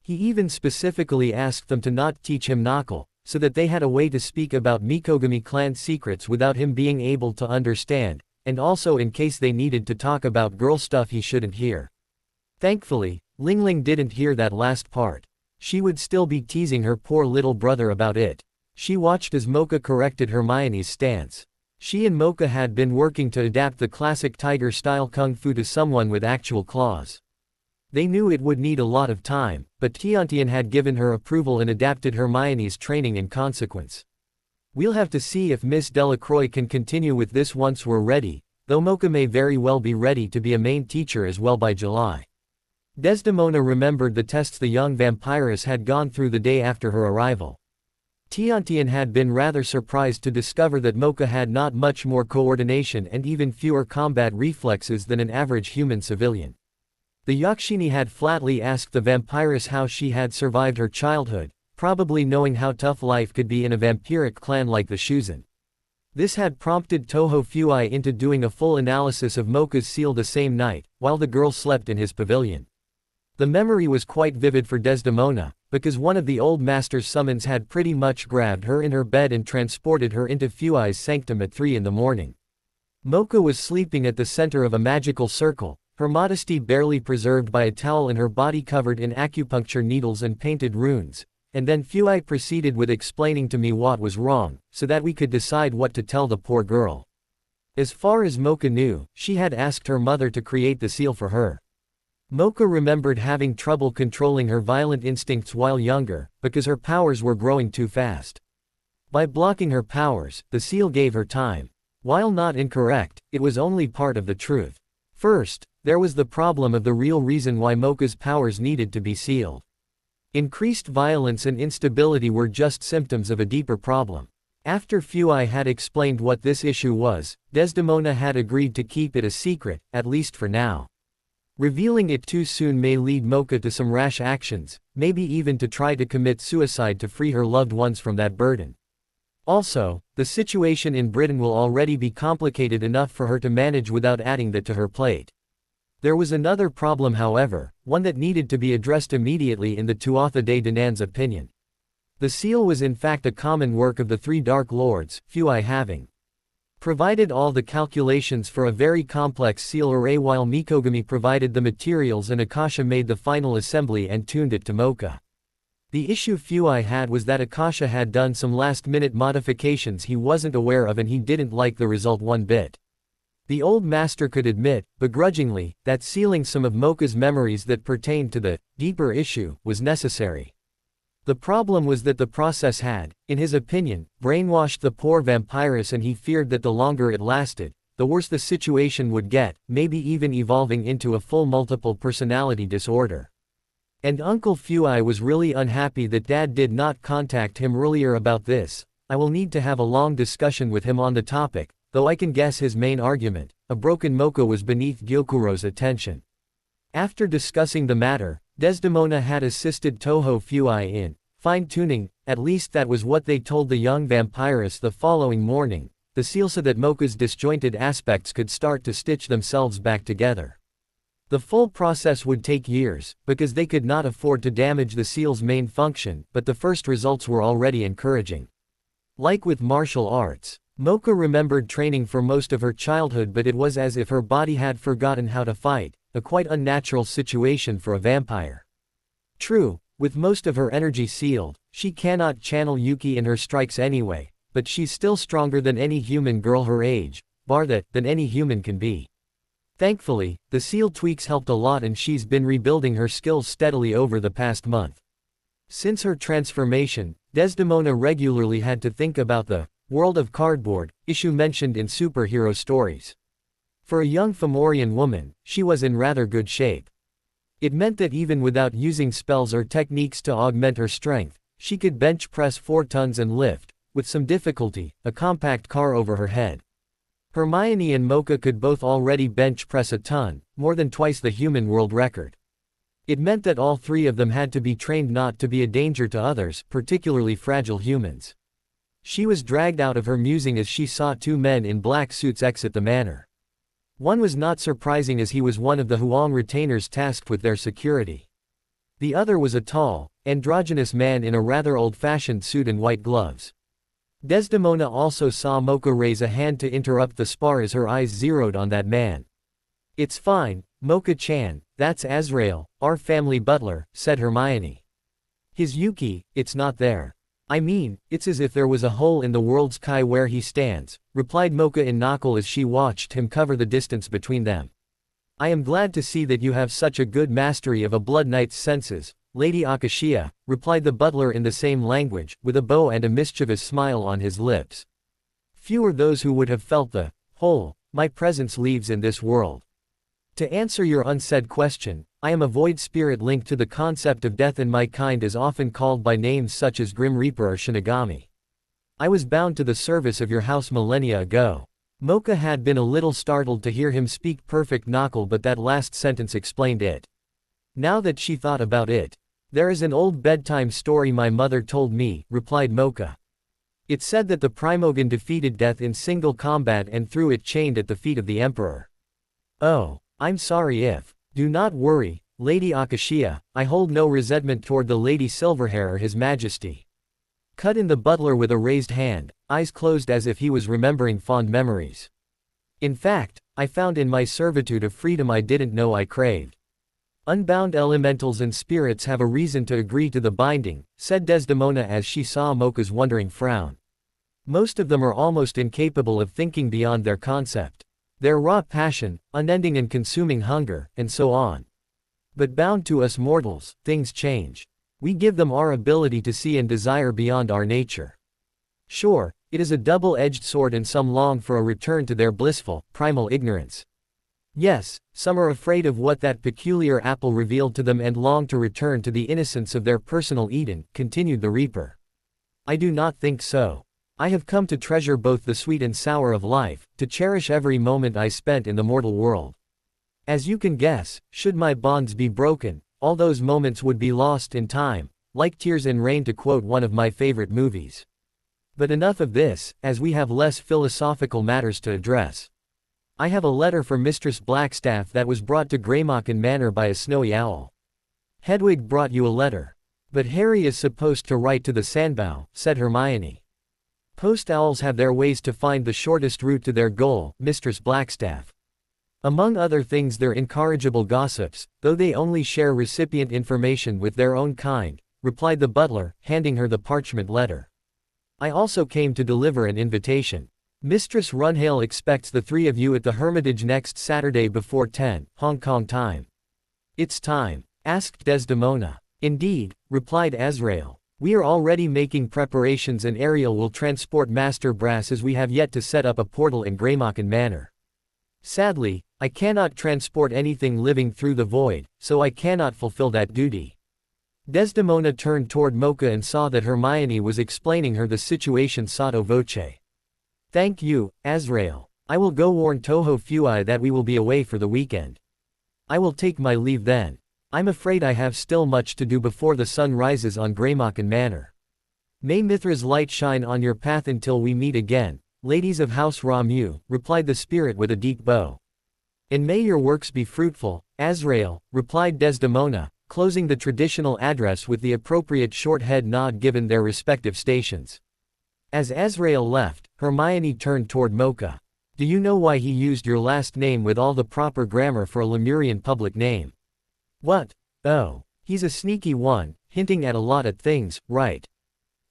He even specifically asked them to not teach him Knuckle, so that they had a way to speak about Mikogami clan secrets without him being able to understand, and also in case they needed to talk about girl stuff he shouldn't hear. Thankfully, Lingling didn't hear that last part. She would still be teasing her poor little brother about it. She watched as Mocha corrected Hermione's stance. She and Mocha had been working to adapt the classic tiger-style kung fu to someone with actual claws. They knew it would need a lot of time, but Tiantian had given her approval and adapted Hermione's training in consequence. We'll have to see if Miss Delacroix can continue with this once we're ready, though Mocha may very well be ready to be a main teacher as well by July. Desdemona remembered the tests the young vampiress had gone through the day after her arrival. Tiantian had been rather surprised to discover that Mocha had not much more coordination and even fewer combat reflexes than an average human civilian. The Yakshini had flatly asked the vampiress how she had survived her childhood, probably knowing how tough life could be in a vampiric clan like the Shuzan. This had prompted Toho Fui into doing a full analysis of Mocha's seal the same night, while the girl slept in his pavilion. The memory was quite vivid for Desdemona, because one of the old master's summons had pretty much grabbed her in her bed and transported her into Fui's sanctum at 3 in the morning. Mocha was sleeping at the center of a magical circle, her modesty barely preserved by a towel and her body covered in acupuncture needles and painted runes, and then Fui proceeded with explaining to me what was wrong, so that we could decide what to tell the poor girl. As far as Mocha knew, she had asked her mother to create the seal for her. Mocha remembered having trouble controlling her violent instincts while younger, because her powers were growing too fast. By blocking her powers, the seal gave her time. While not incorrect, it was only part of the truth. First, there was the problem of the real reason why Mocha's powers needed to be sealed. Increased violence and instability were just symptoms of a deeper problem. After Fui had explained what this issue was, Desdemona had agreed to keep it a secret, at least for now. Revealing it too soon may lead Mocha to some rash actions, maybe even to try to commit suicide to free her loved ones from that burden. Also, the situation in Britain will already be complicated enough for her to manage without adding that to her plate. There was another problem however, one that needed to be addressed immediately in the Tuatha De Danan's opinion. The seal was in fact a common work of the 3 Dark Lords, Fui having provided all the calculations for a very complex seal array while Mikogami provided the materials and Akasha made the final assembly and tuned it to Mocha. The issue Fui had was that Akasha had done some last-minute modifications he wasn't aware of and he didn't like the result one bit. The old master could admit, begrudgingly, that sealing some of Mocha's memories that pertained to the deeper issue was necessary. The problem was that the process had, in his opinion, brainwashed the poor vampiress and he feared that the longer it lasted, the worse the situation would get, maybe even evolving into a full multiple personality disorder. And Uncle Fui was really unhappy that Dad did not contact him earlier about this. I will need to have a long discussion with him on the topic, though I can guess his main argument, a broken Mocha was beneath Gyokuro's attention. After discussing the matter, Desdemona had assisted Toho Fui in fine-tuning, at least that was what they told the young vampiress the following morning, the seal so that Mocha's disjointed aspects could start to stitch themselves back together. The full process would take years, because they could not afford to damage the seal's main function, but the first results were already encouraging. Like with martial arts, Mocha remembered training for most of her childhood, but it was as if her body had forgotten how to fight, a quite unnatural situation for a vampire. True, with most of her energy sealed, she cannot channel Yuki in her strikes anyway, but she's still stronger than any human girl her age, bar that, than any human can be. Thankfully, the seal tweaks helped a lot and she's been rebuilding her skills steadily over the past month. Since her transformation, Desdemona regularly had to think about the world of cardboard issue mentioned in superhero stories. For a young Fomorian woman, she was in rather good shape. It meant that even without using spells or techniques to augment her strength, she could bench press 4 tons and lift, with some difficulty, a compact car over her head. Hermione and Mocha could both already bench press a ton, more than twice the human world record. It meant that all 3 of them had to be trained not to be a danger to others, particularly fragile humans. She was dragged out of her musing as she saw 2 men in black suits exit the manor. One was not surprising as he was one of the Huang retainers tasked with their security. The other was a tall, androgynous man in a rather old-fashioned suit and white gloves. Desdemona also saw Mocha raise a hand to interrupt the spar as her eyes zeroed on that man. "It's fine, Mocha-chan, that's Azrael, our family butler," said Hermione. "His Yuki, it's not there." I mean, it's as if there was a hole in the world sky where he stands, replied Mocha in Knuckle as she watched him cover the distance between them. I am glad to see that you have such a good mastery of a blood knight's senses, Lady Akashia, replied the butler in the same language, with a bow and a mischievous smile on his lips. Few are those who would have felt the hole my presence leaves in this world. To answer your unsaid question, I am a void spirit linked to the concept of death, and my kind is often called by names such as Grim Reaper or Shinigami. I was bound to the service of your house millennia ago. Mocha had been a little startled to hear him speak perfect Knuckle, but that last sentence explained it. Now that she thought about it, there is an old bedtime story my mother told me, replied Mocha. It said that the Primogen defeated death in single combat and threw it chained at the feet of the Emperor. Oh, I'm sorry if. Do not worry, Lady Akashia, I hold no resentment toward the Lady Silverhair or His Majesty. Cut in the butler with a raised hand, eyes closed as if he was remembering fond memories. In fact, I found in my servitude a freedom I didn't know I craved. Unbound elementals and spirits have a reason to agree to the binding, said Desdemona as she saw Mocha's wondering frown. Most of them are almost incapable of thinking beyond their concept. Their raw passion, unending and consuming hunger, and so on. But bound to us mortals, things change. We give them our ability to see and desire beyond our nature. Sure, it is a double-edged sword, and some long for a return to their blissful, primal ignorance. Yes, some are afraid of what that peculiar apple revealed to them and long to return to the innocence of their personal Eden, continued the Reaper. I do not think so. I have come to treasure both the sweet and sour of life, to cherish every moment I spent in the mortal world. As you can guess, should my bonds be broken, all those moments would be lost in time, like tears in rain, to quote one of my favorite movies. But enough of this, as we have less philosophical matters to address. I have a letter for Mistress Blackstaff that was brought to Greymocken Manor by a snowy owl. Hedwig brought you a letter. But Harry is supposed to write to the Sandbow, said Hermione. Post owls have their ways to find the shortest route to their goal, Mistress Blackstaff. Among other things, they're incorrigible gossips, though they only share recipient information with their own kind, replied the butler, handing her the parchment letter. I also came to deliver an invitation. Mistress Runhale expects the three of you at the Hermitage next Saturday before 10, Hong Kong time. It's time? Asked Desdemona. Indeed, replied Azrael. We are already making preparations, and Ariel will transport Master Brass, as we have yet to set up a portal in Greymocken Manor. Sadly, I cannot transport anything living through the void, so I cannot fulfill that duty. Desdemona turned toward Mocha and saw that Hermione was explaining her the situation sotto voce. Thank you, Azrael. I will go warn Toho Fui that we will be away for the weekend. I will take my leave then. I'm afraid I have still much to do before the sun rises on Greymocken Manor. May Mithra's light shine on your path until we meet again, ladies of House Ramu, replied the spirit with a deep bow. And may your works be fruitful, Azrael, replied Desdemona, closing the traditional address with the appropriate short head nod given their respective stations. As Azrael left, Hermione turned toward Mocha. Do you know why he used your last name with all the proper grammar for a Lemurian public name? What? Oh, he's a sneaky one, hinting at a lot of things, right?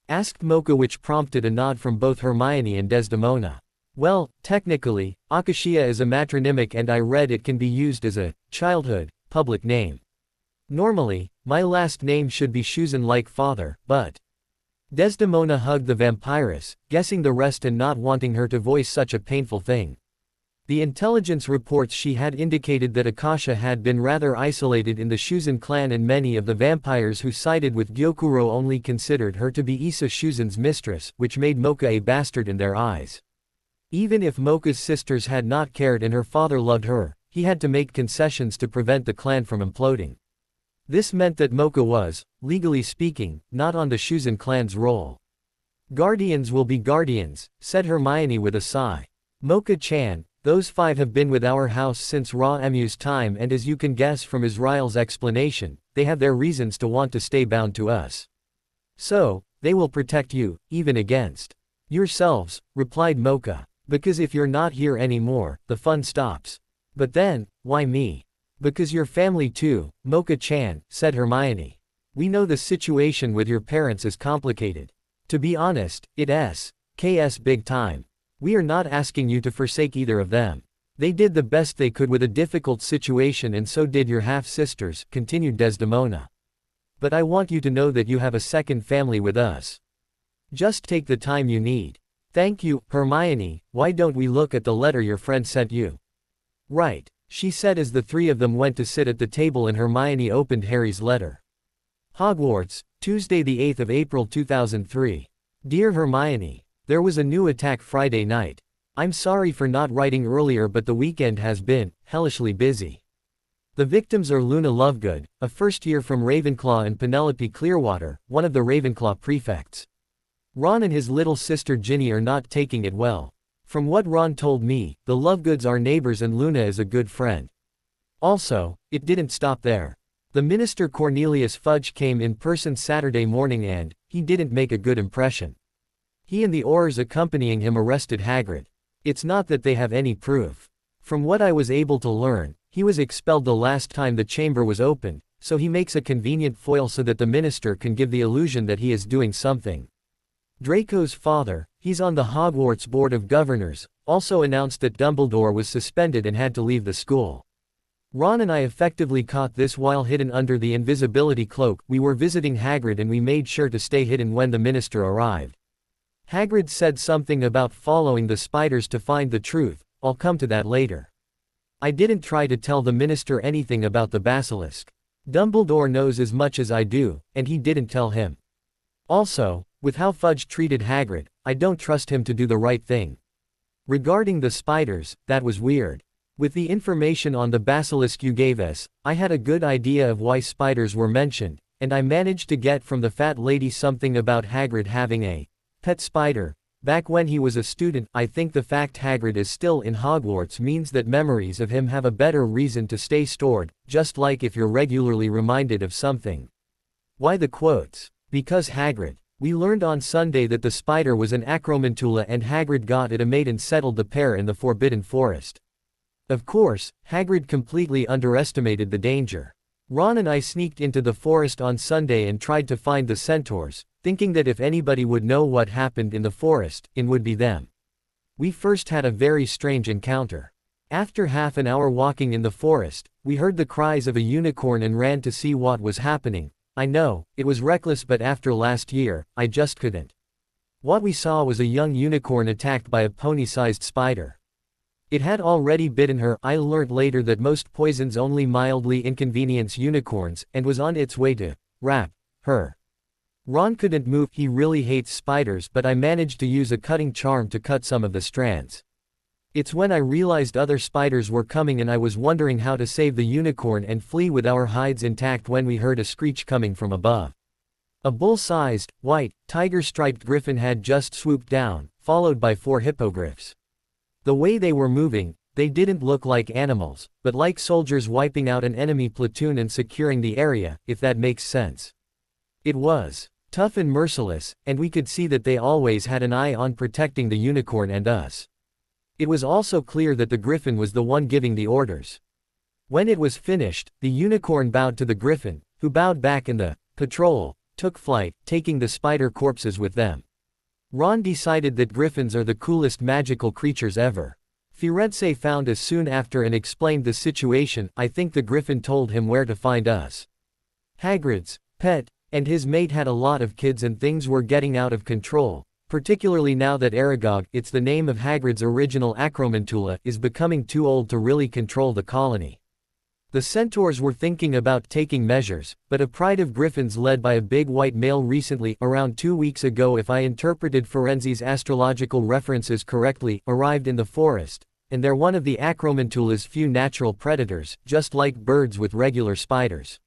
Asked Mocha, which prompted a nod from both Hermione and Desdemona. Well, technically, Akashia is a matronymic, and I read it can be used as a childhood public name. Normally, my last name should be Shuzan like father, but... Desdemona hugged the vampiress, guessing the rest and not wanting her to voice such a painful thing. The intelligence reports she had indicated that Akasha had been rather isolated in the Shuzan clan, and many of the vampires who sided with Gyokuro only considered her to be Issa Shuzan's mistress, which made Mocha a bastard in their eyes. Even if Mocha's sisters had not cared and her father loved her, he had to make concessions to prevent the clan from imploding. This meant that Mocha was, legally speaking, not on the Shuzan clan's roll. Guardians will be guardians, said Hermione with a sigh. Mocha-chan, those 5 have been with our house since Ra Emu's time, and as you can guess from Israel's explanation, they have their reasons to want to stay bound to us. So, they will protect you, even against yourselves, replied Mocha. Because if you're not here anymore, the fun stops. But then, why me? Because your family too, Mocha-chan, said Hermione. We know the situation with your parents is complicated. To be honest, KS big time. We are not asking you to forsake either of them. They did the best they could with a difficult situation, and so did your half-sisters," continued Desdemona. "But I want you to know that you have a second family with us. Just take the time you need." "Thank you, Hermione. Why don't we look at the letter your friend sent you?" "Right," she said as the three of them went to sit at the table and Hermione opened Harry's letter. Hogwarts, Tuesday the 8th of April 2003. Dear Hermione, there was a new attack Friday night. I'm sorry for not writing earlier, but the weekend has been hellishly busy. The victims are Luna Lovegood, a first year from Ravenclaw, and Penelope Clearwater, one of the Ravenclaw prefects. Ron and his little sister Ginny are not taking it well. From what Ron told me, the Lovegoods are neighbors and Luna is a good friend. Also, it didn't stop there. The minister Cornelius Fudge came in person Saturday morning and he didn't make a good impression. He and the Aurors accompanying him arrested Hagrid. It's not that they have any proof. From what I was able to learn, he was expelled the last time the chamber was opened, so he makes a convenient foil so that the minister can give the illusion that he is doing something. Draco's father, he's on the Hogwarts Board of Governors, also announced that Dumbledore was suspended and had to leave the school. Ron and I effectively caught this while hidden under the invisibility cloak. We were visiting Hagrid and we made sure to stay hidden when the minister arrived. Hagrid said something about following the spiders to find the truth. I'll come to that later. I didn't try to tell the minister anything about the basilisk. Dumbledore knows as much as I do, and he didn't tell him. Also, with how Fudge treated Hagrid, I don't trust him to do the right thing. Regarding the spiders, that was weird. With the information on the basilisk you gave us, I had a good idea of why spiders were mentioned, and I managed to get from the fat lady something about Hagrid having a pet spider back when he was a student. I think the fact Hagrid is still in Hogwarts means that memories of him have a better reason to stay stored, just like if you're regularly reminded of something. Why the quotes? Because Hagrid. We learned on Sunday that the spider was an acromantula and Hagrid got it a mate and settled the pair in the Forbidden Forest. Of course, Hagrid completely underestimated the danger. Ron and I sneaked into the forest on Sunday and tried to find the centaurs, thinking that if anybody would know what happened in the forest, it would be them. We first had a very strange encounter. After half an hour walking in the forest, we heard the cries of a unicorn and ran to see what was happening. I know, it was reckless, but after last year, I just couldn't. What we saw was a young unicorn attacked by a pony-sized spider. It had already bitten her. I learnt later that most poisons only mildly inconvenience unicorns, and was on its way to wrap her. Ron couldn't move. He really hates spiders, but I managed to use a cutting charm to cut some of the strands. It's when I realized other spiders were coming and I was wondering how to save the unicorn and flee with our hides intact when we heard a screech coming from above. A bull-sized, white, tiger-striped griffin had just swooped down, followed by 4 hippogriffs. The way they were moving, they didn't look like animals, but like soldiers wiping out an enemy platoon and securing the area, if that makes sense. It was tough and merciless, and we could see that they always had an eye on protecting the unicorn and us. It was also clear that the griffin was the one giving the orders. When it was finished, the unicorn bowed to the griffin, who bowed back, and the patrol took flight, taking the spider corpses with them. Ron decided that griffins are the coolest magical creatures ever. Firenze found us soon after and explained the situation. I think the griffin told him where to find us. Hagrid's pet and his mate had a lot of kids and things were getting out of control, particularly now that Aragog, it's the name of Hagrid's original acromantula, is becoming too old to really control the colony. The centaurs were thinking about taking measures, but a pride of griffins led by a big white male recently, around 2 weeks ago if I interpreted Firenze's astrological references correctly, arrived in the forest, and they're one of the acromantula's few natural predators, just like birds with regular spiders.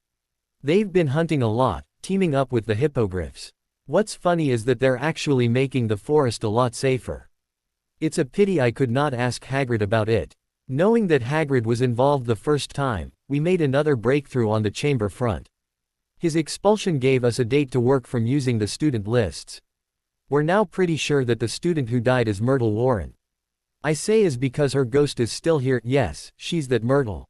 They've been hunting a lot, teaming up with the hippogriffs. What's funny is that they're actually making the forest a lot safer. It's a pity I could not ask Hagrid about it. Knowing that Hagrid was involved the first time, we made another breakthrough on the chamber front. His expulsion gave us a date to work from using the student lists. We're now pretty sure that the student who died is Myrtle Warren. I say is because her ghost is still here. Yes, she's that Myrtle.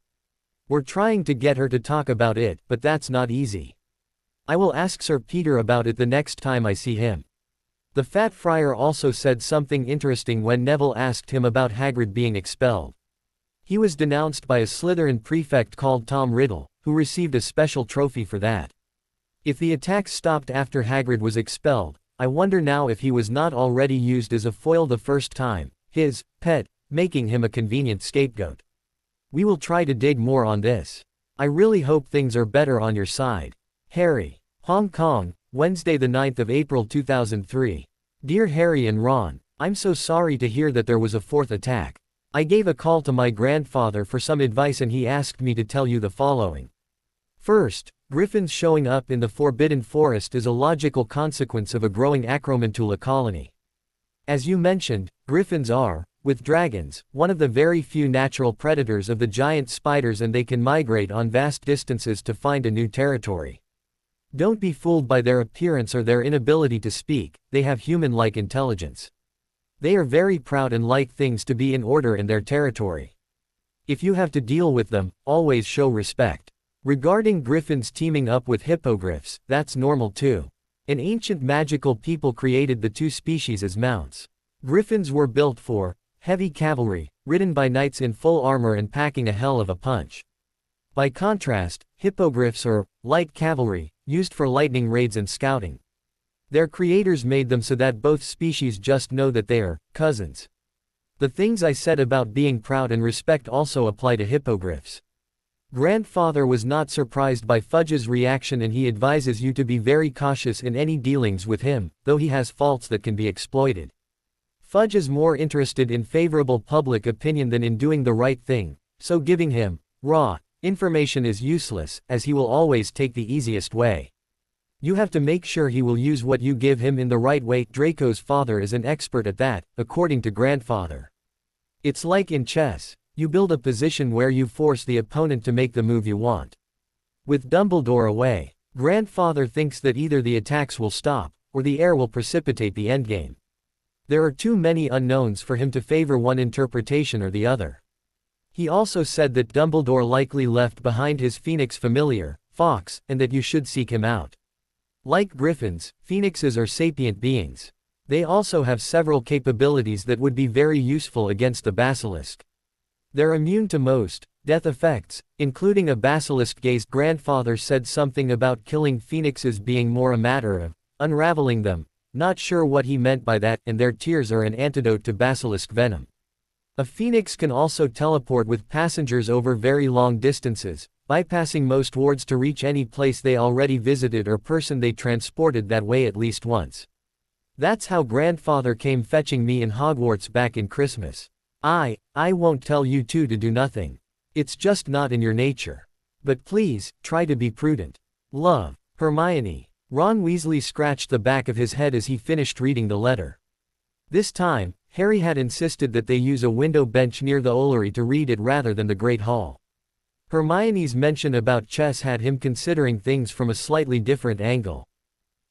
We're trying to get her to talk about it, but that's not easy. I will ask Sir Peter about it the next time I see him. The fat friar also said something interesting when Neville asked him about Hagrid being expelled. He was denounced by a Slytherin prefect called Tom Riddle, who received a special trophy for that. If the attacks stopped after Hagrid was expelled, I wonder now if he was not already used as a foil the first time, his pet, making him a convenient scapegoat. We will try to dig more on this. I really hope things are better on your side. Harry. Hong Kong, Wednesday the 9th of April 2003. Dear Harry and Ron, I'm so sorry to hear that there was a fourth attack. I gave a call to my grandfather for some advice and he asked me to tell you the following. First, griffins showing up in the Forbidden Forest is a logical consequence of a growing Acromantula colony. As you mentioned, griffins are, with dragons, one of the very few natural predators of the giant spiders, and they can migrate on vast distances to find a new territory. Don't be fooled by their appearance or their inability to speak, they have human-like intelligence. They are very proud and like things to be in order in their territory. If you have to deal with them, always show respect. Regarding griffins teaming up with hippogriffs, that's normal too. An ancient magical people created the two species as mounts. Griffins were built for heavy cavalry, ridden by knights in full armor and packing a hell of a punch. By contrast, hippogriffs are light cavalry, used for lightning raids and scouting. Their creators made them so that both species just know that they are cousins. The things I said about being proud and respect also apply to hippogriffs. Grandfather was not surprised by Fudge's reaction and he advises you to be very cautious in any dealings with him, though he has faults that can be exploited. Fudge is more interested in favorable public opinion than in doing the right thing, so giving him raw information is useless, as he will always take the easiest way. You have to make sure he will use what you give him in the right way. Draco's father is an expert at that, according to grandfather. It's like in chess, you build a position where you force the opponent to make the move you want. With Dumbledore away, grandfather thinks that either the attacks will stop, or the heir will precipitate the endgame. There are too many unknowns for him to favor one interpretation or the other. He also said that Dumbledore likely left behind his phoenix familiar, Fawkes, and that you should seek him out. Like griffins, phoenixes are sapient beings. They also have several capabilities that would be very useful against the basilisk. They're immune to most death effects, including a basilisk gaze. Grandfather said something about killing phoenixes being more a matter of unraveling them, not sure what he meant by that, and their tears are an antidote to basilisk venom. A phoenix can also teleport with passengers over very long distances, bypassing most wards to reach any place they already visited or person they transported that way at least once. That's how grandfather came fetching me in Hogwarts back in Christmas. I won't tell you two to do nothing. It's just not in your nature. But please, try to be prudent. Love, Hermione. Ron Weasley scratched the back of his head as he finished reading the letter. This time, Harry had insisted that they use a window bench near the Ollery to read it rather than the Great Hall. Hermione's mention about chess had him considering things from a slightly different angle.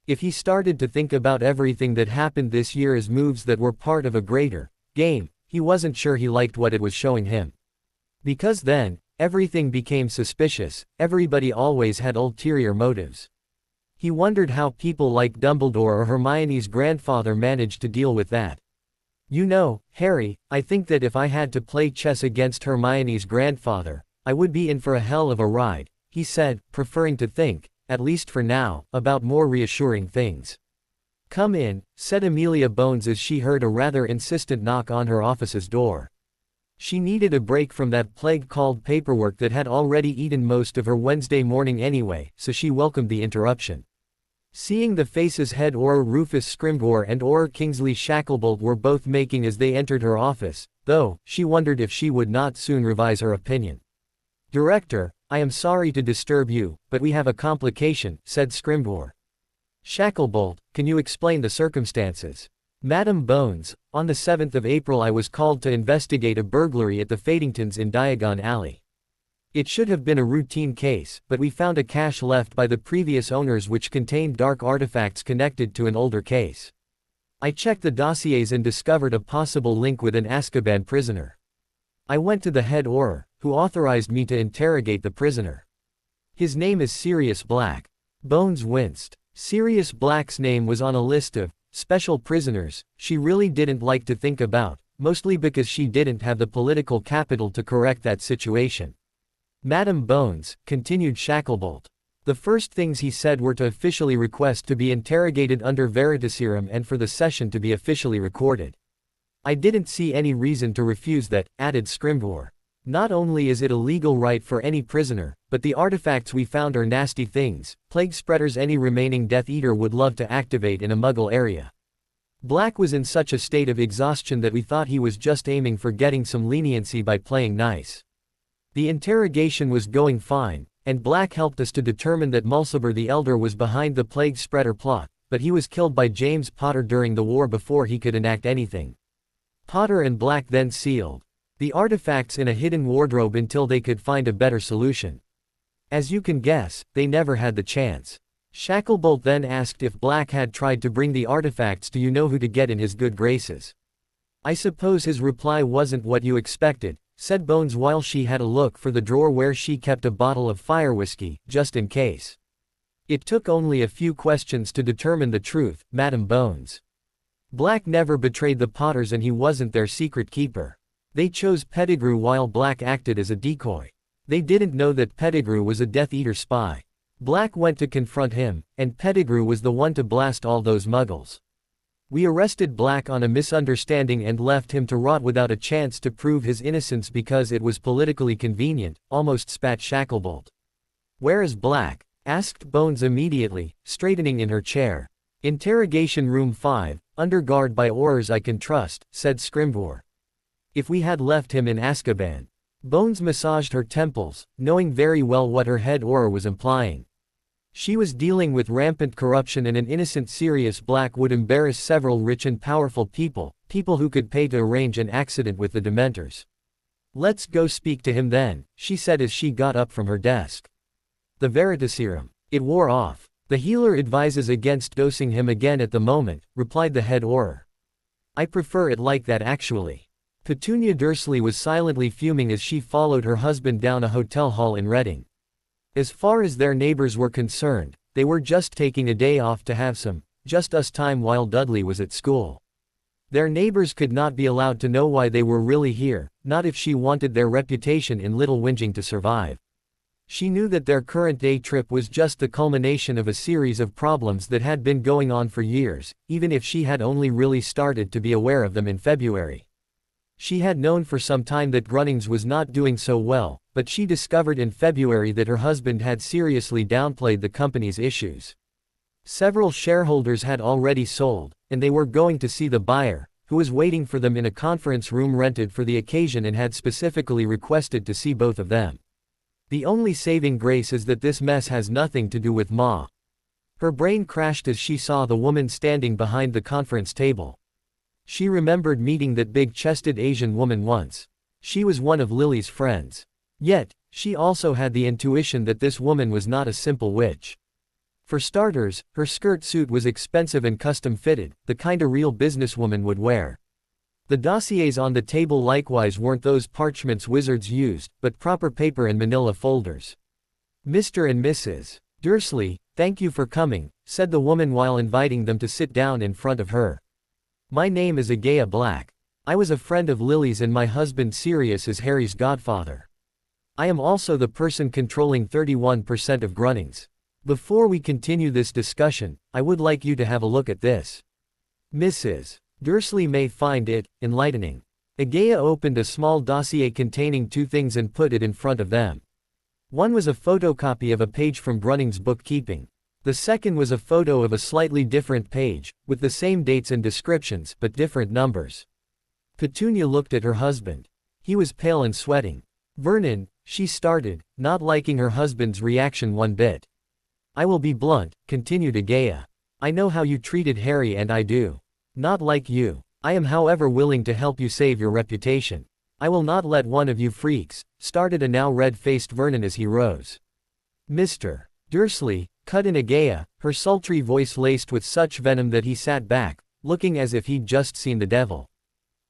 If he started to think about everything that happened this year as moves that were part of a greater game, he wasn't sure he liked what it was showing him. Because then, everything became suspicious, everybody always had ulterior motives. He wondered how people like Dumbledore or Hermione's grandfather managed to deal with that. You know, Harry, I think that if I had to play chess against Hermione's grandfather, I would be in for a hell of a ride, he said, preferring to think, at least for now, about more reassuring things. Come in, said Amelia Bones as she heard a rather insistent knock on her office's door. She needed a break from that plague-called paperwork that had already eaten most of her Wednesday morning anyway, so she welcomed the interruption. Seeing the faces Head Auror Rufus Scrimgeour and Auror Kingsley Shacklebolt were both making as they entered her office, though, she wondered if she would not soon revise her opinion. Director, I am sorry to disturb you, but we have a complication, said Scrimgeour. Shacklebolt, can you explain the circumstances? Madam Bones, on the 7th of April I was called to investigate a burglary at the Fadingtons in Diagon Alley. It should have been a routine case, but we found a cache left by the previous owners which contained dark artifacts connected to an older case. I checked the dossiers and discovered a possible link with an Azkaban prisoner. I went to the head Auror, who authorized me to interrogate the prisoner. His name is Sirius Black. Bones winced. Sirius Black's name was on a list of special prisoners, she really didn't like to think about, mostly because she didn't have the political capital to correct that situation. Madam Bones, continued Shacklebolt. The first things he said were to officially request to be interrogated under veritaserum and for the session to be officially recorded. I didn't see any reason to refuse that, added Scrimgeour. Not only is it a legal right for any prisoner, but the artifacts we found are nasty things, plague spreaders any remaining Death Eater would love to activate in a Muggle area. Black was in such a state of exhaustion that we thought he was just aiming for getting some leniency by playing nice. The interrogation was going fine, and Black helped us to determine that Mulciber the Elder was behind the plague spreader plot, but he was killed by James Potter during the war before he could enact anything. Potter and Black then sealed the artifacts in a hidden wardrobe until they could find a better solution. As you can guess, they never had the chance. Shacklebolt then asked if Black had tried to bring the artifacts to you-know-who to get in his good graces. I suppose his reply wasn't what you expected, said Bones while she had a look for the drawer where she kept a bottle of fire whiskey, just in case. It took only a few questions to determine the truth, Madam Bones. Black never betrayed the Potters and he wasn't their secret keeper. They chose Pettigrew while Black acted as a decoy. They didn't know that Pettigrew was a Death Eater spy. Black went to confront him, and Pettigrew was the one to blast all those muggles. We arrested Black on a misunderstanding and left him to rot without a chance to prove his innocence because it was politically convenient, almost spat Shacklebolt. Where is Black? Asked Bones immediately, straightening in her chair. Interrogation room 5, under guard by Aurors I can trust, said Scrimgeour. If we had left him in Azkaban. Bones massaged her temples, knowing very well what her head Auror was implying. She was dealing with rampant corruption and an innocent Sirius Black would embarrass several rich and powerful people who could pay to arrange an accident with the Dementors. Let's go speak to him then, she said as she got up from her desk. The veritaserum. It wore off. The healer advises against dosing him again at the moment, replied the head Auror. I prefer it like that actually. Petunia Dursley was silently fuming as she followed her husband down a hotel hall in Reading. As far as their neighbors were concerned, they were just taking a day off to have some just us time while Dudley was at school. Their neighbors could not be allowed to know why they were really here, not if she wanted their reputation in Little Whinging to survive. She knew that their current day trip was just the culmination of a series of problems that had been going on for years, even if she had only really started to be aware of them in February. She had known for some time that Grunnings was not doing so well, but she discovered in February that her husband had seriously downplayed the company's issues. Several shareholders had already sold, and they were going to see the buyer, who was waiting for them in a conference room rented for the occasion and had specifically requested to see both of them. The only saving grace is that this mess has nothing to do with Ma. Her brain crashed as she saw the woman standing behind the conference table. She remembered meeting that big-chested Asian woman once. She was one of Lily's friends. Yet, she also had the intuition that this woman was not a simple witch. For starters, her skirt suit was expensive and custom-fitted, the kind a real businesswoman would wear. The dossiers on the table likewise weren't those parchments wizards used, but proper paper and manila folders. Mr. and Mrs. Dursley, thank you for coming, said the woman while inviting them to sit down in front of her. My name is Agaya Black. I was a friend of Lily's and my husband Sirius is Harry's godfather. I am also the person controlling 31% of Grunnings. Before we continue this discussion, I would like you to have a look at this. Mrs. Dursley may find it enlightening. Agaya opened a small dossier containing two things and put it in front of them. One was a photocopy of a page from Grunning's bookkeeping. The second was a photo of a slightly different page, with the same dates and descriptions, but different numbers. Petunia looked at her husband. He was pale and sweating. Vernon, she started, not liking her husband's reaction one bit. I will be blunt, continued Agaya. I know how you treated Harry and I do. Not like you. I am however willing to help you save your reputation. I will not let one of you freaks, started a now red-faced Vernon as he rose. Mr. Dursley, cut in Agaya, her sultry voice laced with such venom that he sat back, looking as if he'd just seen the devil.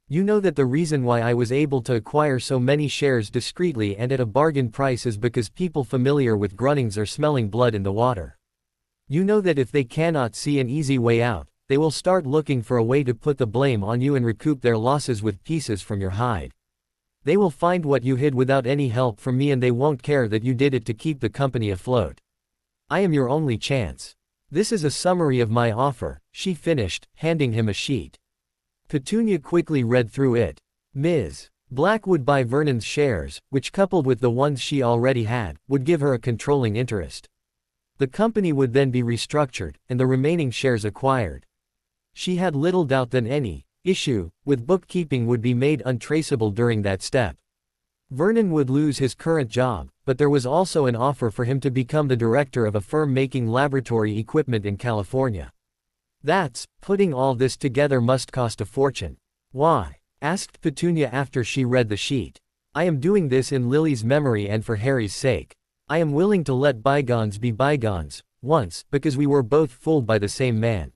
You know that the reason why I was able to acquire so many shares discreetly and at a bargain price is because people familiar with Grunnings are smelling blood in the water. You know that if they cannot see an easy way out, they will start looking for a way to put the blame on you and recoup their losses with pieces from your hide. They will find what you hid without any help from me, and they won't care that you did it to keep the company afloat. I am your only chance. This is a summary of my offer," she finished, handing him a sheet. Petunia quickly read through it. Ms. Black would buy Vernon's shares, which, coupled with the ones she already had, would give her a controlling interest. The company would then be restructured, and the remaining shares acquired. She had little doubt that any issue with bookkeeping would be made untraceable during that step. Vernon would lose his current job, but there was also an offer for him to become the director of a firm making laboratory equipment in California. Putting all this together must cost a fortune. Why? Asked Petunia after she read the sheet. I am doing this in Lily's memory and for Harry's sake. I am willing to let bygones be bygones, once, because we were both fooled by the same man.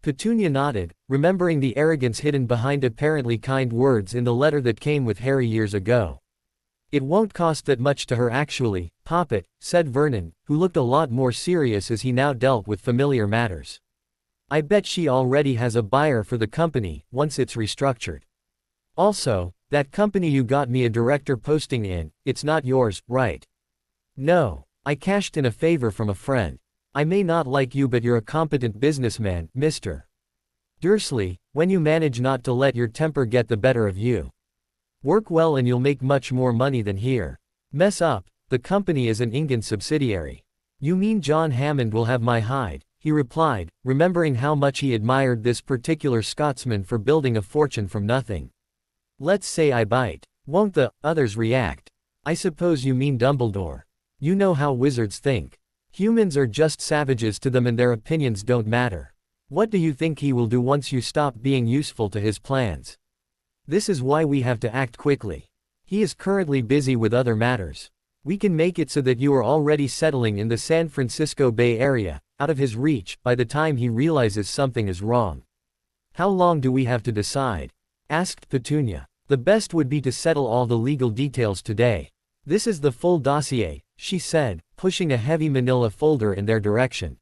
Petunia nodded, remembering the arrogance hidden behind apparently kind words in the letter that came with Harry years ago. It won't cost that much to her actually, Poppet, said Vernon, who looked a lot more serious as he now dealt with familiar matters. I bet she already has a buyer for the company, once it's restructured. Also, that company you got me a director posting in, it's not yours, right? No. I cashed in a favor from a friend. I may not like you, but you're a competent businessman, Mr. Dursley, when you manage not to let your temper get the better of you. Work well and you'll make much more money than here. Mess up, the company is an Ingan subsidiary. You mean John Hammond will have my hide, he replied, remembering how much he admired this particular Scotsman for building a fortune from nothing. Let's say I bite. Won't the others react? I suppose you mean Dumbledore. You know how wizards think. Humans are just savages to them and their opinions don't matter. What do you think he will do once you stop being useful to his plans? This is why we have to act quickly. He is currently busy with other matters. We can make it so that you are already settling in the San Francisco Bay Area, out of his reach, by the time he realizes something is wrong. How long do we have to decide? Asked Petunia. The best would be to settle all the legal details today. This is the full dossier, she said, pushing a heavy manila folder in their direction.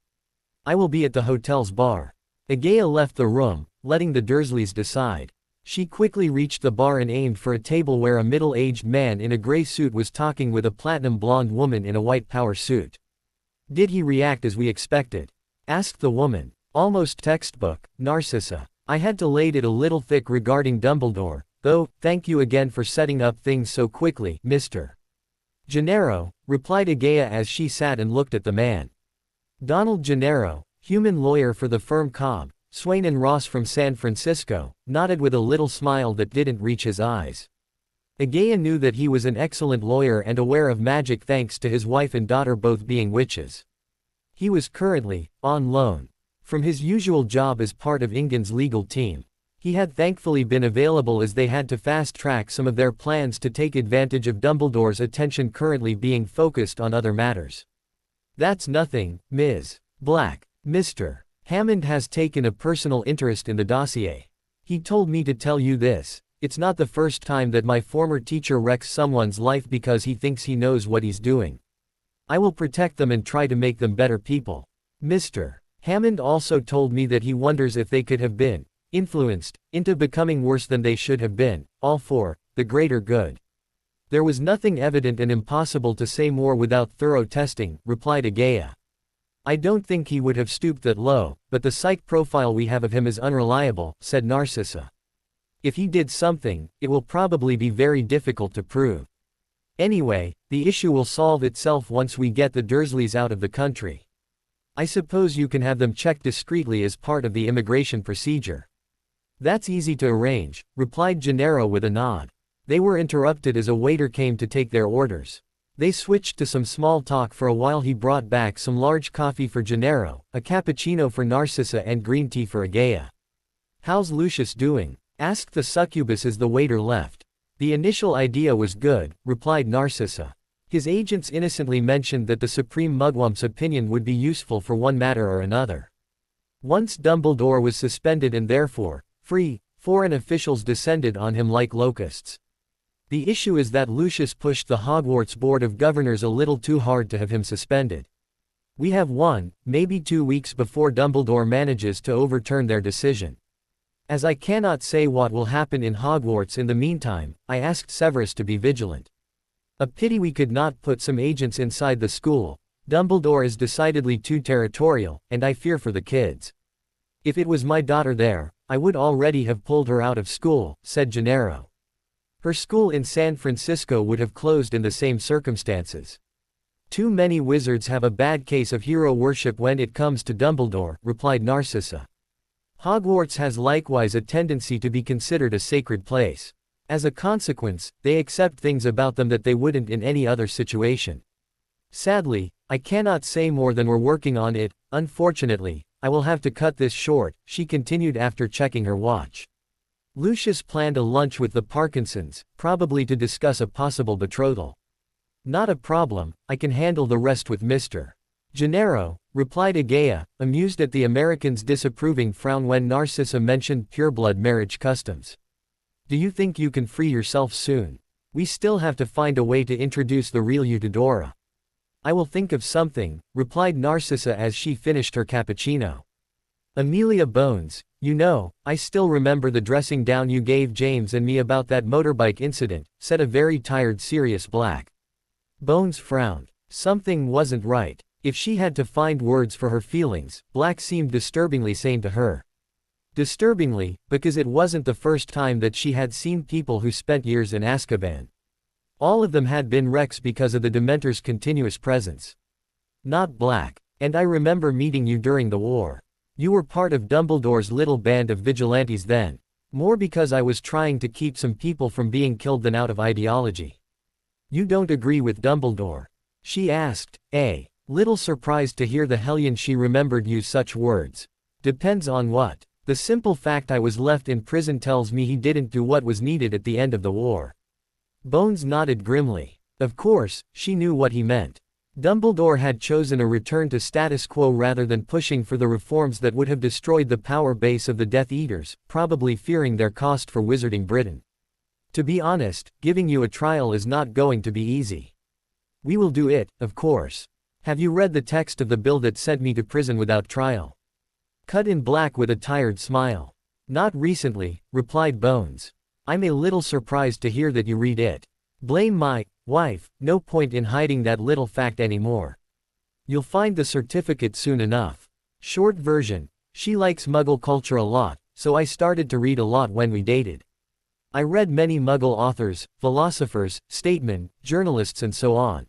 I will be at the hotel's bar. Agaya left the room, letting the Dursleys decide. She quickly reached the bar and aimed for a table where a middle-aged man in a gray suit was talking with a platinum blonde woman in a white power suit. Did he react as we expected? Asked the woman. Almost textbook, Narcissa. I had to lay it a little thick regarding Dumbledore, though. Thank you again for setting up things so quickly, Mr. Gennaro, replied Agaya as she sat and looked at the man. Donald Gennaro, human lawyer for the firm Cobb, Swain and Ross from San Francisco, nodded with a little smile that didn't reach his eyes. Agaya knew that he was an excellent lawyer and aware of magic thanks to his wife and daughter both being witches. He was currently on loan from his usual job as part of Ingan's legal team. He had thankfully been available as they had to fast-track some of their plans to take advantage of Dumbledore's attention currently being focused on other matters. That's nothing, Ms. Black. Mr. Hammond has taken a personal interest in the dossier. He told me to tell you this. It's not the first time that my former teacher wrecks someone's life because he thinks he knows what he's doing. I will protect them and try to make them better people. Mr. Hammond also told me that he wonders if they could have been influenced into becoming worse than they should have been, all for the greater good. There was nothing evident and impossible to say more without thorough testing, replied Agaya. I don't think he would have stooped that low, but the psych profile we have of him is unreliable, said Narcissa. If he did something, it will probably be very difficult to prove. Anyway, the issue will solve itself once we get the Dursleys out of the country. I suppose you can have them checked discreetly as part of the immigration procedure. That's easy to arrange, replied Gennaro with a nod. They were interrupted as a waiter came to take their orders. They switched to some small talk for a while. He brought back some large coffee for Gennaro, a cappuccino for Narcissa and green tea for Agaya. How's Lucius doing? Asked the succubus as the waiter left. The initial idea was good, replied Narcissa. His agents innocently mentioned that the Supreme Mugwump's opinion would be useful for one matter or another. Once Dumbledore was suspended and therefore free, foreign officials descended on him like locusts. The issue is that Lucius pushed the Hogwarts Board of Governors a little too hard to have him suspended. We have 1, maybe 2 weeks before Dumbledore manages to overturn their decision. As I cannot say what will happen in Hogwarts in the meantime, I asked Severus to be vigilant. A pity we could not put some agents inside the school. Dumbledore is decidedly too territorial, and I fear for the kids. If it was my daughter there, I would already have pulled her out of school, said Gennaro. Her school in San Francisco would have closed in the same circumstances. Too many wizards have a bad case of hero worship when it comes to Dumbledore, replied Narcissa. Hogwarts has likewise a tendency to be considered a sacred place. As a consequence, they accept things about them that they wouldn't in any other situation. Sadly, I cannot say more than we're working on it. Unfortunately, I will have to cut this short, she continued after checking her watch. Lucius planned a lunch with the Parkinsons, probably to discuss a possible betrothal. Not a problem, I can handle the rest with Mr. Gennaro, replied Agea, amused at the American's disapproving frown when Narcissa mentioned pureblood marriage customs. Do you think you can free yourself soon? We still have to find a way to introduce the real you to Dora. I will think of something, replied Narcissa as she finished her cappuccino. Amelia Bones, you know, I still remember the dressing down you gave James and me about that motorbike incident, said a very tired Sirius Black. Bones frowned. Something wasn't right. If she had to find words for her feelings, Black seemed disturbingly sane to her. Disturbingly, because it wasn't the first time that she had seen people who spent years in Azkaban. All of them had been wrecks because of the Dementor's continuous presence. Not Black. And I remember meeting you during the war. You were part of Dumbledore's little band of vigilantes then. More because I was trying to keep some people from being killed than out of ideology. You don't agree with Dumbledore? She asked, little surprised to hear the hellion she remembered use such words. Depends on what. The simple fact I was left in prison tells me he didn't do what was needed at the end of the war. Bones nodded grimly. Of course, she knew what he meant. Dumbledore had chosen a return to status quo rather than pushing for the reforms that would have destroyed the power base of the Death Eaters, probably fearing their cost for Wizarding Britain. To be honest, giving you a trial is not going to be easy. We will do it, of course. Have you read the text of the bill that sent me to prison without trial? Cut in Black with a tired smile. Not recently, replied Bones. I'm a little surprised to hear that you read it. Blame my wife, no point in hiding that little fact anymore. You'll find the certificate soon enough. Short version, she likes Muggle culture a lot, so I started to read a lot when we dated. I read many Muggle authors, philosophers, statesmen, journalists and so on.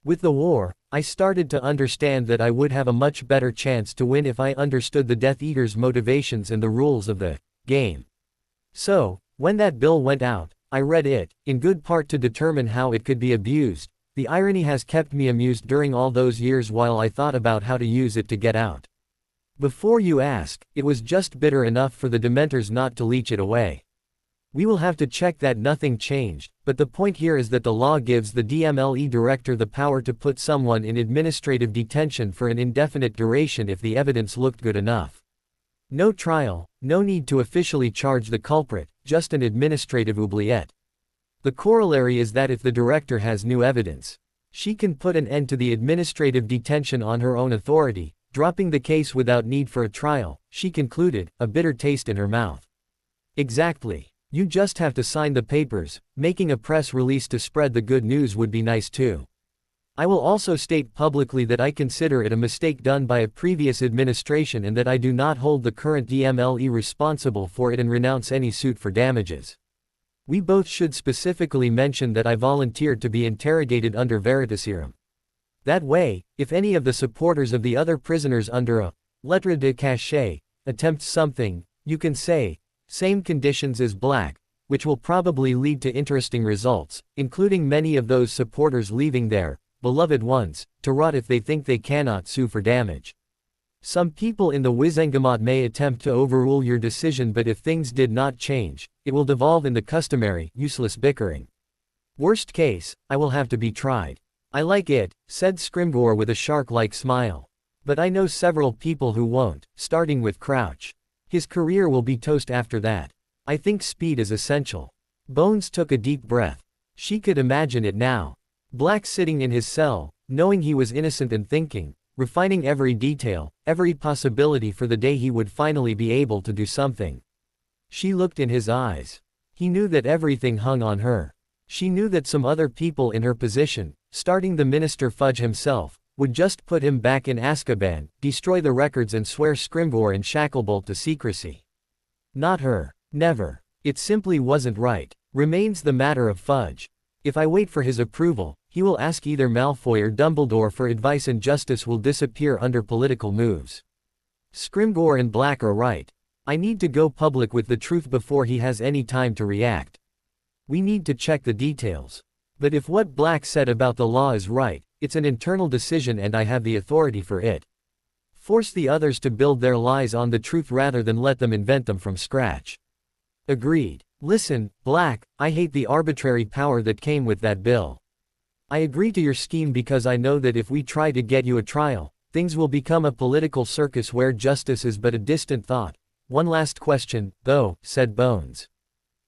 With the war, I started to understand that I would have a much better chance to win if I understood the Death Eaters' motivations and the rules of the game. So, when that bill went out, I read it, in good part to determine how it could be abused. The irony has kept me amused during all those years while I thought about how to use it to get out. Before you ask, it was just bitter enough for the Dementors not to leech it away. We will have to check that nothing changed, but the point here is that the law gives the DMLE director the power to put someone in administrative detention for an indefinite duration if the evidence looked good enough. No trial, no need to officially charge the culprit, just an administrative oubliette. The corollary is that if the director has new evidence, she can put an end to the administrative detention on her own authority, dropping the case without need for a trial, she concluded, a bitter taste in her mouth. Exactly. You just have to sign the papers. Making a press release to spread the good news would be nice too. I will also state publicly that I consider it a mistake done by a previous administration and that I do not hold the current DMLE responsible for it and renounce any suit for damages. We both should specifically mention that I volunteered to be interrogated under Veritaserum. That way, if any of the supporters of the other prisoners under a lettre de cachet attempt something, you can say, same conditions as Black, which will probably lead to interesting results, including many of those supporters leaving their beloved ones to rot if they think they cannot sue for damage. Some people in the Wizengamot may attempt to overrule your decision, but if things did not change, it will devolve in the customary, useless bickering. Worst case, I will have to be tried. I like it, said Scrimgeour with a shark-like smile. But I know several people who won't, starting with Crouch. His career will be toast after that. I think speed is essential. Bones took a deep breath. She could imagine it now. Black sitting in his cell, knowing he was innocent and thinking, refining every detail, every possibility for the day he would finally be able to do something. She looked in his eyes. He knew that everything hung on her. She knew that some other people in her position, starting the Minister Fudge himself, would just put him back in Azkaban, destroy the records and swear Scrimgeour and Shacklebolt to secrecy. Not her. Never. It simply wasn't right. Remains the matter of Fudge. If I wait for his approval, he will ask either Malfoy or Dumbledore for advice and justice will disappear under political moves. Scrimgeour and Black are right. I need to go public with the truth before he has any time to react. We need to check the details. But if what Black said about the law is right, it's an internal decision and I have the authority for it. Force the others to build their lies on the truth rather than let them invent them from scratch. Agreed. Listen, Black, I hate the arbitrary power that came with that bill. I agree to your scheme because I know that if we try to get you a trial, things will become a political circus where justice is but a distant thought. One last question, though, said Bones.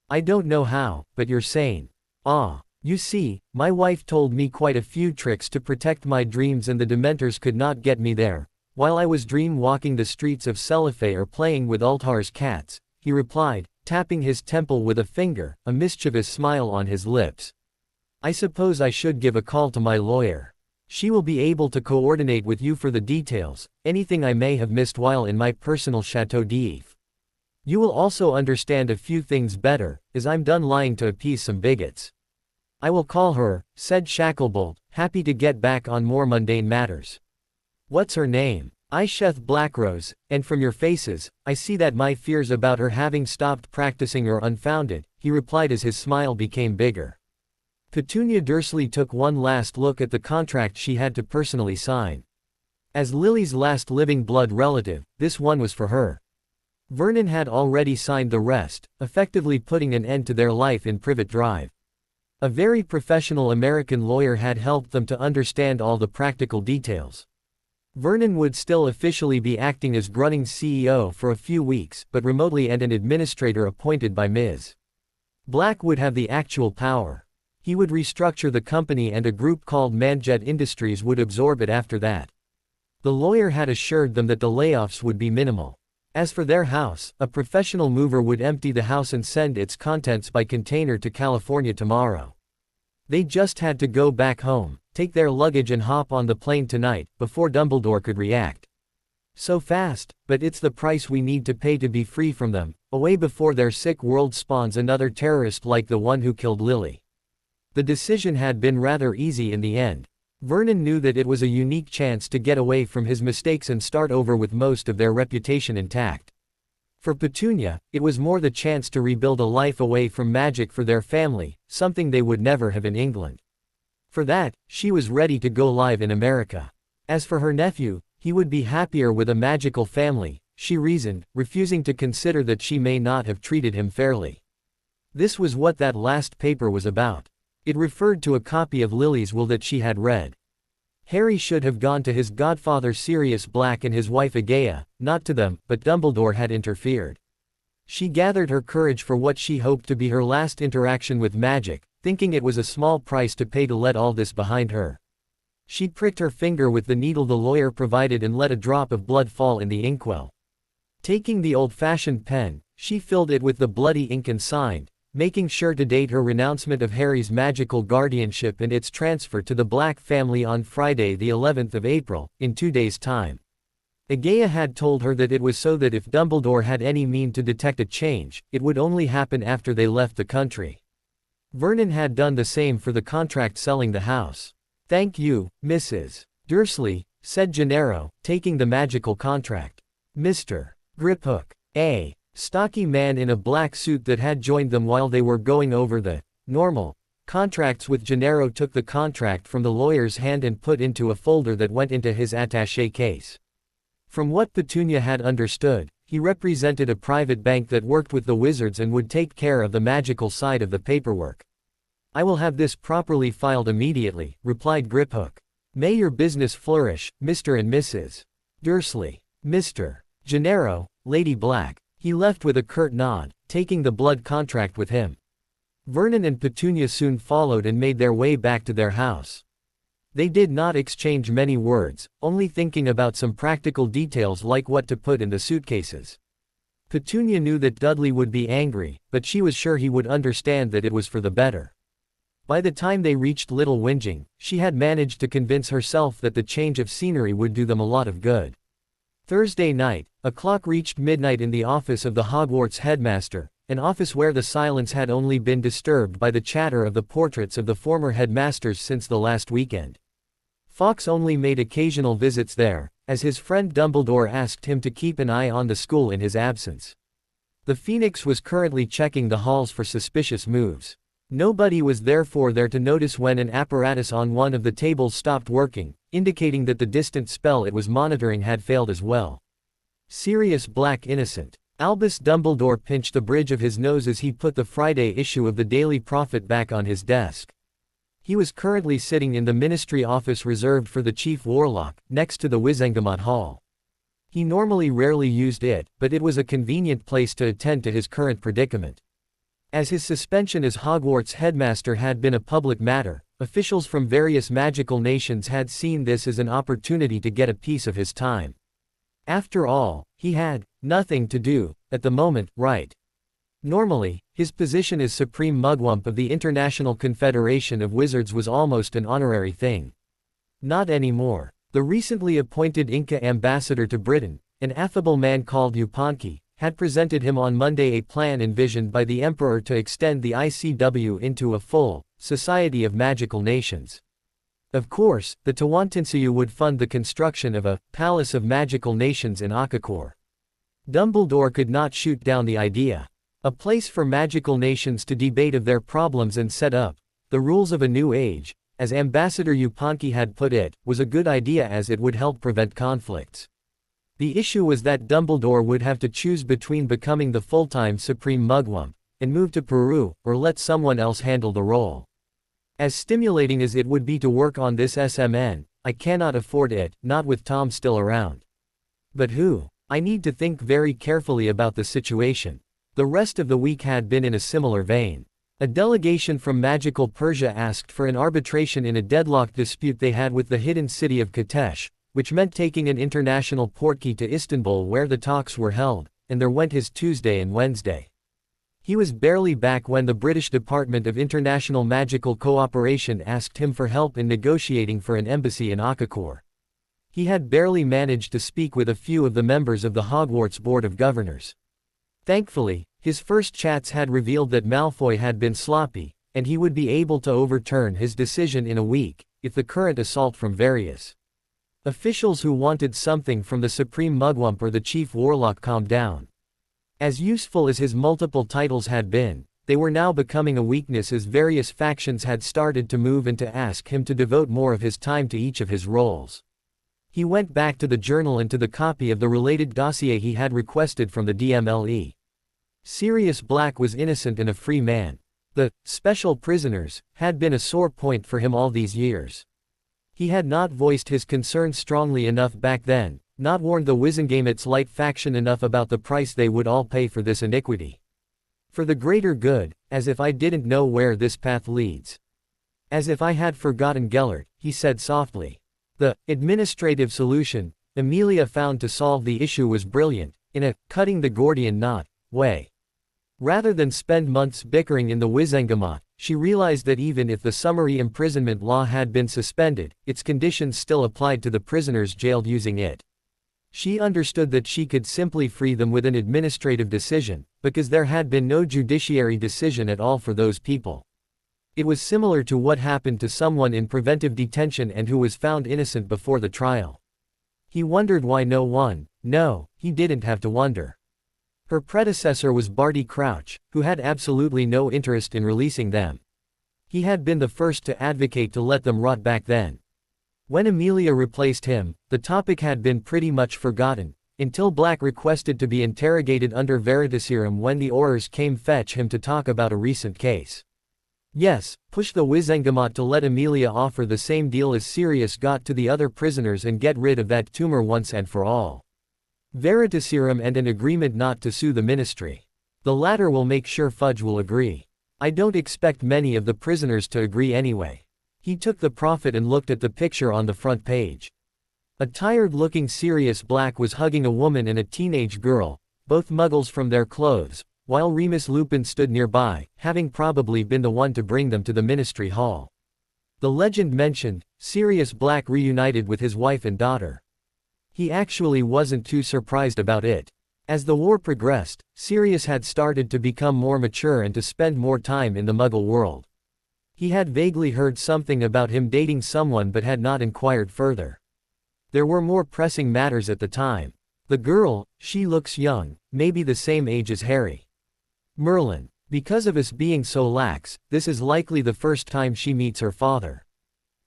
I don't know how, but you're sane. Ah. You see, my wife told me quite a few tricks to protect my dreams and the Dementors could not get me there. While I was dream-walking the streets of Celiphae or playing with Ultar's cats, he replied, tapping his temple with a finger, a mischievous smile on his lips. I suppose I should give a call to my lawyer. She will be able to coordinate with you for the details, anything I may have missed while in my personal Chateau d'If. You will also understand a few things better, as I'm done lying to appease some bigots. I will call her, said Shacklebolt, happy to get back on more mundane matters. What's her name? Isheth Blackrose, and from your faces, I see that my fears about her having stopped practicing are unfounded, he replied as his smile became bigger. Petunia Dursley took one last look at the contract she had to personally sign. As Lily's last living blood relative, this one was for her. Vernon had already signed the rest, effectively putting an end to their life in Privet Drive. A very professional American lawyer had helped them to understand all the practical details. Vernon would still officially be acting as Grunning's CEO for a few weeks, but remotely, and an administrator appointed by Ms. Black would have the actual power. He would restructure the company and a group called Manjet Industries would absorb it after that. The lawyer had assured them that the layoffs would be minimal. As for their house, a professional mover would empty the house and send its contents by container to California tomorrow. They just had to go back home, take their luggage and hop on the plane tonight, before Dumbledore could react. So fast, but it's the price we need to pay to be free from them, away before their sick world spawns another terrorist like the one who killed Lily. The decision had been rather easy in the end. Vernon knew that it was a unique chance to get away from his mistakes and start over with most of their reputation intact. For Petunia, it was more the chance to rebuild a life away from magic for their family, something they would never have in England. For that, she was ready to go live in America. As for her nephew, he would be happier with a magical family, she reasoned, refusing to consider that she may not have treated him fairly. This was what that last paper was about. It referred to a copy of Lily's will that she had read. Harry should have gone to his godfather Sirius Black and his wife Aegaea, not to them, but Dumbledore had interfered. She gathered her courage for what she hoped to be her last interaction with magic, thinking it was a small price to pay to let all this behind her. She pricked her finger with the needle the lawyer provided and let a drop of blood fall in the inkwell. Taking the old-fashioned pen, she filled it with the bloody ink and signed, making sure to date her renouncement of Harry's magical guardianship and its transfer to the Black family on Friday the 11th of April, in 2 days' time. Aegaea had told her that it was so that if Dumbledore had any mean to detect a change, it would only happen after they left the country. Vernon had done the same for the contract selling the house. "Thank you, Mrs. Dursley," said Gennaro, taking the magical contract. Mr. Griphook, a stocky man in a black suit that had joined them while they were going over the normal contracts with Gennaro took the contract from the lawyer's hand and put into a folder that went into his attaché case. From what Petunia had understood, he represented a private bank that worked with the wizards and would take care of the magical side of the paperwork. "I will have this properly filed immediately," replied Griphook. "May your business flourish, Mr. and Mrs. Dursley." Mr. Gennaro, Lady Black. He left with a curt nod, taking the blood contract with him. Vernon and Petunia soon followed and made their way back to their house. They did not exchange many words, only thinking about some practical details like what to put in the suitcases. Petunia knew that Dudley would be angry, but she was sure he would understand that it was for the better. By the time they reached Little Whinging, she had managed to convince herself that the change of scenery would do them a lot of good. Thursday night, a clock reached midnight in the office of the Hogwarts headmaster, an office where the silence had only been disturbed by the chatter of the portraits of the former headmasters since the last weekend. Fawkes only made occasional visits there, as his friend Dumbledore asked him to keep an eye on the school in his absence. The Phoenix was currently checking the halls for suspicious moves. Nobody was therefore there to notice when an apparatus on one of the tables stopped working, indicating that the distant spell it was monitoring had failed as well. Sirius Black innocent. Albus Dumbledore pinched the bridge of his nose as he put the Friday issue of the Daily Prophet back on his desk. He was currently sitting in the ministry office reserved for the Chief Warlock, next to the Wizengamot Hall. He normally rarely used it, but it was a convenient place to attend to his current predicament. As his suspension as Hogwarts headmaster had been a public matter, officials from various magical nations had seen this as an opportunity to get a piece of his time. After all, he had nothing to do at the moment, right? Normally, his position as Supreme Mugwump of the International Confederation of Wizards was almost an honorary thing. Not anymore. The recently appointed Inca ambassador to Britain, an affable man called Yupanqui, had presented him on Monday a plan envisioned by the Emperor to extend the ICW into a full Society of Magical Nations. Of course, the Tawantinsuyu would fund the construction of a Palace of Magical Nations in Akakor. Dumbledore could not shoot down the idea. A place for magical nations to debate of their problems and set up the rules of a new age, as Ambassador Yupanqui had put it, was a good idea as it would help prevent conflicts. The issue was that Dumbledore would have to choose between becoming the full-time Supreme Mugwump and move to Peru, or let someone else handle the role. As stimulating as it would be to work on this SMN, I cannot afford it, not with Tom still around. But who? I need to think very carefully about the situation. The rest of the week had been in a similar vein. A delegation from Magical Persia asked for an arbitration in a deadlocked dispute they had with the hidden city of Katesh, which meant taking an international portkey to Istanbul where the talks were held, and there went his Tuesday and Wednesday. He was barely back when the British Department of International Magical Cooperation asked him for help in negotiating for an embassy in Akakor. He had barely managed to speak with a few of the members of the Hogwarts Board of Governors. Thankfully, his first chats had revealed that Malfoy had been sloppy, and he would be able to overturn his decision in a week, if the current assault from various officials who wanted something from the Supreme Mugwump or the Chief Warlock calmed down. As useful as his multiple titles had been, they were now becoming a weakness as various factions had started to move and to ask him to devote more of his time to each of his roles. He went back to the journal and to the copy of the related dossier he had requested from the DMLE. Sirius Black was innocent and a free man. The special prisoners had been a sore point for him all these years. He had not voiced his concerns strongly enough back then, not warned the Wizengamots light faction enough about the price they would all pay for this iniquity. For the greater good, as if I didn't know where this path leads. As if I had forgotten Gellert, he said softly. The administrative solution Amelia found to solve the issue was brilliant, in a cutting the Gordian knot way. Rather than spend months bickering in the Wizengamot, she realized that even if the summary imprisonment law had been suspended, its conditions still applied to the prisoners jailed using it. She understood that she could simply free them with an administrative decision, because there had been no judiciary decision at all for those people. It was similar to what happened to someone in preventive detention and who was found innocent before the trial. He wondered why no one, no, he didn't have to wonder. Her predecessor was Barty Crouch, who had absolutely no interest in releasing them. He had been the first to advocate to let them rot back then. When Amelia replaced him, the topic had been pretty much forgotten, until Black requested to be interrogated under Veritaserum when the Aurors came fetch him to talk about a recent case. Yes, push the Wizengamot to let Amelia offer the same deal as Sirius got to the other prisoners and get rid of that tumor once and for all. Veritaserum and an agreement not to sue the ministry. The latter will make sure Fudge will agree. I don't expect many of the prisoners to agree anyway. He took the prophet and looked at the picture on the front page. A tired-looking Sirius Black was hugging a woman and a teenage girl, both muggles from their clothes, while Remus Lupin stood nearby, having probably been the one to bring them to the Ministry Hall. The legend mentioned, Sirius Black reunited with his wife and daughter. He actually wasn't too surprised about it. As the war progressed, Sirius had started to become more mature and to spend more time in the Muggle world. He had vaguely heard something about him dating someone but had not inquired further. There were more pressing matters at the time. The girl, she looks young, maybe the same age as Harry. Merlin. Because of us being so lax, this is likely the first time she meets her father.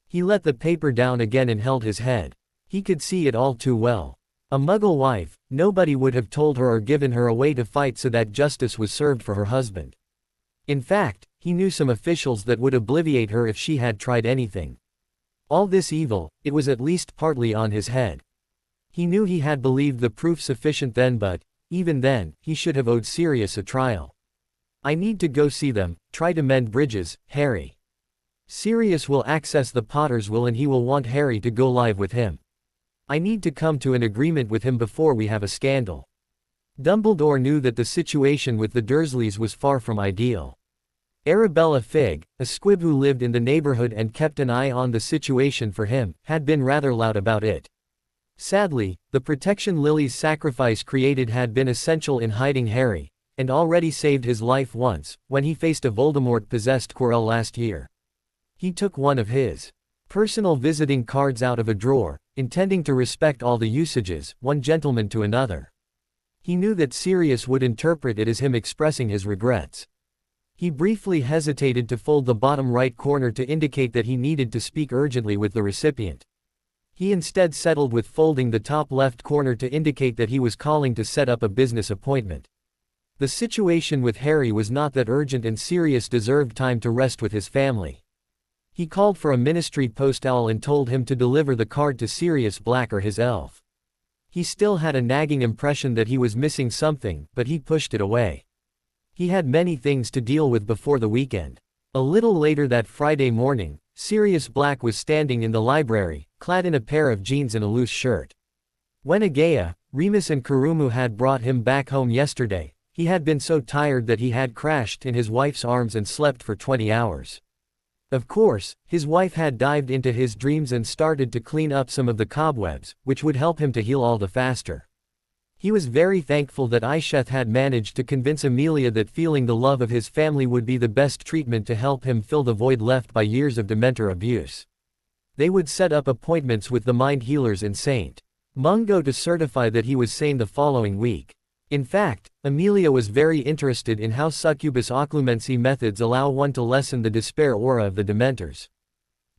He let the paper down again and held his head. He could see it all too well. A Muggle wife, nobody would have told her or given her away to fight so that justice was served for her husband. In fact, he knew some officials that would obliviate her if she had tried anything. All this evil, it was at least partly on his head. He knew he had believed the proof sufficient then, but, even then, he should have owed Sirius a trial. I need to go see them, try to mend bridges, Harry. Sirius will access the Potter's will and he will want Harry to go live with him. I need to come to an agreement with him before we have a scandal. Dumbledore knew that the situation with the Dursleys was far from ideal. Arabella Figg, a squib who lived in the neighborhood and kept an eye on the situation for him, had been rather loud about it. Sadly, the protection Lily's sacrifice created had been essential in hiding Harry, and already saved his life once, when he faced a Voldemort-possessed Quirrell last year. He took one of his personal visiting cards out of a drawer, intending to respect all the usages, one gentleman to another. He knew that Sirius would interpret it as him expressing his regrets. He briefly hesitated to fold the bottom right corner to indicate that he needed to speak urgently with the recipient. He instead settled with folding the top left corner to indicate that he was calling to set up a business appointment. The situation with Harry was not that urgent and Sirius deserved time to rest with his family. He called for a ministry post owl and told him to deliver the card to Sirius Black or his elf. He still had a nagging impression that he was missing something, but he pushed it away. He had many things to deal with before the weekend. A little later that Friday morning, Sirius Black was standing in the library, clad in a pair of jeans and a loose shirt. When Agaya, Remus and Kurumu had brought him back home yesterday, he had been so tired that he had crashed in his wife's arms and slept for 20 hours. Of course, his wife had dived into his dreams and started to clean up some of the cobwebs, which would help him to heal all the faster. He was very thankful that Isheth had managed to convince Amelia that feeling the love of his family would be the best treatment to help him fill the void left by years of Dementor abuse. They would set up appointments with the mind healers in St. Mungo to certify that he was sane the following week. In fact, Amelia was very interested in how succubus occlumency methods allow one to lessen the despair aura of the Dementors.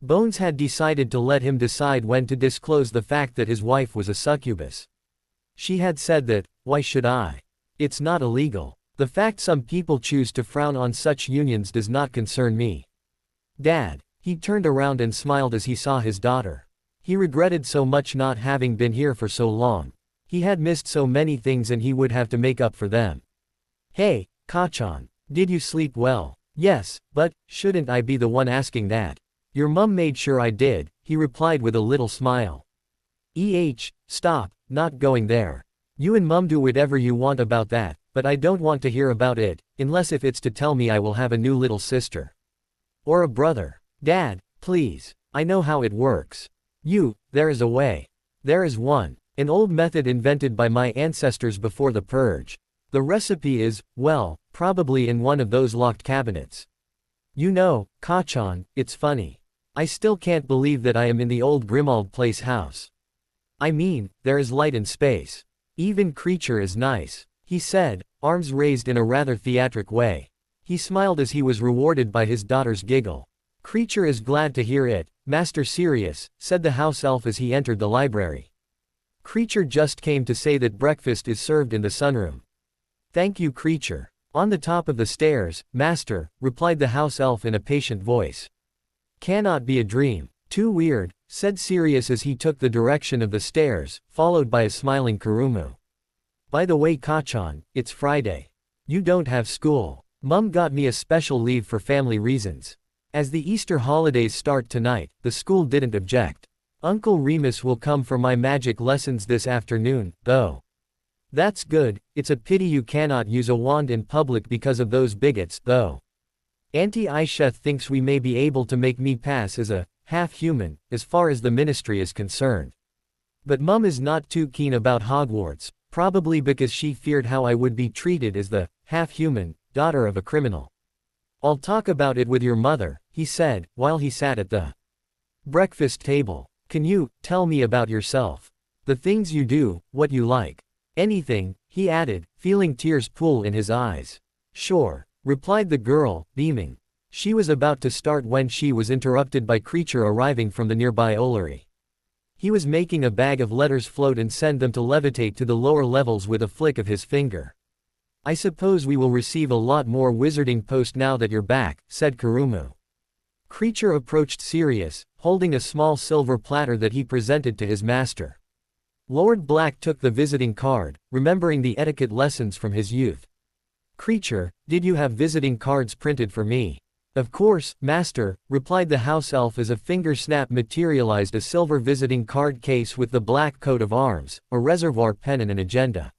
Bones had decided to let him decide when to disclose the fact that his wife was a succubus. She had said that, "Why should I? It's not illegal. The fact some people choose to frown on such unions does not concern me." Dad. He turned around and smiled as he saw his daughter. He regretted so much not having been here for so long. He had missed so many things and he would have to make up for them. "Hey, Kachan. Did you sleep well?" "Yes, but, shouldn't I be the one asking that? Your mum made sure I did," he replied with a little smile. Stop, not going there. You and mum do whatever you want about that, but I don't want to hear about it, unless if it's to tell me I will have a new little sister. Or a brother. Dad, please. I know how it works. There is a way. There is one. An old method invented by my ancestors before the purge. The recipe is, well, probably in one of those locked cabinets. You know, Kachan, it's funny. I still can't believe that I am in the old Grimald Place house. I mean, there is light and space. Even Creature is nice," he said, arms raised in a rather theatric way. He smiled as he was rewarded by his daughter's giggle. "Creature is glad to hear it, Master Sirius," said the house elf as he entered the library. "Creature just came to say that breakfast is served in the sunroom." "Thank you, Creature." "On the top of the stairs, Master," replied the house elf in a patient voice. "Cannot be a dream. Too weird," said Sirius as he took the direction of the stairs, followed by a smiling Kurumu. "By the way, Kachan, it's Friday. You don't have school. Mum got me a special leave for family reasons." As the Easter holidays start tonight, the school didn't object. Uncle Remus will come for my magic lessons this afternoon, though. That's good, it's a pity you cannot use a wand in public because of those bigots, though. Auntie Aisha thinks we may be able to make me pass as a half-human, as far as the ministry is concerned. But Mum is not too keen about Hogwarts, probably because she feared how I would be treated as the half-human daughter of a criminal. I'll talk about it with your mother, he said, while he sat at the breakfast table. Can you tell me about yourself? The things you do, what you like. Anything, he added, feeling tears pool in his eyes. Sure, replied the girl, beaming. She was about to start when she was interrupted by Creature arriving from the nearby Ollery. He was making a bag of letters float and send them to levitate to the lower levels with a flick of his finger. I suppose we will receive a lot more wizarding post now that you're back, said Kurumu. Creature approached Sirius, holding a small silver platter that he presented to his master. Lord Black took the visiting card, remembering the etiquette lessons from his youth. Creature, did you have visiting cards printed for me? Of course, master, replied the house elf as a finger snap materialized a silver visiting card case with the black coat of arms, a reservoir pen and an agenda.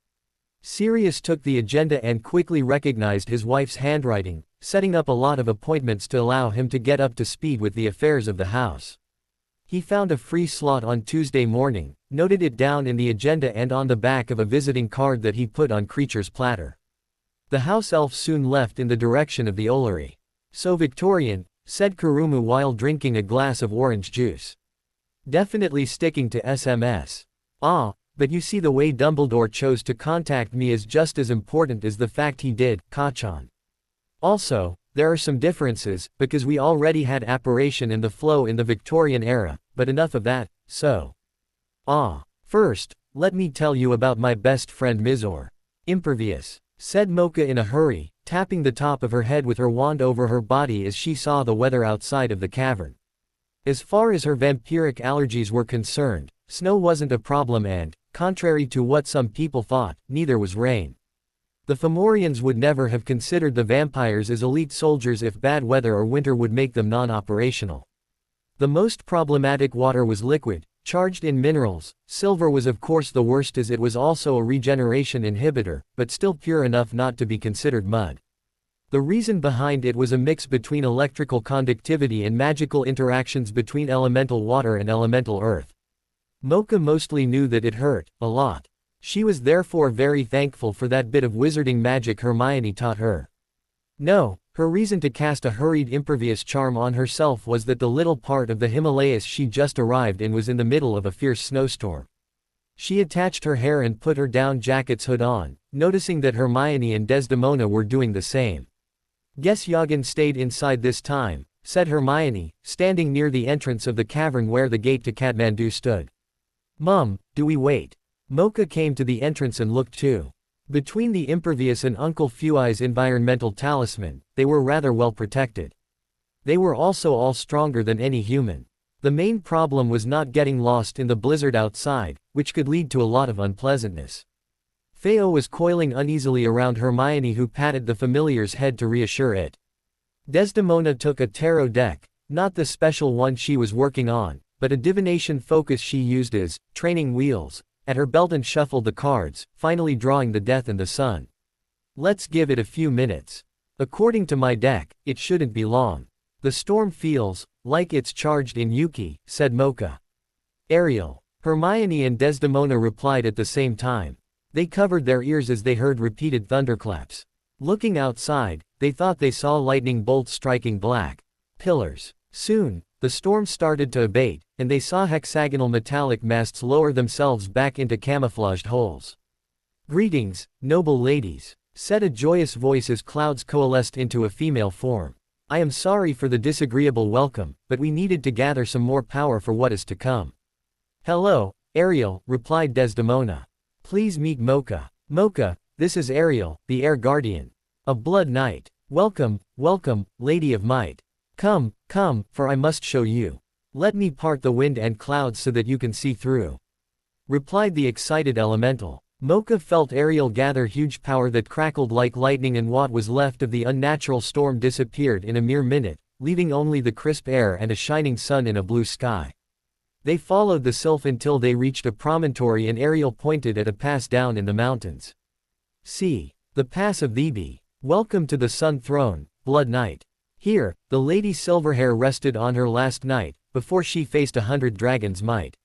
Sirius took the agenda and quickly recognized his wife's handwriting, setting up a lot of appointments to allow him to get up to speed with the affairs of the house. He found a free slot on Tuesday morning, noted it down in the agenda and on the back of a visiting card that he put on Creature's platter. The house elf soon left in the direction of the Ollery. So Victorian, said Kurumu while drinking a glass of orange juice. Definitely sticking to SMS. Ah, but you see the way Dumbledore chose to contact me is just as important as the fact he did, Kachan. Also, there are some differences, because we already had apparition in the flow in the Victorian era, but enough of that, so. First, let me tell you about my best friend Mizor. Impervious, said Mocha in a hurry, tapping the top of her head with her wand over her body as she saw the weather outside of the cavern. As far as her vampiric allergies were concerned, snow wasn't a problem and, contrary to what some people thought, neither was rain. The Fomorians would never have considered the vampires as elite soldiers if bad weather or winter would make them non-operational. The most problematic water was liquid, charged in minerals. Silver was of course the worst as it was also a regeneration inhibitor, but still pure enough not to be considered mud. The reason behind it was a mix between electrical conductivity and magical interactions between elemental water and elemental earth. Mocha mostly knew that it hurt, a lot. She was therefore very thankful for that bit of wizarding magic Hermione taught her. No, her reason to cast a hurried impervious charm on herself was that the little part of the Himalayas she just arrived in was in the middle of a fierce snowstorm. She attached her hair and put her down jacket's hood on, noticing that Hermione and Desdemona were doing the same. Guess Yagan stayed inside this time, said Hermione, standing near the entrance of the cavern where the gate to Kathmandu stood. Mum, do we wait? Mocha came to the entrance and looked too. Between the impervious and Uncle Fuai's environmental talisman, they were rather well protected. They were also all stronger than any human. The main problem was not getting lost in the blizzard outside, which could lead to a lot of unpleasantness. Theo was coiling uneasily around Hermione who patted the familiar's head to reassure it. Desdemona took a tarot deck, not the special one she was working on, but a divination focus she used as training wheels, at her belt and shuffled the cards, finally drawing the Death and the Sun. Let's give it a few minutes. According to my deck, it shouldn't be long. The storm feels like it's charged in Yuki, said Mocha. Ariel. Hermione and Desdemona replied at the same time. They covered their ears as they heard repeated thunderclaps. Looking outside, they thought they saw lightning bolts striking black pillars. Soon, the storm started to abate, and they saw hexagonal metallic masts lower themselves back into camouflaged holes. Greetings, noble ladies, said a joyous voice as clouds coalesced into a female form. I am sorry for the disagreeable welcome, but we needed to gather some more power for what is to come. Hello, Ariel, replied Desdemona. Please meet Mocha. Mocha, this is Ariel, the Air Guardian. A Blood Knight. Welcome, welcome, Lady of Might. Come, come, for I must show you. Let me part the wind and clouds so that you can see through. Replied the excited elemental. Mocha felt Ariel gather huge power that crackled like lightning and what was left of the unnatural storm disappeared in a mere minute, leaving only the crisp air and a shining sun in a blue sky. They followed the sylph until they reached a promontory and Ariel pointed at a pass down in the mountains. See, the pass of Thebe. Welcome to the Sun Throne, Blood Knight. Here, the Lady Silverhair rested on her last night, before she faced 100 dragons' might.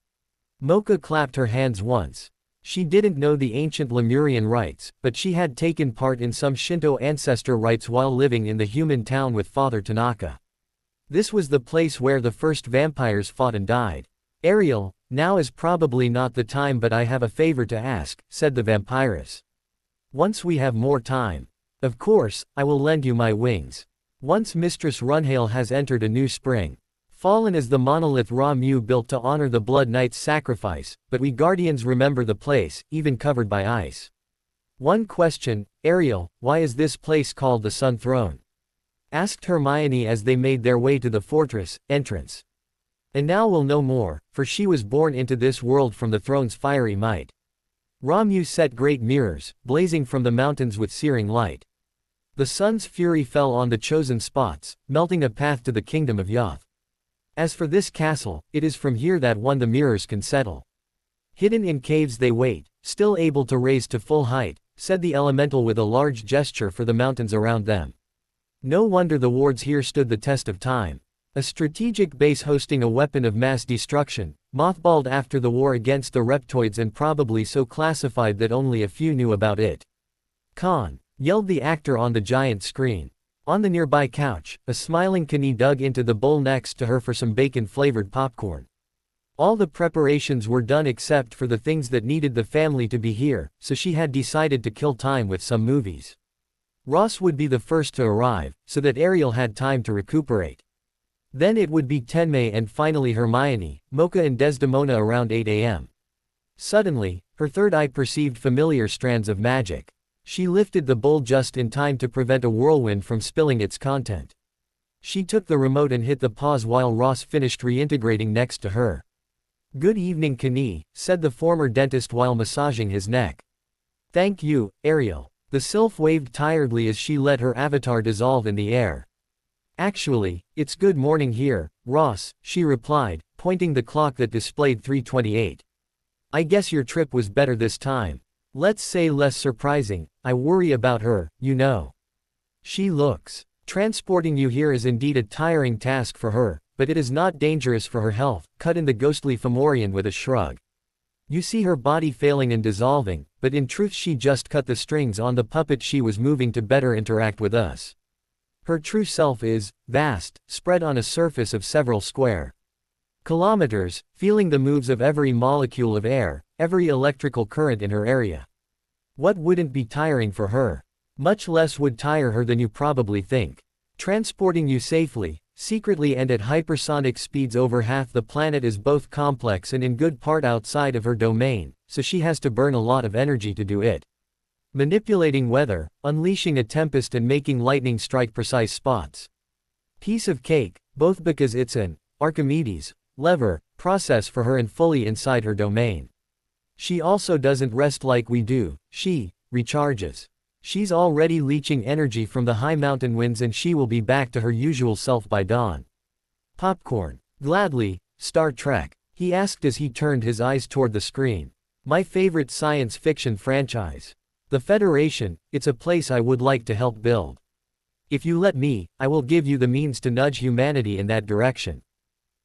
Mocha clapped her hands once. She didn't know the ancient Lemurian rites, but she had taken part in some Shinto ancestor rites while living in the human town with Father Tanaka. This was the place where the first vampires fought and died. Ariel, now is probably not the time, but I have a favor to ask, said the vampiress. Once we have more time. Of course, I will lend you my wings. Once Mistress Runhale has entered a new spring. Fallen is the monolith Ra-Mu built to honor the Blood Knight's sacrifice, but we Guardians remember the place, even covered by ice. One question, Ariel, why is this place called the Sun Throne? Asked Hermione as they made their way to the fortress entrance. And now we'll know more, for she was born into this world from the throne's fiery might. Ra-Mu set great mirrors, blazing from the mountains with searing light. The sun's fury fell on the chosen spots, melting a path to the kingdom of Yoth. As for this castle, it is from here that the mirrors can settle. Hidden in caves they wait, still able to raise to full height, said the elemental with a large gesture for the mountains around them. No wonder the wards here stood the test of time. A strategic base hosting a weapon of mass destruction, mothballed after the war against the reptoids and probably so classified that only a few knew about it. Khan, yelled the actor on the giant screen. On the nearby couch, a smiling Kani dug into the bowl next to her for some bacon-flavored popcorn. All the preparations were done except for the things that needed the family to be here, so she had decided to kill time with some movies. Ross would be the first to arrive, so that Ariel had time to recuperate. Then it would be Tenmei and finally Hermione, Mocha and Desdemona around 8 a.m. Suddenly, her third eye perceived familiar strands of magic. She lifted the bowl just in time to prevent a whirlwind from spilling its content. She took the remote and hit the pause while Ross finished reintegrating next to her. Good evening, Kani, said the former dentist while massaging his neck. Thank you, Ariel. The sylph waved tiredly as she let her avatar dissolve in the air. Actually, it's good morning here, Ross, she replied, pointing the clock that displayed 3:28. I guess your trip was better this time. Let's say less surprising, I worry about her, you know. She looks. Transporting you here is indeed a tiring task for her, but it is not dangerous for her health, cut in the ghostly Fomorian with a shrug. You see her body failing and dissolving, but in truth she just cut the strings on the puppet she was moving to better interact with us. Her true self is vast, spread on a surface of several square kilometers, feeling the moves of every molecule of air, every electrical current in her area. What wouldn't be tiring for her? Much less would tire her than you probably think. Transporting you safely, secretly and at hypersonic speeds over half the planet is both complex and in good part outside of her domain, so she has to burn a lot of energy to do it. Manipulating weather, unleashing a tempest and making lightning strike precise spots. Piece of cake, both because it's an Archimedes lever process for her and fully inside her domain. She also doesn't rest like we do, she recharges. She's already leeching energy from the high mountain winds and she will be back to her usual self by dawn. Popcorn. Gladly, Star Trek, he asked as he turned his eyes toward the screen. My favorite science fiction franchise. The Federation, it's a place I would like to help build. If you let me, I will give you the means to nudge humanity in that direction.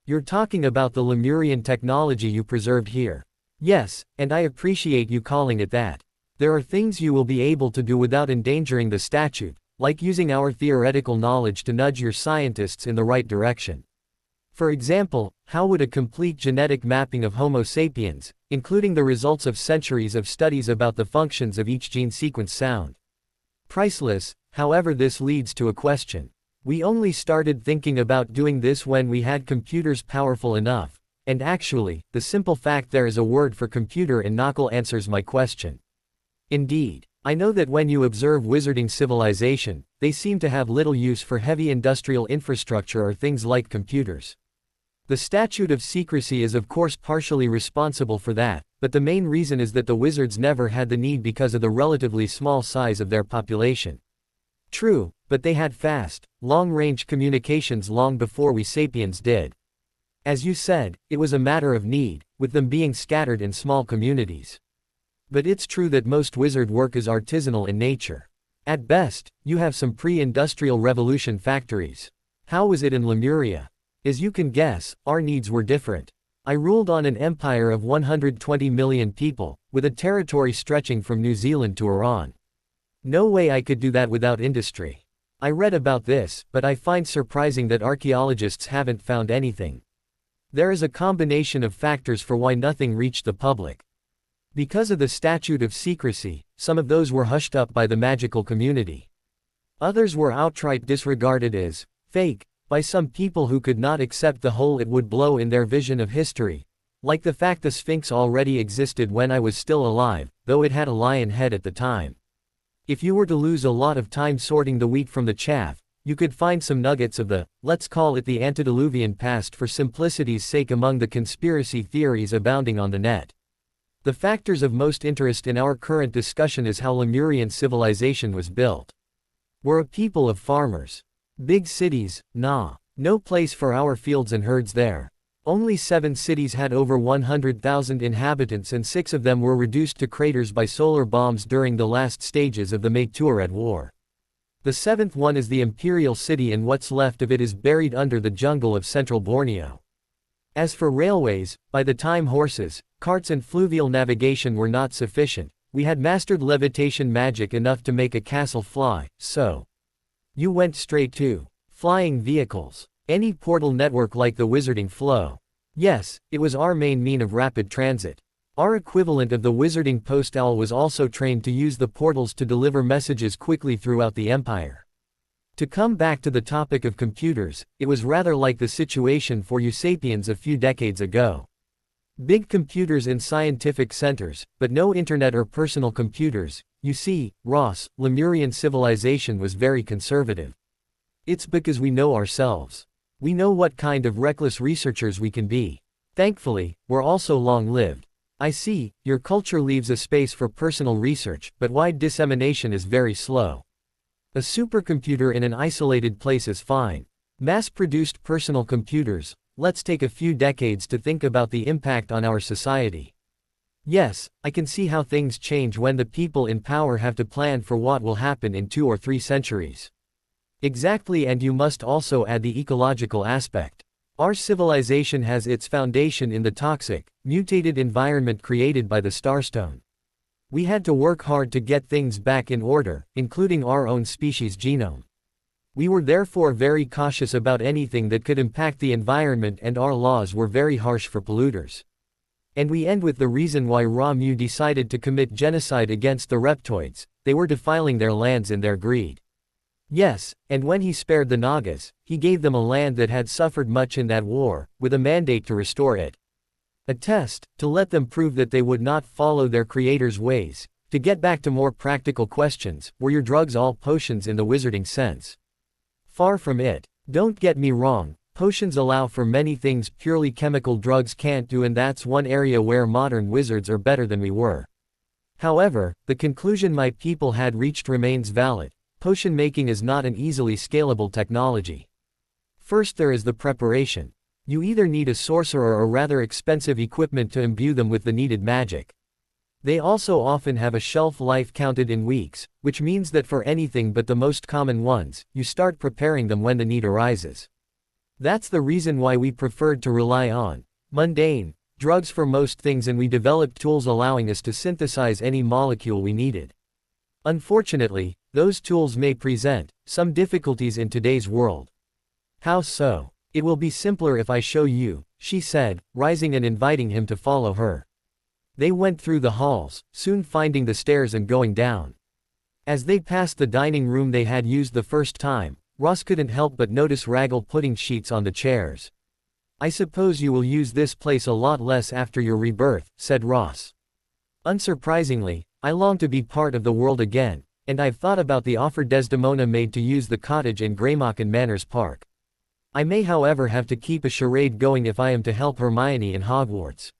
You're talking about the Lemurian technology you preserved here. Yes, and I appreciate you calling it that. There are things you will be able to do without endangering the statute, like using our theoretical knowledge to nudge your scientists in the right direction. For example, how would a complete genetic mapping of Homo sapiens, including the results of centuries of studies about the functions of each gene sequence sound? Priceless. However, this leads to a question. We only started thinking about doing this when we had computers powerful enough, and actually, the simple fact there is a word for computer in Knuckle answers my question. Indeed, I know that when you observe wizarding civilization, they seem to have little use for heavy industrial infrastructure or things like computers. The statute of secrecy is of course partially responsible for that, but the main reason is that the wizards never had the need because of the relatively small size of their population. True, But they had fast, long-range communications long before we sapiens did. As you said, it was a matter of need, with them being scattered in small communities. But it's true that most wizard work is artisanal in nature. At best, you have some pre-industrial revolution factories. How was it in Lemuria? As you can guess, our needs were different. I ruled on an empire of 120 million people, with a territory stretching from New Zealand to Iran. No way I could do that without industry. I read about this, but I find surprising that archaeologists haven't found anything. There is a combination of factors for why nothing reached the public. Because of the statute of secrecy, some of those were hushed up by the magical community. Others were outright disregarded as fake by some people who could not accept the hole it would blow in their vision of history, like the fact the Sphinx already existed when I was still alive, though it had a lion head at the time. If you were to lose a lot of time sorting the wheat from the chaff, you could find some nuggets of the, let's call it the antediluvian past for simplicity's sake among the conspiracy theories abounding on the net. The factors of most interest in our current discussion is how Lemurian civilization was built. We're a people of farmers. Big cities, nah. No place for our fields and herds there. Only 7 cities had over 100,000 inhabitants and 6 of them were reduced to craters by solar bombs during the last stages of the Meteorite War. The 7th one is the imperial city and what's left of it is buried under the jungle of central Borneo. As for railways, by the time horses, carts and fluvial navigation were not sufficient, we had mastered levitation magic enough to make a castle fly, so you went straight to flying vehicles. Any portal network like the Wizarding Flow. Yes, it was our main mean of rapid transit. Our equivalent of the Wizarding Post Owl was also trained to use the portals to deliver messages quickly throughout the Empire. To come back to the topic of computers, it was rather like the situation for you sapiens a few decades ago. Big computers in scientific centers, but no internet or personal computers. You see, Ross, Lemurian civilization was very conservative. It's because we know ourselves. We know what kind of reckless researchers we can be. Thankfully, we're also long-lived. I see, your culture leaves a space for personal research, but wide dissemination is very slow. A supercomputer in an isolated place is fine. Mass-produced personal computers, let's take a few decades to think about the impact on our society. Yes, I can see how things change when the people in power have to plan for what will happen in 2 or 3 centuries. Exactly, and you must also add the ecological aspect. Our civilization has its foundation in the toxic, mutated environment created by the Starstone. We had to work hard to get things back in order, including our own species' genome. We were therefore very cautious about anything that could impact the environment, and our laws were very harsh for polluters. And we end with the reason why Ramu decided to commit genocide against the reptoids. They were defiling their lands in their greed. Yes, and when he spared the Nagas, he gave them a land that had suffered much in that war, with a mandate to restore it. A test, to let them prove that they would not follow their creator's ways. To get back to more practical questions, were your drugs all potions in the wizarding sense? Far from it. Don't get me wrong, potions allow for many things purely chemical drugs can't do, and that's one area where modern wizards are better than we were. However, the conclusion my people had reached remains valid. Potion making is not an easily scalable technology. First there is the preparation. You either need a sorcerer or rather expensive equipment to imbue them with the needed magic. They also often have a shelf life counted in weeks, which means that for anything but the most common ones, you start preparing them when the need arises. That's the reason why we preferred to rely on mundane drugs for most things, and we developed tools allowing us to synthesize any molecule we needed. Unfortunately, those tools may present some difficulties in today's world. How so? It will be simpler if I show you, she said, rising and inviting him to follow her. They went through the halls, soon finding the stairs and going down. As they passed the dining room they had used the first time, Ross couldn't help but notice Raggle putting sheets on the chairs. I suppose you will use this place a lot less after your rebirth, said Ross. Unsurprisingly, I long to be part of the world again, and I've thought about the offer Desdemona made to use the cottage in Greymocken Manors Park. I may however have to keep a charade going if I am to help Hermione in Hogwarts.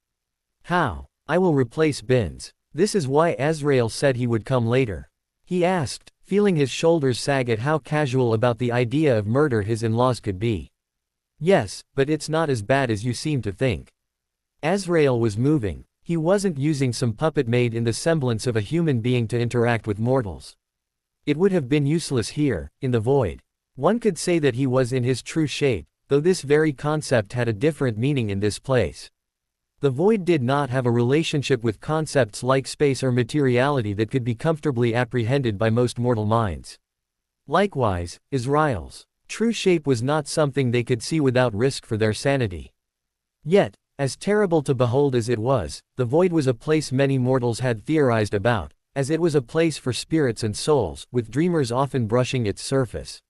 How? I will replace Binns. This is why Azrael said he would come later. He asked, feeling his shoulders sag at how casual about the idea of murder his in-laws could be. Yes, but it's not as bad as you seem to think. Azrael was moving. He wasn't using some puppet made in the semblance of a human being to interact with mortals. It would have been useless here, in the void. One could say that he was in his true shape, though this very concept had a different meaning in this place. The void did not have a relationship with concepts like space or materiality that could be comfortably apprehended by most mortal minds. Likewise, Israel's true shape was not something they could see without risk for their sanity. Yet, as terrible to behold as it was, the void was a place many mortals had theorized about, as it was a place for spirits and souls, with dreamers often brushing its surface.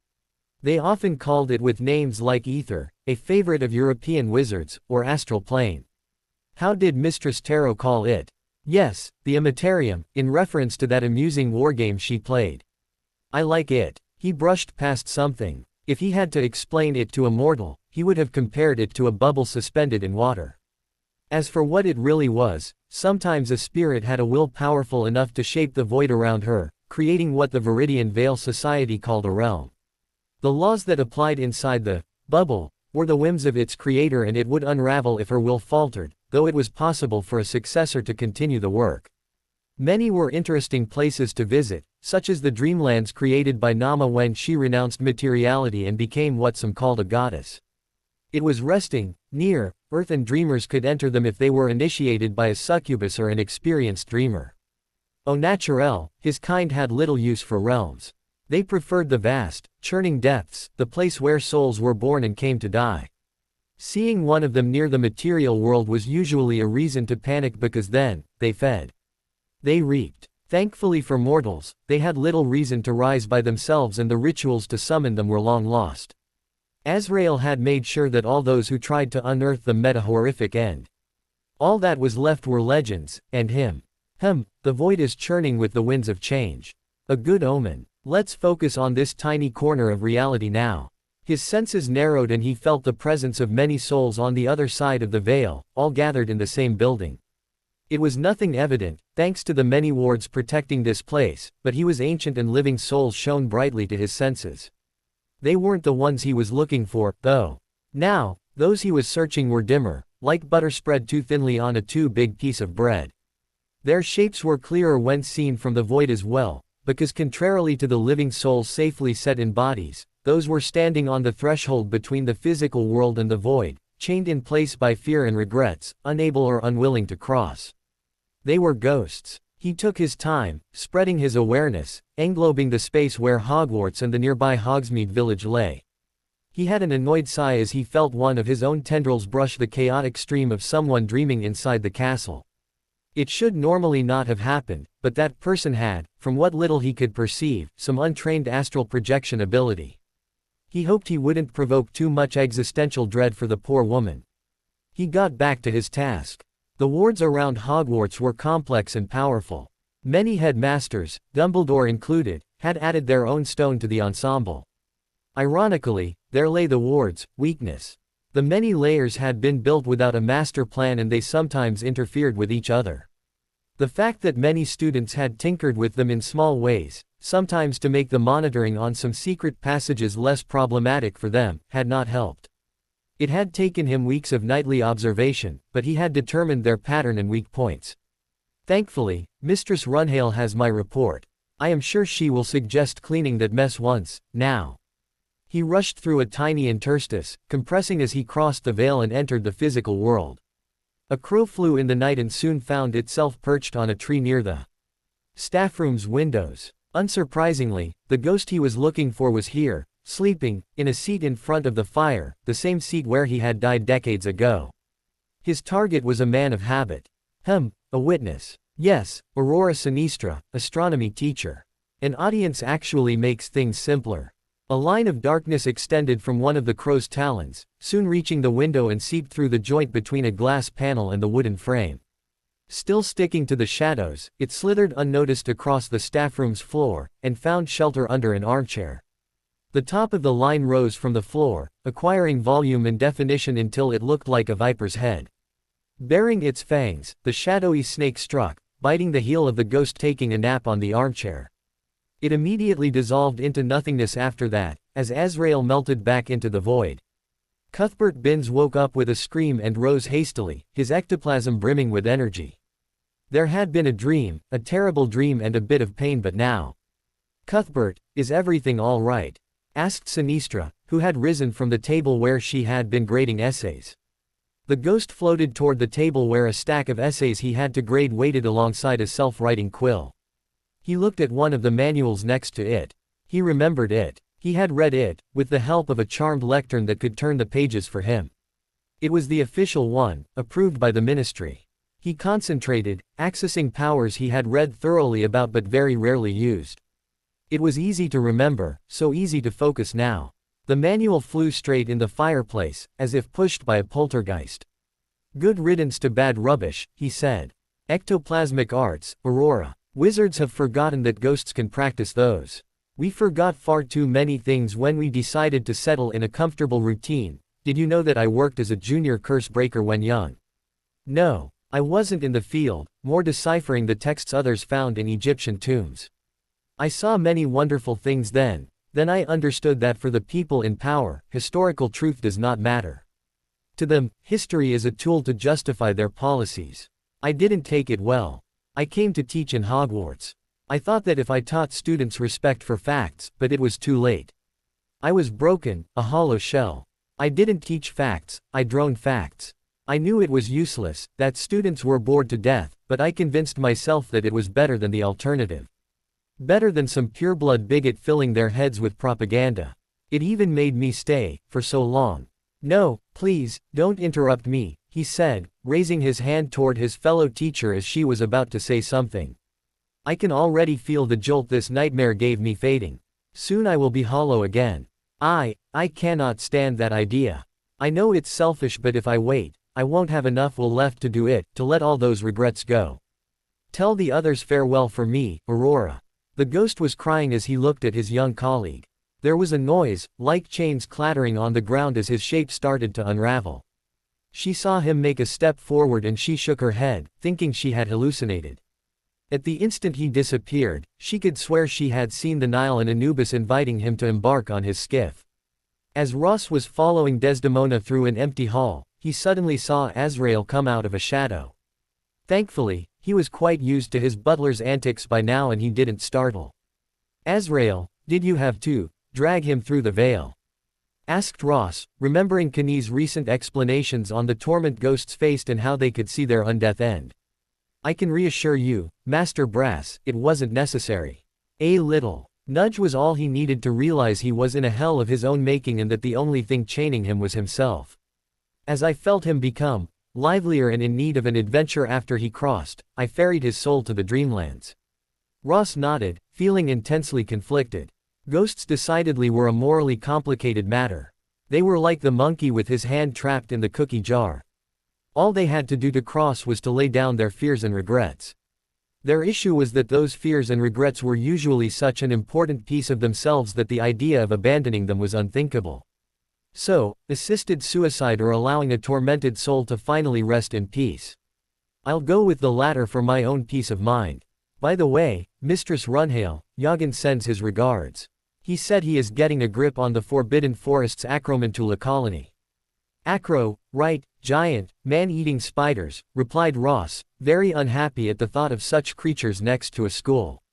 They often called it with names like ether, a favorite of European wizards, or astral plane. How did Mistress Tarot call it? Yes, the Imaterium, in reference to that amusing wargame she played. I like it. He brushed past something. If he had to explain it to a mortal, he would have compared it to a bubble suspended in water. As for what it really was, sometimes a spirit had a will powerful enough to shape the void around her, creating what the Viridian Veil Society called a realm. The laws that applied inside the bubble were the whims of its creator, and it would unravel if her will faltered, though it was possible for a successor to continue the work. Many were interesting places to visit, such as the dreamlands created by Nama when she renounced materiality and became what some called a goddess. It was resting near Earth, and dreamers could enter them if they were initiated by a succubus or an experienced dreamer. Au naturel, his kind had little use for realms. They preferred the vast, churning depths, the place where souls were born and came to die. Seeing one of them near the material world was usually a reason to panic, because then, they fed. They reaped. Thankfully for mortals, they had little reason to rise by themselves, and the rituals to summon them were long lost. Azrael had made sure that all those who tried to unearth them met a horrific end. All that was left were legends, and him. The void is churning with the winds of change. A good omen. Let's focus on this tiny corner of reality now. His senses narrowed and he felt the presence of many souls on the other side of the veil, all gathered in the same building. It was nothing evident, thanks to the many wards protecting this place, but he was ancient and living souls shone brightly to his senses. They weren't the ones he was looking for, though. Now, those he was searching were dimmer, like butter spread too thinly on a too big piece of bread. Their shapes were clearer when seen from the void as well, because contrarily to the living souls safely set in bodies, those were standing on the threshold between the physical world and the void, chained in place by fear and regrets, unable or unwilling to cross. They were ghosts. He took his time, spreading his awareness, englobing the space where Hogwarts and the nearby Hogsmeade village lay. He had an annoyed sigh as he felt one of his own tendrils brush the chaotic stream of someone dreaming inside the castle. It should normally not have happened, but that person had, from what little he could perceive, some untrained astral projection ability. He hoped he wouldn't provoke too much existential dread for the poor woman. He got back to his task. The wards around Hogwarts were complex and powerful. Many headmasters, Dumbledore included, had added their own stone to the ensemble. Ironically, there lay the wards' weakness. The many layers had been built without a master plan, and they sometimes interfered with each other. The fact that many students had tinkered with them in small ways, sometimes to make the monitoring on some secret passages less problematic for them, had not helped. It had taken him weeks of nightly observation, but he had determined their pattern and weak points. Thankfully, Mistress Runhale has my report. I am sure she will suggest cleaning that mess once, now. He rushed through a tiny interstice, compressing as he crossed the veil and entered the physical world. A crow flew in the night and soon found itself perched on a tree near the staffroom's windows. Unsurprisingly, the ghost he was looking for was here, sleeping, in a seat in front of the fire, the same seat where he had died decades ago. His target was a man of habit. A witness. Yes, Aurora Sinistra, astronomy teacher. An audience actually makes things simpler. A line of darkness extended from one of the crow's talons, soon reaching the window and seeped through the joint between a glass panel and the wooden frame. Still sticking to the shadows, it slithered unnoticed across the staffroom's floor, and found shelter under an armchair. The top of the line rose from the floor, acquiring volume and definition until it looked like a viper's head. Baring its fangs, the shadowy snake struck, biting the heel of the ghost taking a nap on the armchair. It immediately dissolved into nothingness after that, as Azrael melted back into the void. Cuthbert Binns woke up with a scream and rose hastily, his ectoplasm brimming with energy. There had been a dream, a terrible dream and a bit of pain, but now. "Cuthbert, is everything all right?" asked Sinistra, who had risen from the table where she had been grading essays. The ghost floated toward the table where a stack of essays he had to grade waited alongside a self-writing quill. He looked at one of the manuals next to it. He remembered it. He had read it, with the help of a charmed lectern that could turn the pages for him. It was the official one, approved by the ministry. He concentrated, accessing powers he had read thoroughly about but very rarely used. It was easy to remember, so easy to focus now. The manual flew straight in the fireplace, as if pushed by a poltergeist. "Good riddance to bad rubbish," he said. "Ectoplasmic arts, Aurora. Wizards have forgotten that ghosts can practice those. We forgot far too many things when we decided to settle in a comfortable routine. Did you know that I worked as a junior curse breaker when young? No, I wasn't in the field, more deciphering the texts others found in Egyptian tombs. I saw many wonderful things then I understood that for the people in power, historical truth does not matter. To them, history is a tool to justify their policies. I didn't take it well. I came to teach in Hogwarts. I thought that if I taught students respect for facts, but it was too late. I was broken, a hollow shell. I didn't teach facts, I droned facts. I knew it was useless, that students were bored to death, but I convinced myself that it was better than the alternative. Better than some pureblood bigot filling their heads with propaganda. It even made me stay, for so long. No, please, don't interrupt me, he said, raising his hand toward his fellow teacher as she was about to say something. I can already feel the jolt this nightmare gave me fading. Soon I will be hollow again. I cannot stand that idea. I know it's selfish, but if I wait, I won't have enough will left to do it, to let all those regrets go. Tell the others farewell for me, Aurora. The ghost was crying as he looked at his young colleague. There was a noise, like chains clattering on the ground as his shape started to unravel. She saw him make a step forward and she shook her head, thinking she had hallucinated. At the instant he disappeared, she could swear she had seen the Nile and Anubis inviting him to embark on his skiff. As Ross was following Desdemona through an empty hall, he suddenly saw Azrael come out of a shadow. Thankfully, he was quite used to his butler's antics by now and he didn't startle. "Azrael, did you have to drag him through the veil?" asked Ross, remembering Kani's recent explanations on the torment ghosts faced and how they could see their undeath end. "I can reassure you, Master Brass, it wasn't necessary. A little nudge was all he needed to realize he was in a hell of his own making and that the only thing chaining him was himself. As I felt him become livelier and in need of an adventure after he crossed, I ferried his soul to the dreamlands." Ross nodded, feeling intensely conflicted. Ghosts decidedly were a morally complicated matter. They were like the monkey with his hand trapped in the cookie jar. All they had to do to cross was to lay down their fears and regrets. Their issue was that those fears and regrets were usually such an important piece of themselves that the idea of abandoning them was unthinkable. So, assisted suicide or allowing a tormented soul to finally rest in peace. I'll go with the latter for my own peace of mind. By the way, Mistress Runhale, Yagan sends his regards. He said he is getting a grip on the Forbidden Forest's Acromantula colony. Acro, right, giant, man-eating spiders, replied Ross, very unhappy at the thought of such creatures next to a school.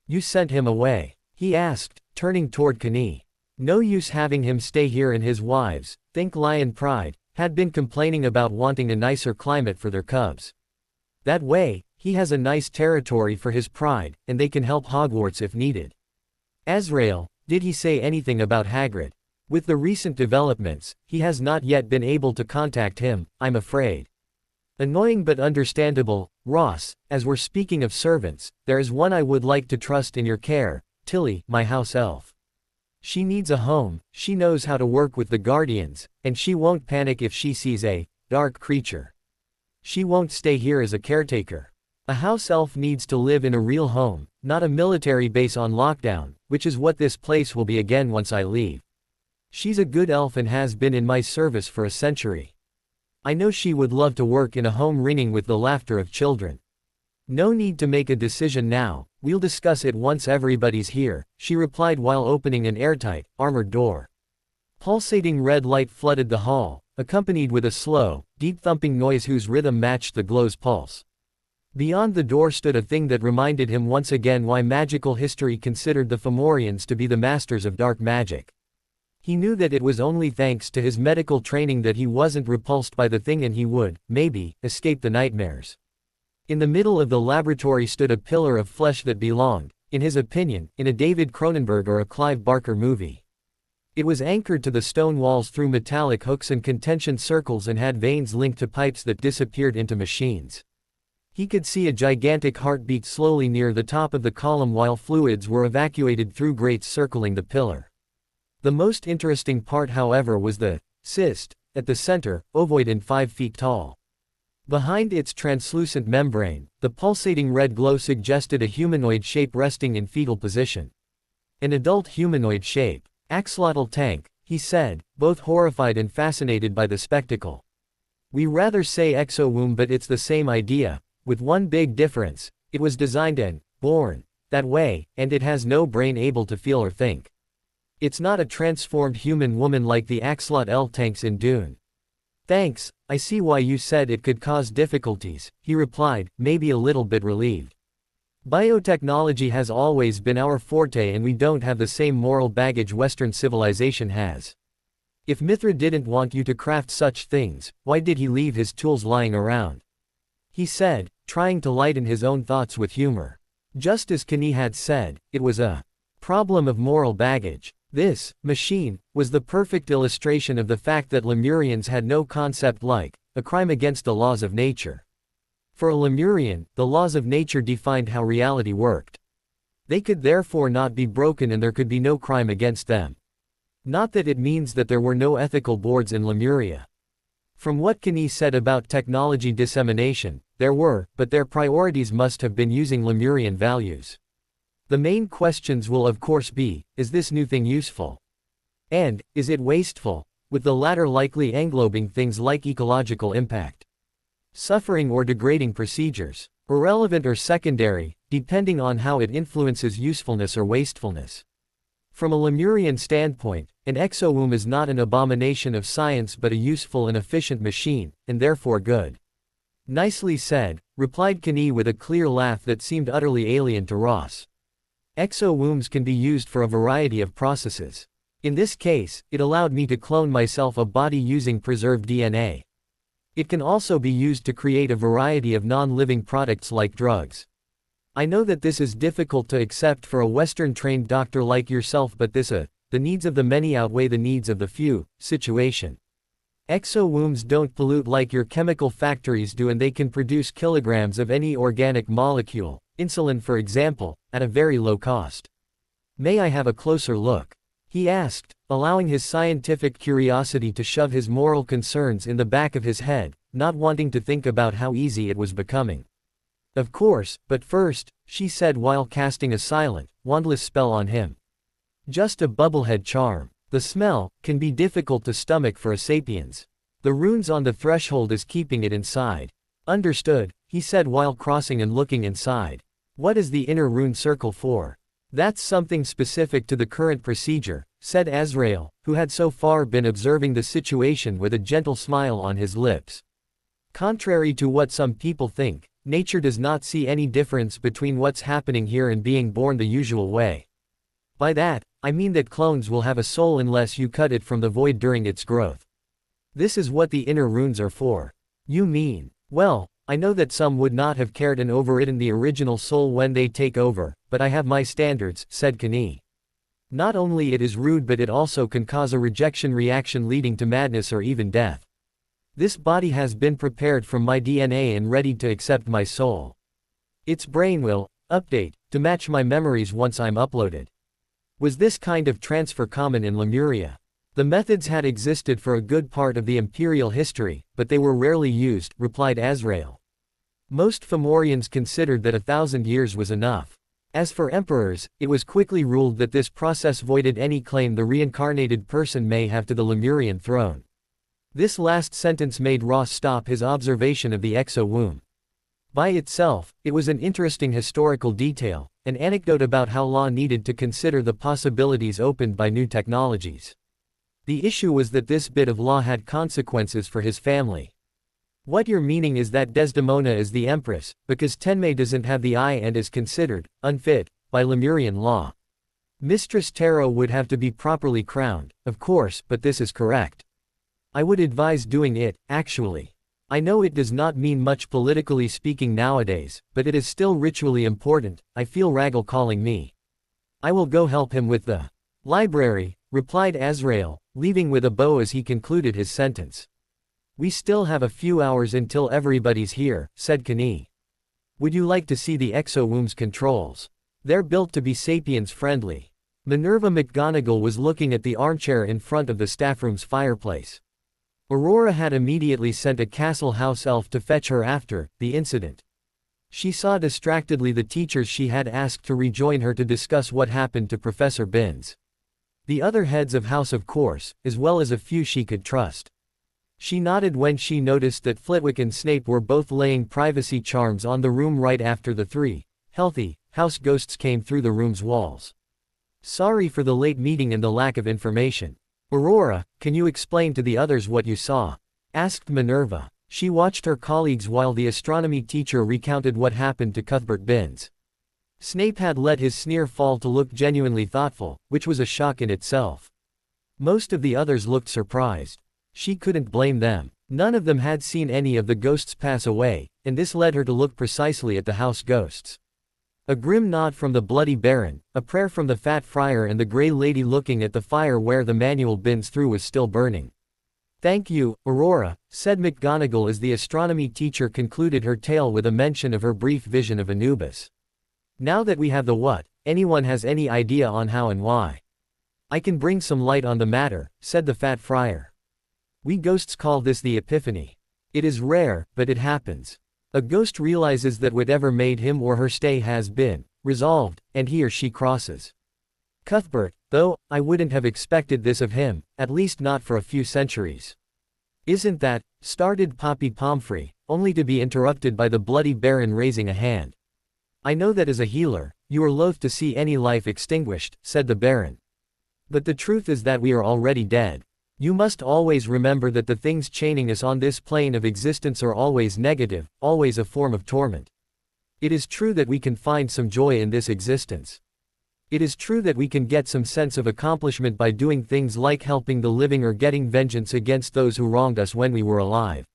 You sent him away? He asked, turning toward Kani. No use having him stay here, and his wives, think Lion Pride, had been complaining about wanting a nicer climate for their cubs. That way, he has a nice territory for his pride, and they can help Hogwarts if needed. Azrael, did he say anything about Hagrid? With the recent developments, he has not yet been able to contact him, I'm afraid. Annoying but understandable, Ross, as we're speaking of servants, there is one I would like to trust in your care, Tilly, my house elf. She needs a home, she knows how to work with the guardians, and she won't panic if she sees a dark creature. She won't stay here as a caretaker. A house elf needs to live in a real home, not a military base on lockdown, which is what this place will be again once I leave. She's a good elf and has been in my service for a century. I know she would love to work in a home ringing with the laughter of children. No need to make a decision now, we'll discuss it once everybody's here, she replied while opening an airtight, armored door. Pulsating red light flooded the hall, accompanied with a slow, deep thumping noise whose rhythm matched the glow's pulse. Beyond the door stood a thing that reminded him once again why magical history considered the Fomorians to be the masters of dark magic. He knew that it was only thanks to his medical training that he wasn't repulsed by the thing and he would, maybe, escape the nightmares. In the middle of the laboratory stood a pillar of flesh that belonged, in his opinion, in a David Cronenberg or a Clive Barker movie. It was anchored to the stone walls through metallic hooks and contention circles and had veins linked to pipes that disappeared into machines. He could see a gigantic heartbeat slowly near the top of the column while fluids were evacuated through grates circling the pillar. The most interesting part, however, was the cyst at the center, ovoid and 5 feet tall. Behind its translucent membrane, the pulsating red glow suggested a humanoid shape resting in fetal position. An adult humanoid shape. Axolotl tank, he said, both horrified and fascinated by the spectacle. We rather say exo-womb, but it's the same idea, with one big difference: it was designed and born that way, and it has no brain able to feel or think. It's not a transformed human woman like the Axolotl tanks in Dune. Thanks, I see why you said it could cause difficulties, he replied, maybe a little bit relieved. Biotechnology has always been our forte and we don't have the same moral baggage Western civilization has. If Mithra didn't want you to craft such things, why did he leave his tools lying around? He said, trying to lighten his own thoughts with humor. Just as Kani had said, it was a problem of moral baggage. This machine was the perfect illustration of the fact that Lemurians had no concept like a crime against the laws of nature. For a Lemurian, the laws of nature defined how reality worked. They could therefore not be broken and there could be no crime against them. Not that it means that there were no ethical boards in Lemuria. From what Kani said about technology dissemination, there were, but their priorities must have been using Lemurian values. The main questions will of course be, is this new thing useful? And, is it wasteful? With the latter likely englobing things like ecological impact, suffering or degrading procedures, irrelevant or secondary, depending on how it influences usefulness or wastefulness. From a Lemurian standpoint, an exo-womb is not an abomination of science but a useful and efficient machine, and therefore good. Nicely said, replied Kani with a clear laugh that seemed utterly alien to Ross. Exo-wombs can be used for a variety of processes. In this case, it allowed me to clone myself a body using preserved DNA. It can also be used to create a variety of non-living products like drugs. I know that this is difficult to accept for a Western-trained doctor like yourself, but this the needs of the many outweigh the needs of the few situation. Exo-wombs don't pollute like your chemical factories do, and they can produce kilograms of any organic molecule, insulin for example, at a very low cost. May I have a closer look? He asked, allowing his scientific curiosity to shove his moral concerns in the back of his head, not wanting to think about how easy it was becoming. Of course, but first, she said while casting a silent, wandless spell on him. Just a bubblehead charm. The smell can be difficult to stomach for a sapiens. The runes on the threshold is keeping it inside. Understood, he said while crossing and looking inside. What is the inner rune circle for? That's something specific to the current procedure, said Azrael, who had so far been observing the situation with a gentle smile on his lips. Contrary to what some people think, nature does not see any difference between what's happening here and being born the usual way. By that, I mean that clones will have a soul unless you cut it from the void during its growth. This is what the inner runes are for. You mean, well, I know that some would not have cared and overridden the original soul when they take over, but I have my standards, said Kani. Not only it is rude but it also can cause a rejection reaction leading to madness or even death. This body has been prepared from my DNA and ready to accept my soul. Its brain will update to match my memories once I'm uploaded. Was this kind of transfer common in Lemuria? The methods had existed for a good part of the imperial history, but they were rarely used, replied Azrael. Most Fomorians considered that 1,000 years was enough. As for emperors, it was quickly ruled that this process voided any claim the reincarnated person may have to the Lemurian throne. This last sentence made Ross stop his observation of the exo-womb. By itself, it was an interesting historical detail, an anecdote about how law needed to consider the possibilities opened by new technologies. The issue was that this bit of law had consequences for his family. What you're meaning is that Desdemona is the empress, because Tenme doesn't have the eye and is considered unfit by Lemurian law. Mistress Taro would have to be properly crowned, of course, but this is correct. I would advise doing it, actually. I know it does not mean much politically speaking nowadays, but it is still ritually important. I feel Ragel calling me. I will go help him with the library, replied Azrael, leaving with a bow as he concluded his sentence. We still have a few hours until everybody's here, said Kani. Would you like to see the exo-womb's controls? They're built to be sapiens-friendly. Minerva McGonagall was looking at the armchair in front of the staffroom's fireplace. Aurora had immediately sent a castle house elf to fetch her after the incident. She saw distractedly the teachers she had asked to rejoin her to discuss what happened to Professor Binns. The other heads of house of course, as well as a few she could trust. She nodded when she noticed that Flitwick and Snape were both laying privacy charms on the room right after the three healthy house ghosts came through the room's walls. Sorry for the late meeting and the lack of information. Aurora, can you explain to the others what you saw? Asked Minerva. She watched her colleagues while the astronomy teacher recounted what happened to Cuthbert Binns. Snape had let his sneer fall to look genuinely thoughtful, which was a shock in itself. Most of the others looked surprised. She couldn't blame them. None of them had seen any of the ghosts pass away, and this led her to look precisely at the house ghosts. A grim nod from the Bloody Baron, a prayer from the Fat Friar and the Grey Lady looking at the fire where the manual Binns threw was still burning. Thank you, Aurora, said McGonagall as the astronomy teacher concluded her tale with a mention of her brief vision of Anubis. Now that we have the what, anyone has any idea on how and why? I can bring some light on the matter, said the Fat Friar. We ghosts call this the Epiphany. It is rare, but it happens. A ghost realizes that whatever made him or her stay has been resolved, and he or she crosses. Cuthbert, though, I wouldn't have expected this of him, at least not for a few centuries. Isn't that, started Poppy Pomfrey, only to be interrupted by the Bloody Baron raising a hand. I know that as a healer, you are loath to see any life extinguished, said the Baron. But the truth is that we are already dead. You must always remember that the things chaining us on this plane of existence are always negative, always a form of torment. It is true that we can find some joy in this existence. It is true that we can get some sense of accomplishment by doing things like helping the living or getting vengeance against those who wronged us when we were alive.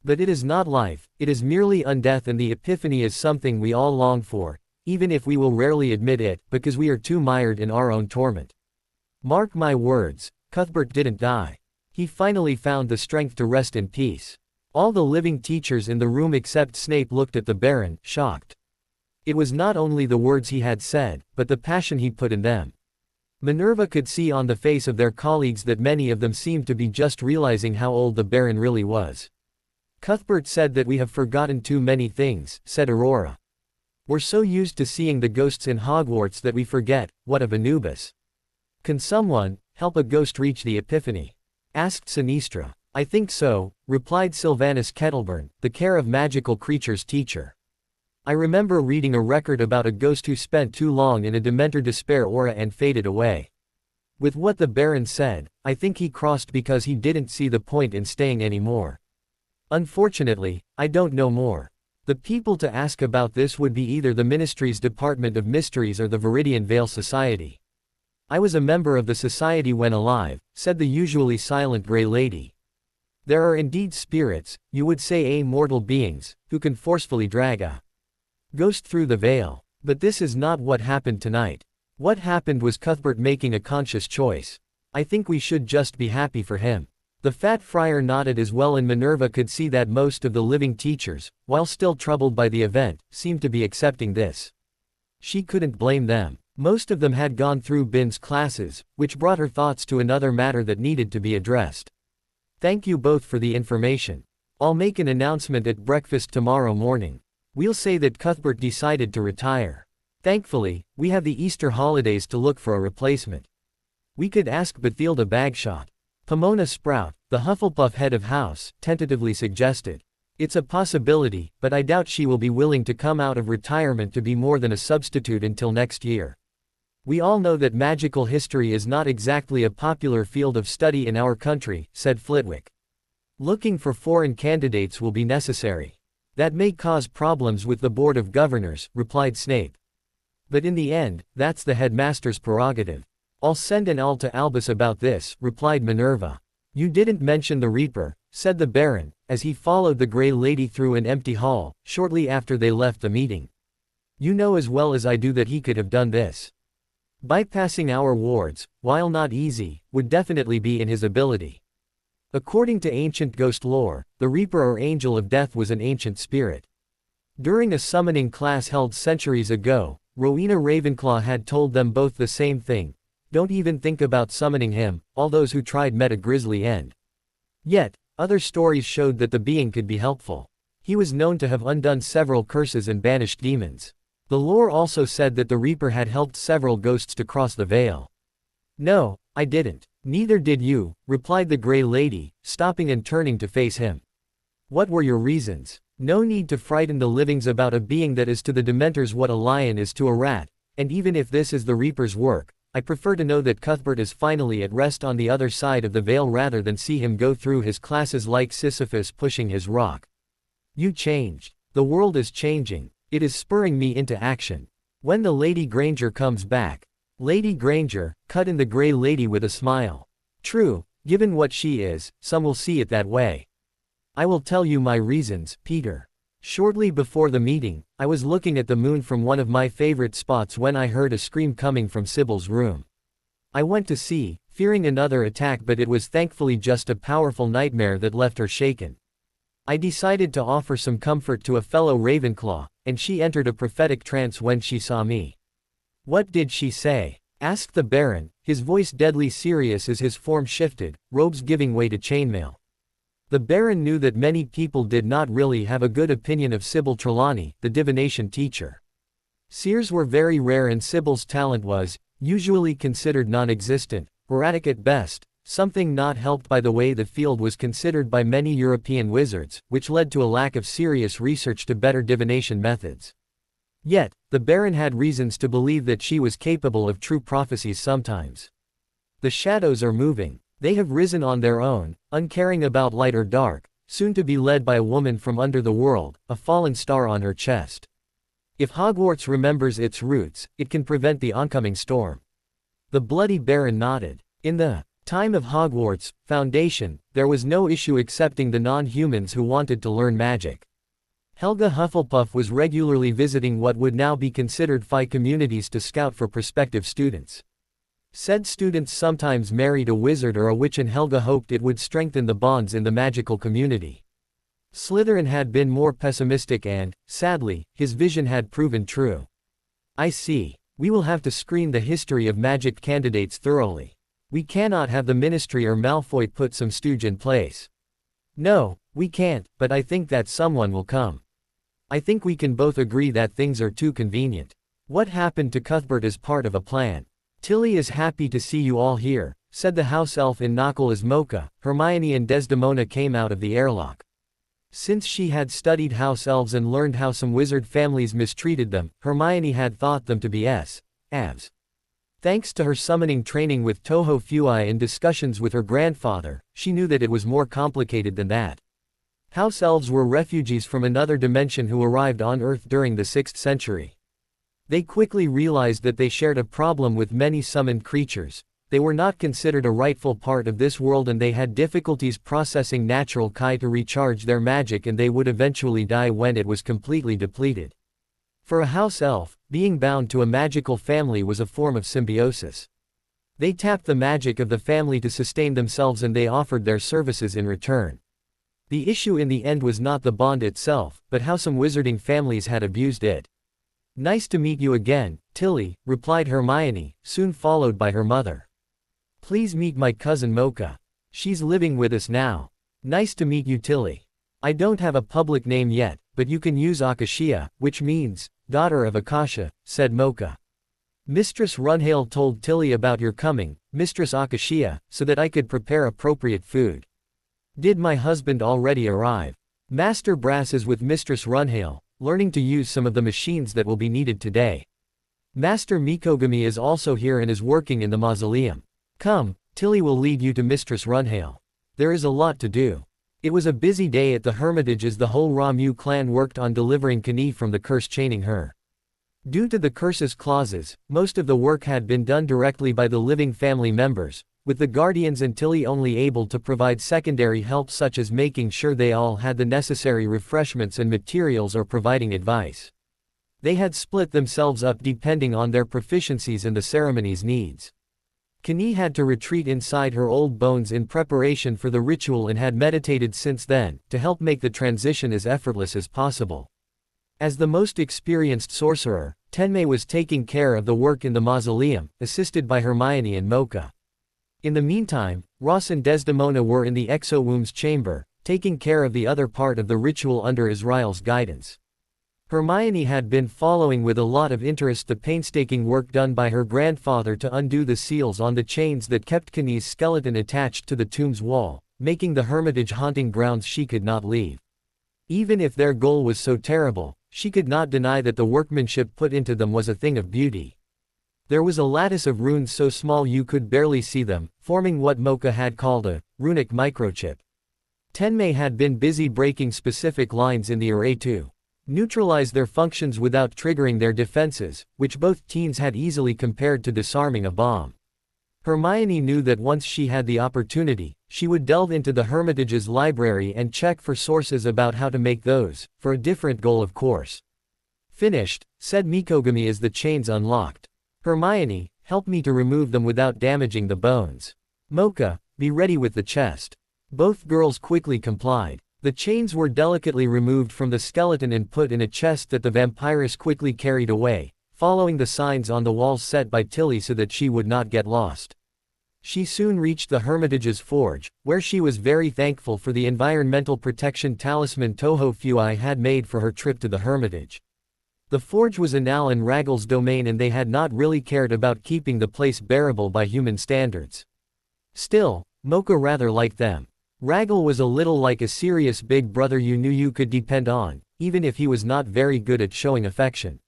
But it is not life, it is merely undeath, and the Epiphany is something we all long for, even if we will rarely admit it, because we are too mired in our own torment. Mark my words, Cuthbert didn't die. He finally found the strength to rest in peace. All the living teachers in the room except Snape looked at the Baron, shocked. It was not only the words he had said, but the passion he put in them. Minerva could see on the face of their colleagues that many of them seemed to be just realizing how old the Baron really was. Cuthbert said that we have forgotten too many things, said Aurora. We're so used to seeing the ghosts in Hogwarts that we forget, what of Anubis? Can someone help a ghost reach the Epiphany? Asked Sinistra. I think so, replied Sylvanus Kettleburn, the Care of Magical Creatures teacher. I remember reading a record about a ghost who spent too long in a Dementor despair aura and faded away. With what the Baron said, I think he crossed because he didn't see the point in staying anymore. Unfortunately, I don't know more. The people to ask about this would be either the Ministry's Department of Mysteries or the Viridian Vale Society. I was a member of the society when alive, said the usually silent Grey Lady. There are indeed spirits, you would say immortal beings, who can forcefully drag a ghost through the veil. But this is not what happened tonight. What happened was Cuthbert making a conscious choice. I think we should just be happy for him. The Fat Friar nodded as well, and Minerva could see that most of the living teachers, while still troubled by the event, seemed to be accepting this. She couldn't blame them. Most of them had gone through Binns' classes, which brought her thoughts to another matter that needed to be addressed. Thank you both for the information. I'll make an announcement at breakfast tomorrow morning. We'll say that Cuthbert decided to retire. Thankfully, we have the Easter holidays to look for a replacement. We could ask Bathilda Bagshot. Pomona Sprout, the Hufflepuff head of house, tentatively suggested. It's a possibility, but I doubt she will be willing to come out of retirement to be more than a substitute until next year. We all know that magical history is not exactly a popular field of study in our country, said Flitwick. Looking for foreign candidates will be necessary. That may cause problems with the Board of Governors, replied Snape. But in the end, that's the headmaster's prerogative. I'll send an owl to Albus about this, replied Minerva. You didn't mention the Reaper, said the Baron, as he followed the Grey Lady through an empty hall, shortly after they left the meeting. You know as well as I do that he could have done this. Bypassing our wards, while not easy, would definitely be in his ability. According to ancient ghost lore, the Reaper or Angel of Death was an ancient spirit. During a summoning class held centuries ago, Rowena Ravenclaw had told them both the same thing. Don't even think about summoning him. All those who tried met a grisly end. Yet, other stories showed that the being could be helpful. He was known to have undone several curses and banished demons. The lore also said that the Reaper had helped several ghosts to cross the veil. No, I didn't. Neither did you, replied the Grey Lady, stopping and turning to face him. What were your reasons? No need to frighten the livings about a being that is to the Dementors what a lion is to a rat, and even if this is the Reaper's work, I prefer to know that Cuthbert is finally at rest on the other side of the veil rather than see him go through his classes like Sisyphus pushing his rock. You changed. The world is changing. It is spurring me into action. When the Lady Granger comes back. Lady Granger, cut in the Grey Lady with a smile. True, given what she is, some will see it that way. I will tell you my reasons, Peter. Shortly before the meeting, I was looking at the moon from one of my favorite spots when I heard a scream coming from Sybil's room. I went to see, fearing another attack, but it was thankfully just a powerful nightmare that left her shaken. I decided to offer some comfort to a fellow Ravenclaw, and she entered a prophetic trance when she saw me. What did she say? Asked the Baron, his voice deadly serious as his form shifted, robes giving way to chainmail. The Baron knew that many people did not really have a good opinion of Sybil Trelawney, the divination teacher. Seers were very rare and Sybil's talent was, usually considered non-existent, erratic at best, something not helped by the way the field was considered by many European wizards, which led to a lack of serious research to better divination methods. Yet, the Baron had reasons to believe that she was capable of true prophecies sometimes. The shadows are moving. They have risen on their own, uncaring about light or dark, soon to be led by a woman from under the world, a fallen star on her chest. If Hogwarts remembers its roots, it can prevent the oncoming storm. The Bloody Baron nodded. In the time of Hogwarts Foundation, there was no issue accepting the non-humans who wanted to learn magic. Helga Hufflepuff was regularly visiting what would now be considered Phi communities to scout for prospective students. Said students sometimes married a wizard or a witch, and Helga hoped it would strengthen the bonds in the magical community. Slytherin had been more pessimistic and, sadly, his vision had proven true. I see. We will have to screen the history of magic candidates thoroughly. We cannot have the Ministry or Malfoy put some stooge in place. No, we can't, but I think that someone will come. I think we can both agree that things are too convenient. What happened to Cuthbert is part of a plan. Tilly is happy to see you all here, said the house elf in Knockle as Mocha, Hermione and Desdemona came out of the airlock. Since she had studied house elves and learned how some wizard families mistreated them, Hermione had thought them to be avs. Thanks to her summoning training with Toho Fui and discussions with her grandfather, she knew that it was more complicated than that. House elves were refugees from another dimension who arrived on Earth during the 6th century. They quickly realized that they shared a problem with many summoned creatures. They were not considered a rightful part of this world and they had difficulties processing natural Chi to recharge their magic, and they would eventually die when it was completely depleted. For a house elf, being bound to a magical family was a form of symbiosis. They tapped the magic of the family to sustain themselves and they offered their services in return. The issue in the end was not the bond itself, but how some wizarding families had abused it. Nice to meet you again, Tilly, replied Hermione, soon followed by her mother. Please meet my cousin Mocha. She's living with us now. Nice to meet you, Tilly. I don't have a public name yet, but you can use Akashia, which means, daughter of Akasha, said Mocha. Mistress Runhale told Tilly about your coming, Mistress Akashia, so that I could prepare appropriate food. Did my husband already arrive? Master Brass is with Mistress Runhale, learning to use some of the machines that will be needed today. Master Mikogami is also here and is working in the mausoleum. Come, Tilly will lead you to Mistress Runhale. There is a lot to do. It was a busy day at the Hermitage as the whole Ramu clan worked on delivering Kani from the curse chaining her. Due to the curse's clauses, most of the work had been done directly by the living family members, with the guardians and Tilly only able to provide secondary help such as making sure they all had the necessary refreshments and materials or providing advice. They had split themselves up depending on their proficiencies and the ceremony's needs. Kani had to retreat inside her old bones in preparation for the ritual and had meditated since then, to help make the transition as effortless as possible. As the most experienced sorcerer, Tenmei was taking care of the work in the mausoleum, assisted by Hermione and Mocha. In the meantime, Ross and Desdemona were in the exo-womb's chamber, taking care of the other part of the ritual under Israel's guidance. Hermione had been following with a lot of interest the painstaking work done by her grandfather to undo the seals on the chains that kept Kani's skeleton attached to the tomb's wall, making the Hermitage haunting grounds she could not leave. Even if their goal was so terrible, she could not deny that the workmanship put into them was a thing of beauty. There was a lattice of runes so small you could barely see them, forming what Mocha had called a runic microchip. Tenmei had been busy breaking specific lines in the array to neutralize their functions without triggering their defenses, which both teens had easily compared to disarming a bomb. Hermione knew that once she had the opportunity, she would delve into the Hermitage's library and check for sources about how to make those, for a different goal of course. Finished, said Mikogami as the chains unlocked. Hermione, help me to remove them without damaging the bones. Mocha, be ready with the chest. Both girls quickly complied. The chains were delicately removed from the skeleton and put in a chest that the vampiress quickly carried away, following the signs on the walls set by Tilly so that she would not get lost. She soon reached the Hermitage's forge, where she was very thankful for the environmental protection talisman Toho Fui had made for her trip to the Hermitage. The forge was Anal and Raggle's domain and they had not really cared about keeping the place bearable by human standards. Still, Mocha rather liked them. Raggle was a little like a serious big brother you knew you could depend on, even if he was not very good at showing affection.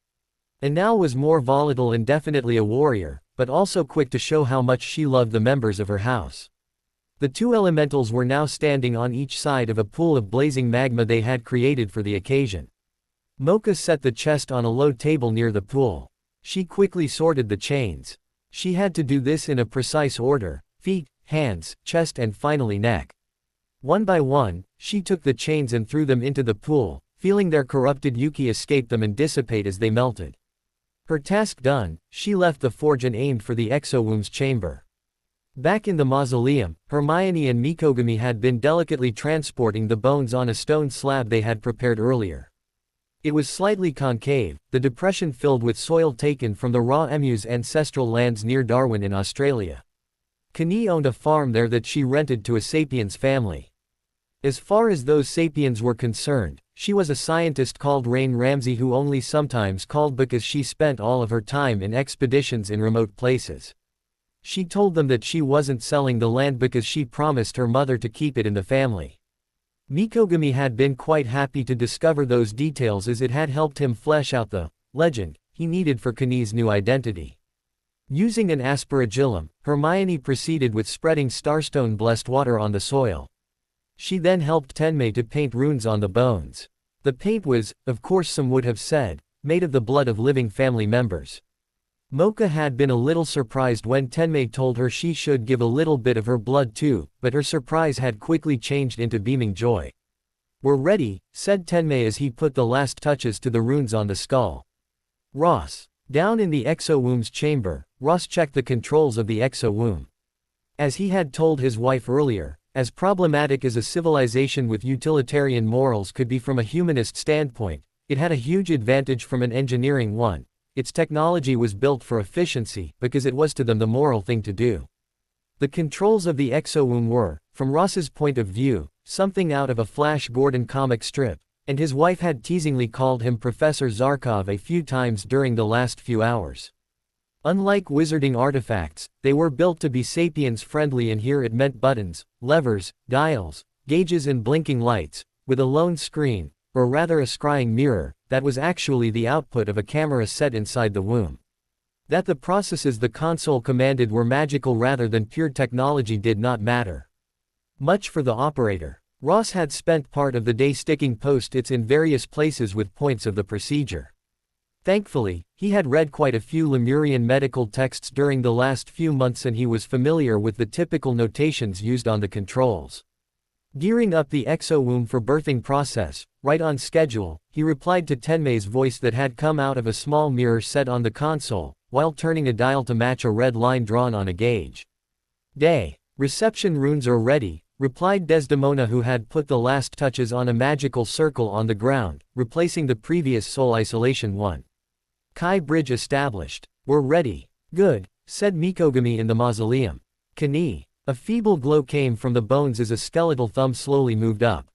Anal was more volatile and definitely a warrior, but also quick to show how much she loved the members of her house. The two elementals were now standing on each side of a pool of blazing magma they had created for the occasion. Mocha set the chest on a low table near the pool. She quickly sorted the chains. She had to do this in a precise order: feet, hands, chest and finally neck. One by one, she took the chains and threw them into the pool, feeling their corrupted yuki escape them and dissipate as they melted. Her task done, she left the forge and aimed for the exo-womb's chamber. Back in the mausoleum, Hermione and Mikogami had been delicately transporting the bones on a stone slab they had prepared earlier. It was slightly concave, the depression filled with soil taken from the raw emu's ancestral lands near Darwin in Australia. Kani owned a farm there that she rented to a sapiens family. As far as those sapiens were concerned, she was a scientist called Rain Ramsey who only sometimes called because she spent all of her time in expeditions in remote places. She told them that she wasn't selling the land because she promised her mother to keep it in the family. Mikogami had been quite happy to discover those details as it had helped him flesh out the legend he needed for Kani's new identity. Using an aspergillum, Hermione proceeded with spreading starstone-blessed water on the soil. She then helped Tenmei to paint runes on the bones. The paint was, of course some would have said, made of the blood of living family members. Mocha had been a little surprised when Tenmei told her she should give a little bit of her blood too, but her surprise had quickly changed into beaming joy. "We're ready," said Tenmei as he put the last touches to the runes on the skull. Ross. Down in the exo-womb's chamber, Ross checked the controls of the exo-womb. As he had told his wife earlier, as problematic as a civilization with utilitarian morals could be from a humanist standpoint, it had a huge advantage from an engineering one. Its technology was built for efficiency, because it was to them the moral thing to do. The controls of the exo-womb were, from Ross's point of view, something out of a Flash Gordon comic strip, and his wife had teasingly called him Professor Zarkov a few times during the last few hours. Unlike wizarding artifacts, they were built to be sapiens-friendly and here it meant buttons, levers, dials, gauges and blinking lights, with a lone screen, or rather a scrying mirror, that was actually the output of a camera set inside the womb. That the processes the console commanded were magical rather than pure technology did not matter much for the operator. Ross had spent part of the day sticking post-its in various places with points of the procedure. Thankfully, he had read quite a few Lemurian medical texts during the last few months and he was familiar with the typical notations used on the controls. Gearing up the exo-womb for birthing process, right on schedule, he replied to Tenmei's voice that had come out of a small mirror set on the console, while turning a dial to match a red line drawn on a gauge. "Day. Reception runes are ready," replied Desdemona, who had put the last touches on a magical circle on the ground, replacing the previous soul isolation one. "Kai bridge established. We're ready." "Good," said Mikogami in the mausoleum. "Kani." A feeble glow came from the bones as a skeletal thumb slowly moved up.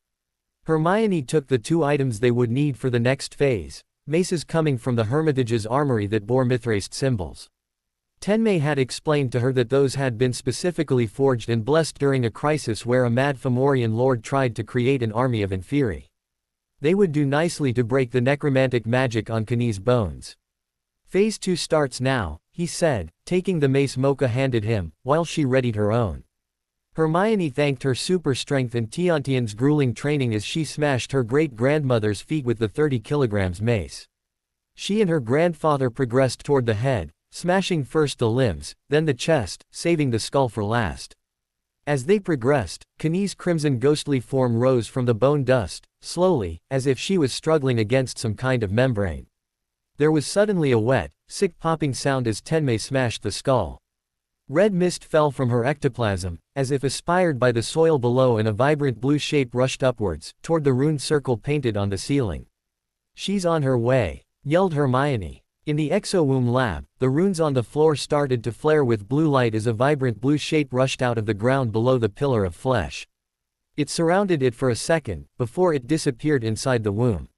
Hermione took the 2 items they would need for the next phase, maces coming from the Hermitage's armory that bore Mithraced symbols. Tenmei had explained to her that those had been specifically forged and blessed during a crisis where a mad Fomorian lord tried to create an army of Inferi. They would do nicely to break the necromantic magic on Kani's bones. "Phase 2 starts now," he said, taking the mace Mocha handed him, while she readied her own. Hermione thanked her super strength and Tiantian's grueling training as she smashed her great-grandmother's feet with the 30 kilograms mace. She and her grandfather progressed toward the head, smashing first the limbs, then the chest, saving the skull for last. As they progressed, Kani's crimson ghostly form rose from the bone dust, slowly, as if she was struggling against some kind of membrane. There was suddenly a wet, sick popping sound as Tenmei smashed the skull. Red mist fell from her ectoplasm, as if aspired by the soil below, and a vibrant blue shape rushed upwards, toward the rune circle painted on the ceiling. "She's on her way," yelled Hermione. In the exo-womb lab, the runes on the floor started to flare with blue light as a vibrant blue shape rushed out of the ground below the pillar of flesh. It surrounded it for a second, before it disappeared inside the womb.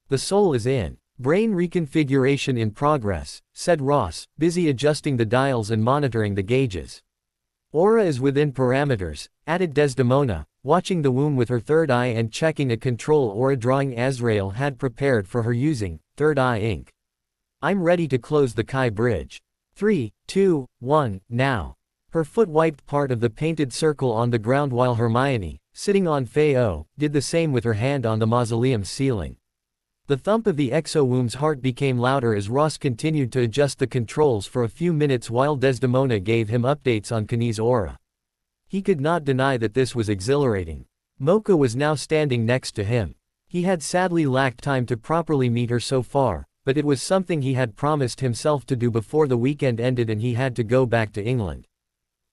"The soul is in. Brain reconfiguration in progress," said Ross, busy adjusting the dials and monitoring the gauges. "Aura is within parameters," added Desdemona, watching the womb with her third eye and checking a control aura drawing Azrael had prepared for her using third eye ink. "I'm ready to close the Kai bridge. 3, 2, 1, now." Her foot wiped part of the painted circle on the ground while Hermione, sitting on Fei-O, did the same with her hand on the mausoleum's ceiling. The thump of the exo-womb's heart became louder as Ross continued to adjust the controls for a few minutes while Desdemona gave him updates on Kani's aura. He could not deny that this was exhilarating. Mocha was now standing next to him. He had sadly lacked time to properly meet her so far, but it was something he had promised himself to do before the weekend ended and he had to go back to England.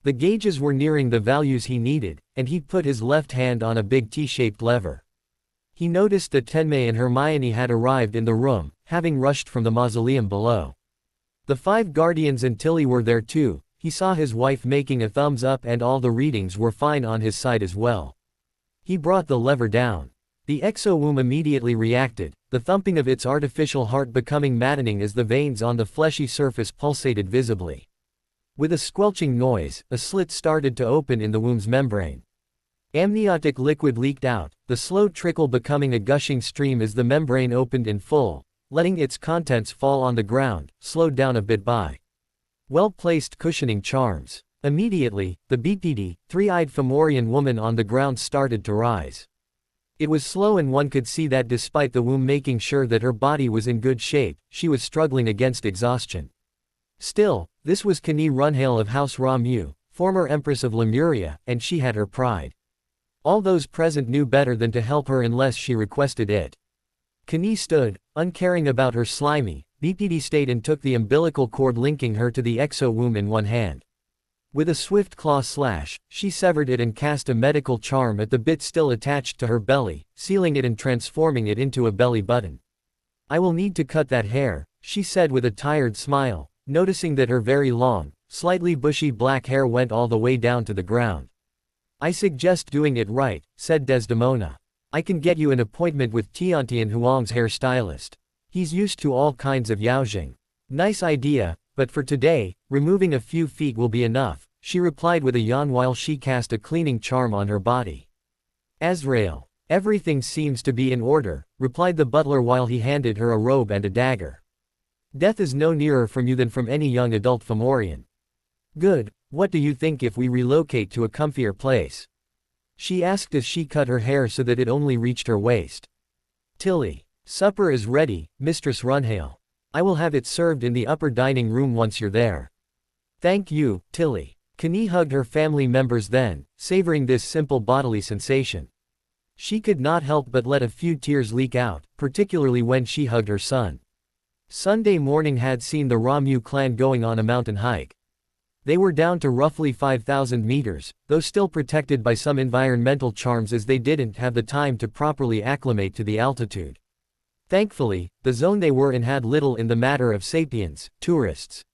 The gauges were nearing the values he needed, and he put his left hand on a big T-shaped lever. He noticed that Tenmei and Hermione had arrived in the room, having rushed from the mausoleum below. The 5 guardians and Tilly were there too. He saw his wife making a thumbs up and all the readings were fine on his side as well. He brought the lever down. The exo-womb immediately reacted, the thumping of its artificial heart becoming maddening as the veins on the fleshy surface pulsated visibly. With a squelching noise, a slit started to open in the womb's membrane. Amniotic liquid leaked out, the slow trickle becoming a gushing stream as the membrane opened in full, letting its contents fall on the ground, slowed down a bit by well-placed cushioning charms. Immediately, the BPD, 3-eyed Fomorian woman on the ground started to rise. It was slow and one could see that despite the womb making sure that her body was in good shape, she was struggling against exhaustion. Still, this was Kani Runhale of House Ramu, former Empress of Lemuria, and she had her pride. All those present knew better than to help her unless she requested it. Kani stood, uncaring about her slimy, BPD state and took the umbilical cord linking her to the exo-womb in one hand. With a swift claw slash, she severed it and cast a medical charm at the bit still attached to her belly, sealing it and transforming it into a belly button. "I will need to cut that hair," she said with a tired smile, noticing that her very long, slightly bushy black hair went all the way down to the ground. "I suggest doing it right," said Desdemona. "I can get you an appointment with Tiantian Huang's hairstylist. He's used to all kinds of yaojing." "Nice idea, but for today, removing a few feet will be enough," she replied with a yawn while she cast a cleaning charm on her body. "Azrael. Everything seems to be in order, replied the butler while he handed her a robe and a dagger. Death is no nearer from you than from any young adult Fomorian. Good, what do you think if we relocate to a comfier place? She asked as she cut her hair so that it only reached her waist. Tilly. Supper is ready, Mistress Runhale. I will have it served in the upper dining room once you're there. Thank you, Tilly. Kenny hugged her family members then, savoring this simple bodily sensation. She could not help but let a few tears leak out, particularly when she hugged her son. Sunday morning had seen the Ramu clan going on a mountain hike. They were down to roughly 5,000 meters, though still protected by some environmental charms as they didn't have the time to properly acclimate to the altitude. Thankfully, the zone they were in had little in the matter of sapiens, tourists.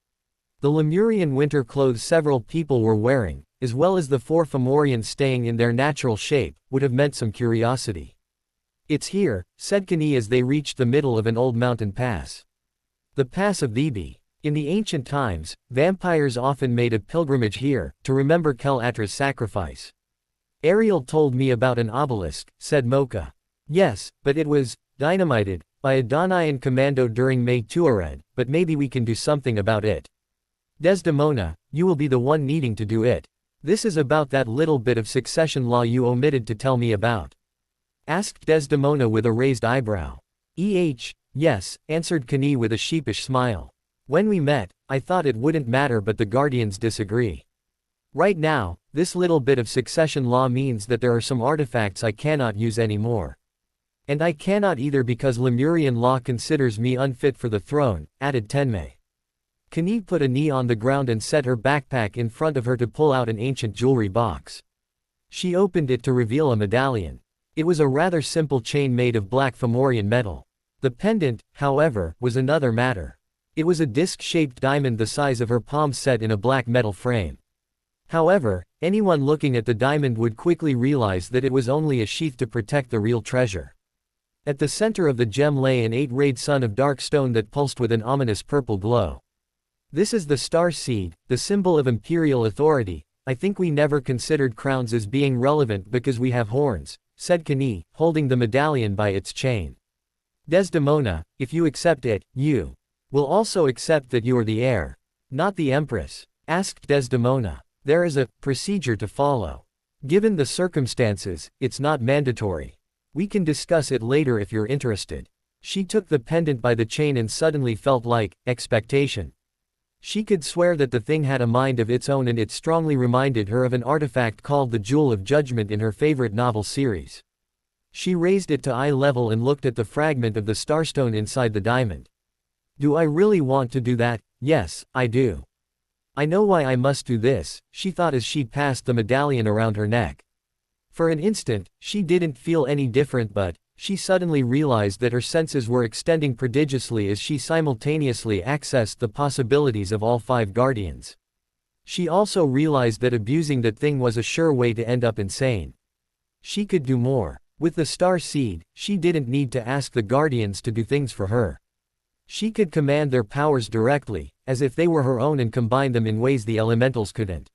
The Lemurian winter clothes several people were wearing, as well as the 4 Fomorians staying in their natural shape, would have meant some curiosity. It's here, said Kenny as they reached the middle of an old mountain pass. The Pass of Thebe. In the ancient times, vampires often made a pilgrimage here, to remember Kel-Atra's sacrifice. Ariel told me about an obelisk, said Mocha. Yes, but it was dynamited by a Danaian commando during May Tuared, but maybe we can do something about it. Desdemona, you will be the one needing to do it. This is about that little bit of succession law you omitted to tell me about. Asked Desdemona with a raised eyebrow. Yes, answered Kenny with a sheepish smile. When we met, I thought it wouldn't matter, but the Guardians disagree. Right now, this little bit of succession law means that there are some artifacts I cannot use anymore. And I cannot either because Lemurian law considers me unfit for the throne, added Tenmei. Kenny put a knee on the ground and set her backpack in front of her to pull out an ancient jewelry box. She opened it to reveal a medallion. It was a rather simple chain made of black Fomorian metal. The pendant, however, was another matter. It was a disc-shaped diamond the size of her palm set in a black metal frame. However, anyone looking at the diamond would quickly realize that it was only a sheath to protect the real treasure. At the center of the gem lay an 8-rayed sun of dark stone that pulsed with an ominous purple glow. This is the star seed, the symbol of imperial authority. I think we never considered crowns as being relevant because we have horns, said Kenny, holding the medallion by its chain. Desdemona, if you accept it, you will also accept that you are the heir, not the empress, asked Desdemona. There is a procedure to follow. Given the circumstances, it's not mandatory. We can discuss it later if you're interested. She took the pendant by the chain and suddenly felt like expectation. She could swear that the thing had a mind of its own, and it strongly reminded her of an artifact called the Jewel of Judgment in her favorite novel series. She raised it to eye level and looked at the fragment of the starstone inside the diamond. Do I really want to do that? Yes, I do. I know why I must do this, she thought as she passed the medallion around her neck. For an instant, she didn't feel any different, but she suddenly realized that her senses were extending prodigiously as she simultaneously accessed the possibilities of all 5 guardians. She also realized that abusing that thing was a sure way to end up insane. She could do more. With the star seed, she didn't need to ask the guardians to do things for her. She could command their powers directly, as if they were her own, and combine them in ways the elementals couldn't.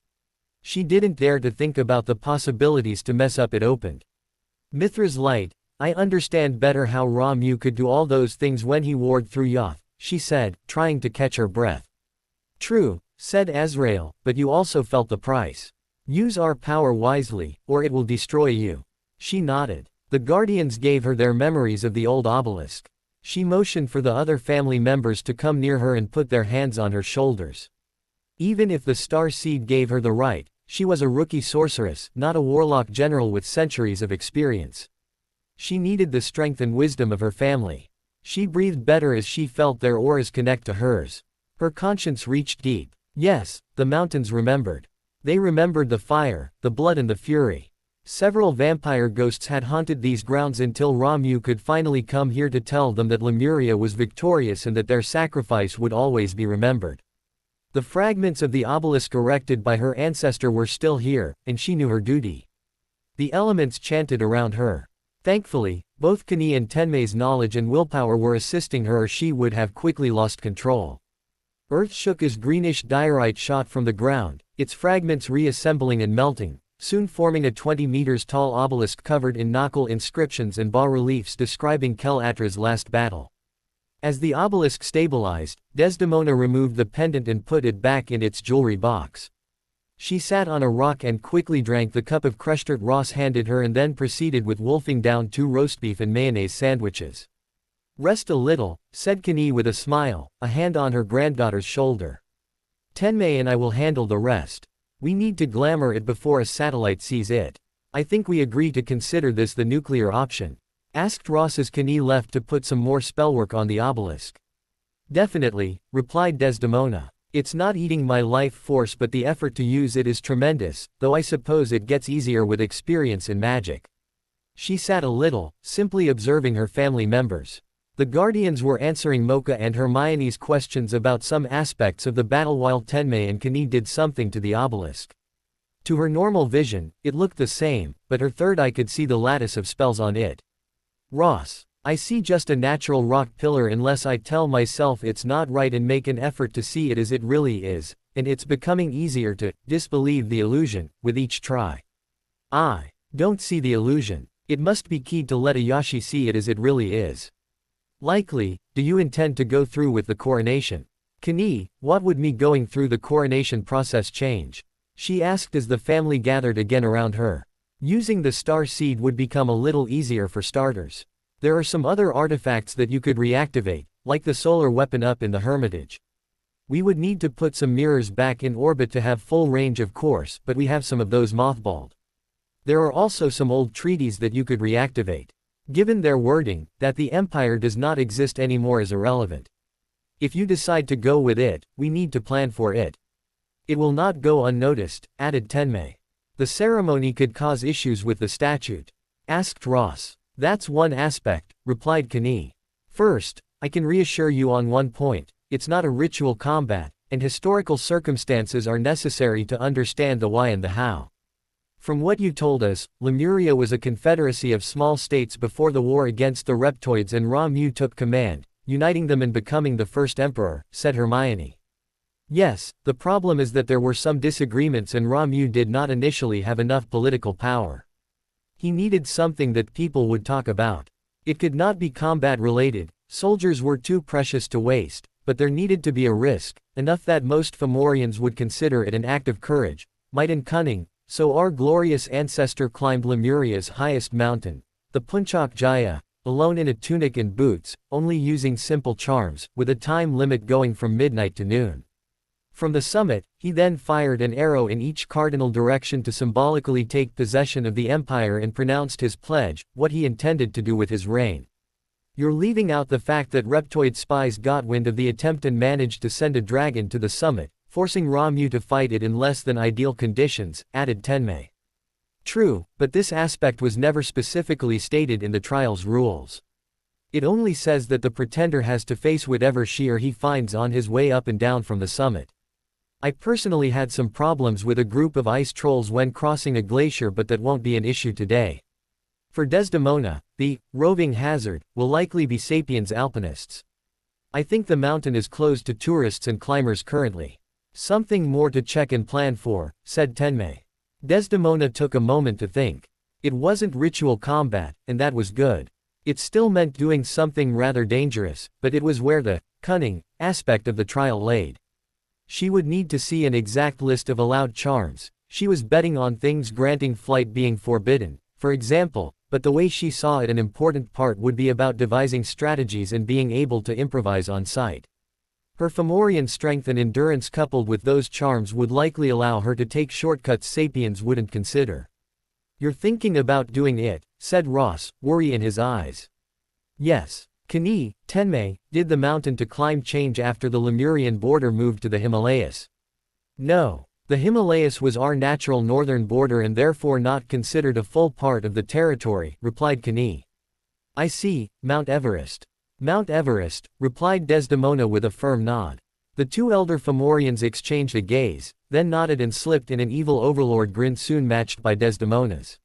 She didn't dare to think about the possibilities to mess up. It opened. Mithra's light. I understand better how Ramu could do all those things when he warred through Yoth, she said, trying to catch her breath. True, said Azrael, but you also felt the price. Use our power wisely, or it will destroy you. She nodded. The guardians gave her their memories of the old obelisk. She motioned for the other family members to come near her and put their hands on her shoulders. Even if the star seed gave her the right, she was a rookie sorceress, not a warlock general with centuries of experience. She needed the strength and wisdom of her family. She breathed better as she felt their auras connect to hers. Her conscience reached deep. Yes, the mountains remembered. They remembered the fire, the blood, and the fury. Several vampire ghosts had haunted these grounds until Ramu could finally come here to tell them that Lemuria was victorious and that their sacrifice would always be remembered. The fragments of the obelisk erected by her ancestor were still here, and she knew her duty. The elements chanted around her. Thankfully, both Kenny and Tenmei's knowledge and willpower were assisting her, or she would have quickly lost control. Earth shook as greenish diorite shot from the ground, its fragments reassembling and melting, soon forming a 20 meters tall obelisk covered in Naqul inscriptions and bas-reliefs describing Kel-Atra's last battle. As the obelisk stabilized, Desdemona removed the pendant and put it back in its jewelry box. She sat on a rock and quickly drank the cup of crushed earth Ross handed her and then proceeded with wolfing down 2 roast beef and mayonnaise sandwiches. "Rest a little," said Kenny with a smile, a hand on her granddaughter's shoulder. "Tenmei and I will handle the rest. We need to glamour it before a satellite sees it. I think we agree to consider this the nuclear option," asked Ross as Kenny left to put some more spellwork on the obelisk. "Definitely," replied Desdemona. "It's not eating my life force, but the effort to use it is tremendous, though I suppose it gets easier with experience in magic." She sat a little, simply observing her family members. The Guardians were answering Mocha and Hermione's questions about some aspects of the battle while Tenmei and Kenny did something to the obelisk. To her normal vision, it looked the same, but her third eye could see the lattice of spells on it. "Ross, I see just a natural rock pillar unless I tell myself it's not right and make an effort to see it as it really is, and it's becoming easier to disbelieve the illusion with each try. I don't see the illusion. It must be keyed to let Ayashi see it as it really is." "Likely, do you intend to go through with the coronation?" "Kenny, what would me going through the coronation process change?" she asked as the family gathered again around her. "Using the star seed would become a little easier for starters. There are some other artifacts that you could reactivate, like the solar weapon up in the Hermitage. We would need to put some mirrors back in orbit to have full range of course, but we have some of those mothballed. There are also some old treaties that you could reactivate. Given their wording, that the Empire does not exist anymore is irrelevant. If you decide to go with it, we need to plan for it. It will not go unnoticed," added Tenmei. "The ceremony could cause issues with the statute?" asked Ross. "That's one aspect," replied Kenny. "First, I can reassure you on one point, it's not a ritual combat, and historical circumstances are necessary to understand the why and the how. From what you told us, Lemuria was a confederacy of small states before the war against the Reptoids and Ra-Mu took command, uniting them and becoming the first emperor," said Hermione. "Yes, the problem is that there were some disagreements and Ra-Mu did not initially have enough political power. He needed something that people would talk about. It could not be combat-related, soldiers were too precious to waste, but there needed to be a risk, enough that most Fomorians would consider it an act of courage, might and cunning, so our glorious ancestor climbed Lemuria's highest mountain, the Punchak Jaya, alone in a tunic and boots, only using simple charms, with a time limit going from midnight to noon. From the summit, he then fired an arrow in each cardinal direction to symbolically take possession of the empire and pronounced his pledge, what he intended to do with his reign. You're leaving out the fact that Reptoid spies got wind of the attempt and managed to send a dragon to the summit, forcing Ra-Mu to fight it in less than ideal conditions," added Tenmei. "True, but this aspect was never specifically stated in the trial's rules. It only says that the pretender has to face whatever she or he finds on his way up and down from the summit. I personally had some problems with a group of ice trolls when crossing a glacier, but that won't be an issue today. For Desdemona, the roving hazard will likely be Sapiens alpinists. I think the mountain is closed to tourists and climbers currently. Something more to check and plan for," said Tenmei. Desdemona took a moment to think. It wasn't ritual combat, and that was good. It still meant doing something rather dangerous, but it was where the cunning aspect of the trial laid. She would need to see an exact list of allowed charms. She was betting on things granting flight being forbidden, for example, but the way she saw it, an important part would be about devising strategies and being able to improvise on site. Her Fomorian strength and endurance coupled with those charms would likely allow her to take shortcuts Sapiens wouldn't consider. "You're thinking about doing it," said Ross, worry in his eyes. "Yes." Kenny, Tenmei, did the mountain to climb change after the Lemurian border moved to the Himalayas? "No. The Himalayas was our natural northern border and therefore not considered a full part of the territory," replied Kenny. "I see, Mount Everest." "Mount Everest," replied Desdemona with a firm nod. The two elder Fomorians exchanged a gaze, then nodded and slipped in an evil overlord grin soon matched by Desdemona's.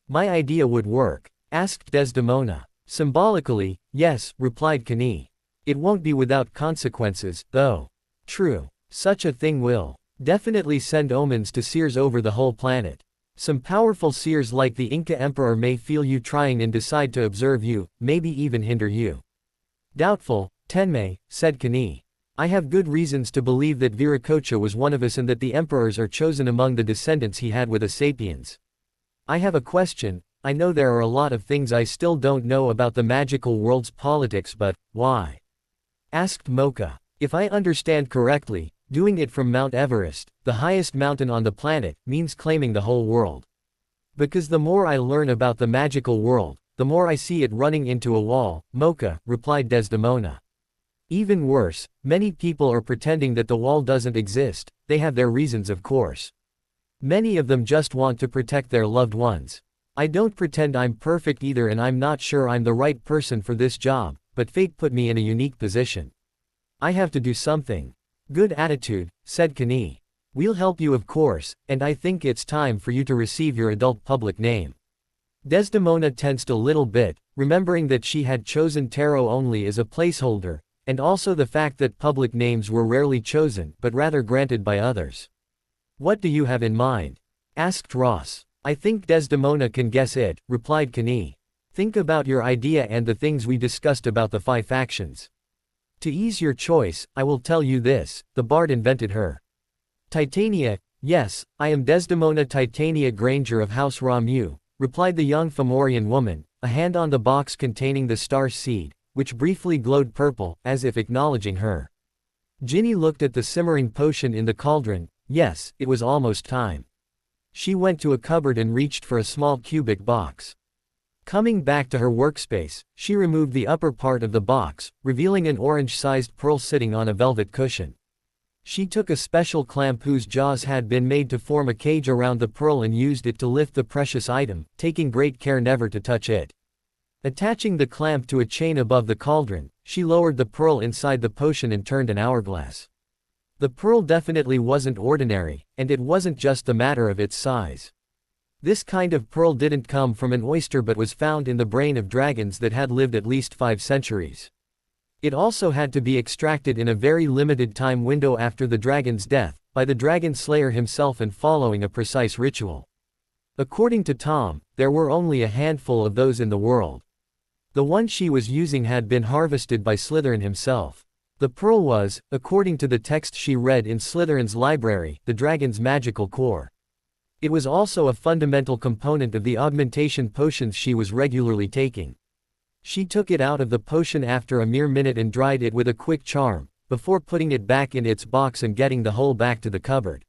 "My idea would work?" asked Desdemona. "Symbolically, yes," replied Kenny. "It won't be without consequences, though. True. Such a thing will definitely send omens to seers over the whole planet. Some powerful seers like the Inca emperor may feel you trying and decide to observe you, maybe even hinder you. Doubtful, Tenmei, said Kani. I have good reasons to believe that Viracocha was one of us and that the emperors are chosen among the descendants he had with the sapiens. I have a question. I know there are a lot of things I still don't know about the magical world's politics, but why? Asked Mocha. If I understand correctly, doing it from Mount Everest, the highest mountain on the planet, means claiming the whole world. Because the more I learn about the magical world, the more I see it running into a wall, Mocha, replied Desdemona. Even worse, many people are pretending that the wall doesn't exist. They have their reasons, of course. Many of them just want to protect their loved ones. I don't pretend I'm perfect either, and I'm not sure I'm the right person for this job, but fate put me in a unique position. I have to do something. Good attitude, said Kani. We'll help you, of course, and I think it's time for you to receive your adult public name. Desdemona tensed a little bit, remembering that she had chosen Tarot only as a placeholder, and also the fact that public names were rarely chosen but rather granted by others. What do you have in mind? Asked Ross. I think Desdemona can guess it, replied Kani. Think about your idea and the things we discussed about the 5 factions. To ease your choice, I will tell you this, the bard invented her. Titania, yes, I am Desdemona Titania Granger of House Ramu, replied the young Fomorian woman, a hand on the box containing the star seed, which briefly glowed purple, as if acknowledging her. Ginny looked at the simmering potion in the cauldron. Yes, it was almost time. She went to a cupboard and reached for a small cubic box. Coming back to her workspace, she removed the upper part of the box, revealing an orange-sized pearl sitting on a velvet cushion. She took a special clamp whose jaws had been made to form a cage around the pearl and used it to lift the precious item, taking great care never to touch it. Attaching the clamp to a chain above the cauldron, she lowered the pearl inside the potion and turned an hourglass. The pearl definitely wasn't ordinary, and it wasn't just a matter of its size. This kind of pearl didn't come from an oyster but was found in the brain of dragons that had lived at least 5 centuries. It also had to be extracted in a very limited time window after the dragon's death, by the dragon slayer himself and following a precise ritual. According to Tom, there were only a handful of those in the world. The one she was using had been harvested by Slytherin himself. The pearl was, according to the text she read in Slytherin's library, the dragon's magical core. It was also a fundamental component of the augmentation potions she was regularly taking. She took it out of the potion after a mere minute and dried it with a quick charm, before putting it back in its box and getting the whole back to the cupboard.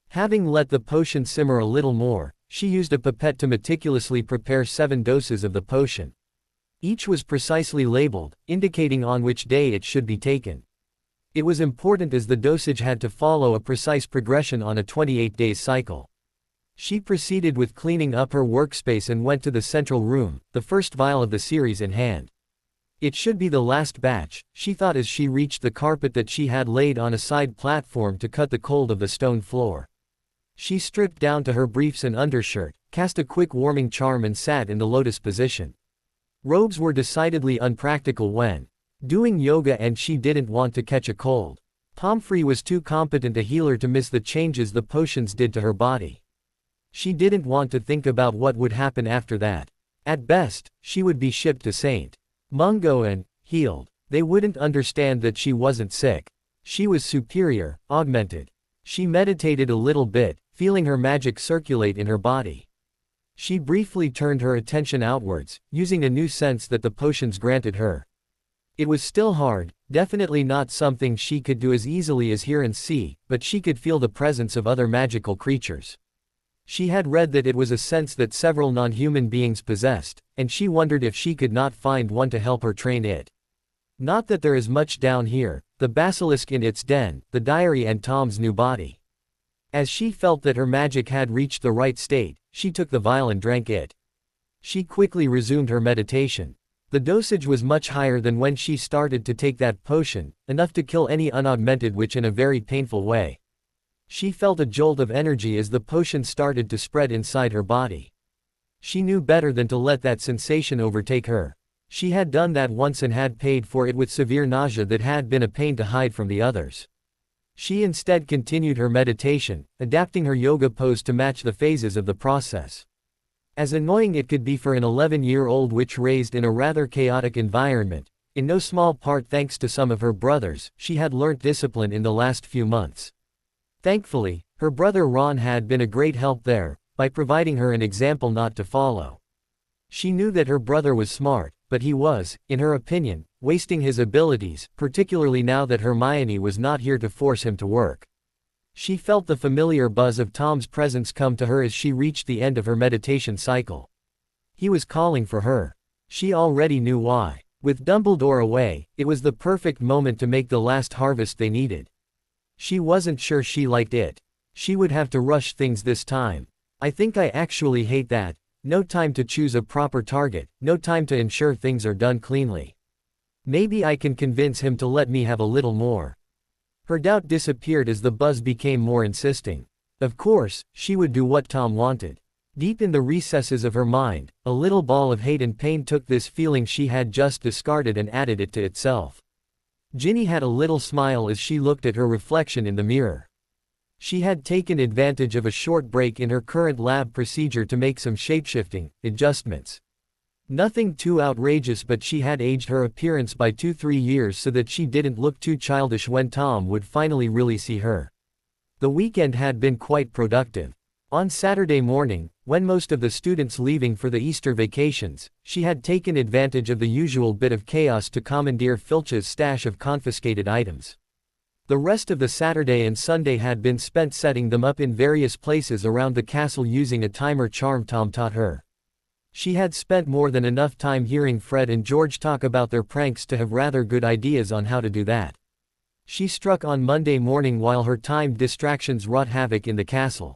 Having let the potion simmer a little more, she used a pipette to meticulously prepare 7 doses of the potion. Each was precisely labeled, indicating on which day it should be taken. It was important as the dosage had to follow a precise progression on a 28-day cycle. She proceeded with cleaning up her workspace and went to the central room, the first vial of the series in hand. It should be the last batch, she thought as she reached the carpet that she had laid on a side platform to cut the cold of the stone floor. She stripped down to her briefs and undershirt, cast a quick warming charm and sat in the lotus position. Robes were decidedly unpractical when doing yoga, and she didn't want to catch a cold. Pomfrey was too competent a healer to miss the changes the potions did to her body. She didn't want to think about what would happen after that. At best, she would be shipped to St. Mungo and healed. They wouldn't understand that she wasn't sick. She was superior, augmented. She meditated a little bit, feeling her magic circulate in her body. She briefly turned her attention outwards, using a new sense that the potions granted her. It was still hard, definitely not something she could do as easily as hear and see, but she could feel the presence of other magical creatures. She had read that it was a sense that several non-human beings possessed, and she wondered if she could not find one to help her train it. Not that there is much down here, the basilisk in its den, the diary and Tom's new body. As she felt that her magic had reached the right state, she took the vial and drank it. She quickly resumed her meditation. The dosage was much higher than when she started to take that potion, enough to kill any unaugmented witch in a very painful way. She felt a jolt of energy as the potion started to spread inside her body. She knew better than to let that sensation overtake her. She had done that once and had paid for it with severe nausea that had been a pain to hide from the others. She instead continued her meditation, adapting her yoga pose to match the phases of the process. As annoying it could be for an 11-year-old witch raised in a rather chaotic environment, in no small part thanks to some of her brothers, she had learnt discipline in the last few months. Thankfully, her brother Ron had been a great help there, by providing her an example not to follow. She knew that her brother was smart, but he was, in her opinion, wasting his abilities, particularly now that Hermione was not here to force him to work. She felt the familiar buzz of Tom's presence come to her as she reached the end of her meditation cycle. He was calling for her. She already knew why. With Dumbledore away, it was the perfect moment to make the last harvest they needed. She wasn't sure she liked it. She would have to rush things this time. I think I actually hate that. No time to choose a proper target, no time to ensure things are done cleanly. Maybe I can convince him to let me have a little more. Her doubt disappeared as the buzz became more insisting. Of course, she would do what Tom wanted. Deep in the recesses of her mind, a little ball of hate and pain took this feeling she had just discarded and added it to itself. Ginny had a little smile as she looked at her reflection in the mirror. She had taken advantage of a short break in her current lab procedure to make some shapeshifting adjustments. Nothing too outrageous, but she had aged her appearance by 2-3 years so that she didn't look too childish when Tom would finally really see her. The weekend had been quite productive. On Saturday morning, when most of the students leaving for the Easter vacations, she had taken advantage of the usual bit of chaos to commandeer Filch's stash of confiscated items. The rest of the Saturday and Sunday had been spent setting them up in various places around the castle using a timer charm Tom taught her. She had spent more than enough time hearing Fred and George talk about their pranks to have rather good ideas on how to do that. She struck on Monday morning while her timed distractions wrought havoc in the castle.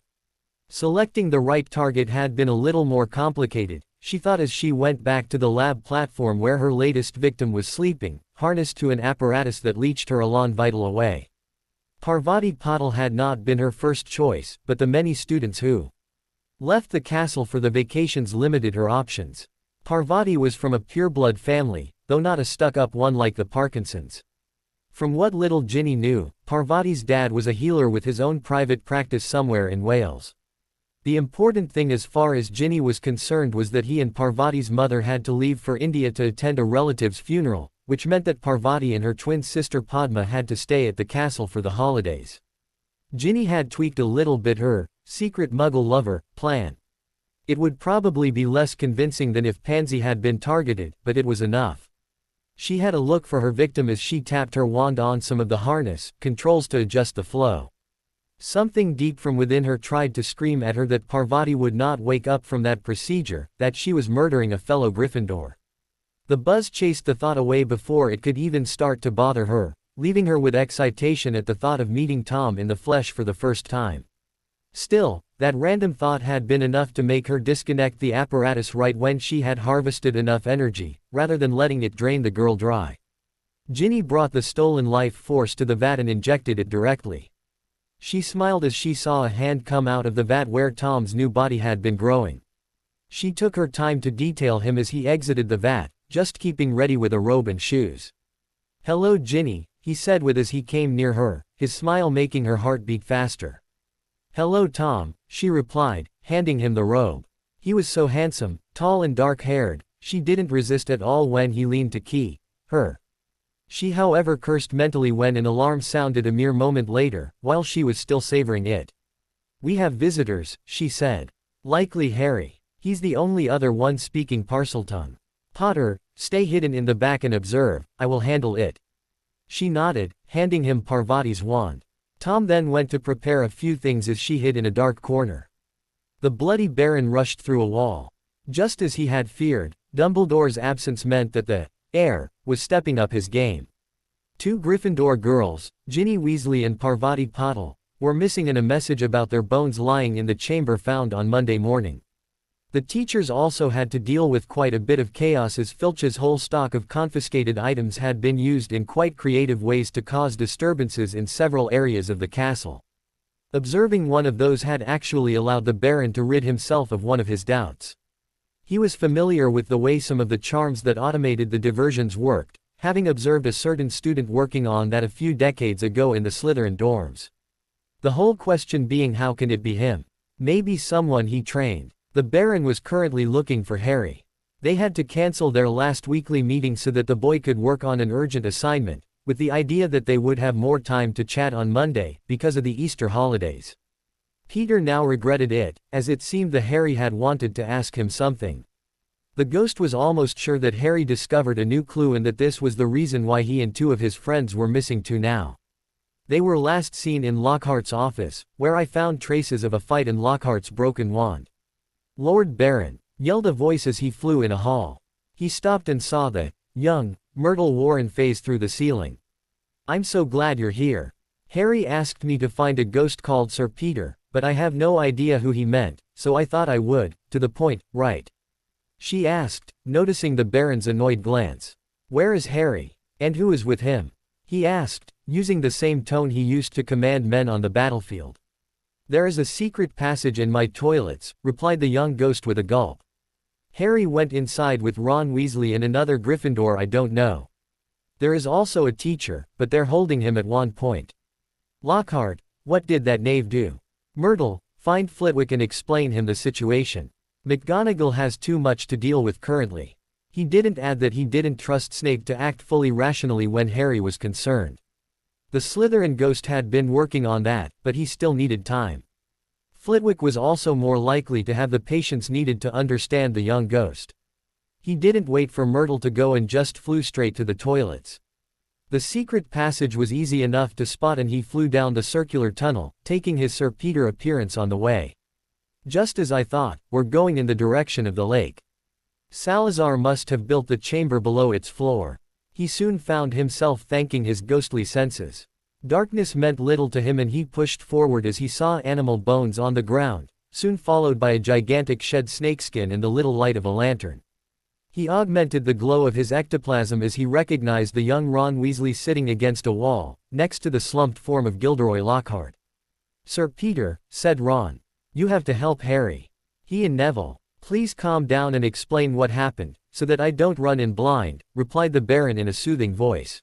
Selecting the right target had been a little more complicated, she thought as she went back to the lab platform where her latest victim was sleeping, harnessed to an apparatus that leached her Elan Vital away. Parvati Patil had not been her first choice, but the many students who left the castle for the vacations limited her options. Parvati was from a pureblood family, though not a stuck-up one like the Parkinsons. From what little Ginny knew, Parvati's dad was a healer with his own private practice somewhere in Wales. The important thing as far as Ginny was concerned was that he and Parvati's mother had to leave for India to attend a relative's funeral, which meant that Parvati and her twin sister Padma had to stay at the castle for the holidays. Ginny had tweaked a little bit her secret Muggle lover plan. It would probably be less convincing than if Pansy had been targeted, but it was enough. She had a look for her victim as she tapped her wand on some of the harness controls to adjust the flow. Something deep from within her tried to scream at her that Parvati would not wake up from that procedure, that she was murdering a fellow Gryffindor. The buzz chased the thought away before it could even start to bother her, leaving her with excitation at the thought of meeting Tom in the flesh for the first time. Still, that random thought had been enough to make her disconnect the apparatus right when she had harvested enough energy, rather than letting it drain the girl dry. Ginny brought the stolen life force to the vat and injected it directly. She smiled as she saw a hand come out of the vat where Tom's new body had been growing. She took her time to detail him as he exited the vat, just keeping ready with a robe and shoes. "Hello Ginny," he said as he came near her, his smile making her heart beat faster. "Hello Tom," she replied, handing him the robe. He was so handsome, tall and dark-haired, she didn't resist at all when he leaned to key her. She however cursed mentally when an alarm sounded a mere moment later, while she was still savoring it. "We have visitors," she said. "Likely Harry. He's the only other one speaking Parseltongue. Potter, stay hidden in the back and observe, I will handle it." She nodded, handing him Parvati's wand. Tom then went to prepare a few things as she hid in a dark corner. The bloody Baron rushed through a wall. Just as he had feared, Dumbledore's absence meant that the heir was stepping up his game. 2 Gryffindor girls, Ginny Weasley and Parvati Patil, were missing and a message about their bones lying in the chamber found on Monday morning. The teachers also had to deal with quite a bit of chaos as Filch's whole stock of confiscated items had been used in quite creative ways to cause disturbances in several areas of the castle. Observing one of those had actually allowed the Baron to rid himself of one of his doubts. He was familiar with the way some of the charms that automated the diversions worked, having observed a certain student working on that a few decades ago in the Slytherin dorms. The whole question being, how can it be him? Maybe someone he trained. The Baron was currently looking for Harry. They had to cancel their last weekly meeting so that the boy could work on an urgent assignment, with the idea that they would have more time to chat on Monday, because of the Easter holidays. Peter now regretted it, as it seemed that Harry had wanted to ask him something. The ghost was almost sure that Harry discovered a new clue and that this was the reason why he and two of his friends were missing too now. They were last seen in Lockhart's office, where I found traces of a fight and Lockhart's broken wand. "Lord Baron," yelled a voice as he flew in a hall. He stopped and saw the young Myrtle Warren phase through the ceiling. "I'm so glad you're here. Harry asked me to find a ghost called Sir Peter, but I have no idea who he meant, so I thought I would, to the point, right?" she asked, noticing the Baron's annoyed glance. "Where is Harry? And who is with him?" he asked, using the same tone he used to command men on the battlefield. "There is a secret passage in my toilets," replied the young ghost with a gulp. "Harry went inside with Ron Weasley and another Gryffindor I don't know. There is also a teacher, but they're holding him at one point." "Lockhart, what did that knave do?" "Myrtle, find Flitwick and explain him the situation. McGonagall has too much to deal with currently." He didn't add that he didn't trust Snape to act fully rationally when Harry was concerned. The Slytherin ghost had been working on that, but he still needed time. Flitwick was also more likely to have the patience needed to understand the young ghost. He didn't wait for Myrtle to go and just flew straight to the toilets. The secret passage was easy enough to spot and he flew down the circular tunnel, taking his Sir Peter appearance on the way. "Just as I thought, we're going in the direction of the lake." Salazar must have built the chamber below its floor. He soon found himself thanking his ghostly senses. Darkness meant little to him and he pushed forward as he saw animal bones on the ground, soon followed by a gigantic shed snakeskin and the little light of a lantern. He augmented the glow of his ectoplasm as he recognized the young Ron Weasley sitting against a wall, next to the slumped form of Gilderoy Lockhart. "Sir Peter," said Ron, "you have to help Harry. He and Neville. Please calm down and explain what happened, so that I don't run in blind," replied the Baron in a soothing voice.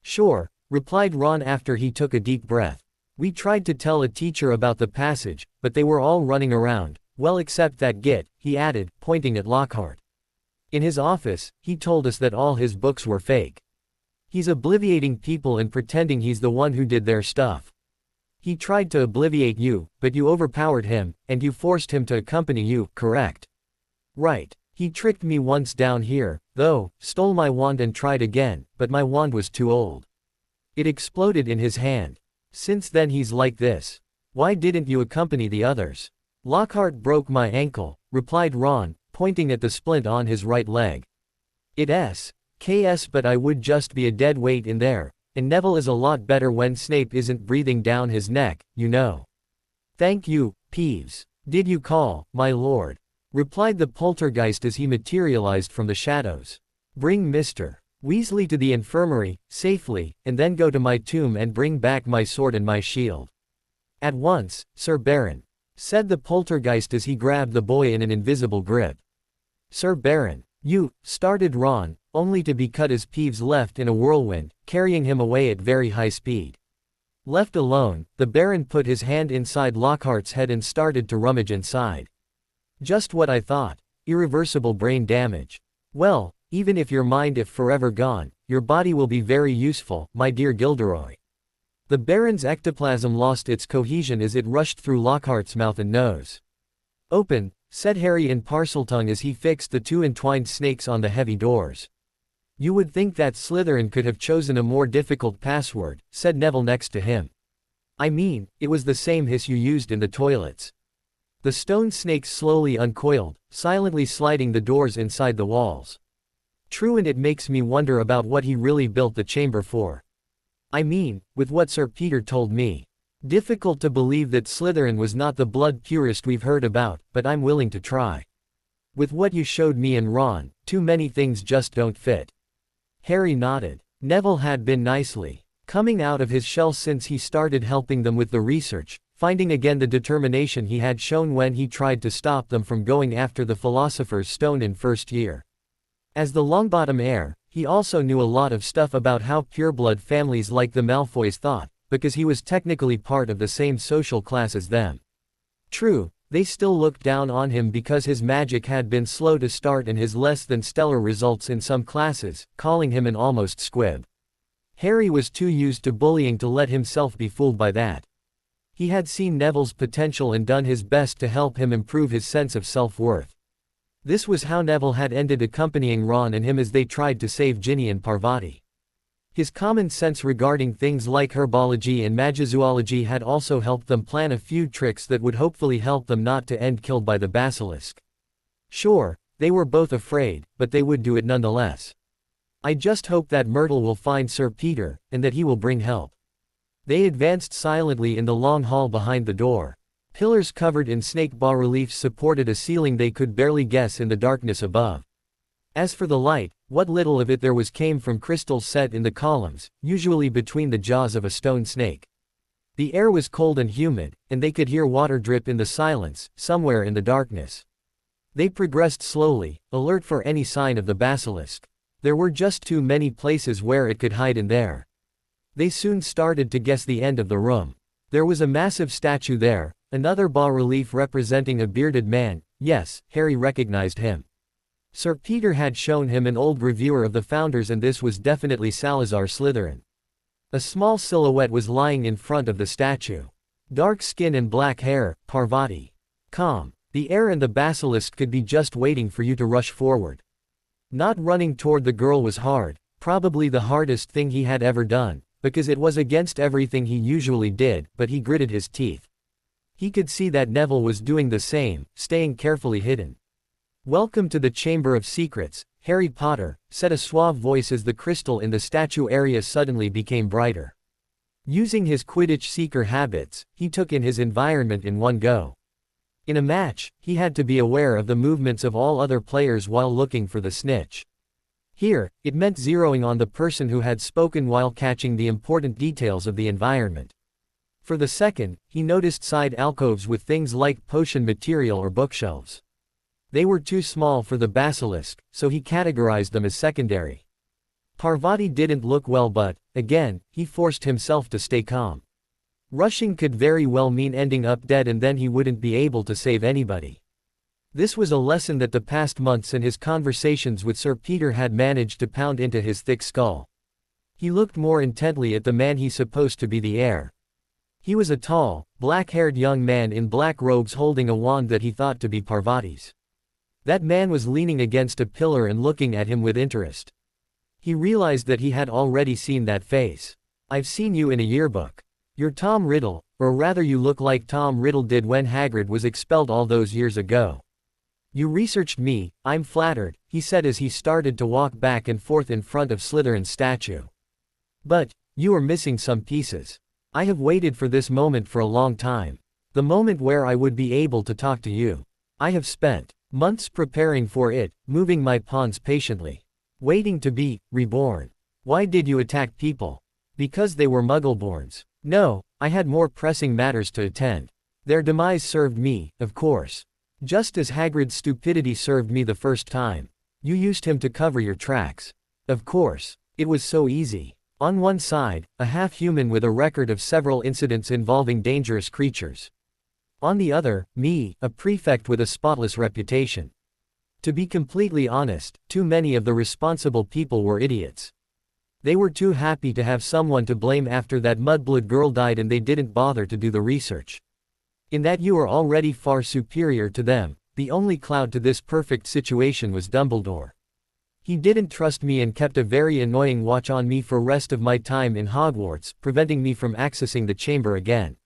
"Sure," replied Ron after he took a deep breath. "We tried to tell a teacher about the passage, but they were all running around, well except that git," he added, pointing at Lockhart. "In his office, he told us that all his books were fake. He's obliviating people and pretending he's the one who did their stuff. He tried to obliviate you, but you overpowered him, and you forced him to accompany you, correct?" "Right. He tricked me once down here, though, stole my wand and tried again, but my wand was too old. It exploded in his hand. Since then he's like this. Why didn't you accompany the others?" "Lockhart broke my ankle," replied Ron, pointing at the splint on his right leg. "It's KS, but I would just be a dead weight in there. And Neville is a lot better when Snape isn't breathing down his neck, you know." "Thank you, Peeves. Did you call, my lord?" replied the poltergeist as he materialized from the shadows. "Bring Mr. Weasley to the infirmary, safely, and then go to my tomb and bring back my sword and my shield." "At once, Sir Baron," said the poltergeist as he grabbed the boy in an invisible grip. "Sir Baron, you," started Ron, only to be cut as Peeves left in a whirlwind, carrying him away at very high speed. Left alone, the Baron put his hand inside Lockhart's head and started to rummage inside. "Just what I thought. Irreversible brain damage. Well, even if your mind is forever gone, your body will be very useful, my dear Gilderoy." The Baron's ectoplasm lost its cohesion as it rushed through Lockhart's mouth and nose. "Open," said Harry in Parseltongue as he fixed the two entwined snakes on the heavy doors. "You would think that Slytherin could have chosen a more difficult password," said Neville next to him. "I mean, it was the same hiss you used in the toilets." The stone snakes slowly uncoiled, silently sliding the doors inside the walls. "True, and it makes me wonder about what he really built the chamber for. I mean, with what Sir Peter told me. Difficult to believe that Slytherin was not the blood purist we've heard about, but I'm willing to try. With what you showed me and Ron, too many things just don't fit." Harry nodded. Neville had been nicely coming out of his shell since he started helping them with the research, finding again the determination he had shown when he tried to stop them from going after the Philosopher's Stone in first year. As the Longbottom heir, He also knew a lot of stuff about how pureblood families like the Malfoys thought, because he was technically part of the same social class as them. True, they still looked down on him because his magic had been slow to start and his less than stellar results in some classes, calling him an almost squib. Harry was too used to bullying to let himself be fooled by that. He had seen Neville's potential and done his best to help him improve his sense of self-worth. This was how Neville had ended accompanying Ron and him as they tried to save Ginny and Parvati. His common sense regarding things like herbology and magizoology had also helped them plan a few tricks that would hopefully help them not to end killed by the basilisk. Sure, they were both afraid, but they would do it nonetheless. I just hope that Myrtle will find Sir Peter, and that he will bring help. They advanced silently in the long hall behind the door. Pillars covered in snake bas-reliefs supported a ceiling they could barely guess in the darkness above. As for the light, what little of it there was came from crystals set in the columns, usually between the jaws of a stone snake. The air was cold and humid, and they could hear water drip in the silence, somewhere in the darkness. They progressed slowly, alert for any sign of the basilisk. There were just too many places where it could hide in there. They soon started to guess the end of the room. There was a massive statue there, another bas-relief representing a bearded man. Yes, Harry recognized him. Sir Peter had shown him an old reviewer of the founders and this was definitely Salazar Slytherin. A small silhouette was lying in front of the statue. Dark skin and black hair, Parvati. Calm. The air and the basilisk could be just waiting for you to rush forward. Not running toward the girl was hard, probably the hardest thing he had ever done, because it was against everything he usually did, but he gritted his teeth. He could see that Neville was doing the same, staying carefully hidden. "Welcome to the Chamber of Secrets, Harry Potter," said a suave voice as the crystal in the statue area suddenly became brighter. Using his Quidditch seeker habits, he took in his environment in one go. In a match, he had to be aware of the movements of all other players while looking for the snitch. Here, it meant zeroing on the person who had spoken while catching the important details of the environment. For the second, he noticed side alcoves with things like potion material or bookshelves. They were too small for the basilisk, so he categorized them as secondary. Parvati didn't look well but, again, he forced himself to stay calm. Rushing could very well mean ending up dead and then he wouldn't be able to save anybody. This was a lesson that the past months and his conversations with Sir Peter had managed to pound into his thick skull. He looked more intently at the man he supposed to be the heir. He was a tall, black-haired young man in black robes holding a wand that he thought to be Parvati's. That man was leaning against a pillar and looking at him with interest. He realized that he had already seen that face. "I've seen you in a yearbook. You're Tom Riddle, or rather you look like Tom Riddle did when Hagrid was expelled all those years ago. You researched me, I'm flattered," he said as he started to walk back and forth in front of Slytherin's statue. "But, you are missing some pieces. I have waited for this moment for a long time. The moment where I would be able to talk to you. I have spent months preparing for it, moving my pawns patiently. Waiting to be reborn. Why did you attack people? Because they were Muggleborns. No, I had more pressing matters to attend. Their demise served me, of course. Just as Hagrid's stupidity served me the first time. You used him to cover your tracks. Of course. It was so easy. On one side, a half-human with a record of several incidents involving dangerous creatures. On the other, me, a prefect with a spotless reputation. To be completely honest, too many of the responsible people were idiots. They were too happy to have someone to blame after that mudblood girl died and they didn't bother to do the research. In that you are already far superior to them, the only cloud to this perfect situation was Dumbledore. He didn't trust me and kept a very annoying watch on me for rest of my time in Hogwarts, preventing me from accessing the chamber again."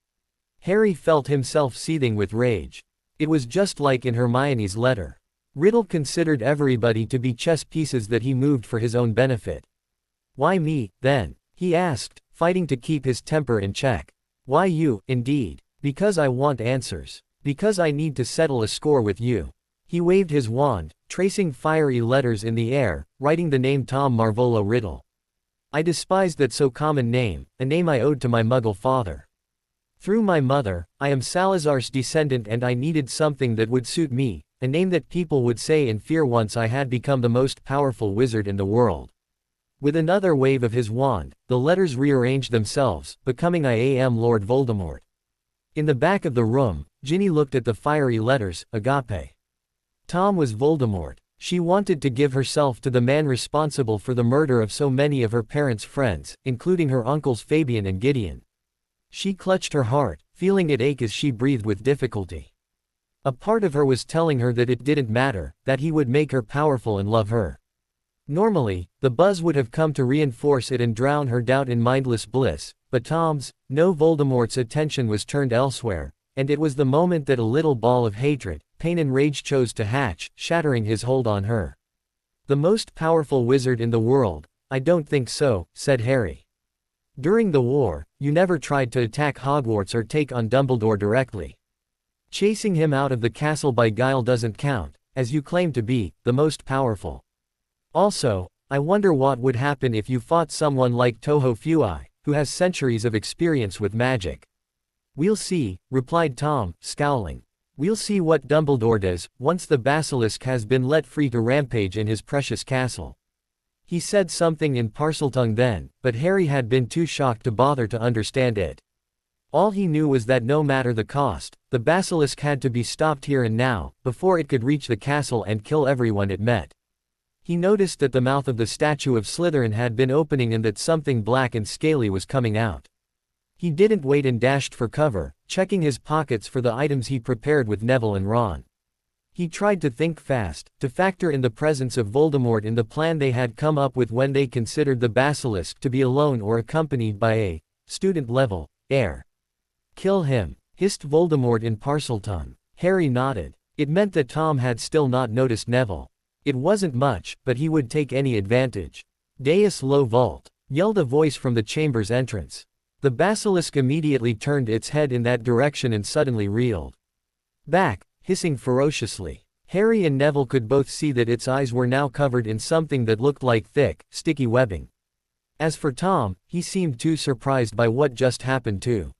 Harry felt himself seething with rage. It was just like in Hermione's letter. Riddle considered everybody to be chess pieces that he moved for his own benefit. "Why me, then?" he asked, fighting to keep his temper in check. "Why you, indeed? Because I want answers. Because I need to settle a score with you." He waved his wand, tracing fiery letters in the air, writing the name Tom Marvolo Riddle. I despised that so common name, a name I owed to my Muggle father. Through my mother, I am Salazar's descendant and I needed something that would suit me, a name that people would say in fear once I had become the most powerful wizard in the world. With another wave of his wand, the letters rearranged themselves, becoming I am Lord Voldemort. In the back of the room, Ginny looked at the fiery letters, Agape. Tom was Voldemort. She wanted to give herself to the man responsible for the murder of so many of her parents' friends, including her uncles Fabian and Gideon. She clutched her heart, feeling it ache as she breathed with difficulty. A part of her was telling her that it didn't matter, that he would make her powerful and love her. Normally, the buzz would have come to reinforce it and drown her doubt in mindless bliss, but Tom's, no Voldemort's attention was turned elsewhere, and it was the moment that a little ball of hatred, pain and rage chose to hatch, shattering his hold on her. The most powerful wizard in the world? I don't think so, said Harry. During the war, you never tried to attack Hogwarts or take on Dumbledore directly. Chasing him out of the castle by guile doesn't count, as you claim to be, the most powerful. Also, I wonder what would happen if you fought someone like Toho Fui, who has centuries of experience with magic. We'll see, replied Tom, scowling. We'll see what Dumbledore does, once the basilisk has been let free to rampage in his precious castle. He said something in Parseltongue then, but Harry had been too shocked to bother to understand it. All he knew was that no matter the cost, the basilisk had to be stopped here and now, before it could reach the castle and kill everyone it met. He noticed that the mouth of the statue of Slytherin had been opening and that something black and scaly was coming out. He didn't wait and dashed for cover, checking his pockets for the items he prepared with Neville and Ron. He tried to think fast, to factor in the presence of Voldemort in the plan they had come up with when they considered the basilisk to be alone or accompanied by a student-level heir. Kill him, hissed Voldemort in Parseltongue. Harry nodded. It meant that Tom had still not noticed Neville. It wasn't much, but he would take any advantage. Deus lo Vult, yelled a voice from the chamber's entrance. The basilisk immediately turned its head in that direction and suddenly reeled back, hissing ferociously. Harry and Neville could both see that its eyes were now covered in something that looked like thick, sticky webbing. As for Tom, he seemed too surprised by what just happened too.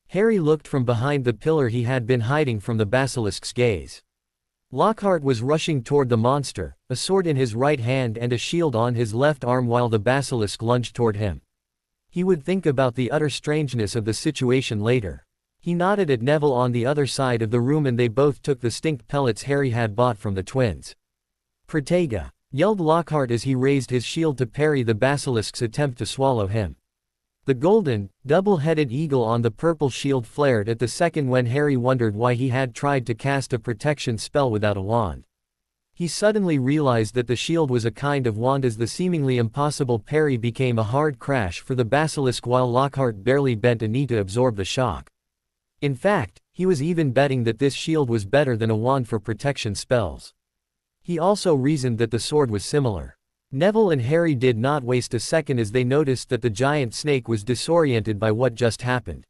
Harry looked from behind the pillar he had been hiding from the basilisk's gaze. Lockhart was rushing toward the monster, a sword in his right hand and a shield on his left arm while the basilisk lunged toward him. He would think about the utter strangeness of the situation later. He nodded at Neville on the other side of the room and they both took the stink pellets Harry had bought from the twins. Protega, yelled Lockhart as he raised his shield to parry the basilisk's attempt to swallow him. The golden, double-headed eagle on the purple shield flared at the second when Harry wondered why he had tried to cast a protection spell without a wand. He suddenly realized that the shield was a kind of wand as the seemingly impossible parry became a hard crash for the basilisk while Lockhart barely bent a knee to absorb the shock. In fact, he was even betting that this shield was better than a wand for protection spells. He also reasoned that the sword was similar. Neville and Harry did not waste a second as they noticed that the giant snake was disoriented by what just happened.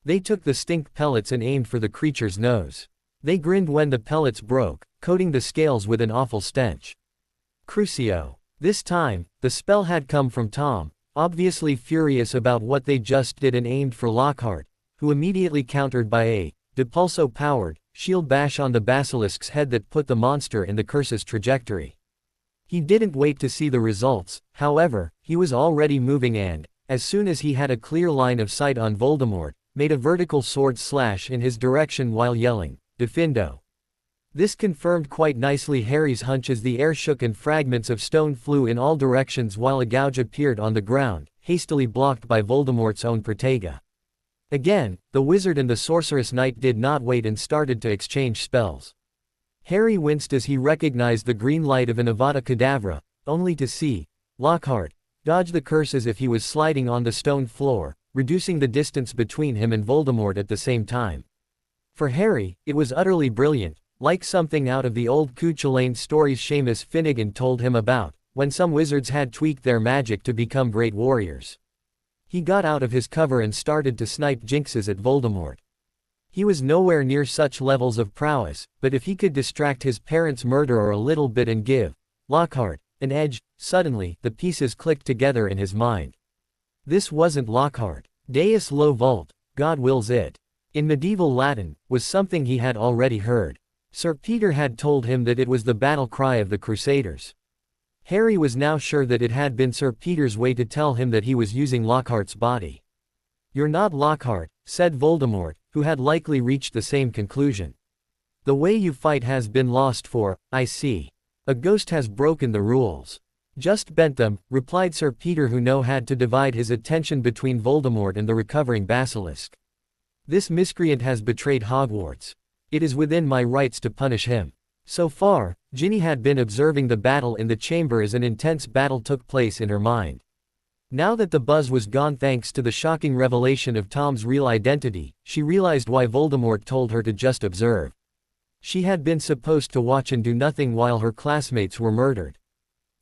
They took the stink pellets and aimed for the creature's nose. They grinned when the pellets broke, coating the scales with an awful stench. Crucio. This time, the spell had come from Tom, obviously furious about what they just did and aimed for Lockhart, who immediately countered by a Depulso-powered shield bash on the basilisk's head that put the monster in the curse's trajectory. He didn't wait to see the results, however, he was already moving and, as soon as he had a clear line of sight on Voldemort, made a vertical sword slash in his direction while yelling, Defindo. This confirmed quite nicely Harry's hunch as the air shook and fragments of stone flew in all directions while a gouge appeared on the ground, hastily blocked by Voldemort's own Protega. Again, the wizard and the sorceress knight did not wait and started to exchange spells. Harry winced as he recognized the green light of an Avada Kedavra, only to see Lockhart dodge the curse as if he was sliding on the stone floor, reducing the distance between him and Voldemort at the same time. For Harry, it was utterly brilliant, like something out of the old Cuchulainn stories Seamus Finnegan told him about, when some wizards had tweaked their magic to become great warriors. He got out of his cover and started to snipe jinxes at Voldemort. He was nowhere near such levels of prowess, but if he could distract his parents' murderer a little bit and give Lockhart an edge, suddenly, the pieces clicked together in his mind. This wasn't Lockhart. Deus lo Vult, God wills it. In medieval Latin, was something he had already heard. Sir Peter had told him that it was the battle cry of the Crusaders. Harry was now sure that it had been Sir Peter's way to tell him that he was using Lockhart's body. "You're not Lockhart," said Voldemort, who had likely reached the same conclusion. "The way you fight has been lost I see. A ghost has broken the rules." "Just bent them," replied Sir Peter, who now had to divide his attention between Voldemort and the recovering basilisk. "This miscreant has betrayed Hogwarts. It is within my rights to punish him." So far, Ginny had been observing the battle in the chamber as an intense battle took place in her mind. Now that the buzz was gone thanks to the shocking revelation of Tom's real identity, she realized why Voldemort told her to just observe. She had been supposed to watch and do nothing while her classmates were murdered.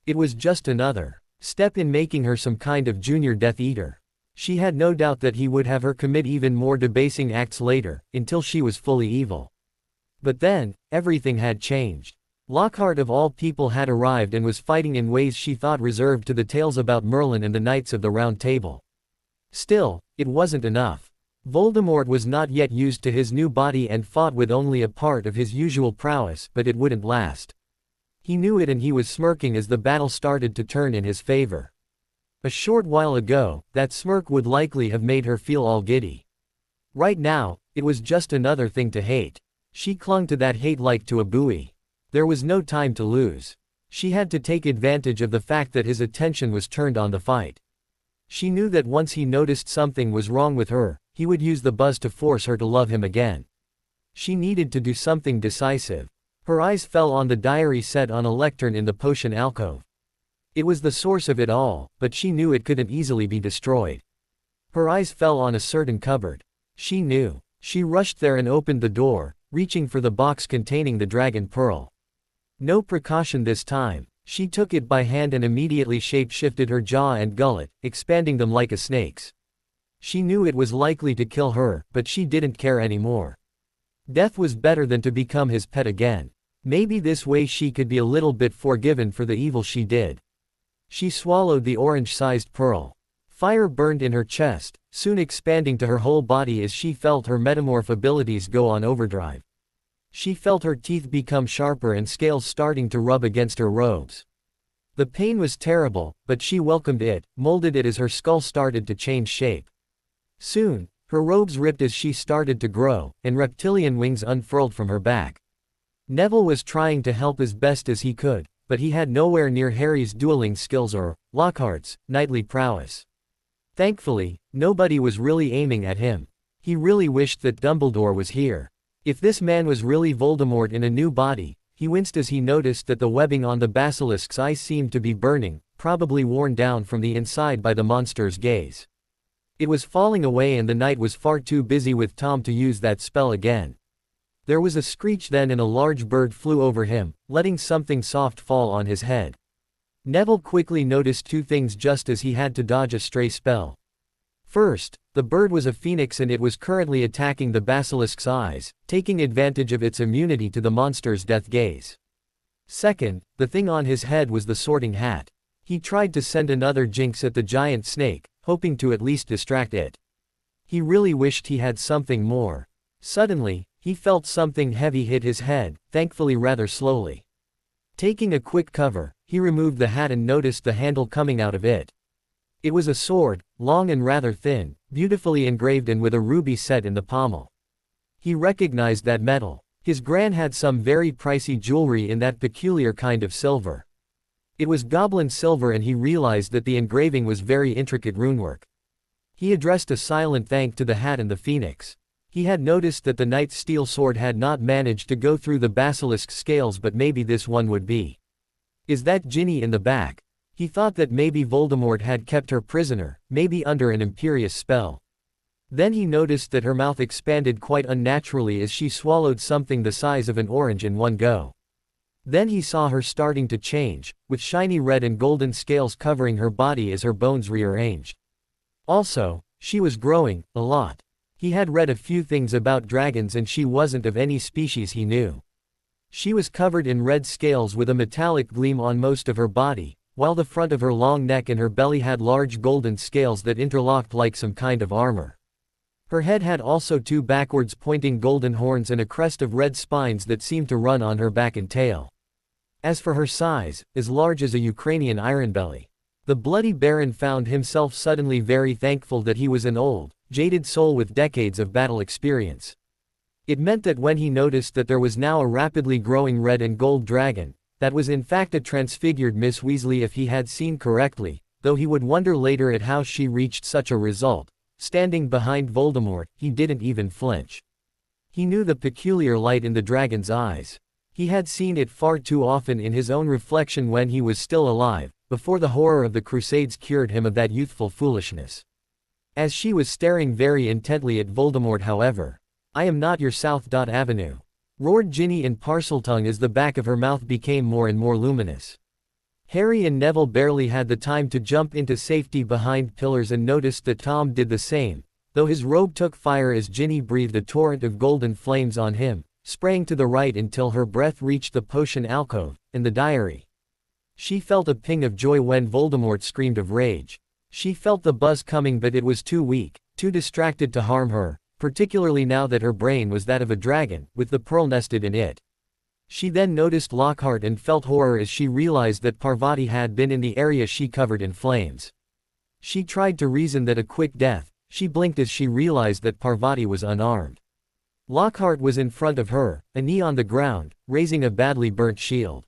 It was just another step in making her some kind of junior Death Eater. She had no doubt that he would have her commit even more debasing acts later, until she was fully evil. But then, everything had changed. Lockhart of all people had arrived and was fighting in ways she thought reserved to the tales about Merlin and the Knights of the Round Table. Still, it wasn't enough. Voldemort was not yet used to his new body and fought with only a part of his usual prowess, but it wouldn't last. He knew it, and he was smirking as the battle started to turn in his favor. A short while ago, that smirk would likely have made her feel all giddy. Right now, it was just another thing to hate. She clung to that hate like to a buoy. There was no time to lose. She had to take advantage of the fact that his attention was turned on the fight. She knew that once he noticed something was wrong with her, he would use the buzz to force her to love him again. She needed to do something decisive. Her eyes fell on the diary set on a lectern in the potion alcove. It was the source of it all, but she knew it couldn't easily be destroyed. Her eyes fell on a certain cupboard. She knew. She rushed there and opened the door, reaching for the box containing the dragon pearl. No precaution this time. She took it by hand and immediately shape-shifted her jaw and gullet, expanding them like a snake's. She knew it was likely to kill her, but she didn't care anymore. Death was better than to become his pet again. Maybe this way she could be a little bit forgiven for the evil she did. She swallowed the orange-sized pearl. Fire burned in her chest, soon expanding to her whole body as she felt her metamorph abilities go on overdrive. She felt her teeth become sharper and scales starting to rub against her robes. The pain was terrible, but she welcomed it, molded it as her skull started to change shape. Soon, her robes ripped as she started to grow, and reptilian wings unfurled from her back. Neville was trying to help as best as he could, but he had nowhere near Harry's dueling skills or Lockhart's knightly prowess. Thankfully, nobody was really aiming at him. He really wished that Dumbledore was here. If this man was really Voldemort in a new body, he winced as he noticed that the webbing on the basilisk's eyes seemed to be burning, probably worn down from the inside by the monster's gaze. It was falling away and the knight was far too busy with Tom to use that spell again. There was a screech then and a large bird flew over him, letting something soft fall on his head. Neville quickly noticed two things just as he had to dodge a stray spell. First, the bird was a phoenix and it was currently attacking the basilisk's eyes, taking advantage of its immunity to the monster's death gaze. Second, the thing on his head was the Sorting Hat. He tried to send another jinx at the giant snake, hoping to at least distract it. He really wished he had something more. Suddenly, he felt something heavy hit his head, thankfully rather slowly. Taking a quick cover, he removed the hat and noticed the handle coming out of it. It was a sword, long and rather thin, beautifully engraved and with a ruby set in the pommel. He recognized that metal. His gran had some very pricey jewelry in that peculiar kind of silver. It was goblin silver and he realized that the engraving was very intricate runework. He addressed a silent thank to the hat and the phoenix. He had noticed that the knight's steel sword had not managed to go through the basilisk's scales, but maybe this one would be. Is that Ginny in the back? He thought that maybe Voldemort had kept her prisoner, maybe under an imperious spell. Then he noticed that her mouth expanded quite unnaturally as she swallowed something the size of an orange in one go. Then he saw her starting to change, with shiny red and golden scales covering her body as her bones rearranged. Also, she was growing, a lot. He had read a few things about dragons and she wasn't of any species he knew. She was covered in red scales with a metallic gleam on most of her body, while the front of her long neck and her belly had large golden scales that interlocked like some kind of armor. Her head had also two backwards pointing golden horns and a crest of red spines that seemed to run on her back and tail. As for her size, as large as a Ukrainian ironbelly. The bloody baron found himself suddenly very thankful that he was an old, jaded soul with decades of battle experience. It meant that when he noticed that there was now a rapidly growing red and gold dragon, that was in fact a transfigured Miss Weasley if he had seen correctly, though he would wonder later at how she reached such a result. Standing behind Voldemort, he didn't even flinch. He knew the peculiar light in the dragon's eyes. He had seen it far too often in his own reflection when he was still alive, before the horror of the Crusades cured him of that youthful foolishness. As she was staring very intently at Voldemort, however, "I am not your South Avenue," roared Ginny in Parseltongue as the back of her mouth became more and more luminous. Harry and Neville barely had the time to jump into safety behind pillars and noticed that Tom did the same, though his robe took fire as Ginny breathed a torrent of golden flames on him, spraying to the right until her breath reached the potion alcove, in the diary. She felt a ping of joy when Voldemort screamed of rage. She felt the buzz coming, but it was too weak, too distracted to harm her, particularly now that her brain was that of a dragon, with the pearl nested in it. She then noticed Lockhart and felt horror as she realized that Parvati had been in the area she covered in flames. She tried to reason that a quick death. She blinked as she realized that Parvati was unarmed. Lockhart was in front of her, a knee on the ground, raising a badly burnt shield.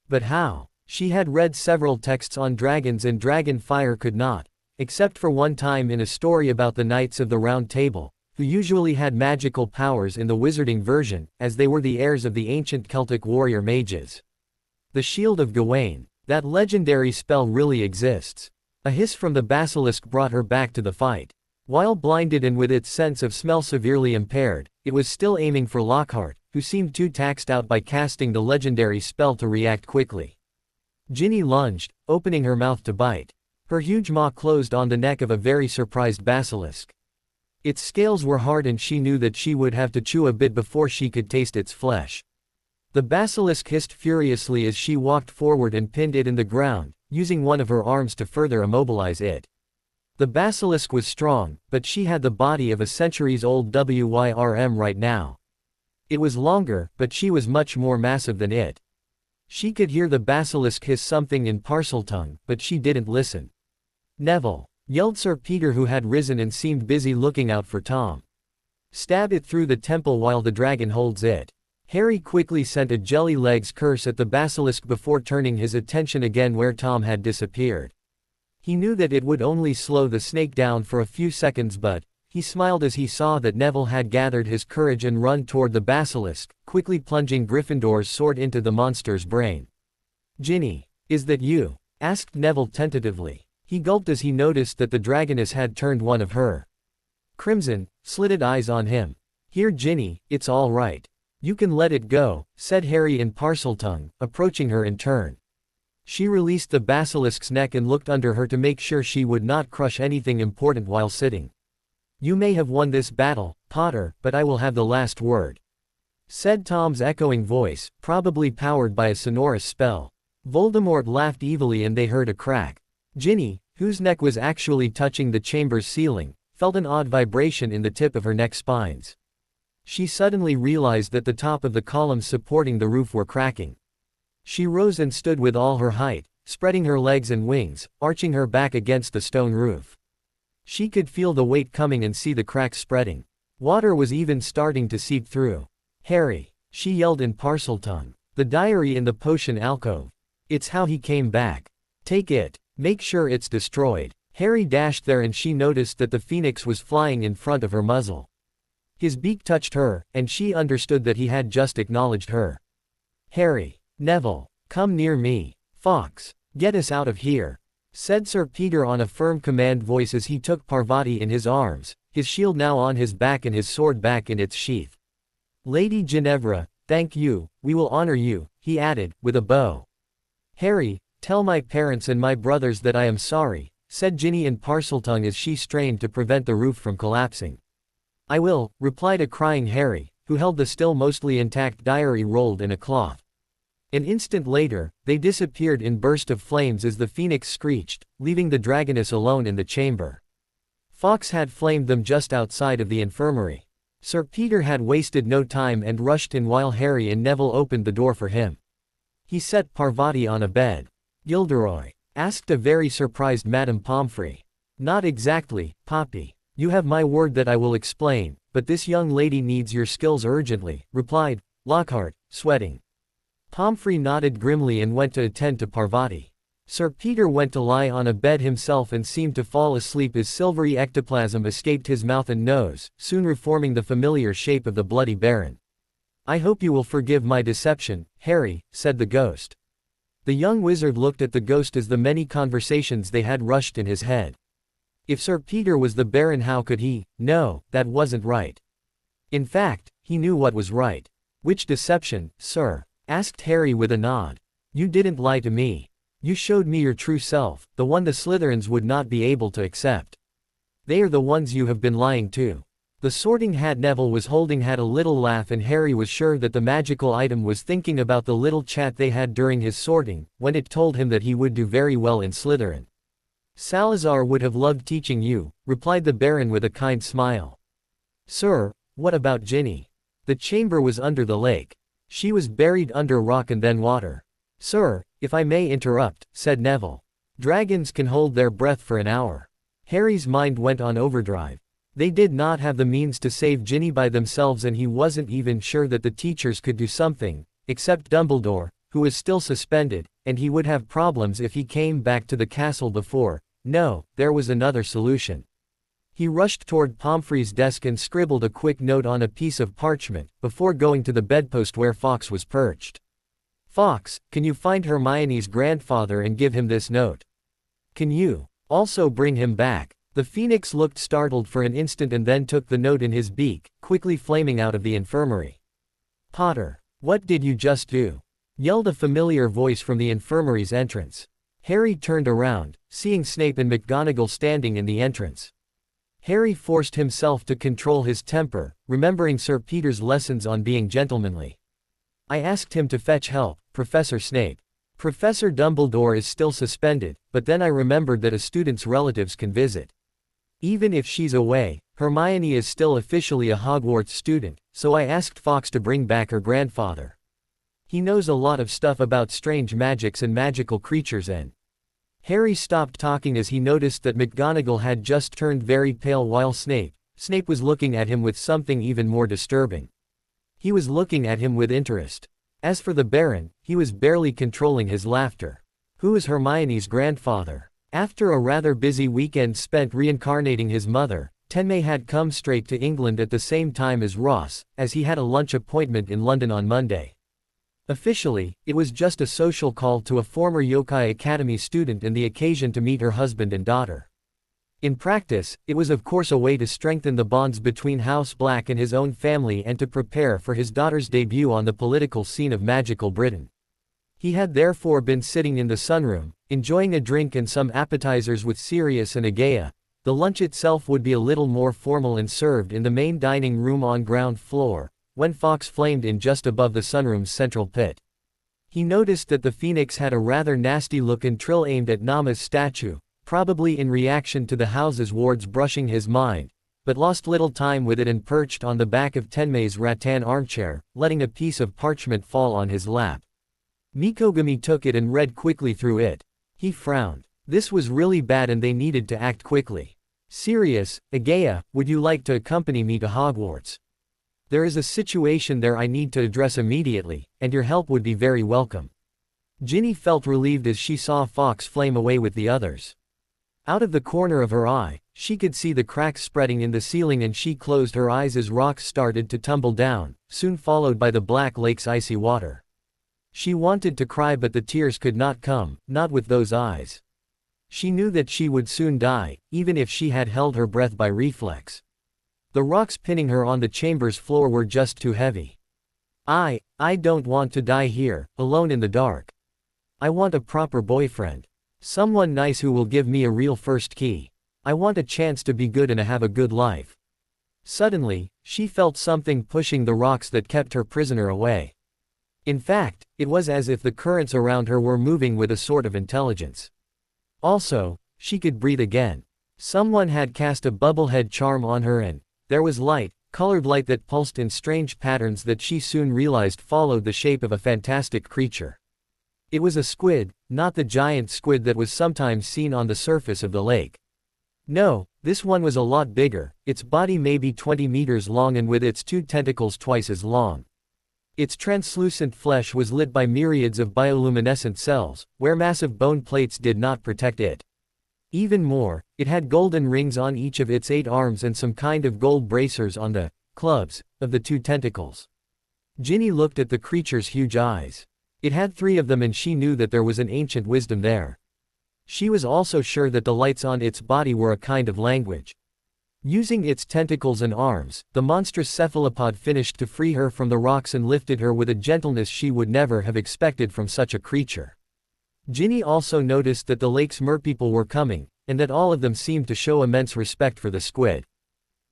But how? She had read several texts on dragons, and dragon fire could not, except for one time in a story about the Knights of the Round Table, who usually had magical powers in the wizarding version, as they were the heirs of the ancient Celtic warrior mages. The Shield of Gawain. That legendary spell really exists. A hiss from the basilisk brought her back to the fight. While blinded and with its sense of smell severely impaired, it was still aiming for Lockhart, who seemed too taxed out by casting the legendary spell to react quickly. Ginny lunged, opening her mouth to bite. Her huge maw closed on the neck of a very surprised basilisk. Its scales were hard and she knew that she would have to chew a bit before she could taste its flesh. The basilisk hissed furiously as she walked forward and pinned it in the ground, using one of her arms to further immobilize it. The basilisk was strong, but she had the body of a centuries-old Wyrm right now. It was longer, but she was much more massive than it. She could hear the basilisk hiss something in Parseltongue, but she didn't listen. "Neville!" yelled Sir Peter, who had risen and seemed busy looking out for Tom. "Stab it through the temple while the dragon holds it." Harry quickly sent a jelly legs curse at the basilisk before turning his attention again where Tom had disappeared. He knew that it would only slow the snake down for a few seconds, but he smiled as he saw that Neville had gathered his courage and run toward the basilisk, quickly plunging Gryffindor's sword into the monster's brain. "Ginny, is that you?" asked Neville tentatively. He gulped as he noticed that the dragoness had turned one of her crimson, slitted eyes on him. "Here, Ginny, it's all right. You can let it go," said Harry in Parseltongue, approaching her in turn. She released the basilisk's neck and looked under her to make sure she would not crush anything important while sitting. "You may have won this battle, Potter, but I will have the last word," said Tom's echoing voice, probably powered by a sonorous spell. Voldemort laughed evilly and they heard a crack. Ginny, whose neck was actually touching the chamber's ceiling, felt an odd vibration in the tip of her neck spines. She suddenly realized that the top of the columns supporting the roof were cracking. She rose and stood with all her height, spreading her legs and wings, arching her back against the stone roof. She could feel the weight coming and see the cracks spreading. Water was even starting to seep through. "Harry!" she yelled in Parseltongue. "The diary in the potion alcove. It's how he came back. Take it. Make sure it's destroyed." Harry dashed there and she noticed that the phoenix was flying in front of her muzzle. His beak touched her, and she understood that he had just acknowledged her. "Harry! Neville! Come near me! Fawkes! Get us out of here!" said Sir Peter on a firm command voice as he took Parvati in his arms, his shield now on his back and his sword back in its sheath. "Lady Ginevra, thank you, we will honor you," he added, with a bow. "Harry, tell my parents and my brothers that I am sorry," said Ginny in Parseltongue as she strained to prevent the roof from collapsing. "I will," replied a crying Harry, who held the still mostly intact diary rolled in a cloth. An instant later, they disappeared in burst of flames as the phoenix screeched, leaving the dragoness alone in the chamber. Fawkes had flamed them just outside of the infirmary. Sir Peter had wasted no time and rushed in while Harry and Neville opened the door for him. He set Parvati on a bed. Gilderoy? Asked a very surprised Madame Pomfrey. Not exactly, Poppy. You have my word that I will explain, but this young lady needs your skills urgently, replied Lockhart, sweating. Pomfrey nodded grimly and went to attend to Parvati. Sir Peter went to lie on a bed himself and seemed to fall asleep as silvery ectoplasm escaped his mouth and nose, soon reforming the familiar shape of the Bloody Baron. I hope you will forgive my deception, Harry, said the ghost. The young wizard looked at the ghost as the many conversations they had rushed in his head. If Sir Peter was the Baron, how could he? No, that wasn't right. In fact, he knew what was right. Which deception, sir? Asked Harry with a nod. You didn't lie to me. You showed me your true self, the one the Slytherins would not be able to accept. They are the ones you have been lying to. The Sorting Hat Neville was holding had a little laugh, and Harry was sure that the magical item was thinking about the little chat they had during his sorting, when it told him that he would do very well in Slytherin. Salazar would have loved teaching you, replied the Baron with a kind smile. Sir, what about Ginny? The chamber was under the lake. She was buried under rock and then water. Sir, if I may interrupt, said Neville. Dragons can hold their breath for an hour. Harry's mind went on overdrive. They did not have the means to save Ginny by themselves, and he wasn't even sure that the teachers could do something, except Dumbledore, who was still suspended, and he would have problems if he came back to the castle before. No, there was another solution. He rushed toward Pomfrey's desk and scribbled a quick note on a piece of parchment, before going to the bedpost where Fawkes was perched. Fawkes, can you find Hermione's grandfather and give him this note? Can you also bring him back? The Phoenix looked startled for an instant and then took the note in his beak, quickly flaming out of the infirmary. Potter, what did you just do? Yelled a familiar voice from the infirmary's entrance. Harry turned around, seeing Snape and McGonagall standing in the entrance. Harry forced himself to control his temper, remembering Sir Peter's lessons on being gentlemanly. I asked him to fetch help, Professor Snape. Professor Dumbledore is still suspended, but then I remembered that a student's relatives can visit. Even if she's away, Hermione is still officially a Hogwarts student, so I asked Fawkes to bring back her grandfather. He knows a lot of stuff about strange magics and magical creatures. And Harry stopped talking as he noticed that McGonagall had just turned very pale while Snape was looking at him with something even more disturbing. He was looking at him with interest. As for the Baron, he was barely controlling his laughter. Who is Hermione's grandfather? After a rather busy weekend spent reincarnating his mother, Tenme had come straight to England at the same time as Ross, as he had a lunch appointment in London on Monday. Officially, it was just a social call to a former Yokai Academy student and the occasion to meet her husband and daughter. In practice, it was of course a way to strengthen the bonds between House Black and his own family and to prepare for his daughter's debut on the political scene of magical Britain. He had therefore been sitting in the sunroom, enjoying a drink and some appetizers with Sirius and Agaya. The lunch itself would be a little more formal and served in the main dining room on ground floor, when Fawkes flamed in just above the sunroom's central pit. He noticed that the Phoenix had a rather nasty look and Trill aimed at Nama's statue, probably in reaction to the house's wards brushing his mind, but lost little time with it and perched on the back of Tenme's rattan armchair, letting a piece of parchment fall on his lap. Mikogami took it and read quickly through it. He frowned. This was really bad and they needed to act quickly. Sirius, Agaya, would you like to accompany me to Hogwarts? There is a situation there I need to address immediately, and your help would be very welcome. Ginny felt relieved as she saw Fawkes flame away with the others. Out of the corner of her eye, she could see the cracks spreading in the ceiling and she closed her eyes as rocks started to tumble down, soon followed by the Black Lake's icy water. She wanted to cry but the tears could not come, not with those eyes. She knew that she would soon die, even if she had held her breath by reflex. The rocks pinning her on the chamber's floor were just too heavy. I don't want to die here, alone in the dark. I want a proper boyfriend. Someone nice who will give me a real first key. I want a chance to be good and have a good life. Suddenly, she felt something pushing the rocks that kept her prisoner away. In fact, it was as if the currents around her were moving with a sort of intelligence. Also, she could breathe again. Someone had cast a bubblehead charm on her and there was light, colored light that pulsed in strange patterns that she soon realized followed the shape of a fantastic creature. It was a squid, not the giant squid that was sometimes seen on the surface of the lake. No, this one was a lot bigger, its body maybe 20 meters long and with its 2 tentacles twice as long. Its translucent flesh was lit by myriads of bioluminescent cells, where massive bone plates did not protect it. Even more, it had golden rings on each of its 8 arms and some kind of gold bracers on the clubs of the 2 tentacles. Ginny looked at the creature's huge eyes. It had 3 of them and she knew that there was an ancient wisdom there. She was also sure that the lights on its body were a kind of language. Using its tentacles and arms, the monstrous cephalopod finished to free her from the rocks and lifted her with a gentleness she would never have expected from such a creature. Ginny also noticed that the lake's merpeople were coming, and that all of them seemed to show immense respect for the squid.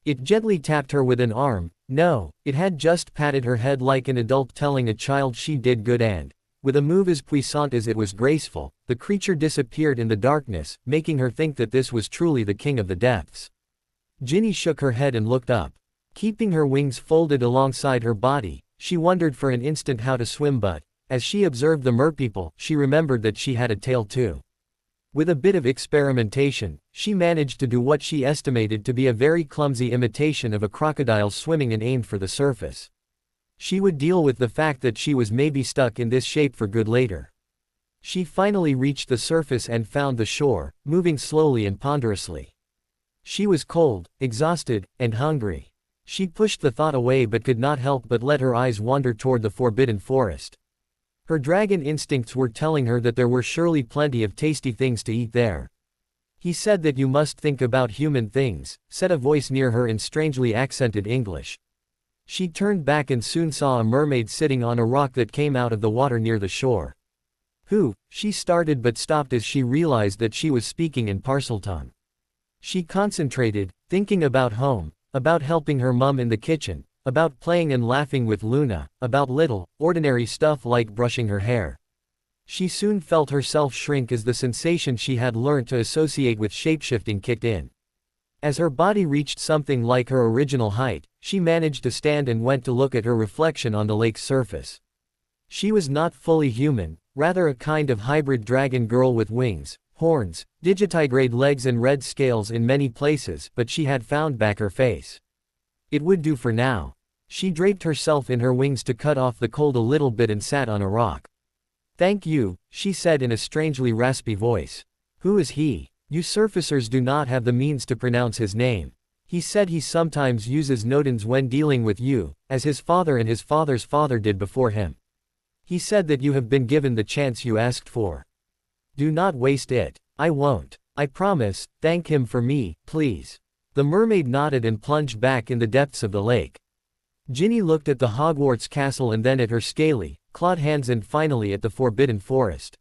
It gently tapped her with an arm. No, it had just patted her head like an adult telling a child she did good and, with a move as puissant as it was graceful, the creature disappeared in the darkness, making her think that this was truly the king of the depths. Ginny shook her head and looked up. Keeping her wings folded alongside her body, she wondered for an instant how to swim but, as she observed the merpeople, she remembered that she had a tail too. With a bit of experimentation, she managed to do what she estimated to be a very clumsy imitation of a crocodile swimming and aimed for the surface. She would deal with the fact that she was maybe stuck in this shape for good later. She finally reached the surface and found the shore, moving slowly and ponderously. She was cold, exhausted, and hungry. She pushed the thought away but could not help but let her eyes wander toward the forbidden forest. Her dragon instincts were telling her that there were surely plenty of tasty things to eat there. He said that you must think about human things, said a voice near her in strangely accented English. She turned back and soon saw a mermaid sitting on a rock that came out of the water near the shore. Who? She started but stopped as she realized that she was speaking in Parseltongue. She concentrated, thinking about home, about helping her mum in the kitchen, about playing and laughing with Luna, about little, ordinary stuff like brushing her hair. She soon felt herself shrink as the sensation she had learned to associate with shapeshifting kicked in. As her body reached something like her original height, she managed to stand and went to look at her reflection on the lake's surface. She was not fully human, rather a kind of hybrid dragon girl with wings, horns, digitigrade legs and red scales in many places, but she had found back her face. It would do for now. She draped herself in her wings to cut off the cold a little bit and sat on a rock. "Thank you," she said in a strangely raspy voice. "Who is he?" "You surfacers do not have the means to pronounce his name. He said he sometimes uses Nodens when dealing with you, as his father and his father's father did before him. He said that you have been given the chance you asked for. Do not waste it." "I won't. I promise. Thank him for me, please." The mermaid nodded and plunged back in the depths of the lake. Ginny looked at the Hogwarts castle and then at her scaly, clawed hands and finally at the forbidden forest.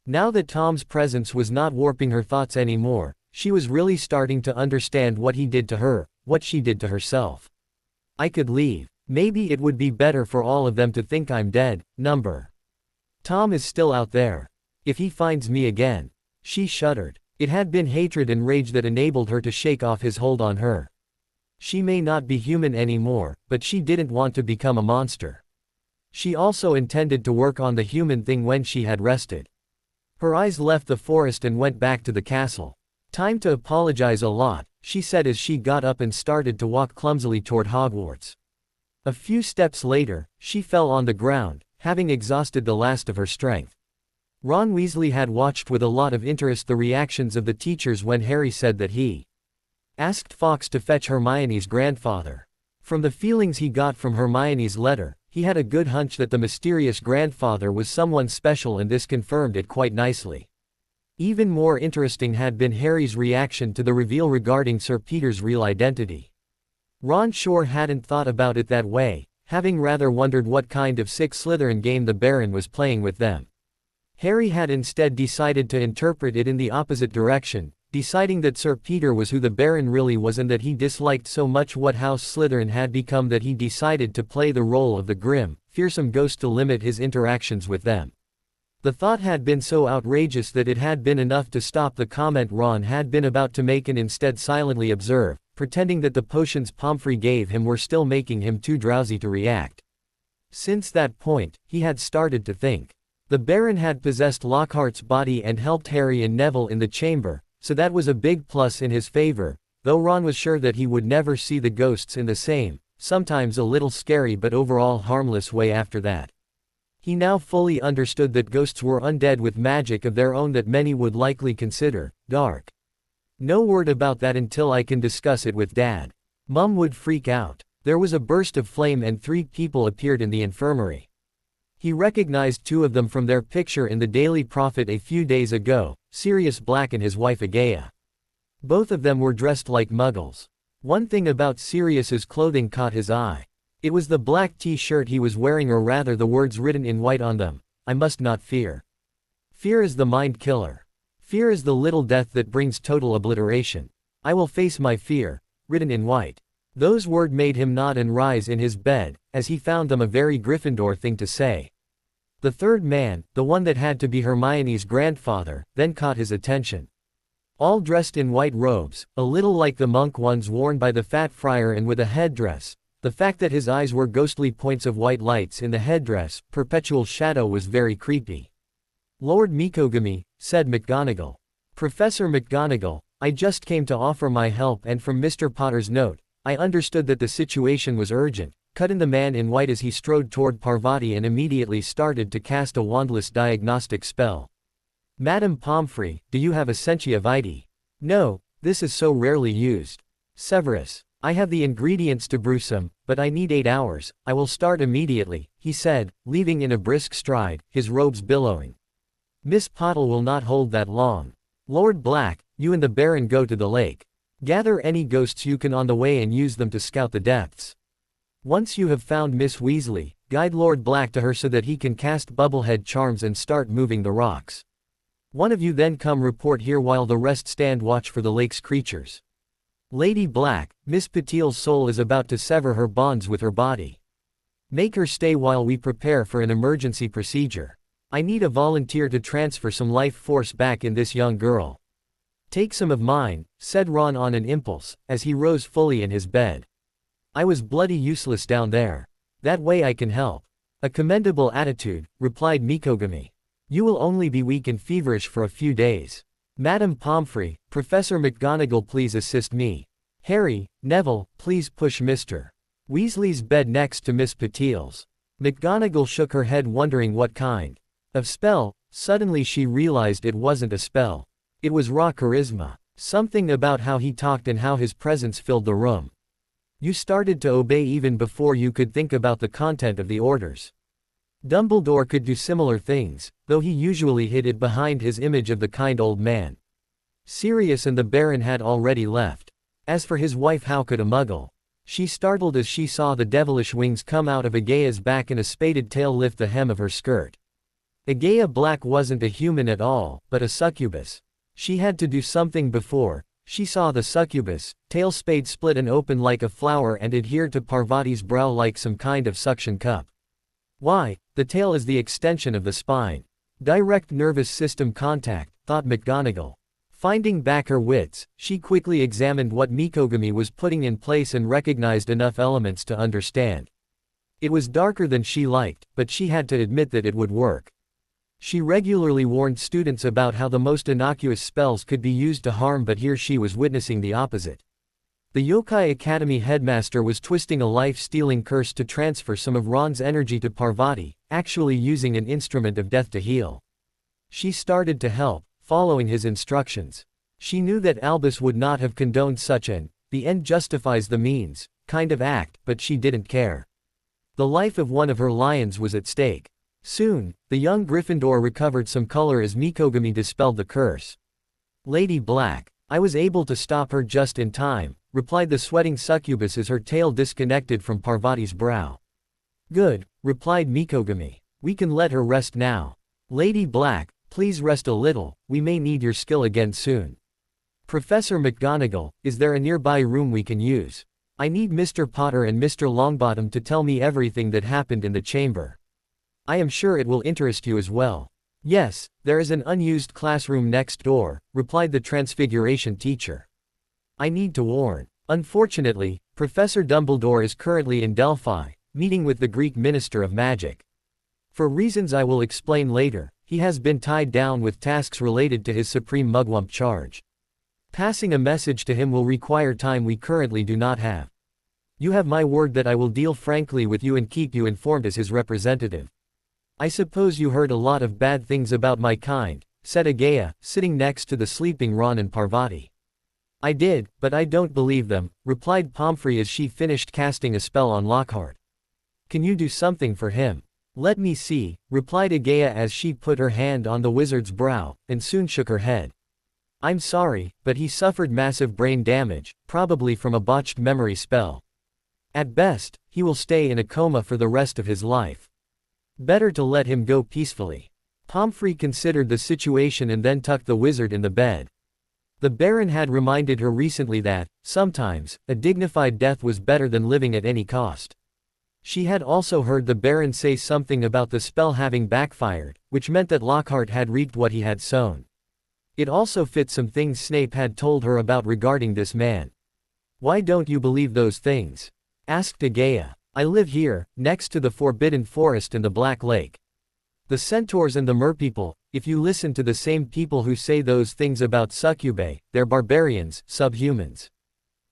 Now that Tom's presence was not warping her thoughts anymore, she was really starting to understand what he did to her, what she did to herself. "I could leave. Maybe it would be better for all of them to think I'm dead. Tom is still out there. If he finds me again." She shuddered. It had been hatred and rage that enabled her to shake off his hold on her. She may not be human anymore, but she didn't want to become a monster. She also intended to work on the human thing when she had rested. Her eyes left the forest and went back to the castle. "Time to apologize a lot," she said as she got up and started to walk clumsily toward Hogwarts. A few steps later, she fell on the ground, having exhausted the last of her strength. Ron Weasley had watched with a lot of interest the reactions of the teachers when Harry said that he asked Fawkes to fetch Hermione's grandfather. From the feelings he got from Hermione's letter, he had a good hunch that the mysterious grandfather was someone special and this confirmed it quite nicely. Even more interesting had been Harry's reaction to the reveal regarding Sir Peter's real identity. Ron sure hadn't thought about it that way, having rather wondered what kind of sick Slytherin game the Baron was playing with them. Harry had instead decided to interpret it in the opposite direction, deciding that Sir Peter was who the Baron really was and that he disliked so much what House Slytherin had become that he decided to play the role of the grim, fearsome ghost to limit his interactions with them. The thought had been so outrageous that it had been enough to stop the comment Ron had been about to make and instead silently observe, pretending that the potions Pomfrey gave him were still making him too drowsy to react. Since that point, he had started to think. The Baron had possessed Lockhart's body and helped Harry and Neville in the chamber, so that was a big plus in his favor, though Ron was sure that he would never see the ghosts in the same, sometimes a little scary but overall harmless way after that. He now fully understood that ghosts were undead with magic of their own that many would likely consider dark. No word about that until I can discuss it with Dad. Mum would freak out. There was a burst of flame and 3 people appeared in the infirmary. He recognized 2 of them from their picture in the Daily Prophet a few days ago, Sirius Black and his wife Agaya. Both of them were dressed like muggles. One thing about Sirius's clothing caught his eye. It was the black t-shirt he was wearing, or rather the words written in white on them, "I must not fear. Fear is the mind killer. Fear is the little death that brings total obliteration. I will face my fear," written in white. Those words made him nod and rise in his bed, as he found them a very Gryffindor thing to say. The third man, the one that had to be Hermione's grandfather, then caught his attention. All dressed in white robes, a little like the monk ones worn by the fat friar, and with a headdress. The fact that his eyes were ghostly points of white lights in the headdress, perpetual shadow, was very creepy. "Lord Mikogami," said McGonagall. "Professor McGonagall, I just came to offer my help, and from Mr. Potter's note, I understood that the situation was urgent," cut in the man in white as he strode toward Parvati and immediately started to cast a wandless diagnostic spell. "Madam Pomfrey, do you have Essentia Vitae?" "No, this is so rarely used." "Severus, I have the ingredients to brew some, but I need 8 hours, I will start immediately," he said, leaving in a brisk stride, his robes billowing. "Miss Pottle will not hold that long. Lord Black, you and the Baron go to the lake. Gather any ghosts you can on the way and use them to scout the depths. Once you have found Miss Weasley, guide Lord Black to her so that he can cast bubblehead charms and start moving the rocks. One of you then come report here while the rest stand watch for the lake's creatures. Lady Black, Miss Patil's soul is about to sever her bonds with her body. Make her stay while we prepare for an emergency procedure. I need a volunteer to transfer some life force back in this young girl." "Take some of mine," said Ron on an impulse, as he rose fully in his bed. "I was bloody useless down there. That way I can help." "A commendable attitude," replied Mikogami. "You will only be weak and feverish for a few days. Madam Pomfrey, Professor McGonagall, please assist me. Harry, Neville, please push Mr. Weasley's bed next to Miss Patil's." McGonagall shook her head, wondering what kind of spell. Suddenly she realized it wasn't a spell. It was raw charisma. Something about how he talked and how his presence filled the room. You started to obey even before you could think about the content of the orders. Dumbledore could do similar things, though he usually hid it behind his image of the kind old man. Sirius and the Baron had already left. As for his wife, how could a muggle? She startled as she saw the devilish wings come out of Agaya's back and a spaded tail lift the hem of her skirt. Agaya Black wasn't a human at all, but a succubus. She had to do something before she saw the succubus tail spade split and open like a flower and adhere to Parvati's brow like some kind of suction cup. Why, the tail is the extension of the spine. Direct nervous system contact, thought McGonagall. Finding back her wits, she quickly examined what Mikogami was putting in place and recognized enough elements to understand. It was darker than she liked, but she had to admit that it would work. She regularly warned students about how the most innocuous spells could be used to harm, but here she was witnessing the opposite. The Yokai Academy headmaster was twisting a life-stealing curse to transfer some of Ron's energy to Parvati, actually using an instrument of death to heal. She started to help, following his instructions. She knew that Albus would not have condoned such an "the end justifies the means" kind of act, but she didn't care. The life of one of her lions was at stake. Soon, the young Gryffindor recovered some color as Mikogami dispelled the curse. "Lady Black, I was able to stop her just in time," replied the sweating succubus as her tail disconnected from Parvati's brow. "Good," replied Mikogami. "We can let her rest now. Lady Black, please rest a little, we may need your skill again soon. Professor McGonagall, is there a nearby room we can use? I need Mr. Potter and Mr. Longbottom to tell me everything that happened in the chamber. I am sure it will interest you as well." "Yes, there is an unused classroom next door," replied the Transfiguration teacher. "I need to warn. Unfortunately, Professor Dumbledore is currently in Delphi, meeting with the Greek Minister of Magic. For reasons I will explain later, he has been tied down with tasks related to his supreme mugwump charge. Passing a message to him will require time we currently do not have. You have my word that I will deal frankly with you and keep you informed as his representative. I suppose you heard a lot of bad things about my kind, said Agaya, sitting next to the sleeping Ron and Parvati. I did, but I don't believe them, replied Pomfrey as she finished casting a spell on Lockhart. Can you do something for him? Let me see, replied Agaya as she put her hand on the wizard's brow, and soon shook her head. I'm sorry, but he suffered massive brain damage, probably from a botched memory spell. At best, he will stay in a coma for the rest of his life. Better to let him go peacefully. Pomfrey considered the situation and then tucked the wizard in the bed. The Baron had reminded her recently that, sometimes, a dignified death was better than living at any cost. She had also heard the Baron say something about the spell having backfired, which meant that Lockhart had reaped what he had sown. It also fit some things Snape had told her about regarding this man. Why don't you believe those things? Asked Agaya. I live here, next to the Forbidden Forest and the Black Lake. The centaurs and the merpeople, if you listen to the same people who say those things about succubae, they're barbarians, subhumans.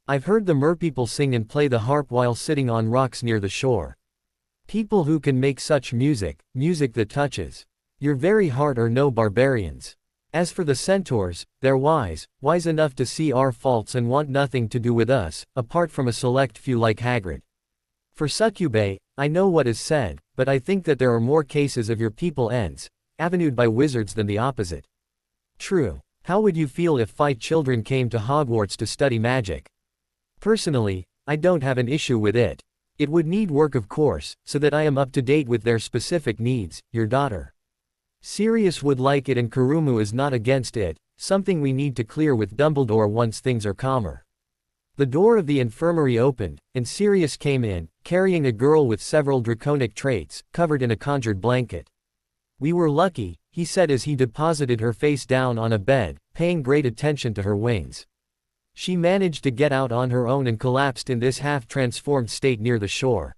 I've heard the merpeople sing and play the harp while sitting on rocks near the shore. People who can make such music, music that touches your very heart, are no barbarians. As for the centaurs, they're wise enough to see our faults and want nothing to do with us, apart from a select few like Hagrid. For succubae, I know what is said, but I think that there are more cases of your people avenued by wizards than the opposite. True. How would you feel if 5 children came to Hogwarts to study magic? Personally, I don't have an issue with it. It would need work, of course, so that I am up to date with their specific needs. Your daughter Sirius would like it and Kurumu is not against it, something we need to clear with Dumbledore once things are calmer. The door of the infirmary opened, and Sirius came in, carrying a girl with several draconic traits, covered in a conjured blanket. We were lucky, he said as he deposited her face down on a bed, paying great attention to her wings. She managed to get out on her own and collapsed in this half-transformed state near the shore.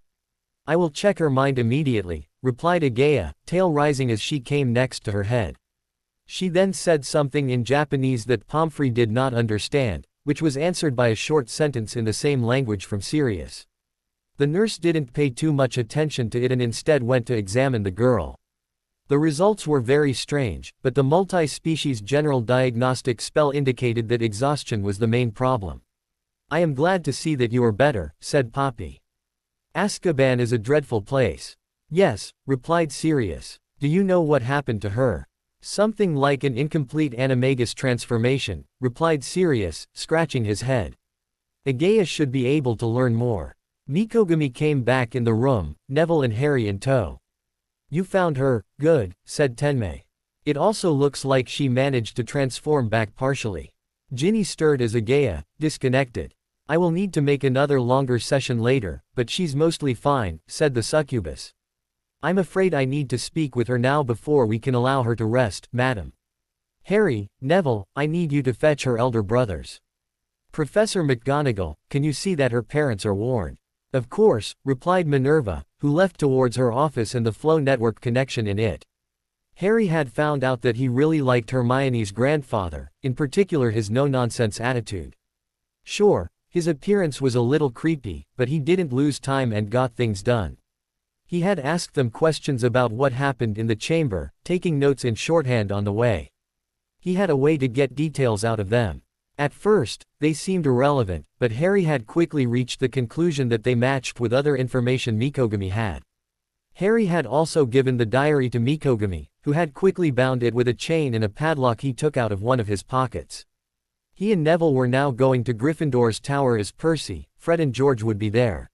I will check her mind immediately, replied Agaya, tail rising as she came next to her head. She then said something in Japanese that Pomfrey did not understand, which was answered by a short sentence in the same language from Sirius. The nurse didn't pay too much attention to it and instead went to examine the girl. The results were very strange, but the multi-species general diagnostic spell indicated that exhaustion was the main problem. I am glad to see that you are better, said Poppy. Azkaban is a dreadful place. Yes, replied Sirius. Do you know what happened to her? Something like an incomplete animagus transformation, replied Sirius, scratching his head. Agaya should be able to learn more. Mikogami came back in the room, Neville and Harry in tow. You found her, good, said Tenmei. It also looks like she managed to transform back partially. Ginny stirred as Agaya disconnected. I will need to make another longer session later, but she's mostly fine, said the succubus. I'm afraid I need to speak with her now before we can allow her to rest, madam. Harry, Neville, I need you to fetch her elder brothers. Professor McGonagall, can you see that her parents are warned? Of course, replied Minerva, who left towards her office and the flow network connection in it. Harry had found out that he really liked Hermione's grandfather, in particular his no-nonsense attitude. Sure, his appearance was a little creepy, but he didn't lose time and got things done. He had asked them questions about what happened in the chamber, taking notes in shorthand on the way. He had a way to get details out of them. At first, they seemed irrelevant, but Harry had quickly reached the conclusion that they matched with other information Mikogami had. Harry had also given the diary to Mikogami, who had quickly bound it with a chain and a padlock he took out of one of his pockets. He and Neville were now going to Gryffindor's tower as Percy, Fred and George would be there.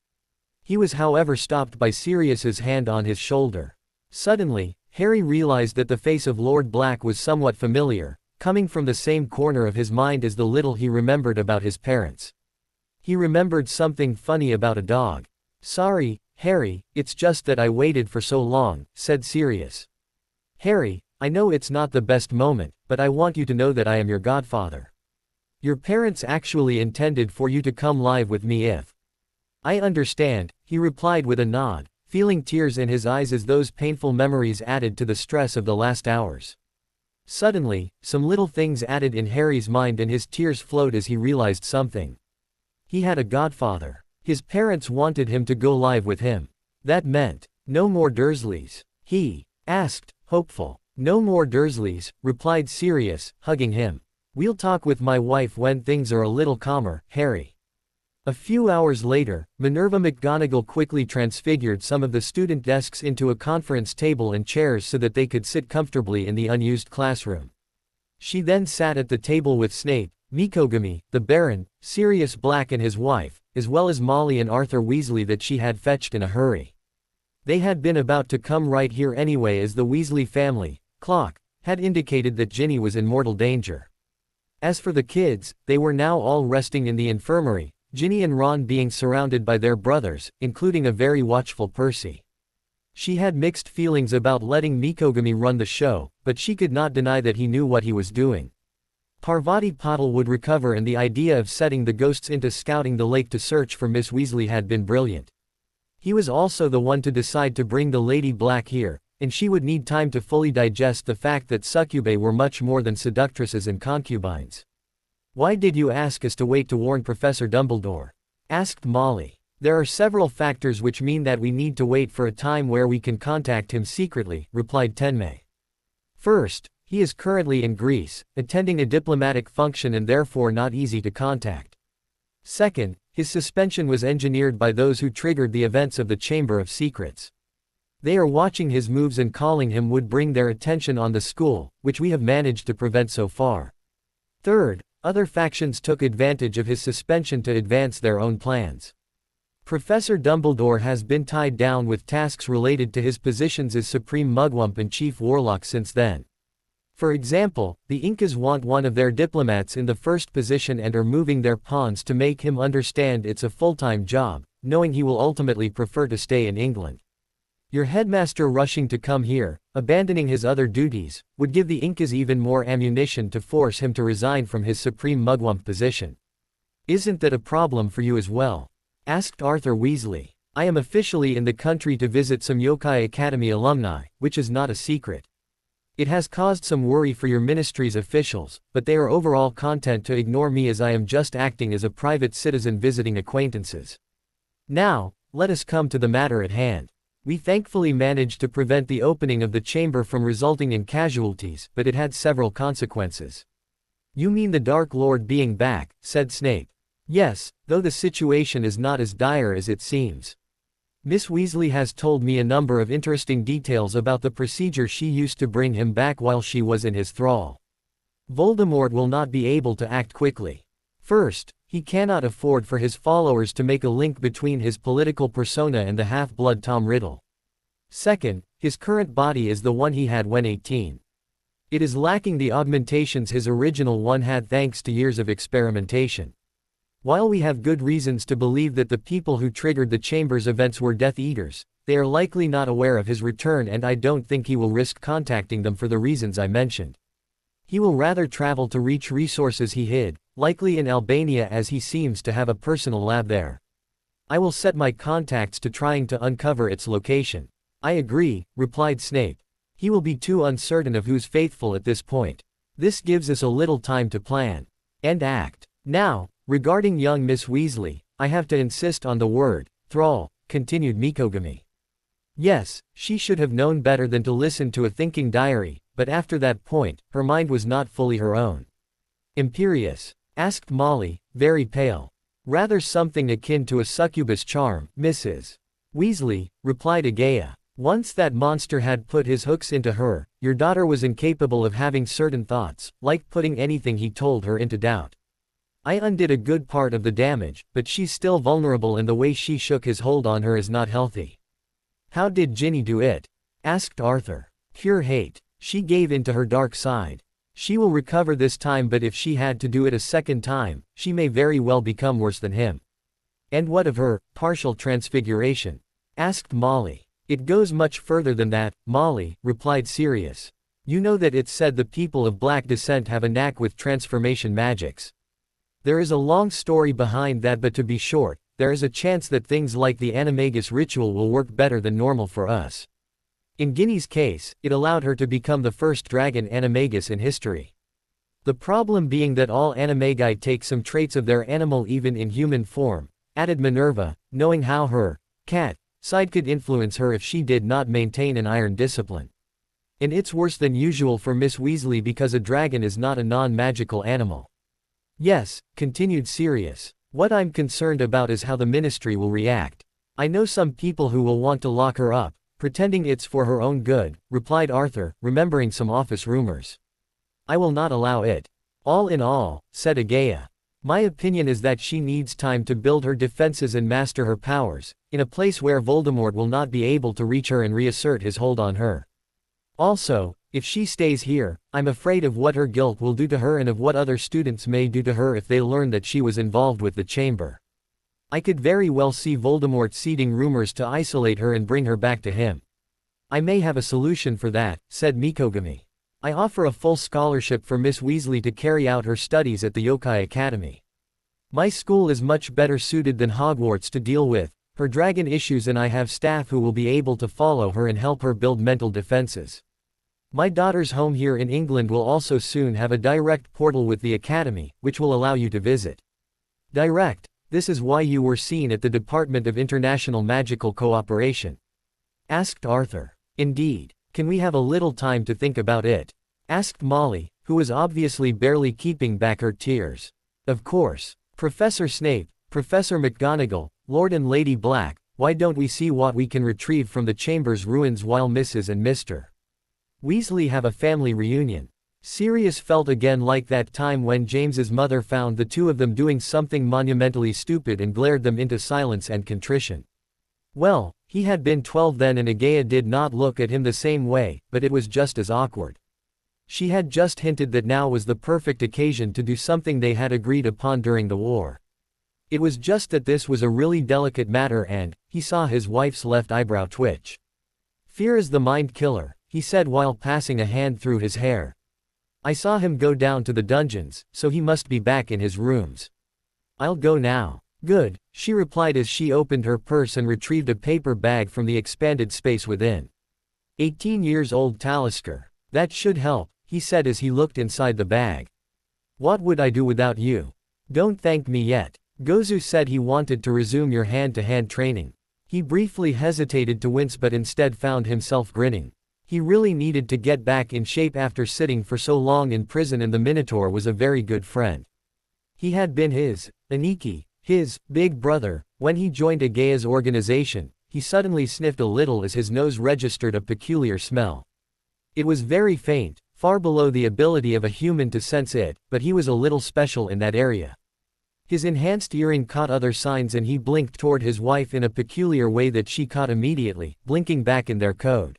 He was however stopped by Sirius's hand on his shoulder. Suddenly, Harry realized that the face of Lord Black was somewhat familiar, coming from the same corner of his mind as the little he remembered about his parents. He remembered something funny about a dog. Sorry, Harry, it's just that I waited for so long, said Sirius. Harry, I know it's not the best moment, but I want you to know that I am your godfather. Your parents actually intended for you to come live with me if. I understand, he replied with a nod, feeling tears in his eyes as those painful memories added to the stress of the last hours. Suddenly, some little things added in Harry's mind and his tears flowed as he realized something. He had a godfather. His parents wanted him to go live with him. That meant, no more Dursleys. He asked, hopeful. No more Dursleys, replied Sirius, hugging him. We'll talk with my wife when things are a little calmer, Harry. A few hours later, Minerva McGonagall quickly transfigured some of the student desks into a conference table and chairs so that they could sit comfortably in the unused classroom. She then sat at the table with Snape, Mikogami, the Baron, Sirius Black and his wife, as well as Molly and Arthur Weasley that she had fetched in a hurry. They had been about to come right here anyway as the Weasley family clock had indicated that Ginny was in mortal danger. As for the kids, they were now all resting in the infirmary, Ginny and Ron being surrounded by their brothers, including a very watchful Percy. She had mixed feelings about letting Mikogami run the show, but she could not deny that he knew what he was doing. Parvati Patil would recover and the idea of setting the ghosts into scouting the lake to search for Miss Weasley had been brilliant. He was also the one to decide to bring the Lady Black here, and she would need time to fully digest the fact that succubae were much more than seductresses and concubines. Why did you ask us to wait to warn Professor Dumbledore? Asked Molly. There are several factors which mean that we need to wait for a time where we can contact him secretly, replied Tenme. First, he is currently in Greece, attending a diplomatic function and therefore not easy to contact. Second, his suspension was engineered by those who triggered the events of the Chamber of Secrets. They are watching his moves and calling him would bring their attention on the school, which we have managed to prevent so far. Third, other factions took advantage of his suspension to advance their own plans. Professor Dumbledore has been tied down with tasks related to his positions as Supreme Mugwump and Chief Warlock since then. For example, the Incas want one of their diplomats in the first position and are moving their pawns to make him understand it's a full-time job, knowing he will ultimately prefer to stay in England. Your headmaster rushing to come here, abandoning his other duties, would give the Incas even more ammunition to force him to resign from his Supreme Mugwump position. Isn't that a problem for you as well? Asked Arthur Weasley. I am officially in the country to visit some Yokai Academy alumni, which is not a secret. It has caused some worry for your ministry's officials, but they are overall content to ignore me as I am just acting as a private citizen visiting acquaintances. Now, let us come to the matter at hand. We thankfully managed to prevent the opening of the chamber from resulting in casualties, but it had several consequences. You mean the Dark Lord being back, said Snape. Yes, though the situation is not as dire as it seems. Miss Weasley has told me a number of interesting details about the procedure she used to bring him back while she was in his thrall. Voldemort will not be able to act quickly. First, he cannot afford for his followers to make a link between his political persona and the half-blood Tom Riddle. Second, his current body is the one he had when 18. It is lacking the augmentations his original one had thanks to years of experimentation. While we have good reasons to believe that the people who triggered the Chamber's events were Death Eaters, they are likely not aware of his return and I don't think he will risk contacting them for the reasons I mentioned. He will rather travel to reach resources he hid, likely in Albania as he seems to have a personal lab there. I will set my contacts to trying to uncover its location. I agree, replied Snape. He will be too uncertain of who's faithful at this point. This gives us a little time to plan and act. Now, regarding young Miss Weasley, I have to insist on the word, thrall, continued Mikogami. Yes, she should have known better than to listen to a thinking diary, but after that point, her mind was not fully her own. Imperious? Asked Molly, very pale. Rather something akin to a succubus charm, Mrs. Weasley, replied Agaya. Once that monster had put his hooks into her, your daughter was incapable of having certain thoughts, like putting anything he told her into doubt. I undid a good part of the damage, but she's still vulnerable and the way she shook his hold on her is not healthy. How did Ginny do it? Asked Arthur. Pure hate. She gave in to her dark side. She will recover this time, but if she had to do it a second time, she may very well become worse than him. And what of her partial transfiguration? Asked Molly. It goes much further than that, Molly, replied Sirius. You know that it's said the people of black descent have a knack with transformation magics. There is a long story behind that, but to be short, there is a chance that things like the animagus ritual will work better than normal for us. In Ginny's case, it allowed her to become the first dragon animagus in history. The problem being that all animagi take some traits of their animal even in human form, added Minerva, knowing how her cat side could influence her if she did not maintain an iron discipline. And it's worse than usual for Miss Weasley because a dragon is not a non-magical animal. Yes, continued Sirius. What I'm concerned about is how the Ministry will react. I know some people who will want to lock her up, pretending it's for her own good, replied Arthur, remembering some office rumors. I will not allow it. All in all, said Agaya, my opinion is that she needs time to build her defenses and master her powers, in a place where Voldemort will not be able to reach her and reassert his hold on her. Also, if she stays here, I'm afraid of what her guilt will do to her and of what other students may do to her if they learn that she was involved with the chamber. I could very well see Voldemort seeding rumors to isolate her and bring her back to him. I may have a solution for that, said Mikogami. I offer a full scholarship for Miss Weasley to carry out her studies at the Yokai Academy. My school is much better suited than Hogwarts to deal with her dragon issues, and I have staff who will be able to follow her and help her build mental defenses. My daughter's home here in England will also soon have a direct portal with the Academy, which will allow you to visit. Direct, this is why you were seen at the Department of International Magical Cooperation? Asked Arthur. Indeed. Can we have a little time to think about it? Asked Molly, who was obviously barely keeping back her tears. Of course. Professor Snape, Professor McGonagall, Lord and Lady Black, why don't we see what we can retrieve from the chamber's ruins while Mrs. and Mr. Weasley have a family reunion? Sirius felt again like that time when James's mother found the two of them doing something monumentally stupid and glared them into silence and contrition. Well, he had been 12 then, and Agaya did not look at him the same way, but it was just as awkward. She had just hinted that now was the perfect occasion to do something they had agreed upon during the war. It was just that this was a really delicate matter, and he saw his wife's left eyebrow twitch. Fear is the mind killer, he said while passing a hand through his hair. I saw him go down to the dungeons, so he must be back in his rooms. I'll go now. Good, she replied as she opened her purse and retrieved a paper bag from the expanded space within. 18 years old Talisker. That should help, he said as he looked inside the bag. What would I do without you? Don't thank me yet. Gozu said he wanted to resume your hand-to-hand training. He briefly hesitated to wince but instead found himself grinning. He really needed to get back in shape after sitting for so long in prison, and the Minotaur was a very good friend. He had been his Aniki, his big brother. When he joined Agaya's organization, he suddenly sniffed a little as his nose registered a peculiar smell. It was very faint, far below the ability of a human to sense it, but he was a little special in that area. His enhanced hearing caught other signs and he blinked toward his wife in a peculiar way that she caught immediately, blinking back in their code.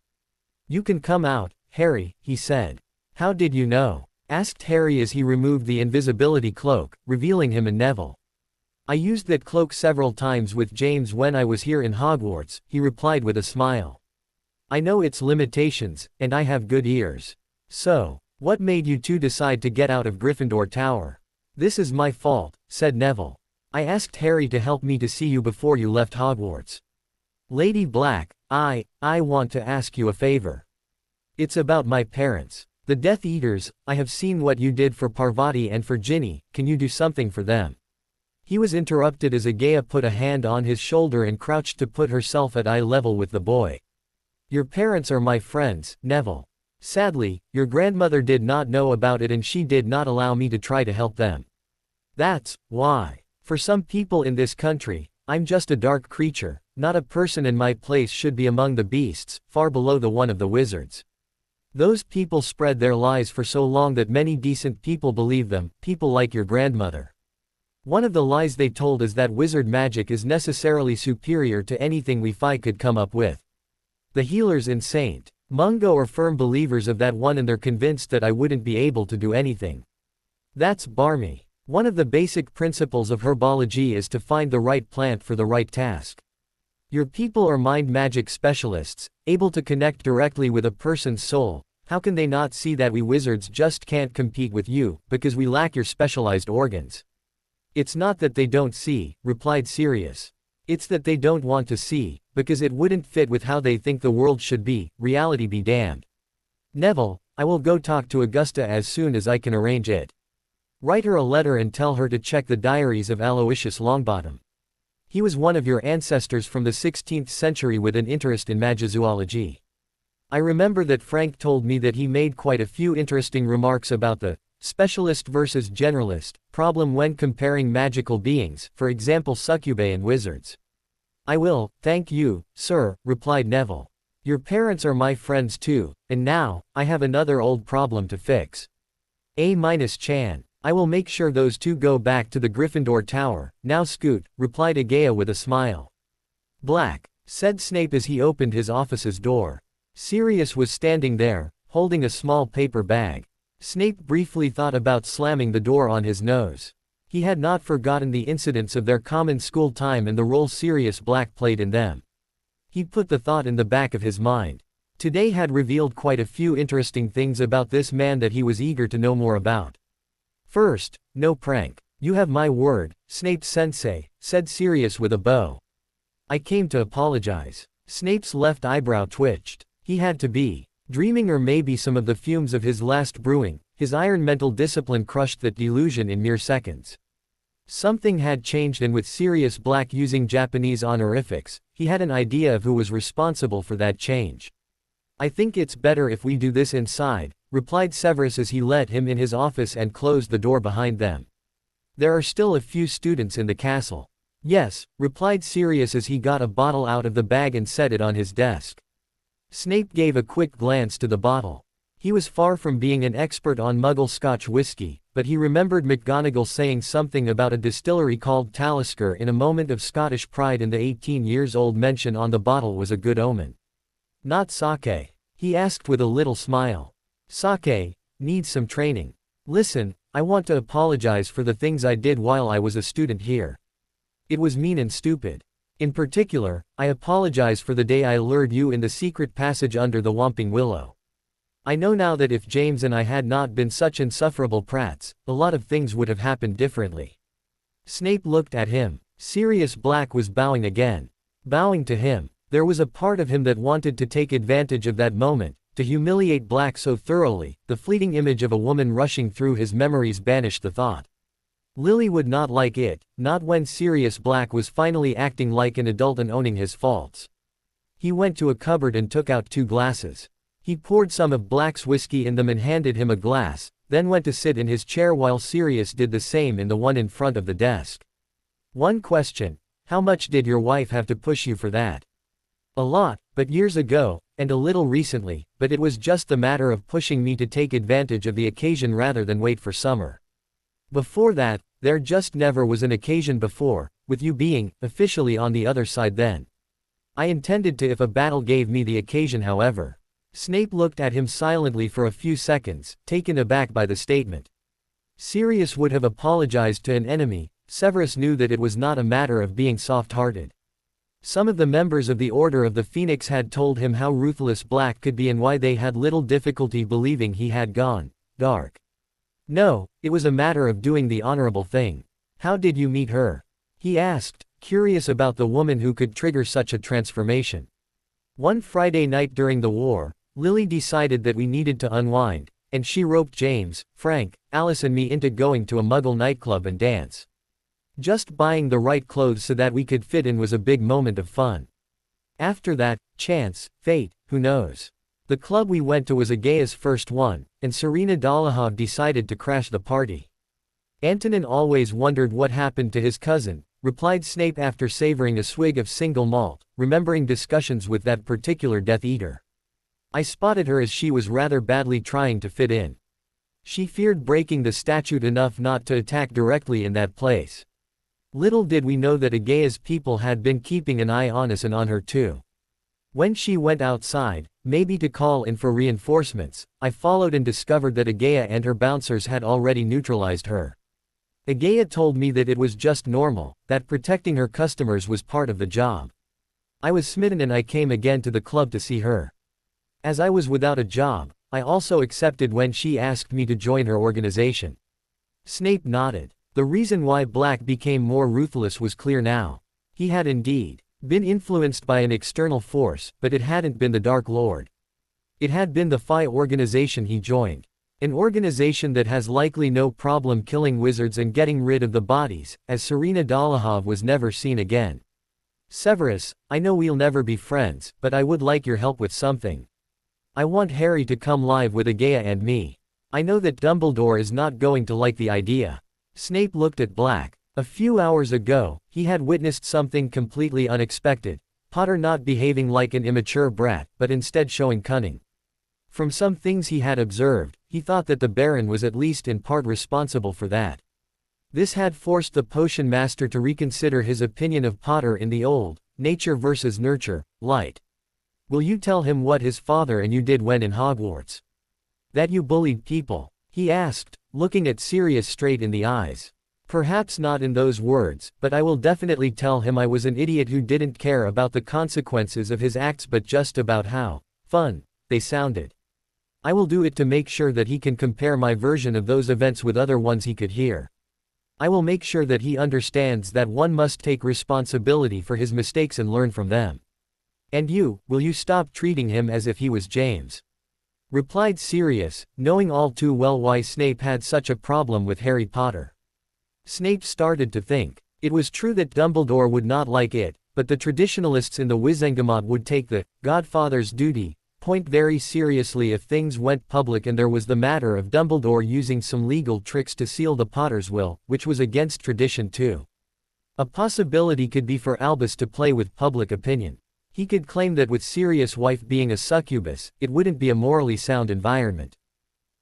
You can come out, Harry, he said. How did you know? Asked Harry as he removed the invisibility cloak, revealing him and Neville. I used that cloak several times with James when I was here in Hogwarts, he replied with a smile. I know its limitations, and I have good ears. So, what made you two decide to get out of Gryffindor Tower? This is my fault, said Neville. I asked Harry to help me to see you before you left Hogwarts. Lady Black, I want to ask you a favor. It's about my parents. The Death Eaters. I have seen what you did for Parvati and for Ginny, can you do something for them? He was interrupted as Agaya put a hand on his shoulder and crouched to put herself at eye level with the boy. Your parents are my friends, Neville. Sadly, your grandmother did not know about it and she did not allow me to try to help them. That's why. For some people in this country, I'm just a dark creature, not a person, and my place should be among the beasts, far below the one of the wizards. Those people spread their lies for so long that many decent people believe them, people like your grandmother. One of the lies they told is that wizard magic is necessarily superior to anything we Phi could come up with. The healers in St. Mungo are firm believers of that one, and they're convinced that I wouldn't be able to do anything. That's barmy. One of the basic principles of herbology is to find the right plant for the right task. Your people are mind magic specialists, able to connect directly with a person's soul. How can they not see that we wizards just can't compete with you, because we lack your specialized organs? It's not that they don't see, replied Sirius. It's that they don't want to see, because it wouldn't fit with how they think the world should be, reality be damned. Neville, I will go talk to Augusta as soon as I can arrange it. Write her a letter and tell her to check the diaries of Aloysius Longbottom. He was one of your ancestors from the 16th century with an interest in magizoology. I remember that Frank told me that he made quite a few interesting remarks about the specialist versus generalist problem when comparing magical beings, for example succubae and wizards. I will, thank you, sir, replied Neville. Your parents are my friends too, and now, I have another old problem to fix. A-Chan. I will make sure those two go back to the Gryffindor Tower, now Scoot, replied Agea with a smile. Black, said Snape as he opened his office's door. Sirius was standing there, holding a small paper bag. Snape briefly thought about slamming the door on his nose. He had not forgotten the incidents of their common school time and the role Sirius Black played in them. He put the thought in the back of his mind. Today had revealed quite a few interesting things about this man that he was eager to know more about. First, no prank. You have my word, Snape-sensei, said Sirius with a bow. I came to apologize. Snape's left eyebrow twitched. He had to be dreaming, or maybe some of the fumes of his last brewing. His iron mental discipline crushed that delusion in mere seconds. Something had changed, and with Sirius Black using Japanese honorifics, he had an idea of who was responsible for that change. I think it's better if we do this inside, replied Severus as he led him in his office and closed the door behind them. There are still a few students in the castle. Yes, replied Sirius as he got a bottle out of the bag and set it on his desk. Snape gave a quick glance to the bottle. He was far from being an expert on Muggle Scotch whiskey, but he remembered McGonagall saying something about a distillery called Talisker in a moment of Scottish pride, and the 18-years-old mention on the bottle was a good omen. Not sake? He asked with a little smile. Sake needs some training. Listen, I want to apologize for the things I did while I was a student here. It was mean and stupid. In particular, I apologize for the day I lured you in the secret passage under the Whomping Willow. I know now that if James and I had not been such insufferable prats, a lot of things would have happened differently. Snape looked at him. Sirius Black was bowing again. Bowing to him. There was a part of him that wanted to take advantage of that moment, to humiliate Black so thoroughly. The fleeting image of a woman rushing through his memories banished the thought. Lily would not like it, not when Sirius Black was finally acting like an adult and owning his faults. He went to a cupboard and took out 2 glasses. He poured some of Black's whiskey in them and handed him a glass, then went to sit in his chair while Sirius did the same in the one in front of the desk. One question: how much did your wife have to push you for that? A lot, but years ago, and a little recently, but it was just the matter of pushing me to take advantage of the occasion rather than wait for summer. Before that, there just never was an occasion before, with you being, officially on the other side then. I intended to if a battle gave me the occasion, however. Snape looked at him silently for a few seconds, taken aback by the statement. Sirius would have apologized to an enemy. Severus knew that it was not a matter of being soft-hearted. Some of the members of the Order of the Phoenix had told him how ruthless Black could be and why they had little difficulty believing he had gone dark. No, it was a matter of doing the honorable thing. How did you meet her? He asked, curious about the woman who could trigger such a transformation. One Friday night during the war, Lily decided that we needed to unwind, and she roped James, Frank, Alice and me into going to a Muggle nightclub and dance. Just buying the right clothes so that we could fit in was a big moment of fun. After that, chance, fate, who knows? The club we went to was Agea's first one, and Serena Dollahov decided to crash the party. Antonin always wondered what happened to his cousin, replied Snape after savoring a swig of single malt, remembering discussions with that particular Death Eater. I spotted her as she was rather badly trying to fit in. She feared breaking the statute enough not to attack directly in that place. Little did we know that Agea's people had been keeping an eye on us and on her too. When she went outside, maybe to call in for reinforcements, I followed and discovered that Agea and her bouncers had already neutralized her. Agea told me that it was just normal, that protecting her customers was part of the job. I was smitten and I came again to the club to see her. As I was without a job, I also accepted when she asked me to join her organization. Snape nodded. The reason why Black became more ruthless was clear now. He had indeed been influenced by an external force, but it hadn't been the Dark Lord. It had been the Phi organization he joined. An organization that has likely no problem killing wizards and getting rid of the bodies, as Serena Dolohov was never seen again. Severus, I know we'll never be friends, but I would like your help with something. I want Harry to come live with Agea and me. I know that Dumbledore is not going to like the idea. Snape looked at Black. A few hours ago, he had witnessed something completely unexpected. Potter not behaving like an immature brat, but instead showing cunning. From some things he had observed, he thought that the Baron was at least in part responsible for that. This had forced the potion master to reconsider his opinion of Potter in the old, nature versus nurture, light. Will you tell him what his father and you did when in Hogwarts? That you bullied people? He asked, looking at Sirius straight in the eyes. Perhaps not in those words, but I will definitely tell him I was an idiot who didn't care about the consequences of his acts but just about how fun they sounded. I will do it to make sure that he can compare my version of those events with other ones he could hear. I will make sure that he understands that one must take responsibility for his mistakes and learn from them. And you, will you stop treating him as if he was James? Replied Sirius, knowing all too well why Snape had such a problem with Harry Potter. Snape started to think. It was true that Dumbledore would not like it, but the traditionalists in the Wizengamot would take the Godfather's duty point very seriously if things went public, and there was the matter of Dumbledore using some legal tricks to seal the Potter's will, which was against tradition too. A possibility could be for Albus to play with public opinion. He could claim that with Sirius' wife being a succubus, it wouldn't be a morally sound environment.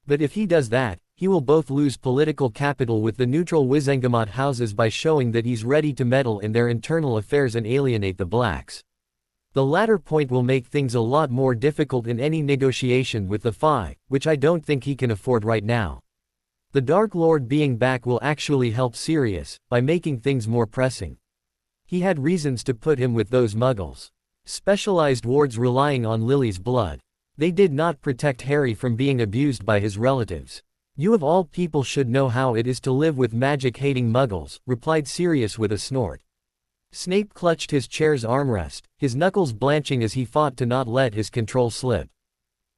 But if he does that, he will both lose political capital with the neutral Wizengamot houses by showing that he's ready to meddle in their internal affairs and alienate the Blacks. The latter point will make things a lot more difficult in any negotiation with the Phi, which I don't think he can afford right now. The Dark Lord being back will actually help Sirius, by making things more pressing. He had reasons to put him with those muggles. Specialized wards relying on Lily's blood. They did not protect Harry from being abused by his relatives. You of all people should know how it is to live with magic-hating muggles, replied Sirius with a snort. Snape clutched his chair's armrest, his knuckles blanching as he fought to not let his control slip.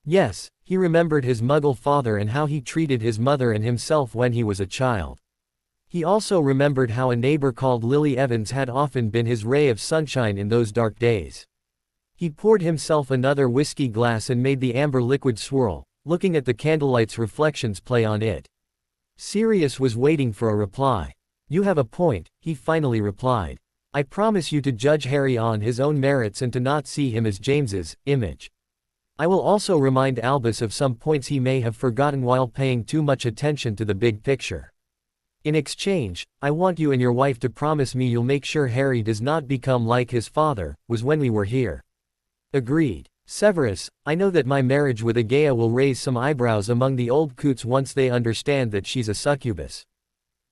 Yes, he remembered his muggle father and how he treated his mother and himself when he was a child. He also remembered how a neighbor called Lily Evans had often been his ray of sunshine in those dark days. He poured himself another whiskey glass and made the amber liquid swirl, looking at the candlelight's reflections play on it. Sirius was waiting for a reply. You have a point, he finally replied. I promise you to judge Harry on his own merits and to not see him as James's image. I will also remind Albus of some points he may have forgotten while paying too much attention to the big picture. In exchange, I want you and your wife to promise me you'll make sure Harry does not become like his father was when we were here. Agreed. Severus, I know that my marriage with Agea will raise some eyebrows among the old coots once they understand that she's a succubus.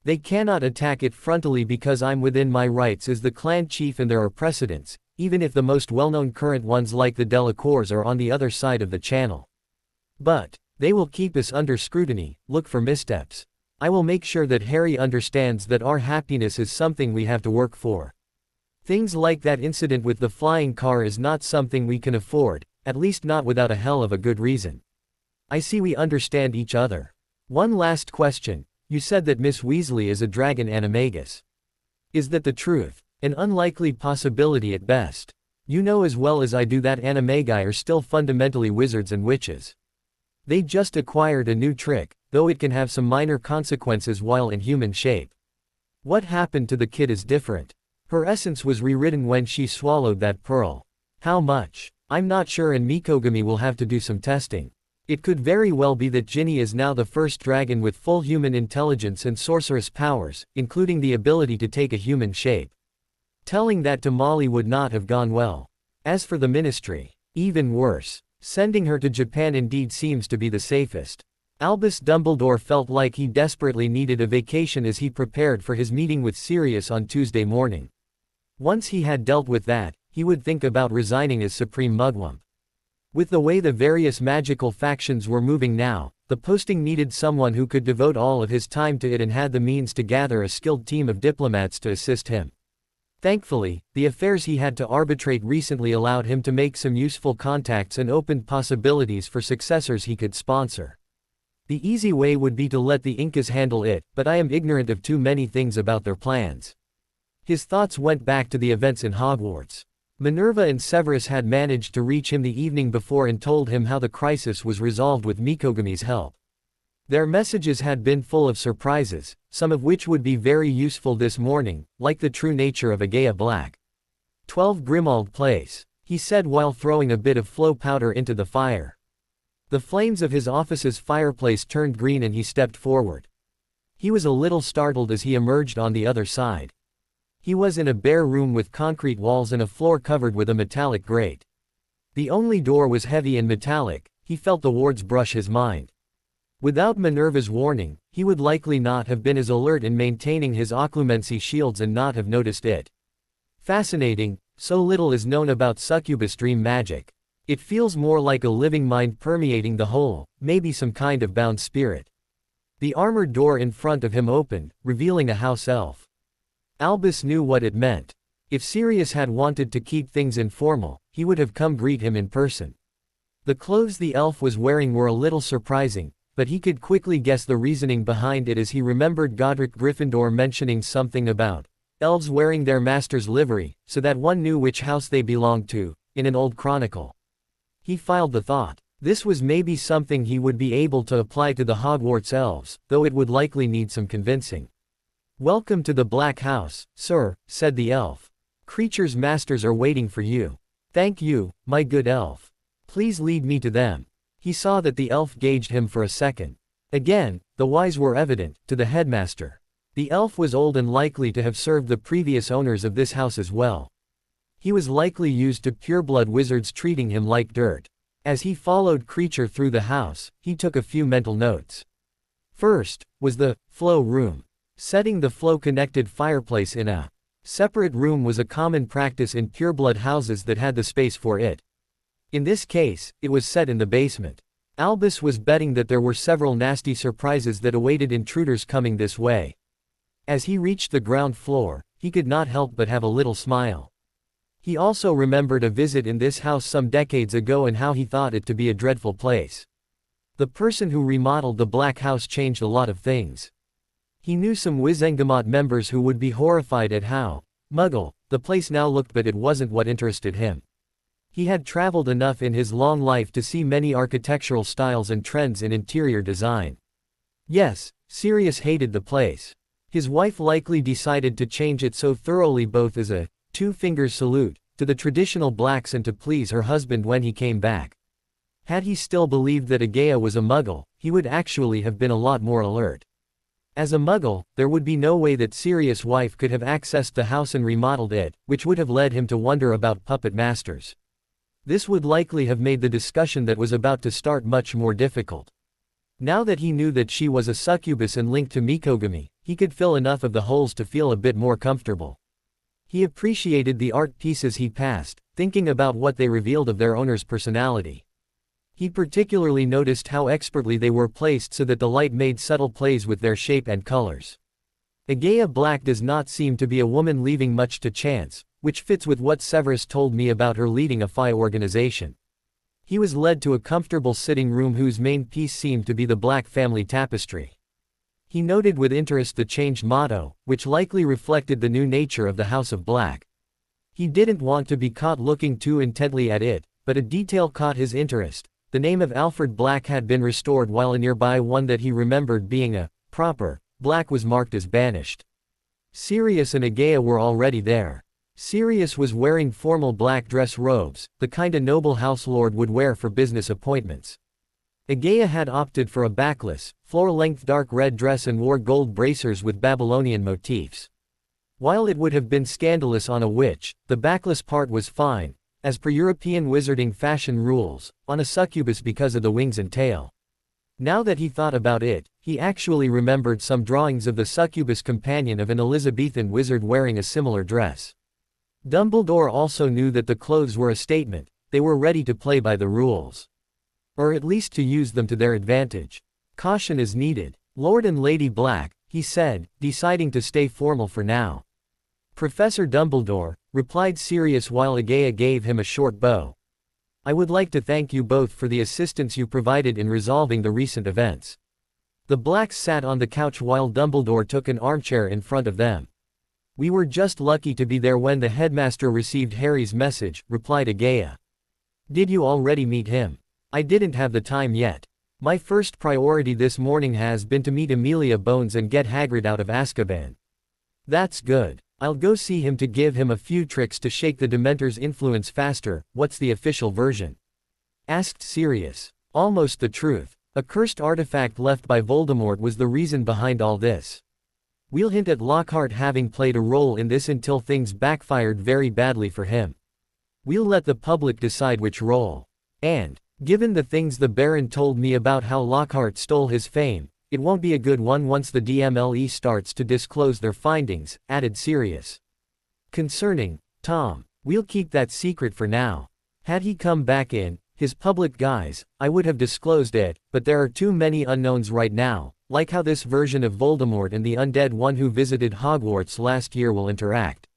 They cannot attack it frontally because I'm within my rights as the clan chief and there are precedents, even if the most well-known current ones like the Delacours are on the other side of the channel. But they will keep us under scrutiny, look for missteps. I will make sure that Harry understands that our happiness is something we have to work for. Things like that incident with the flying car is not something we can afford, at least not without a hell of a good reason. I see we understand each other. One last question. You said that Miss Weasley is a dragon animagus. Is that the truth? An unlikely possibility at best. You know as well as I do that animagi are still fundamentally wizards and witches. They just acquired a new trick, though it can have some minor consequences while in human shape. What happened to the kid is different. Her essence was rewritten when she swallowed that pearl. How much? I'm not sure, and Mikogami will have to do some testing. It could very well be that Ginny is now the first dragon with full human intelligence and sorceress powers, including the ability to take a human shape. Telling that to Molly would not have gone well. As for the Ministry, even worse. Sending her to Japan indeed seems to be the safest. Albus Dumbledore felt like he desperately needed a vacation as he prepared for his meeting with Sirius on Tuesday morning. Once he had dealt with that, he would think about resigning as Supreme Mugwump. With the way the various magical factions were moving now, The posting needed someone who could devote all of his time to it and had the means to gather a skilled team of diplomats to assist him. Thankfully, the affairs he had to arbitrate recently allowed him to make some useful contacts and opened possibilities for successors he could sponsor. The easy way would be to let the Incas handle it, but I am ignorant of too many things about their plans. His thoughts went back to the events in Hogwarts. Minerva and Severus had managed to reach him the evening before and told him how the crisis was resolved with Mikogami's help. Their messages had been full of surprises, some of which would be very useful this morning, like the true nature of Agaya Black. 12 Grimald Place, he said while throwing a bit of flow powder into the fire. The flames of his office's fireplace turned green and he stepped forward. He was a little startled as he emerged on the other side. He was in a bare room with concrete walls and a floor covered with a metallic grate. The only door was heavy and metallic, he felt the wards brush his mind. Without Minerva's warning, he would likely not have been as alert in maintaining his occlumency shields and not have noticed it. Fascinating, so little is known about succubus dream magic. It feels more like a living mind permeating the whole, maybe some kind of bound spirit. The armored door in front of him opened, revealing a house elf. Albus knew what it meant. If Sirius had wanted to keep things informal, he would have come greet him in person. The clothes the elf was wearing were a little surprising, but he could quickly guess the reasoning behind it as he remembered Godric Gryffindor mentioning something about elves wearing their master's livery, so that one knew which house they belonged to, in an old chronicle. He filed the thought. This was maybe something he would be able to apply to the Hogwarts elves, though it would likely need some convincing. "Welcome to the Black House, sir," said the elf. "Creatures' masters are waiting for you." "Thank you, my good elf. Please lead me to them." He saw that the elf gauged him for a second. Again, the whys were evident, to the headmaster. The elf was old and likely to have served the previous owners of this house as well. He was likely used to pureblood wizards treating him like dirt. As he followed Creature through the house, he took a few mental notes. First, was the flow room. Setting the flow-connected fireplace in a separate room was a common practice in pureblood houses that had the space for it. In this case, it was set in the basement. Albus was betting that there were several nasty surprises that awaited intruders coming this way. As he reached the ground floor, he could not help but have a little smile. He also remembered a visit in this house some decades ago and how he thought it to be a dreadful place. The person who remodeled the Black House changed a lot of things. He knew some Wizengamot members who would be horrified at how Muggle the place now looked, but it wasn't what interested him. He had traveled enough in his long life to see many architectural styles and trends in interior design. Yes, Sirius hated the place. His wife likely decided to change it so thoroughly, both as a two-finger salute to the traditional blacks and to please her husband when he came back. Had he still believed that Agaya was a Muggle, he would actually have been a lot more alert. As a Muggle, there would be no way that Sirius' wife could have accessed the house and remodeled it, which would have led him to wonder about puppet masters. This would likely have made the discussion that was about to start much more difficult. Now that he knew that she was a succubus and linked to Mikogami, he could fill enough of the holes to feel a bit more comfortable. He appreciated the art pieces he passed, thinking about what they revealed of their owner's personality. He particularly noticed how expertly they were placed so that the light made subtle plays with their shape and colors. Agaya Black does not seem to be a woman leaving much to chance, which fits with what Severus told me about her leading a Phi organization. He was led to a comfortable sitting room whose main piece seemed to be the Black family tapestry. He noted with interest the changed motto, which likely reflected the new nature of the House of Black. He didn't want to be caught looking too intently at it, but a detail caught his interest. The name of Alfred Black had been restored, while a nearby one that he remembered being a proper Black was marked as banished. Sirius and Agaya were already there. Sirius was wearing formal black dress robes, the kind a noble house lord would wear for business appointments. Agaya had opted for a backless, floor-length dark red dress and wore gold bracers with Babylonian motifs. While it would have been scandalous on a witch, the backless part was fine, as per European wizarding fashion rules, on a succubus because of the wings and tail. Now that he thought about it, he actually remembered some drawings of the succubus companion of an Elizabethan wizard wearing a similar dress. Dumbledore also knew that the clothes were a statement. They were ready to play by the rules. Or at least to use them to their advantage. Caution is needed. Lord and Lady Black, he said, deciding to stay formal for now. Professor Dumbledore, replied Sirius while Agea gave him a short bow. I would like to thank you both for the assistance you provided in resolving the recent events. The Blacks sat on the couch while Dumbledore took an armchair in front of them. We were just lucky to be there when the headmaster received Harry's message, replied Agea. Did you already meet him? I didn't have the time yet. My first priority this morning has been to meet Amelia Bones and get Hagrid out of Azkaban. That's good. I'll go see him to give him a few tricks to shake the Dementor's influence faster. What's the official version? Asked Sirius. Almost the truth. A cursed artifact left by Voldemort was the reason behind all this. We'll hint at Lockhart having played a role in this until things backfired very badly for him. We'll let the public decide which role. And, given the things the Baron told me about how Lockhart stole his fame, it won't be a good one once the DMLE starts to disclose their findings, added Sirius. Concerning Tom, we'll keep that secret for now. Had he come back in his public guise, I would have disclosed it, but there are too many unknowns right now, like how this version of Voldemort and the undead one who visited Hogwarts last year will interact.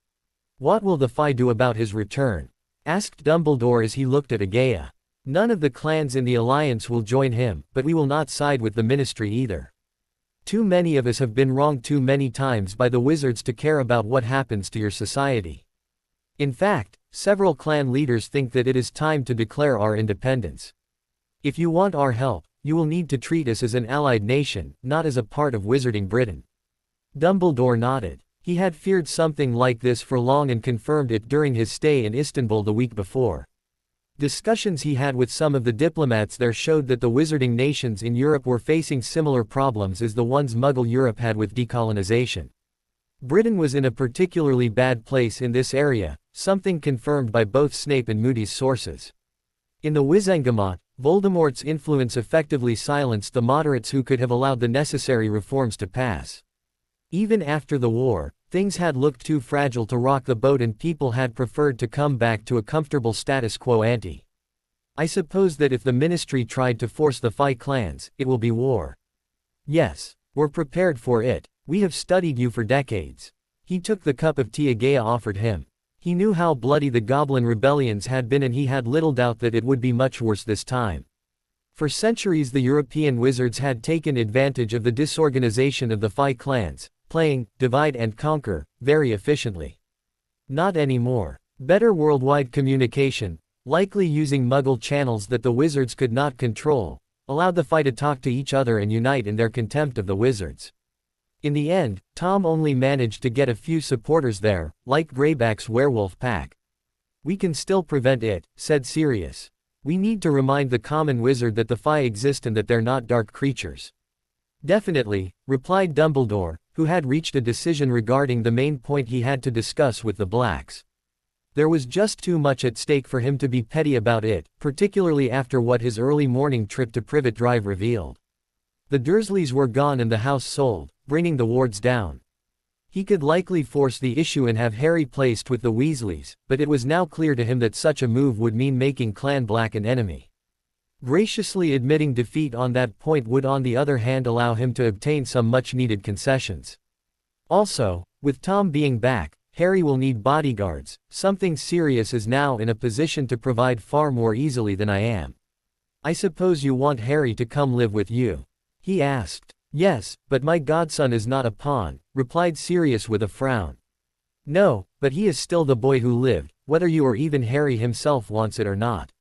What will the Phi do about his return? Asked Dumbledore as he looked at Agea. None of the clans in the Alliance will join him, but we will not side with the Ministry either. Too many of us have been wronged too many times by the wizards to care about what happens to your society. In fact, several clan leaders think that it is time to declare our independence. If you want our help, you will need to treat us as an allied nation, not as a part of Wizarding Britain. Dumbledore nodded. He had feared something like this for long and confirmed it during his stay in Istanbul the week before. Discussions he had with some of the diplomats there showed that the wizarding nations in Europe were facing similar problems as the ones Muggle Europe had with decolonization. Britain was in a particularly bad place in this area, something confirmed by both Snape and Moody's sources. In the Wizengamot, Voldemort's influence effectively silenced the moderates who could have allowed the necessary reforms to pass. Even after the war, things had looked too fragile to rock the boat and people had preferred to come back to a comfortable status quo ante. I suppose that if the Ministry tried to force the Phi clans, it will be war. Yes, we're prepared for it. We have studied you for decades. He took the cup of tea Agea offered him. He knew how bloody the Goblin rebellions had been and he had little doubt that it would be much worse this time. For centuries the European wizards had taken advantage of the disorganization of the Phi clans, playing divide and conquer very efficiently. Not anymore. Better worldwide communication, likely using Muggle channels that the wizards could not control, allowed the Phi to talk to each other and unite in their contempt of the wizards. In the end, Tom only managed to get a few supporters there, like Greyback's werewolf pack. We can still prevent it, said Sirius. We need to remind the common wizard that the Phi exist and that they're not dark creatures. Definitely, replied Dumbledore, who had reached a decision regarding the main point he had to discuss with the Blacks. There was just too much at stake for him to be petty about it, particularly after what his early morning trip to Privet Drive revealed. The Dursleys were gone and the house sold, bringing the wards down. He could likely force the issue and have Harry placed with the Weasleys, but it was now clear to him that such a move would mean making Clan Black an enemy. Graciously admitting defeat on that point would on the other hand allow him to obtain some much-needed concessions. Also, with Tom being back, Harry will need bodyguards, something Sirius is now in a position to provide far more easily than I am. I suppose you want Harry to come live with you? He asked. Yes, but my godson is not a pawn, replied Sirius with a frown. No, but he is still the boy who lived, whether you or even Harry himself wants it or not.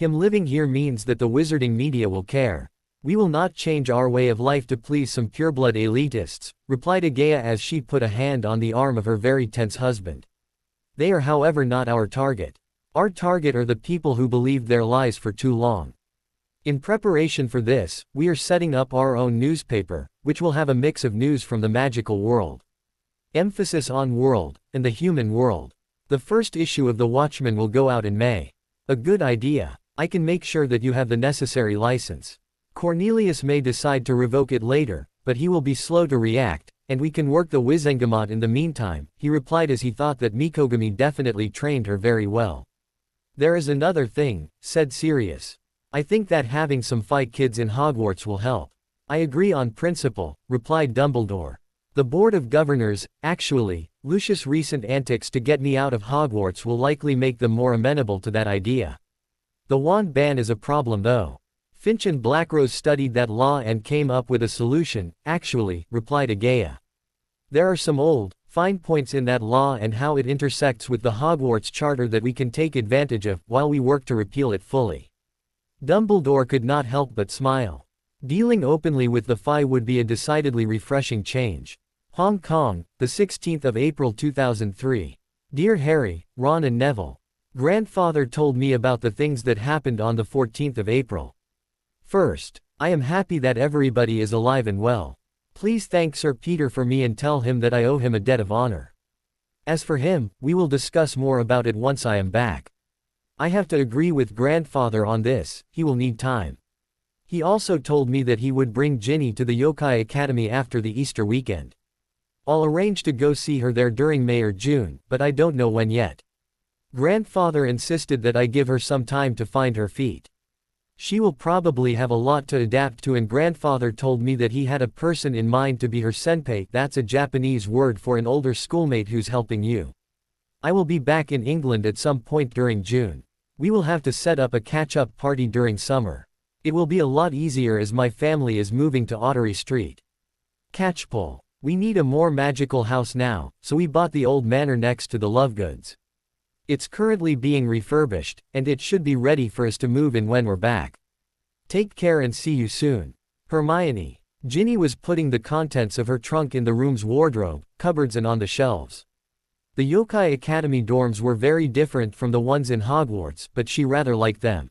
Him living here means that the wizarding media will care. We will not change our way of life to please some pureblood elitists, replied Agea as she put a hand on the arm of her very tense husband. They are however not our target. Our target are the people who believed their lies for too long. In preparation for this, we are setting up our own newspaper, which will have a mix of news from the magical world. Emphasis on world, and the human world. The first issue of The Watchman will go out in May. A good idea. I can make sure that you have the necessary license. Cornelius may decide to revoke it later, but he will be slow to react, and we can work the Wizengamot in the meantime, he replied as he thought that Mikogami definitely trained her very well. There is another thing, said Sirius. I think that having some Phi kids in Hogwarts will help. I agree on principle, replied Dumbledore. The Board of Governors, actually, Lucius' recent antics to get me out of Hogwarts will likely make them more amenable to that idea. The wand ban is a problem though. Finch and Blackrose studied that law and came up with a solution, actually, replied Agaya. There are some old, fine points in that law and how it intersects with the Hogwarts Charter that we can take advantage of while we work to repeal it fully. Dumbledore could not help but smile. Dealing openly with the Fae would be a decidedly refreshing change. Hong Kong, the 16th of April 2003. Dear Harry, Ron and Neville. Grandfather told me about the things that happened on the 14th of April. First, I am happy that everybody is alive and well. Please thank Sir Peter for me and tell him that I owe him a debt of honor. As for him, we will discuss more about it once I am back. I have to agree with Grandfather on this, he will need time. He also told me that he would bring Ginny to the Yokai Academy after the Easter weekend. I'll arrange to go see her there during May or June, but I don't know when yet. Grandfather insisted that I give her some time to find her feet. She will probably have a lot to adapt to, and Grandfather told me that he had a person in mind to be her senpai. That's a Japanese word for an older schoolmate who's helping you. I will be back in England at some point during June. We will have to set up a catch-up party during summer. It will be a lot easier as my family is moving to Ottery Street. Catchpole. We need a more magical house now, so we bought the old manor next to the Lovegoods. It's currently being refurbished, and it should be ready for us to move in when we're back. Take care and see you soon. Hermione. Ginny was putting the contents of her trunk in the room's wardrobe, cupboards and on the shelves. The Yokai Academy dorms were very different from the ones in Hogwarts, but she rather liked them.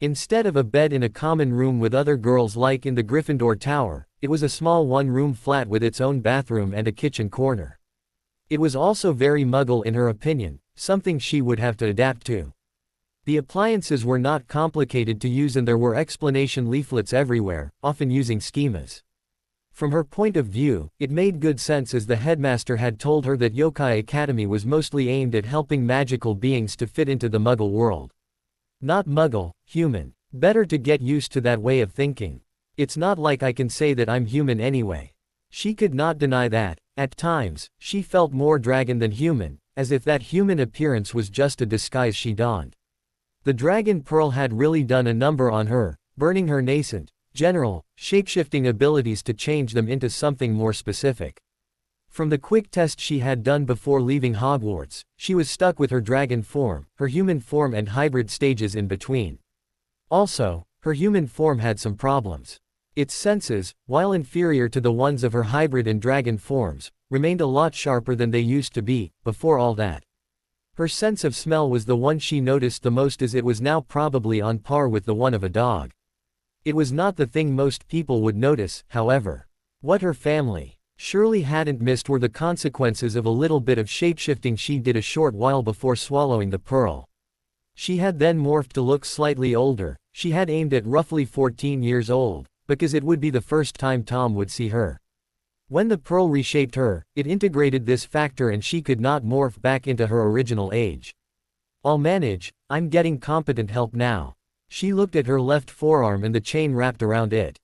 Instead of a bed in a common room with other girls like in the Gryffindor Tower, it was a small one-room flat with its own bathroom and a kitchen corner. It was also very Muggle in her opinion, something she would have to adapt to. The appliances were not complicated to use and there were explanation leaflets everywhere, often using schemas. From her point of view, it made good sense as the headmaster had told her that Yokai Academy was mostly aimed at helping magical beings to fit into the Muggle world. Not Muggle, human. Better to get used to that way of thinking. It's not like I can say that I'm human anyway. She could not deny that, at times, she felt more dragon than human, as if that human appearance was just a disguise she donned. The dragon pearl had really done a number on her, burning her nascent, general, shapeshifting abilities to change them into something more specific. From the quick test she had done before leaving Hogwarts, she was stuck with her dragon form, her human form and hybrid stages in between. Also, her human form had some problems. Its senses, while inferior to the ones of her hybrid and dragon forms, remained a lot sharper than they used to be, before all that. Her sense of smell was the one she noticed the most, as it was now probably on par with the one of a dog. It was not the thing most people would notice, however. What her family surely hadn't missed were the consequences of a little bit of shapeshifting she did a short while before swallowing the pearl. She had then morphed to look slightly older. She had aimed at roughly 14 years old, because it would be the first time Tom would see her. When the pearl reshaped her, it integrated this factor and she could not morph back into her original age. I'll manage, I'm getting competent help now. She looked at her left forearm and the chain wrapped around it.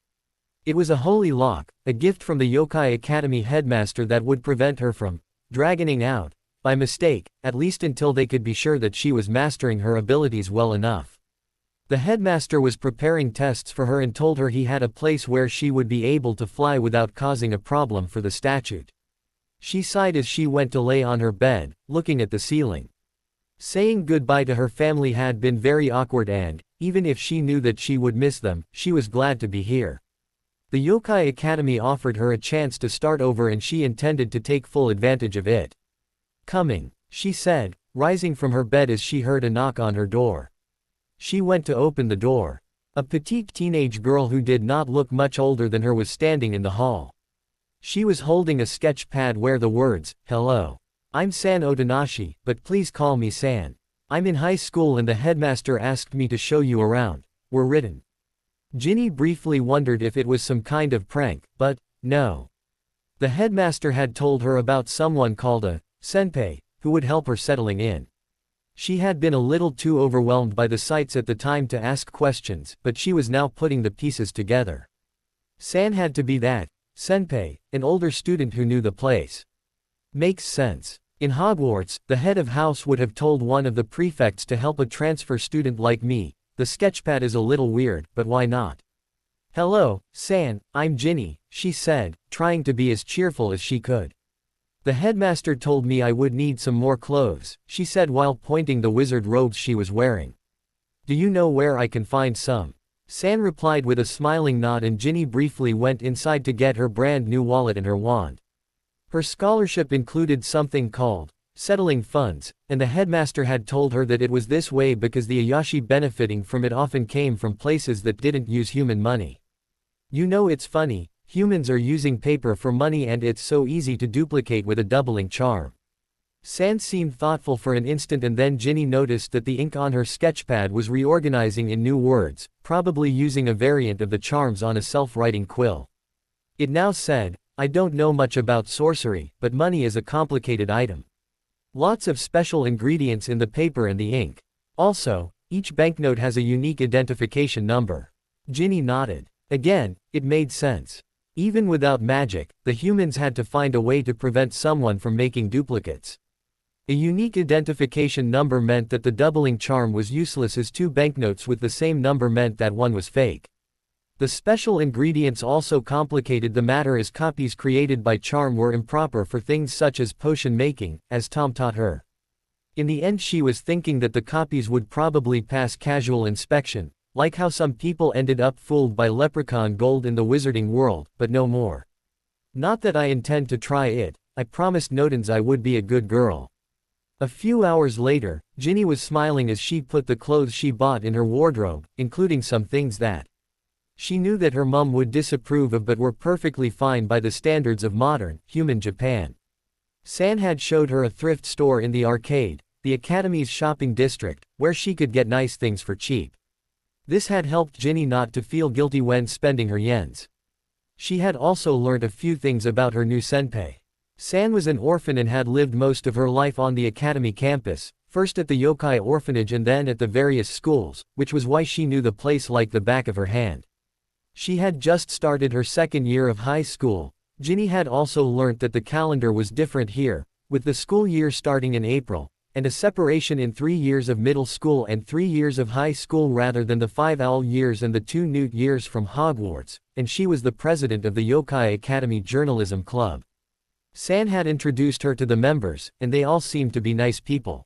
It was a holy lock, a gift from the Yokai Academy headmaster that would prevent her from dragoning out, by mistake, at least until they could be sure that she was mastering her abilities well enough. The headmaster was preparing tests for her and told her he had a place where she would be able to fly without causing a problem for the statute. She sighed as she went to lay on her bed, looking at the ceiling. Saying goodbye to her family had been very awkward and, even if she knew that she would miss them, she was glad to be here. The Yokai Academy offered her a chance to start over and she intended to take full advantage of it. Coming, she said, rising from her bed as she heard a knock on her door. She went to open the door. A petite teenage girl who did not look much older than her was standing in the hall. She was holding a sketch pad where the words, "Hello. I'm San Otonashi, but please call me San. I'm in high school and the headmaster asked me to show you around," were written. Ginny briefly wondered if it was some kind of prank, but, no. The headmaster had told her about someone called a senpai, who would help her settling in. She had been a little too overwhelmed by the sights at the time to ask questions, but she was now putting the pieces together. San had to be that senpai, an older student who knew the place. Makes sense. In Hogwarts, the head of house would have told one of the prefects to help a transfer student like me. The sketchpad is a little weird, but why not? Hello, San, I'm Ginny, she said, trying to be as cheerful as she could. The headmaster told me I would need some more clothes, she said while pointing the wizard robes she was wearing. Do you know where I can find some? San replied with a smiling nod, and Ginny briefly went inside to get her brand new wallet and her wand. Her scholarship included something called settling funds, and the headmaster had told her that it was this way because the Ayashi benefiting from it often came from places that didn't use human money. You know, it's funny, humans are using paper for money and it's so easy to duplicate with a doubling charm. San seemed thoughtful for an instant, and then Ginny noticed that the ink on her sketchpad was reorganizing in new words, probably using a variant of the charms on a self-writing quill. It now said, I don't know much about sorcery, but money is a complicated item. Lots of special ingredients in the paper and the ink. Also, each banknote has a unique identification number. Ginny nodded. Again, it made sense. Even without magic, the humans had to find a way to prevent someone from making duplicates. A unique identification number meant that the doubling charm was useless, as two banknotes with the same number meant that one was fake. The special ingredients also complicated the matter, as copies created by charm were improper for things such as potion making, as Tom taught her. In the end, she was thinking that the copies would probably pass casual inspection, like how some people ended up fooled by leprechaun gold in the wizarding world, but no more. Not that I intend to try it, I promised Nodens I would be a good girl. A few hours later, Ginny was smiling as she put the clothes she bought in her wardrobe, including some things that she knew that her mum would disapprove of but were perfectly fine by the standards of modern, human Japan. San had showed her a thrift store in the arcade, the Academy's shopping district, where she could get nice things for cheap. This had helped Ginny not to feel guilty when spending her yens. She had also learned a few things about her new senpai. San was an orphan and had lived most of her life on the Academy campus, first at the yokai orphanage and then at the various schools, which was why she knew the place like the back of her hand. She had just started her second year of high school. Ginny had also learnt that the calendar was different here, with the school year starting in April, and a separation in 3 years of middle school and 3 years of high school rather than the 5 owl years and the 2 newt years from Hogwarts, and she was the president of the Yokai Academy Journalism Club. San had introduced her to the members, and they all seemed to be nice people.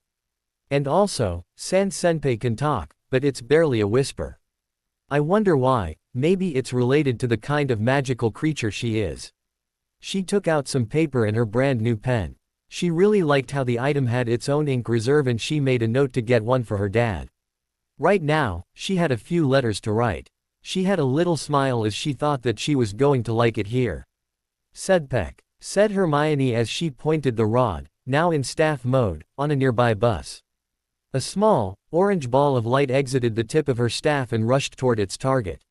And also, San Senpai can talk, but it's barely a whisper. I wonder why. Maybe it's related to the kind of magical creature she is. She took out some paper and her brand new pen. She really liked how the item had its own ink reserve, and she made a note to get one for her dad. Right now, she had a few letters to write. She had a little smile as she thought that she was going to like it here. Said Peck, said Hermione as she pointed the rod, now in staff mode, on a nearby bus. A small, orange ball of light exited the tip of her staff and rushed toward its target.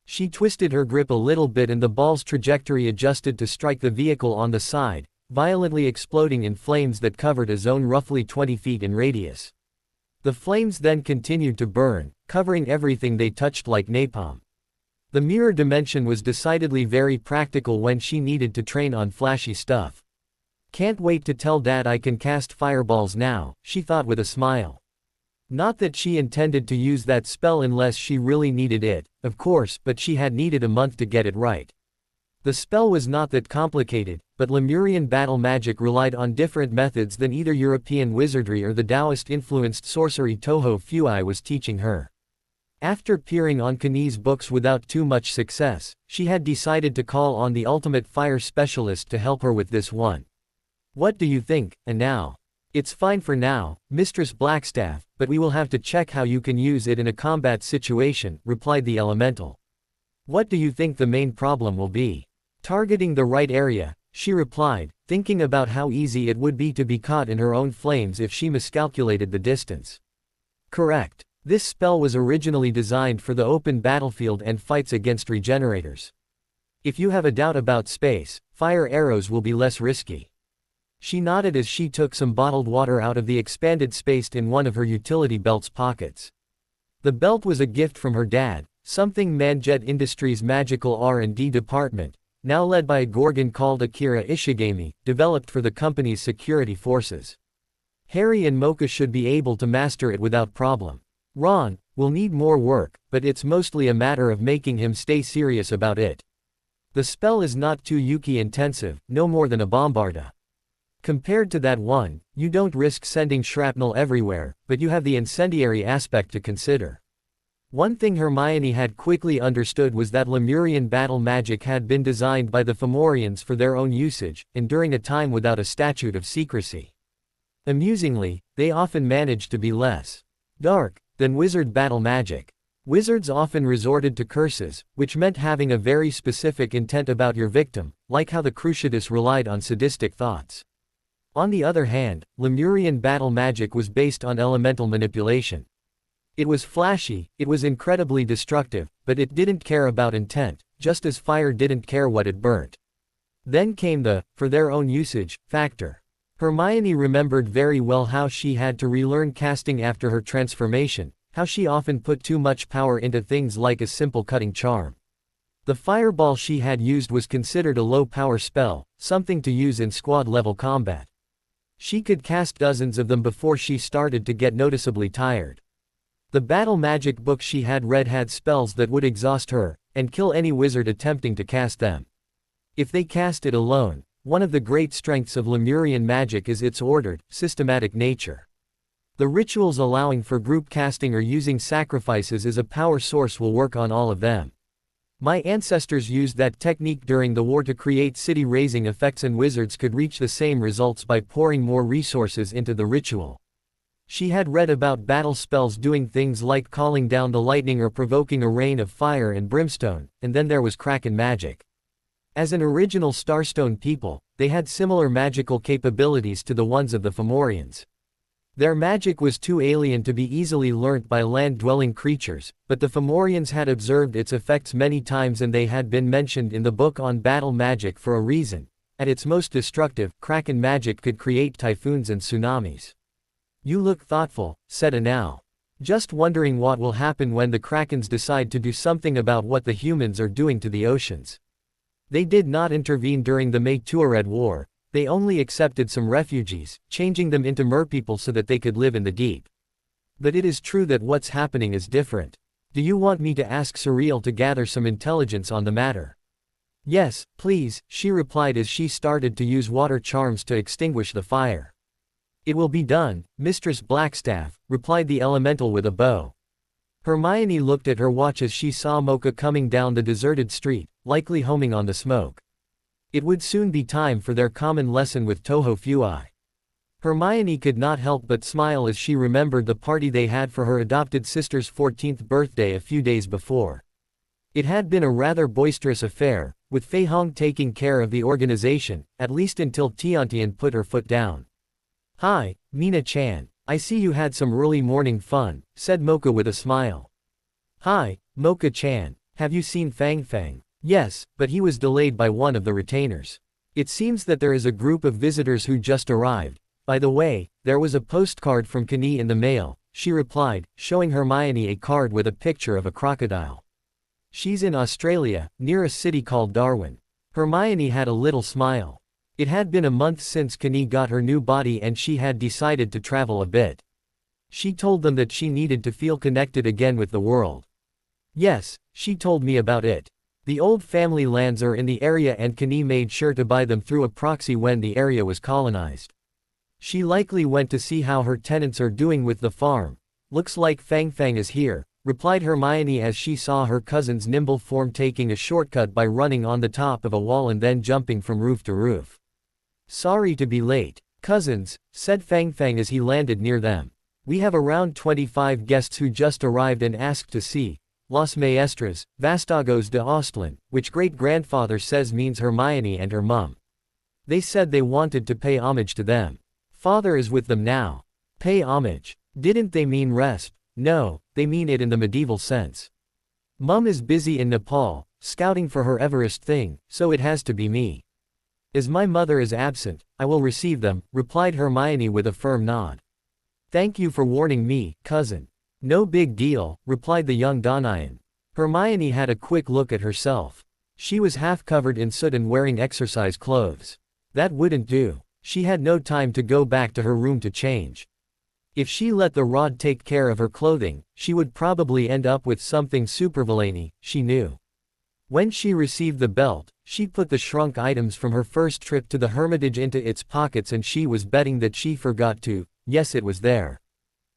She twisted her grip a little bit and the ball's trajectory adjusted to strike the vehicle on the side, violently exploding in flames that covered a zone roughly 20 feet in radius. The flames then continued to burn, covering everything they touched like napalm. The mirror dimension was decidedly very practical when she needed to train on flashy stuff. Can't wait to tell Dad I can cast fireballs now, she thought with a smile. Not that she intended to use that spell unless she really needed it, of course, but she had needed a month to get it right. The spell was not that complicated, but Lemurian battle magic relied on different methods than either European wizardry or the Taoist-influenced sorcery Toho Fui was teaching her. After peering on Kanei's books without too much success, she had decided to call on the ultimate fire specialist to help her with this one. What do you think, Anao? It's fine for now, Mistress Blackstaff, but we will have to check how you can use it in a combat situation, replied the elemental. What do you think the main problem will be? Targeting the right area, she replied, thinking about how easy it would be to be caught in her own flames if she miscalculated the distance. Correct. This spell was originally designed for the open battlefield and fights against regenerators. If you have a doubt about space, fire arrows will be less risky. She nodded as she took some bottled water out of the expanded space in one of her utility belt's pockets. The belt was a gift from her dad, something Manjet Industries' magical R&D department, now led by a Gorgon called Akira Ishigami, developed for the company's security forces. Harry and Mocha should be able to master it without problem. Ron will need more work, but it's mostly a matter of making him stay serious about it. The spell is not too Yuki intensive, no more than a bombarda. Compared to that one, you don't risk sending shrapnel everywhere, but you have the incendiary aspect to consider. One thing Hermione had quickly understood was that Lemurian battle magic had been designed by the Fomorians for their own usage, and during a time without a statute of secrecy. Amusingly, they often managed to be less dark than wizard battle magic. Wizards often resorted to curses, which meant having a very specific intent about your victim, like how the Cruciatus relied on sadistic thoughts. On the other hand, Lemurian battle magic was based on elemental manipulation. It was flashy, it was incredibly destructive, but it didn't care about intent, just as fire didn't care what it burnt. Then came the, for their own usage, factor. Hermione remembered very well how she had to relearn casting after her transformation, how she often put too much power into things like a simple cutting charm. The fireball she had used was considered a low-power spell, something to use in squad-level combat. She could cast dozens of them before she started to get noticeably tired. The battle magic book she had read had spells that would exhaust her, and kill any wizard attempting to cast them. If they cast it alone, one of the great strengths of Lemurian magic is its ordered, systematic nature. The rituals allowing for group casting or using sacrifices as a power source will work on all of them. My ancestors used that technique during the war to create city-raising effects, and wizards could reach the same results by pouring more resources into the ritual. She had read about battle spells doing things like calling down the lightning or provoking a rain of fire and brimstone, and then there was Kraken magic. As an original Starstone people, they had similar magical capabilities to the ones of the Fomorians. Their magic was too alien to be easily learnt by land-dwelling creatures, but the Fomorians had observed its effects many times and they had been mentioned in the book on battle magic for a reason. At its most destructive, Kraken magic could create typhoons and tsunamis. "You look thoughtful," said Anao. "Just wondering what will happen when the Krakens decide to do something about what the humans are doing to the oceans." They did not intervene during the May-Tuared War, they only accepted some refugees, changing them into merpeople so that they could live in the deep. But it is true that what's happening is different. Do you want me to ask Surreal to gather some intelligence on the matter? Yes, please, she replied as she started to use water charms to extinguish the fire. It will be done, Mistress Blackstaff, replied the elemental with a bow. Hermione looked at her watch as she saw Mocha coming down the deserted street, likely homing on the smoke. It would soon be time for their common lesson with Toho Fui. Hermione could not help but smile as she remembered the party they had for her adopted sister's 14th birthday a few days before. It had been a rather boisterous affair, with Fei Hong taking care of the organization, at least until Tiantian put her foot down. "Hi, Mina-chan. I see you had some early morning fun," said Mocha with a smile. "Hi, Mocha-chan. Have you seen Fang Fang?" "Yes, but he was delayed by one of the retainers. It seems that there is a group of visitors who just arrived. By the way, there was a postcard from Kani in the mail," she replied, showing Hermione a card with a picture of a crocodile. "She's in Australia, near a city called Darwin." Hermione had a little smile. It had been a month since Kani got her new body and she had decided to travel a bit. She told them that she needed to feel connected again with the world. "Yes, she told me about it. The old family lands are in the area and Kani made sure to buy them through a proxy when the area was colonized. She likely went to see how her tenants are doing with the farm. Looks like Fang Fang is here," replied Hermione as she saw her cousin's nimble form taking a shortcut by running on the top of a wall and then jumping from roof to roof. "Sorry to be late, cousins," said Fang Fang as he landed near them. "We have around 25 guests who just arrived and asked to see Los Maestras, Vastagos de Ostlin, which great-grandfather says means Hermione and her mum. They said they wanted to pay homage to them. Father is with them now." "Pay homage? Didn't they mean rest?" "No, they mean it in the medieval sense. Mum is busy in Nepal, scouting for her Everest thing, so it has to be me. As my mother is absent, I will receive them," replied Hermione with a firm nod. "Thank you for warning me, cousin." "No big deal," replied the young Danayan. Hermione had a quick look at herself. She was half covered in soot and wearing exercise clothes. That wouldn't do. She had no time to go back to her room to change. If she let the rod take care of her clothing, she would probably end up with something supervillainy, she knew. When she received the belt, she put the shrunk items from her first trip to the Hermitage into its pockets, and she was betting that she forgot to. Yes, it was there.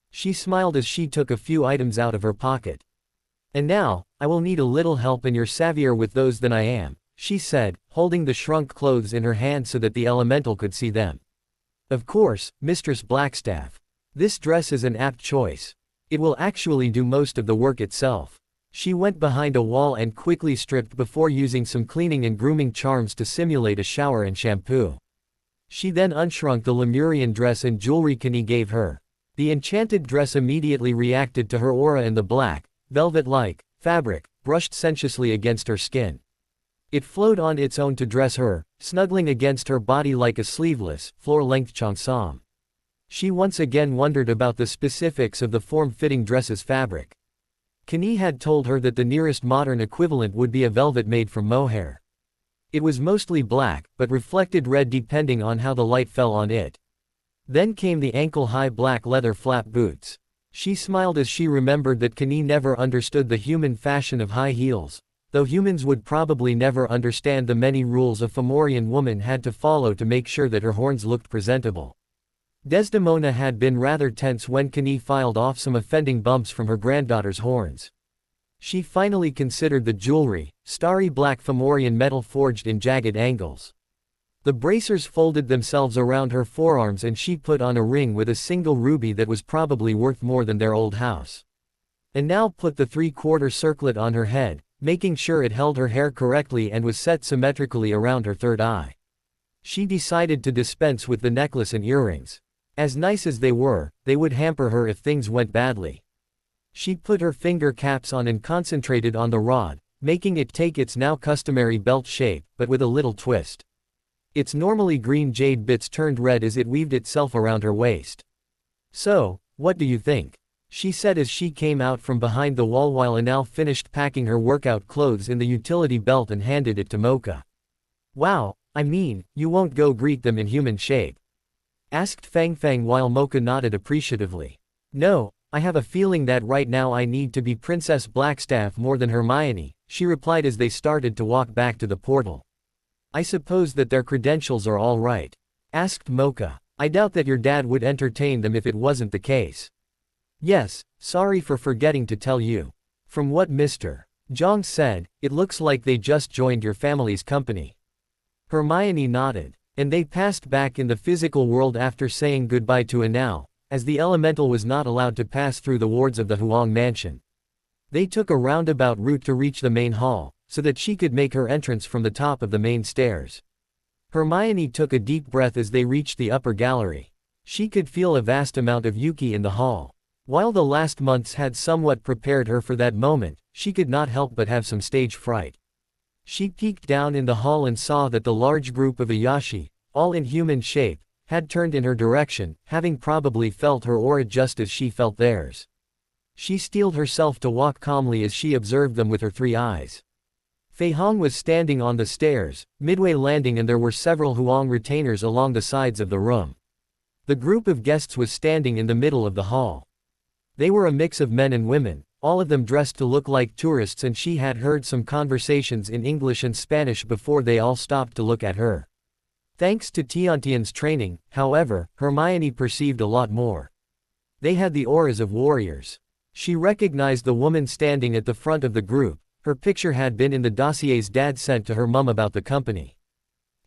She smiled as she took a few items out of her pocket. And now, I will need a little help, and you're savvier with those than I am, she said, holding the shrunk clothes in her hand so that the elemental could see them. Of course, Mistress Blackstaff. This dress is an apt choice. It will actually do most of the work itself. She went behind a wall and quickly stripped before using some cleaning and grooming charms to simulate a shower and shampoo. She then unshrunk the Lemurian dress and jewelry Kenny gave her. The enchanted dress immediately reacted to her aura, and the black, velvet-like fabric brushed sensuously against her skin. It flowed on its own to dress her, snuggling against her body like a sleeveless, floor-length cheongsam. She once again wondered about the specifics of the form-fitting dress's fabric. Kenny had told her that the nearest modern equivalent would be a velvet made from mohair. It was mostly black, but reflected red depending on how the light fell on it. Then came the ankle-high black leather flap boots. She smiled as she remembered that Kenny never understood the human fashion of high heels, though humans would probably never understand the many rules a Fomorian woman had to follow to make sure that her horns looked presentable. Desdemona had been rather tense when Kenny filed off some offending bumps from her granddaughter's horns. She finally considered the jewelry, starry black Fomorian metal forged in jagged angles. The bracers folded themselves around her forearms, and she put on a ring with a single ruby that was probably worth more than their old house. And now put the 3/4 circlet on her head, making sure it held her hair correctly and was set symmetrically around her third eye. She decided to dispense with the necklace and earrings. As nice as they were, they would hamper her if things went badly. She put her finger caps on and concentrated on the rod, making it take its now customary belt shape, but with a little twist. Its normally green jade bits turned red as it weaved itself around her waist. "So, what do you think?" she said as she came out from behind the wall while Anal finished packing her workout clothes in the utility belt and handed it to Mocha. "Wow, I mean, you won't go greet them in human shape?" asked Fang Fang while Mocha nodded appreciatively. "No, I have a feeling that right now I need to be Princess Blackstaff more than Hermione," she replied as they started to walk back to the portal. "I suppose that their credentials are all right?" asked Mocha. "I doubt that your dad would entertain them if it wasn't the case." "Yes, sorry for forgetting to tell you. From what Mr. Zhang said, it looks like they just joined your family's company." Hermione nodded. And they passed back in the physical world after saying goodbye to Anal, as the elemental was not allowed to pass through the wards of the Huang mansion. They took a roundabout route to reach the main hall, so that she could make her entrance from the top of the main stairs. Hermione took a deep breath as they reached the upper gallery. She could feel a vast amount of Yuki in the hall. While the last months had somewhat prepared her for that moment, she could not help but have some stage fright. She peeked down in the hall and saw that the large group of Ayashi, all in human shape, had turned in her direction, having probably felt her aura just as she felt theirs. She steeled herself to walk calmly as she observed them with her 3 eyes. Fei Hong was standing on the stairs, midway landing, and there were several Huang retainers along the sides of the room. The group of guests was standing in the middle of the hall. They were a mix of men and women, all of them dressed to look like tourists, and she had heard some conversations in English and Spanish before they all stopped to look at her. Thanks to Tiantian's training, however, Hermione perceived a lot more. They had the auras of warriors. She recognized the woman standing at the front of the group. Her picture had been in the dossiers Dad sent to her mum about the company.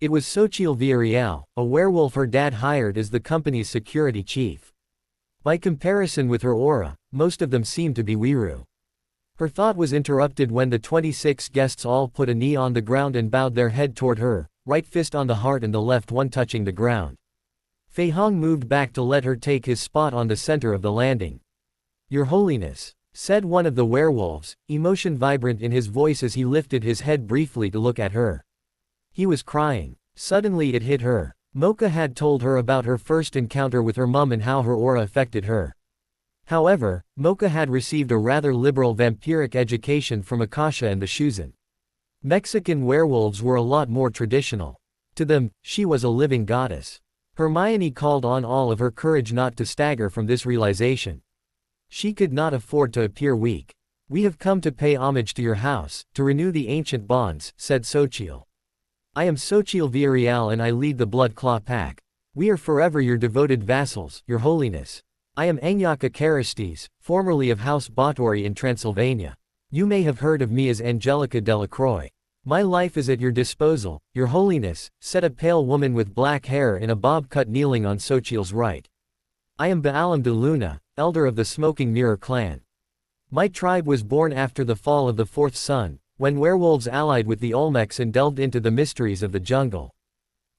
It was Xochitl Villarreal, a werewolf her dad hired as the company's security chief. By comparison with her aura, most of them seemed to be Wiru. Her thought was interrupted when the 26 guests all put a knee on the ground and bowed their head toward her, right fist on the heart and the left one touching the ground. Fei Hong moved back to let her take his spot on the center of the landing. "Your Holiness," said one of the werewolves, emotion vibrant in his voice as he lifted his head briefly to look at her. He was crying. Suddenly it hit her. Mocha had told her about her first encounter with her mum and how her aura affected her. However, Mocha had received a rather liberal vampiric education from Akasha and the Shuzan. Mexican werewolves were a lot more traditional. To them, she was a living goddess. Hermione called on all of her courage not to stagger from this realization. She could not afford to appear weak. "We have come to pay homage to your house, to renew the ancient bonds," said Xochitl. "I am Xochitl Villarreal and I lead the Blood Claw Pack. We are forever your devoted vassals, your holiness. I am Anyaka Charistes, formerly of House Báthory in Transylvania. You may have heard of me as Angelica Delacroix. My life is at your disposal, your holiness," said a pale woman with black hair in a bob cut kneeling on Xochitl's right. "I am Baalam de Luna, elder of the Smoking Mirror clan. My tribe was born after the fall of the fourth sun, when werewolves allied with the Olmecs and delved into the mysteries of the jungle.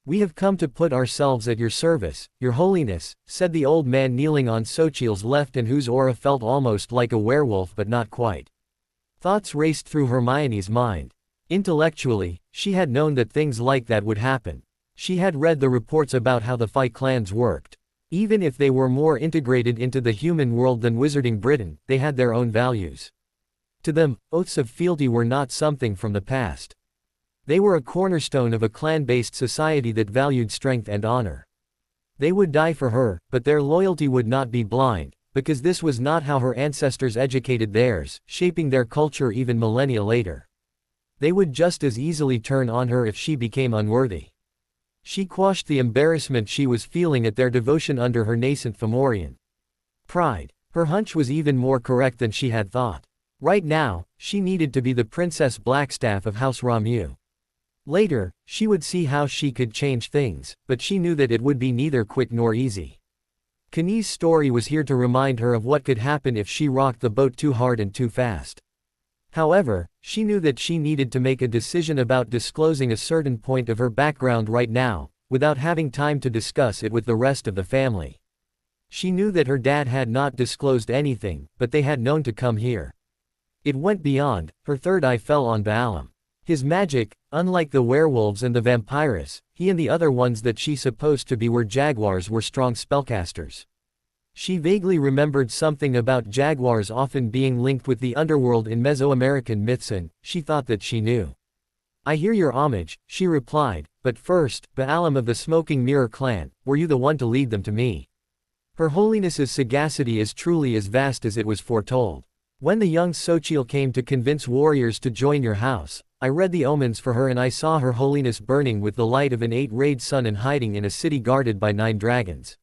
We have come to put ourselves at your service, your holiness," said the old man kneeling on Xochitl's left and whose aura felt almost like a werewolf but not quite. Thoughts raced through Hermione's mind. Intellectually, she had known that things like that would happen. She had read the reports about how the Phi clans worked. Even if they were more integrated into the human world than Wizarding Britain, they had their own values. To them, oaths of fealty were not something from the past. They were a cornerstone of a clan-based society that valued strength and honor. They would die for her, but their loyalty would not be blind, because this was not how her ancestors educated theirs, shaping their culture even millennia later. They would just as easily turn on her if she became unworthy. She quashed the embarrassment she was feeling at their devotion under her nascent Fomorian pride. Her hunch was even more correct than she had thought. Right now, she needed to be the Princess Blackstaff of House Ramu. Later, she would see how she could change things, but she knew that it would be neither quick nor easy. Kani's story was here to remind her of what could happen if she rocked the boat too hard and too fast. However, she knew that she needed to make a decision about disclosing a certain point of her background right now, without having time to discuss it with the rest of the family. She knew that her dad had not disclosed anything, but they had known to come here. It went beyond. Her third eye fell on Baalam. His magic, unlike the werewolves and the vampirus, he and the other ones that she supposed to be were jaguars were strong spellcasters. She vaguely remembered something about jaguars often being linked with the underworld in Mesoamerican myths and she thought that she knew. "I hear your homage," she replied, "but first, Baalam of the Smoking Mirror clan, were you the one to lead them to me?" Her holiness's sagacity is truly as vast as it was foretold. "When the young Xochitl came to convince warriors to join your house, I read the omens for her and I saw her holiness burning with the light of an 8-rayed sun and hiding in a city guarded by 9 dragons.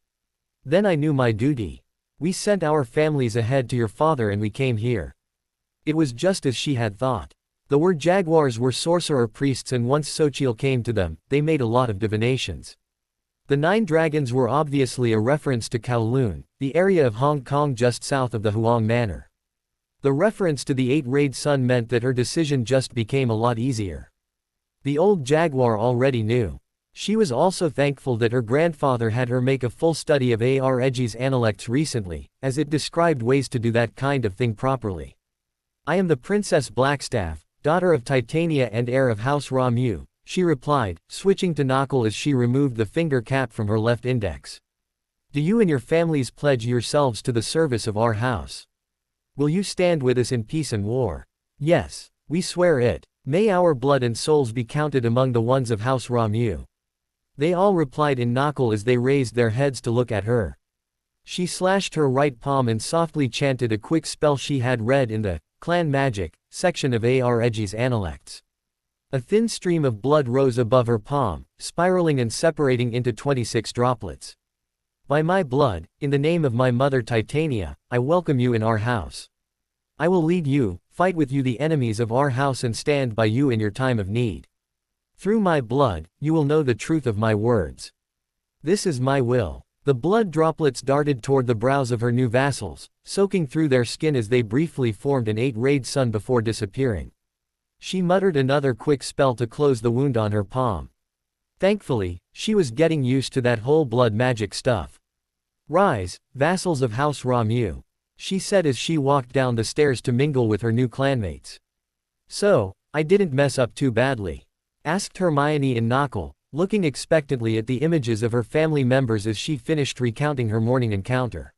Then I knew my duty. We sent our families ahead to your father and we came here." It was just as she had thought. The word jaguars were sorcerer priests and once Xochitl came to them, they made a lot of divinations. The 9 dragons were obviously a reference to Kowloon, the area of Hong Kong just south of the Huang Manor. The reference to the 8-rayed sun meant that her decision just became a lot easier. The old jaguar already knew. She was also thankful that her grandfather had her make a full study of A.R. Edgy's Analects recently, as it described ways to do that kind of thing properly. "I am the Princess Blackstaff, daughter of Titania and heir of House Ramu," she replied, switching to knuckle as she removed the finger cap from her left index. "Do you and your families pledge yourselves to the service of our house? Will you stand with us in peace and war?" "Yes, we swear it. May our blood and souls be counted among the ones of House Ramu." They all replied in knuckle as they raised their heads to look at her. She slashed her right palm and softly chanted a quick spell she had read in the Clan Magic section of A.R. Edgy's Analects. A thin stream of blood rose above her palm, spiraling and separating into 26 droplets. "By my blood, in the name of my mother Titania, I welcome you in our house. I will lead you, fight with you the enemies of our house and stand by you in your time of need. Through my blood, you will know the truth of my words. This is my will." The blood droplets darted toward the brows of her new vassals, soaking through their skin as they briefly formed an 8-rayed sun before disappearing. She muttered another quick spell to close the wound on her palm. Thankfully, she was getting used to that whole blood magic stuff. "Rise, vassals of House Ramu," she said as she walked down the stairs to mingle with her new clanmates. "So, I didn't mess up too badly?" asked Hermione in knuckle, looking expectantly at the images of her family members as she finished recounting her morning encounter.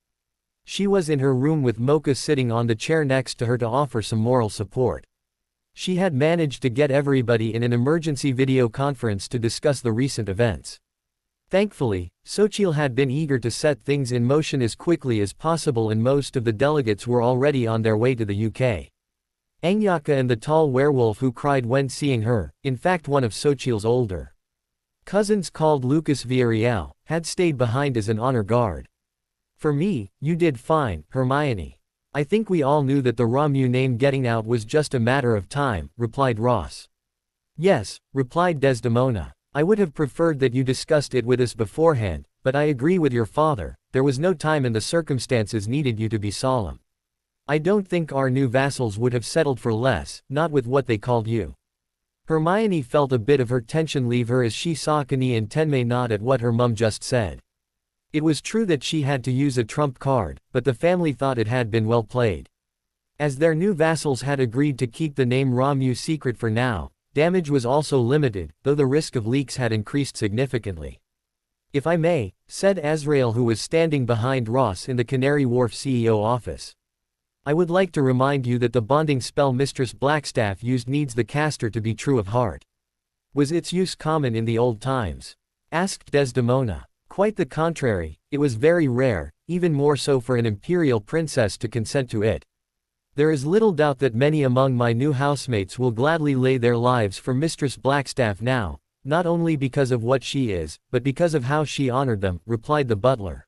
She was in her room with Mocha sitting on the chair next to her to offer some moral support. She had managed to get everybody in an emergency video conference to discuss the recent events. Thankfully, Sochil had been eager to set things in motion as quickly as possible, and most of the delegates were already on their way to the UK. Anyaka and the tall werewolf who cried when seeing her, in fact one of Sochil's older cousins called Lucas Villarreal, had stayed behind as an honor guard. For me, you did fine, Hermione. I think we all knew that the Romu name getting out was just a matter of time, replied Ross. Yes, replied Desdemona. I would have preferred that you discussed it with us beforehand, but I agree with your father, there was no time and the circumstances needed you to be solemn. I don't think our new vassals would have settled for less, not with what they called you. Hermione felt a bit of her tension leave her as she saw Kenny and Tenmei nod at what her mum just said. It was true that she had to use a trump card, but the family thought it had been well played. As their new vassals had agreed to keep the name Romu secret for now, damage was also limited, though the risk of leaks had increased significantly. If I may, said Azrael, who was standing behind Ross in the Canary Wharf CEO office. I would like to remind you that the bonding spell Mistress Blackstaff used needs the caster to be true of heart. Was its use common in the old times? Asked Desdemona. Quite the contrary, it was very rare, even more so for an imperial princess to consent to it. There is little doubt that many among my new housemates will gladly lay their lives for Mistress Blackstaff now, not only because of what she is, but because of how she honored them, replied the butler.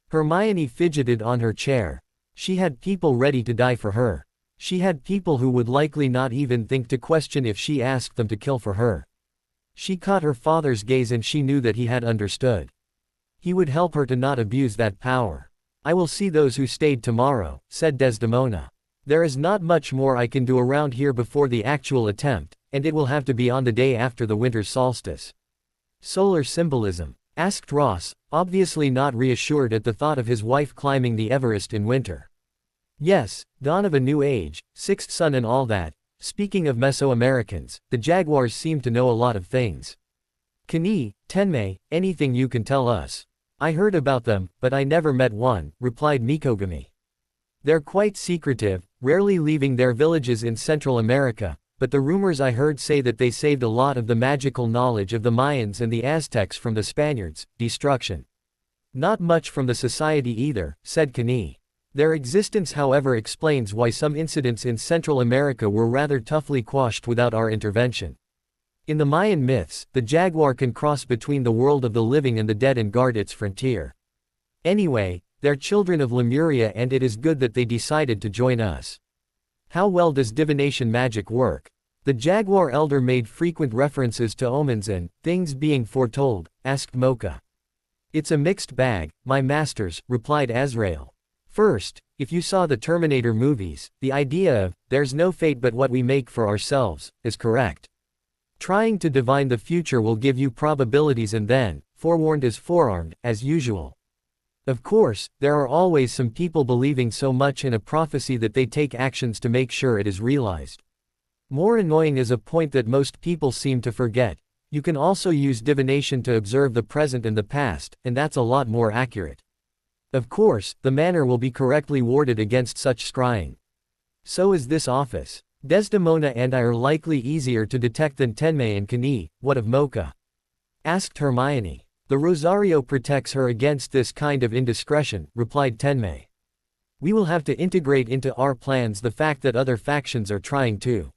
Hermione fidgeted on her chair. She had people ready to die for her. She had people who would likely not even think to question if she asked them to kill for her. She caught her father's gaze and she knew that he had understood. He would help her to not abuse that power. I will see those who stayed tomorrow, said Desdemona. There is not much more I can do around here before the actual attempt, and it will have to be on the day after the winter solstice. Solar symbolism? Asked Ross, obviously not reassured at the thought of his wife climbing the Everest in winter. Yes, dawn of a new age, sixth sun and all that. Speaking of Mesoamericans, the Jaguars seem to know a lot of things. Kenny, Tenmei, anything you can tell us? I heard about them, but I never met one, replied Mikogami. They're quite secretive, rarely leaving their villages in Central America, but the rumors I heard say that they saved a lot of the magical knowledge of the Mayans and the Aztecs from the Spaniards' destruction. Not much from the society either, said Kenny. Their existence however explains why some incidents in Central America were rather toughly quashed without our intervention. In the Mayan myths, the jaguar can cross between the world of the living and the dead and guard its frontier. Anyway, they're children of Lemuria and it is good that they decided to join us. How well does divination magic work? The Jaguar elder made frequent references to omens and things being foretold, asked Mocha. It's a mixed bag, my masters, replied Azrael. First, if you saw the Terminator movies, the idea of, there's no fate but what we make for ourselves, is correct. Trying to divine the future will give you probabilities and then, forewarned is forearmed, as usual. Of course, there are always some people believing so much in a prophecy that they take actions to make sure it is realized. More annoying is a point that most people seem to forget. You can also use divination to observe the present and the past, and that's a lot more accurate. Of course, the manor will be correctly warded against such scrying. So is this office. Desdemona and I are likely easier to detect than Tenmei and Kenny. What of Mocha? Asked Hermione. The Rosario protects her against this kind of indiscretion, replied Tenmei. We will have to integrate into our plans the fact that other factions are trying to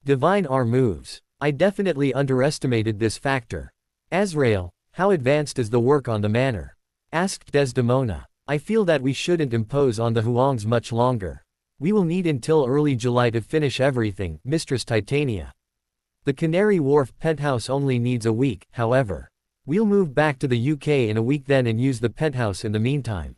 divine our moves. I definitely underestimated this factor. Azrael, how advanced is the work on the manor? Asked Desdemona. I feel that we shouldn't impose on the Huangs much longer. We will need until early July to finish everything, Mistress Titania. The Canary Wharf penthouse only needs a week, however. We'll move back to the UK in a week then and use the penthouse in the meantime.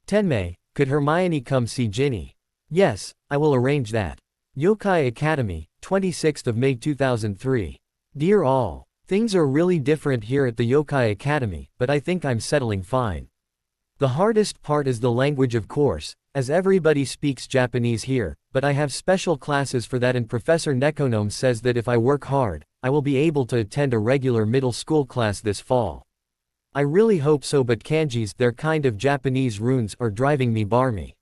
Tenmei, could Hermione come see Ginny? Yes, I will arrange that. Yokai Academy, 26th of May 2003. Dear all, things are really different here at the Yokai Academy, but I think I'm settling fine. The hardest part is the language of course, as everybody speaks Japanese here, but I have special classes for that and Professor Nekonome says that if I work hard, I will be able to attend a regular middle school class this fall. I really hope so, but kanjis, they're kind of Japanese runes, are driving me barmy.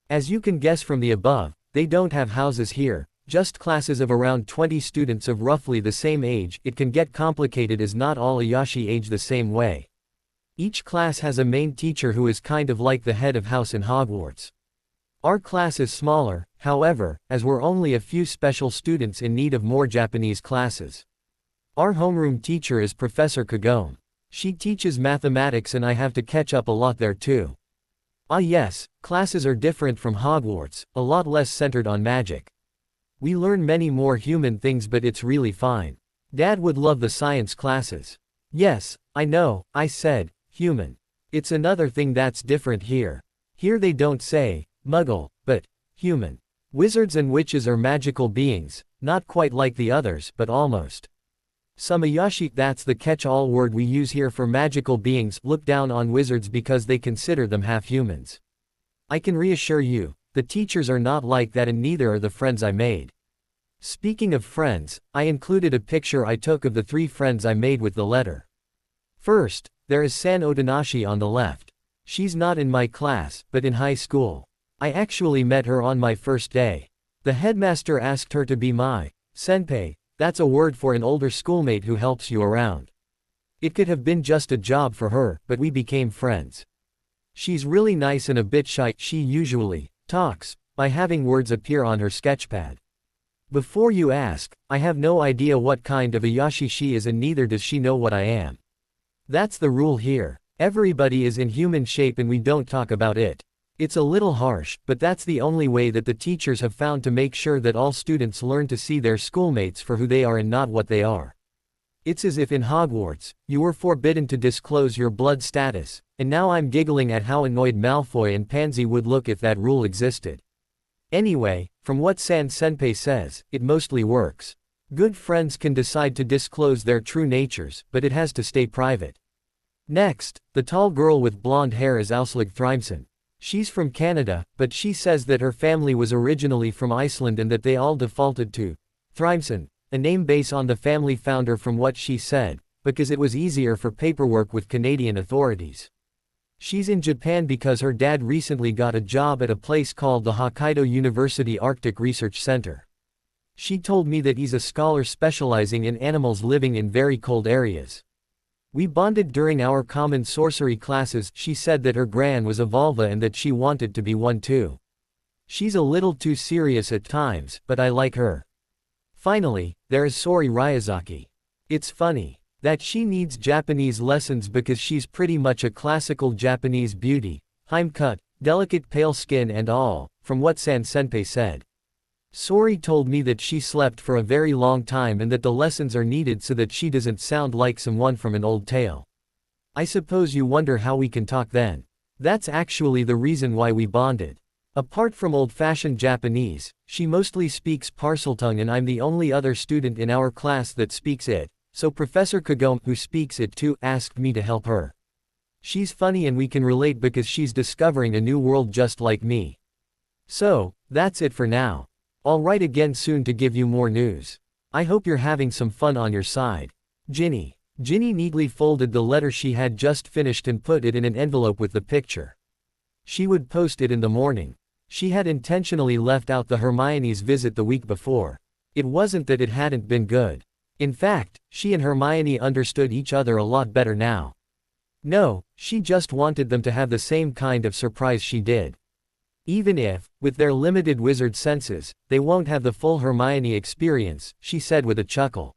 As you can guess from the above, they don't have houses here, just classes of around 20 students of roughly the same age. It can get complicated as not all Ayashi age the same way. Each class has a main teacher who is kind of like the head of house in Hogwarts. Our class is smaller, however, as we're only a few special students in need of more Japanese classes. Our homeroom teacher is Professor Kagome. She teaches mathematics and I have to catch up a lot there too. Ah yes, classes are different from Hogwarts, a lot less centered on magic. We learn many more human things, but it's really fine. Dad would love the science classes. Yes, I know, I said, human. It's another thing that's different here. Here they don't say, muggle, but, human. Wizards and witches are magical beings, not quite like the others, but almost. Some Ayashi, that's the catch-all word we use here for magical beings, look down on wizards because they consider them half-humans. I can reassure you, the teachers are not like that, and neither are the friends I made. Speaking of friends, I included a picture I took of the 3 friends I made with the letter. First, there is San Otonashi on the left. She's not in my class, but in high school. I actually met her on my first day. The headmaster asked her to be my senpai. That's a word for an older schoolmate who helps you around. It could have been just a job for her, but we became friends. She's really nice and a bit shy. She usually talks by having words appear on her sketchpad. Before you ask, I have no idea what kind of Ayashi she is, and neither does she know what I am. That's the rule here. Everybody is in human shape and we don't talk about it. It's a little harsh, but that's the only way that the teachers have found to make sure that all students learn to see their schoolmates for who they are and not what they are. It's as if in Hogwarts, you were forbidden to disclose your blood status, and now I'm giggling at how annoyed Malfoy and Pansy would look if that rule existed. Anyway, from what San Senpai says, it mostly works. Good friends can decide to disclose their true natures, but it has to stay private. Next, the tall girl with blonde hair is Auslig Thrimson. She's from Canada, but she says that her family was originally from Iceland and that they all defaulted to Thrimson, a name based on the family founder from what she said, because it was easier for paperwork with Canadian authorities. She's in Japan because her dad recently got a job at a place called the Hokkaido University Arctic Research Center. She told me that he's a scholar specializing in animals living in very cold areas. We bonded during our common sorcery classes. She said that her gran was a vulva and that she wanted to be one too. She's a little too serious at times, but I like her. Finally, there is Sori Ryazaki. It's funny that she needs Japanese lessons because she's pretty much a classical Japanese beauty, Heim cut, delicate pale skin and all, from what San Senpai said. Sori told me that she slept for a very long time and that the lessons are needed so that she doesn't sound like someone from an old tale. I suppose you wonder how we can talk then. That's actually the reason why we bonded. Apart from old-fashioned Japanese, she mostly speaks Parseltongue and I'm the only other student in our class that speaks it, so Professor Kagome, who speaks it too, asked me to help her. She's funny and we can relate because she's discovering a new world just like me. So, that's it for now. I'll write again soon to give you more news. I hope you're having some fun on your side. Ginny. Ginny neatly folded the letter she had just finished and put it in an envelope with the picture. She would post it in the morning. She had intentionally left out the Hermione's visit the week before. It wasn't that it hadn't been good. In fact, she and Hermione understood each other a lot better now. No, she just wanted them to have the same kind of surprise she did. Even if, with their limited wizard senses, they won't have the full Hermione experience, she said with a chuckle.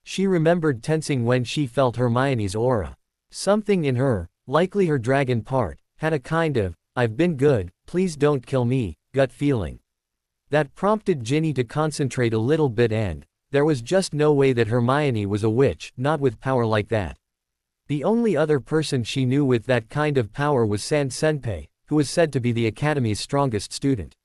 She remembered tensing when she felt Hermione's aura. Something in her, likely her dragon part, had a kind of, "I've been good, please don't kill me," gut feeling. That prompted Ginny to concentrate a little bit, and there was just no way that Hermione was a witch, not with power like that. The only other person she knew with that kind of power was San Senpai, who was said to be the Academy's strongest student.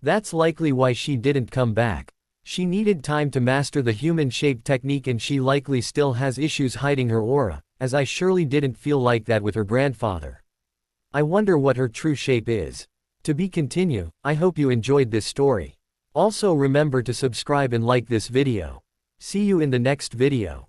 That's likely why she didn't come back. She needed time to master the human shape technique and she likely still has issues hiding her aura, as I surely didn't feel like that with her grandfather. I wonder what her true shape is. To be continued. I hope you enjoyed this story. Also remember to subscribe and like this video. See you in the next video.